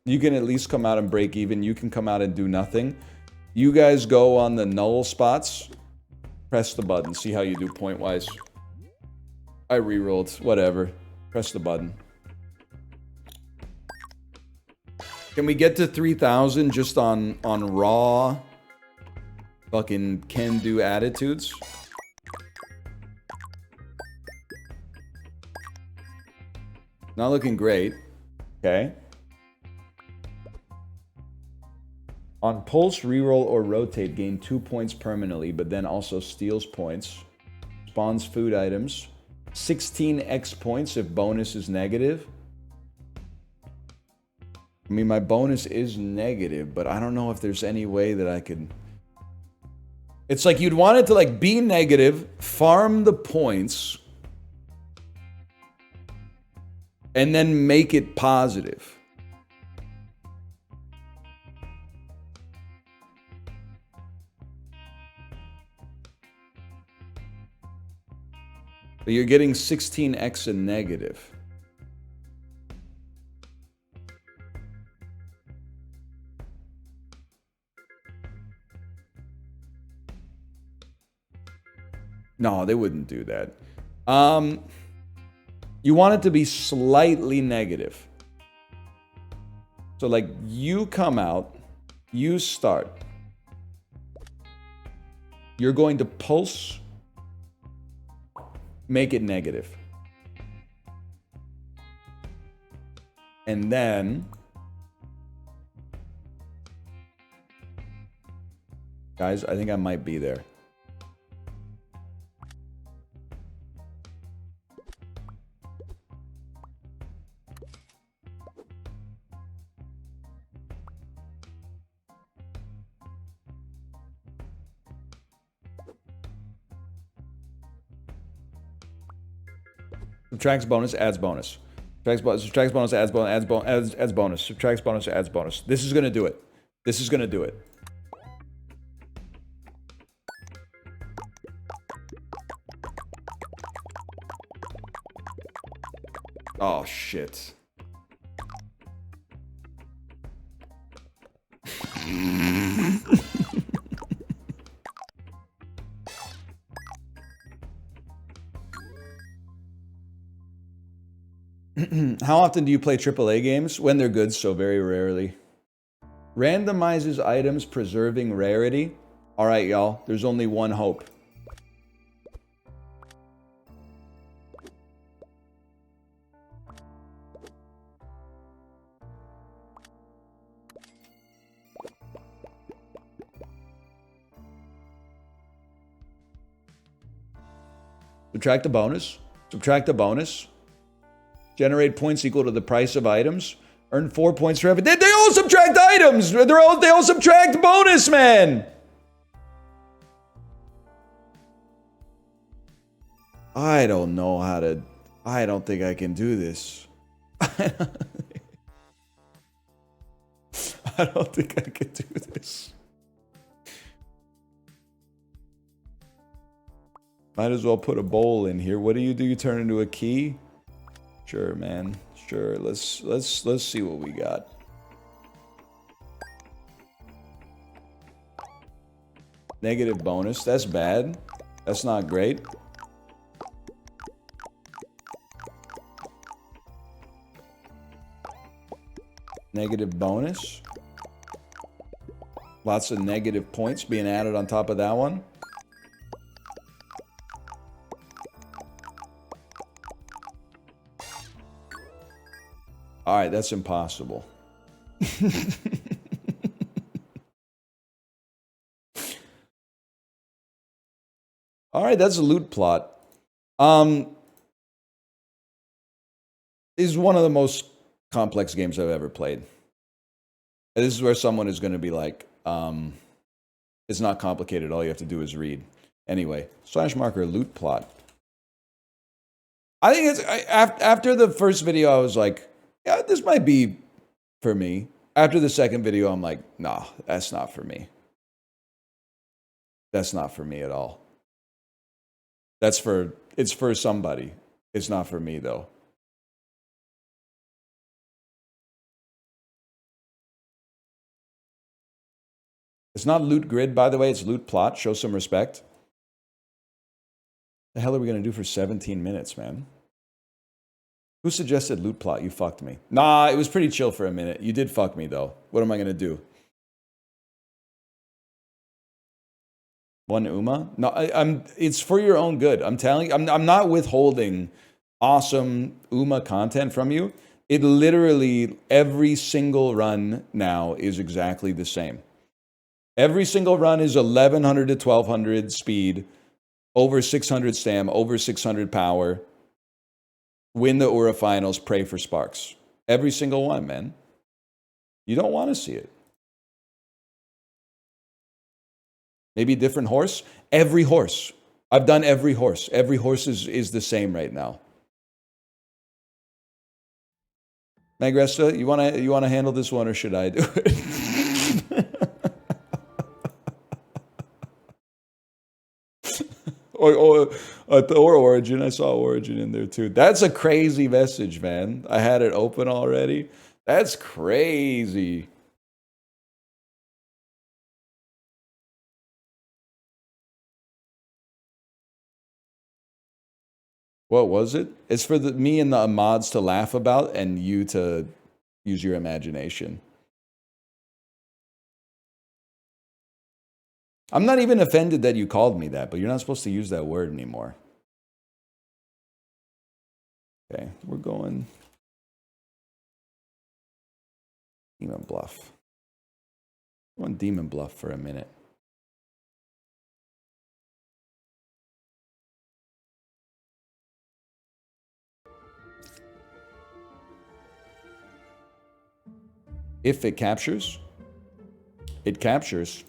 You can at least come out and break even. You can come out and do nothing. You guys go on the null spots. Press the button. See how you do point-wise. I re-rolled. Whatever. Press the button. Can we get to 3,000 just on raw fucking can-do attitudes? Not looking great. Okay. On pulse, reroll, or rotate, gain 2 points permanently, but then also steals points. Spawns food items. 16x points if bonus is negative. I mean, my bonus is negative, but I don't know if there's any way that I could... It's like you'd want it to like be negative, farm the points, and then make it positive. But you're getting 16x in negative. No, they wouldn't do that. You want it to be slightly negative. So like you come out, you start. You're going to pulse, make it negative. And then, guys, I think I might be there. Subtracts bonus, adds bonus. Subtracts bonus, adds bonus, adds bonus. Subtracts bonus, adds bonus. This is gonna do it. This is gonna do it. Oh shit. How often do you play AAA games? When they're good, so very rarely. Randomizes items, preserving rarity. Alright, y'all. There's only one hope. Subtract a bonus. Subtract a bonus. Generate points equal to the price of items. Earn 4 points for every... They all subtract items! They all subtract bonus, man! I don't know how to... I don't think I can do this. I don't think I can do this. Might as well put a bowl in here. What do? You turn into a key? Sure, man. Sure. Let's see what we got. Negative bonus. That's bad. That's not great. Negative bonus. Lots of negative points being added on top of that one. Alright, that's impossible. All right, that's a loot plot. Is one of the most complex games I've ever played. And this is where someone is going to be like, it's not complicated. All you have to do is read. Anyway, /marker loot plot. I think it's after the first video, I was like, yeah, this might be for me. After the second video, I'm like, nah, that's not for me. That's not for me at all. It's for somebody. It's not for me though. It's not loot grid, by the way. It's loot plot. Show some respect. The hell are we going to do for 17 minutes, man? Who suggested loot plot? You fucked me. Nah, it was pretty chill for a minute. You did fuck me, though. What am I going to do? One Uma? No, it's for your own good. I'm telling you. I'm not withholding awesome Uma content from you. It literally, every single run now is exactly the same. Every single run is 1100 to 1200 speed, over 600 stam, over 600 power. Win the Ura finals, pray for sparks. Every single one, man. You don't want to see it. Maybe a different horse? Every horse. I've done every horse. Every horse is the same right now. Magresta, you wanna handle this one or should I do it? or Origin. I saw Origin in there too. That's a crazy message, man. I had it open already. That's crazy. What was it? It's for me and the mods to laugh about and you to use your imagination. I'm not even offended that you called me that, but you're not supposed to use that word anymore. Okay, we're going Demon Bluff. We're on Demon Bluff for a minute. If it captures, it captures.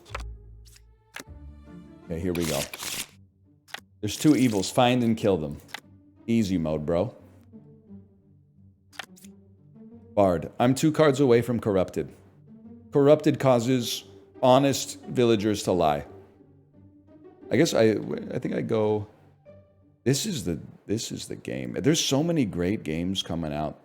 Okay, here we go. There's two evils. Find and kill them. Easy mode, bro. Bard. I'm 2 cards away from Corrupted. Corrupted causes honest villagers to lie. I guess I think I go... This is the game. There's so many great games coming out.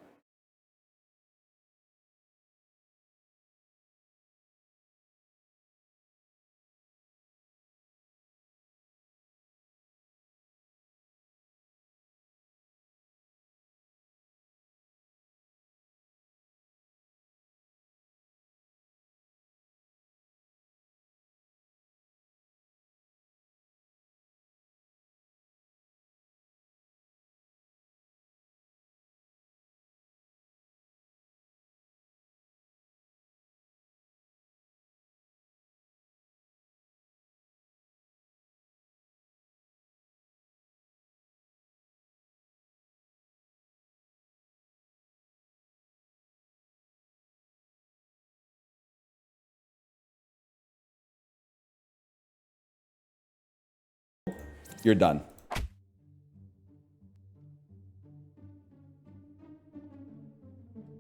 You're done.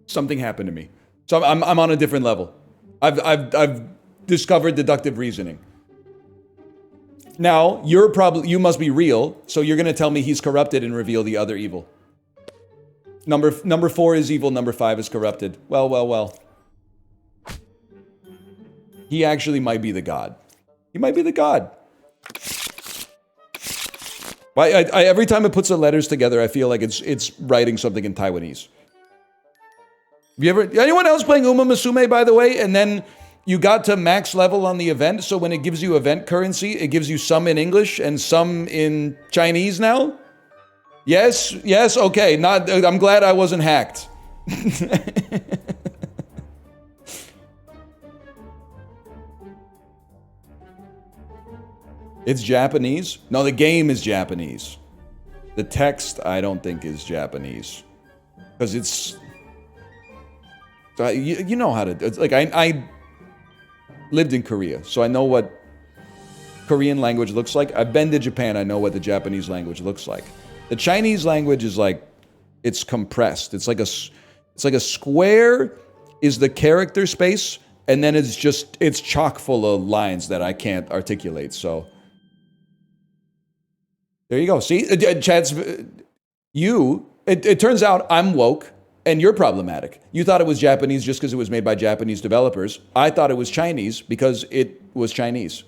Something happened to me. So I'm on a different level. I've discovered deductive reasoning. Now, you must be real, so you're gonna tell me he's corrupted and reveal the other evil. Number 4 is evil, number 5 is corrupted. Well. He actually might be the god. He might be the god. Every time it puts the letters together, I feel like it's writing something in Taiwanese. Anyone else playing Uma Musume, by the way? And then you got to max level on the event, so when it gives you event currency, it gives you some in English and some in Chinese now? Yes, okay. I'm glad I wasn't hacked. It's Japanese? No, the game is Japanese. The text, I don't think, is Japanese. Because it's... You know how to... It's like, I lived in Korea, so I know what Korean language looks like. I've been to Japan, I know what the Japanese language looks like. The Chinese language is like... It's compressed. It's like a square is the character space, and then it's chock full of lines that I can't articulate, so... There you go. See, Chad's it turns out I'm woke and you're problematic. You thought it was Japanese just because it was made by Japanese developers. I thought it was Chinese because it was Chinese.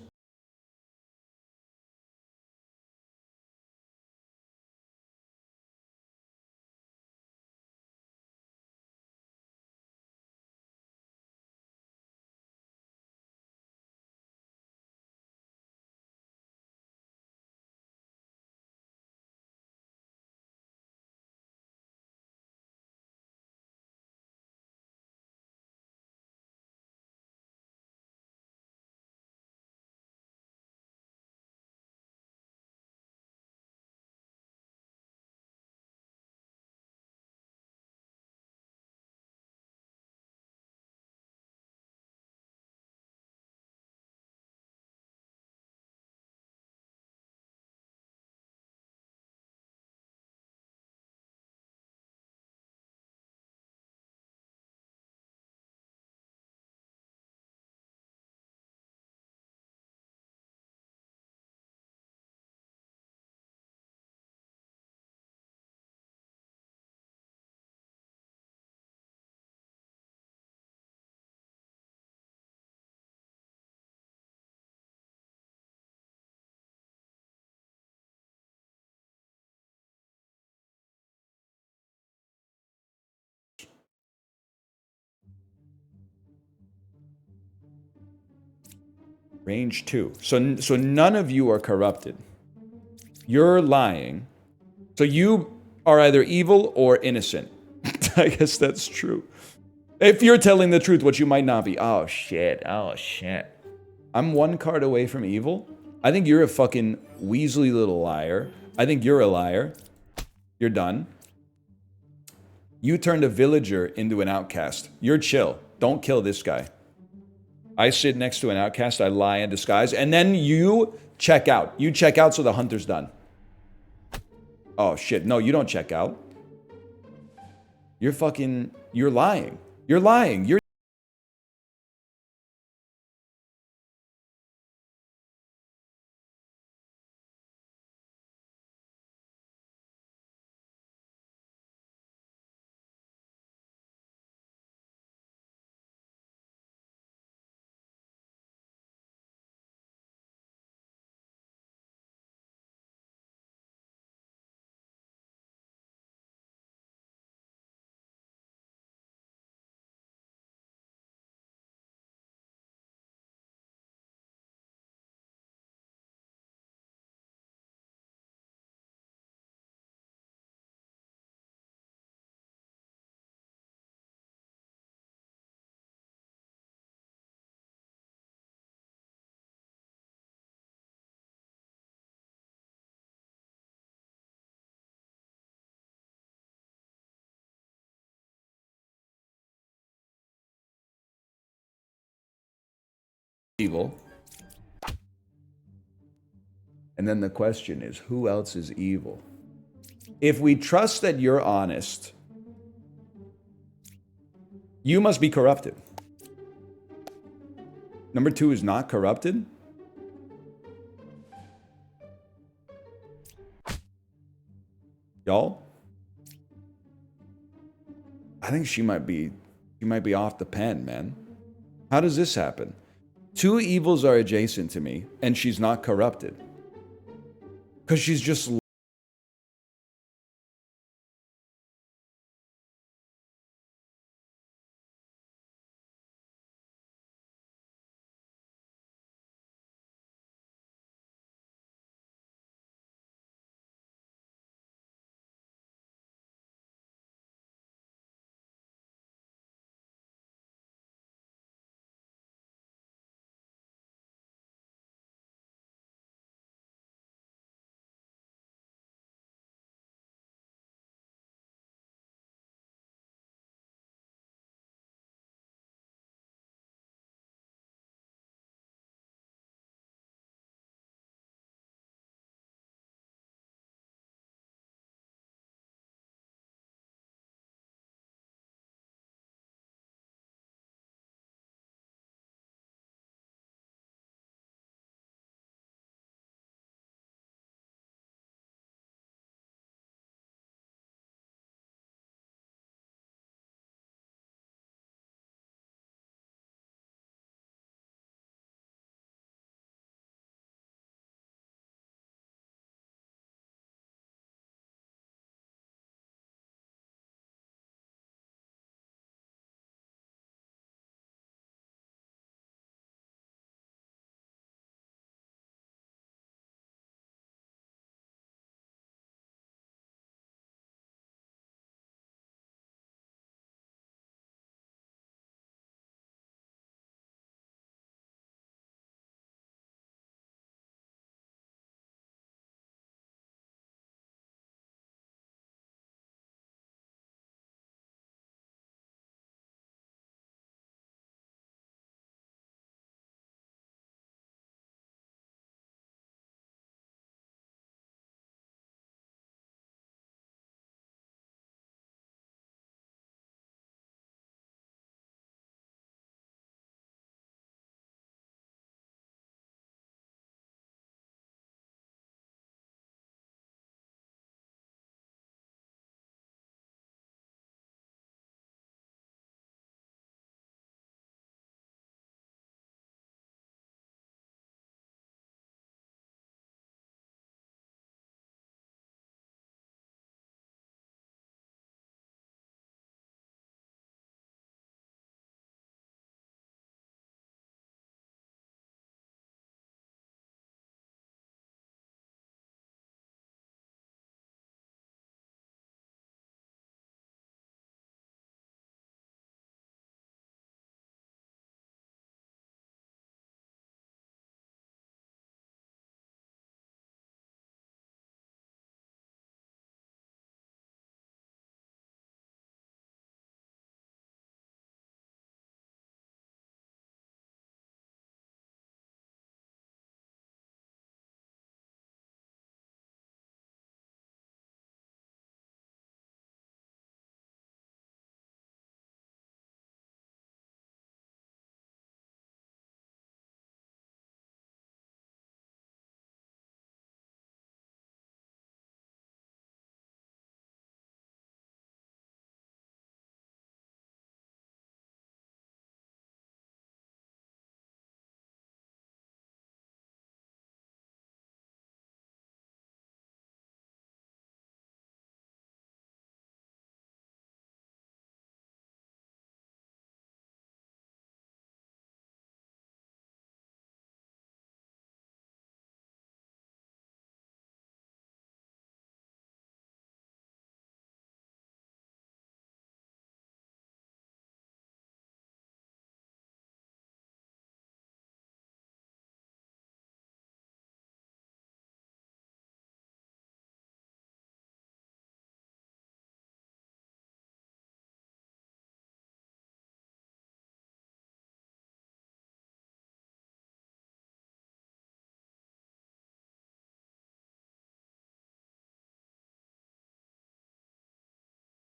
Range 2. So none of you are corrupted. You're lying. So you are either evil or innocent. I guess that's true. If you're telling the truth, what you might not be. Oh shit. Oh shit. I'm one card away from evil. I think you're a fucking Weasley little liar. I think you're a liar. You're done. You turned a villager into an outcast. You're chill. Don't kill this guy. I sit next to an outcast. I lie in disguise. And then you check out. You check out so the hunter's done. Oh shit. No, you don't check out. You're fucking... You're lying. You're lying. You're... evil. And then the question is, who else is evil? If we trust that you're honest, you must be corrupted. Number 2 is not corrupted? Y'all? I think she might be off the pen, man. How does this happen? 2 evils are adjacent to me, and she's not corrupted. Because she's just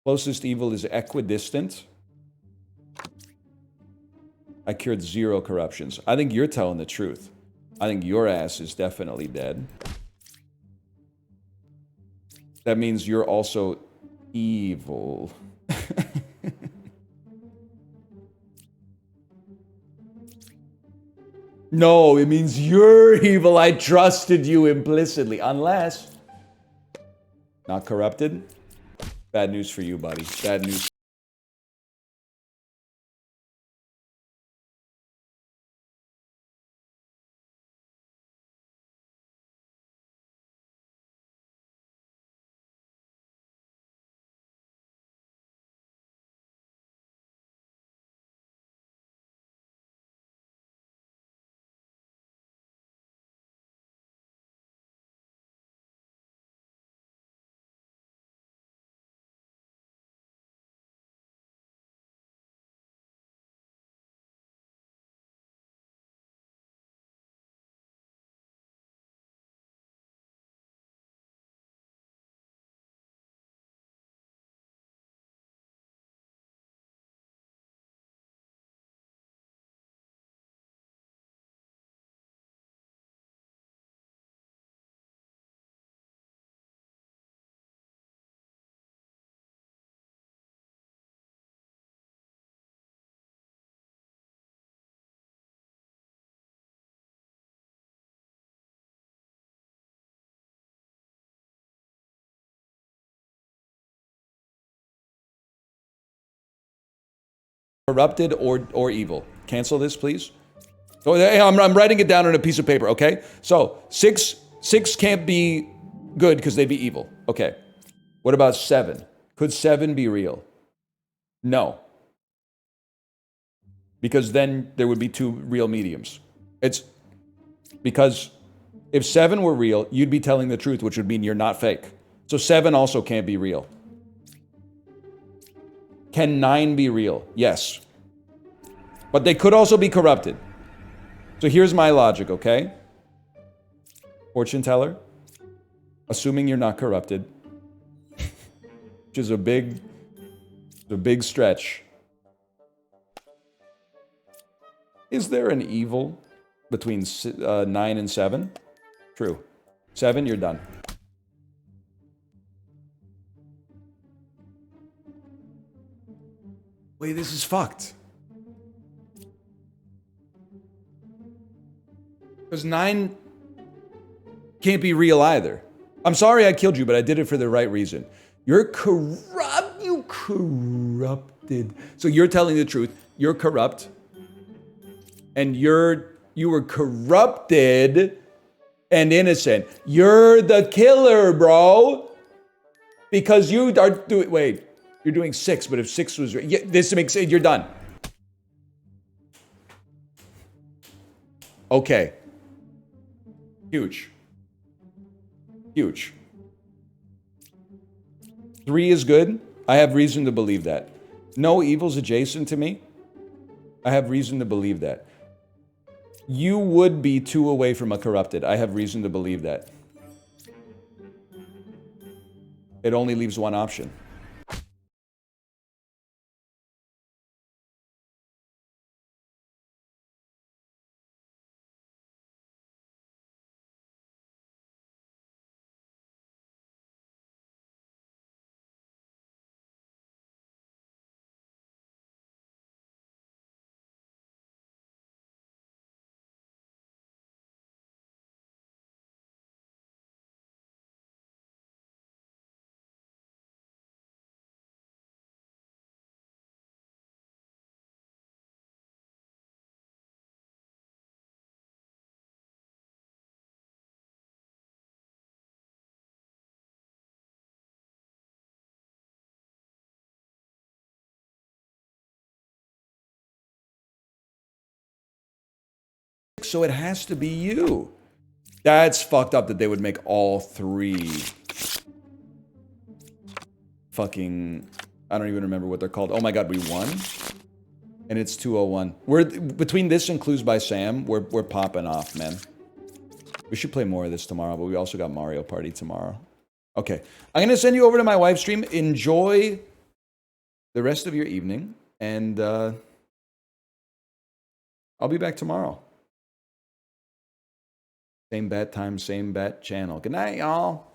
Closest evil is equidistant. I cured 0 corruptions. I think you're telling the truth. I think your ass is definitely dead. That means you're also evil. No, it means you're evil. I trusted you implicitly. Unless... Not corrupted? Bad news for you, buddy. Bad news. Corrupted or evil. Cancel this, please. So I'm writing it down on a piece of paper, okay? So, 6 can't be good because they'd be evil. Okay. What about 7? Could 7 be real? No. Because then there would be 2 real mediums. It's because if 7 were real, you'd be telling the truth, which would mean you're not fake. So 7 also can't be real. Can 9 be real? Yes. But they could also be corrupted. So here's my logic, okay? Fortune teller, assuming you're not corrupted, which is a big stretch. Is there an evil between 9 and 7? True. 7, you're done. Wait, this is fucked. Because 9 can't be real either. I'm sorry I killed you, but I did it for the right reason. You're corrupt. You corrupted. So you're telling the truth. You're corrupt. And you were corrupted and innocent. You're the killer, bro. Because you are doing... Wait. You're doing 6, but if 6 was... Yeah, this makes it... You're done. Okay. Huge. Huge. 3 is good. I have reason to believe that. No evil's adjacent to me. I have reason to believe that. You would be 2 away from a corrupted. I have reason to believe that. It only leaves one option. So it has to be you. That's fucked up that they would make all 3 fucking... I don't even remember what they're called. Oh my god, we won? And it's 201. We're between this and Clues by Sam, we're popping off, man. We should play more of this tomorrow, but we also got Mario Party tomorrow. Okay. I'm gonna send you over to my live stream. Enjoy the rest of your evening. And I'll be back tomorrow. Same bat time, same bat channel. Good night, y'all.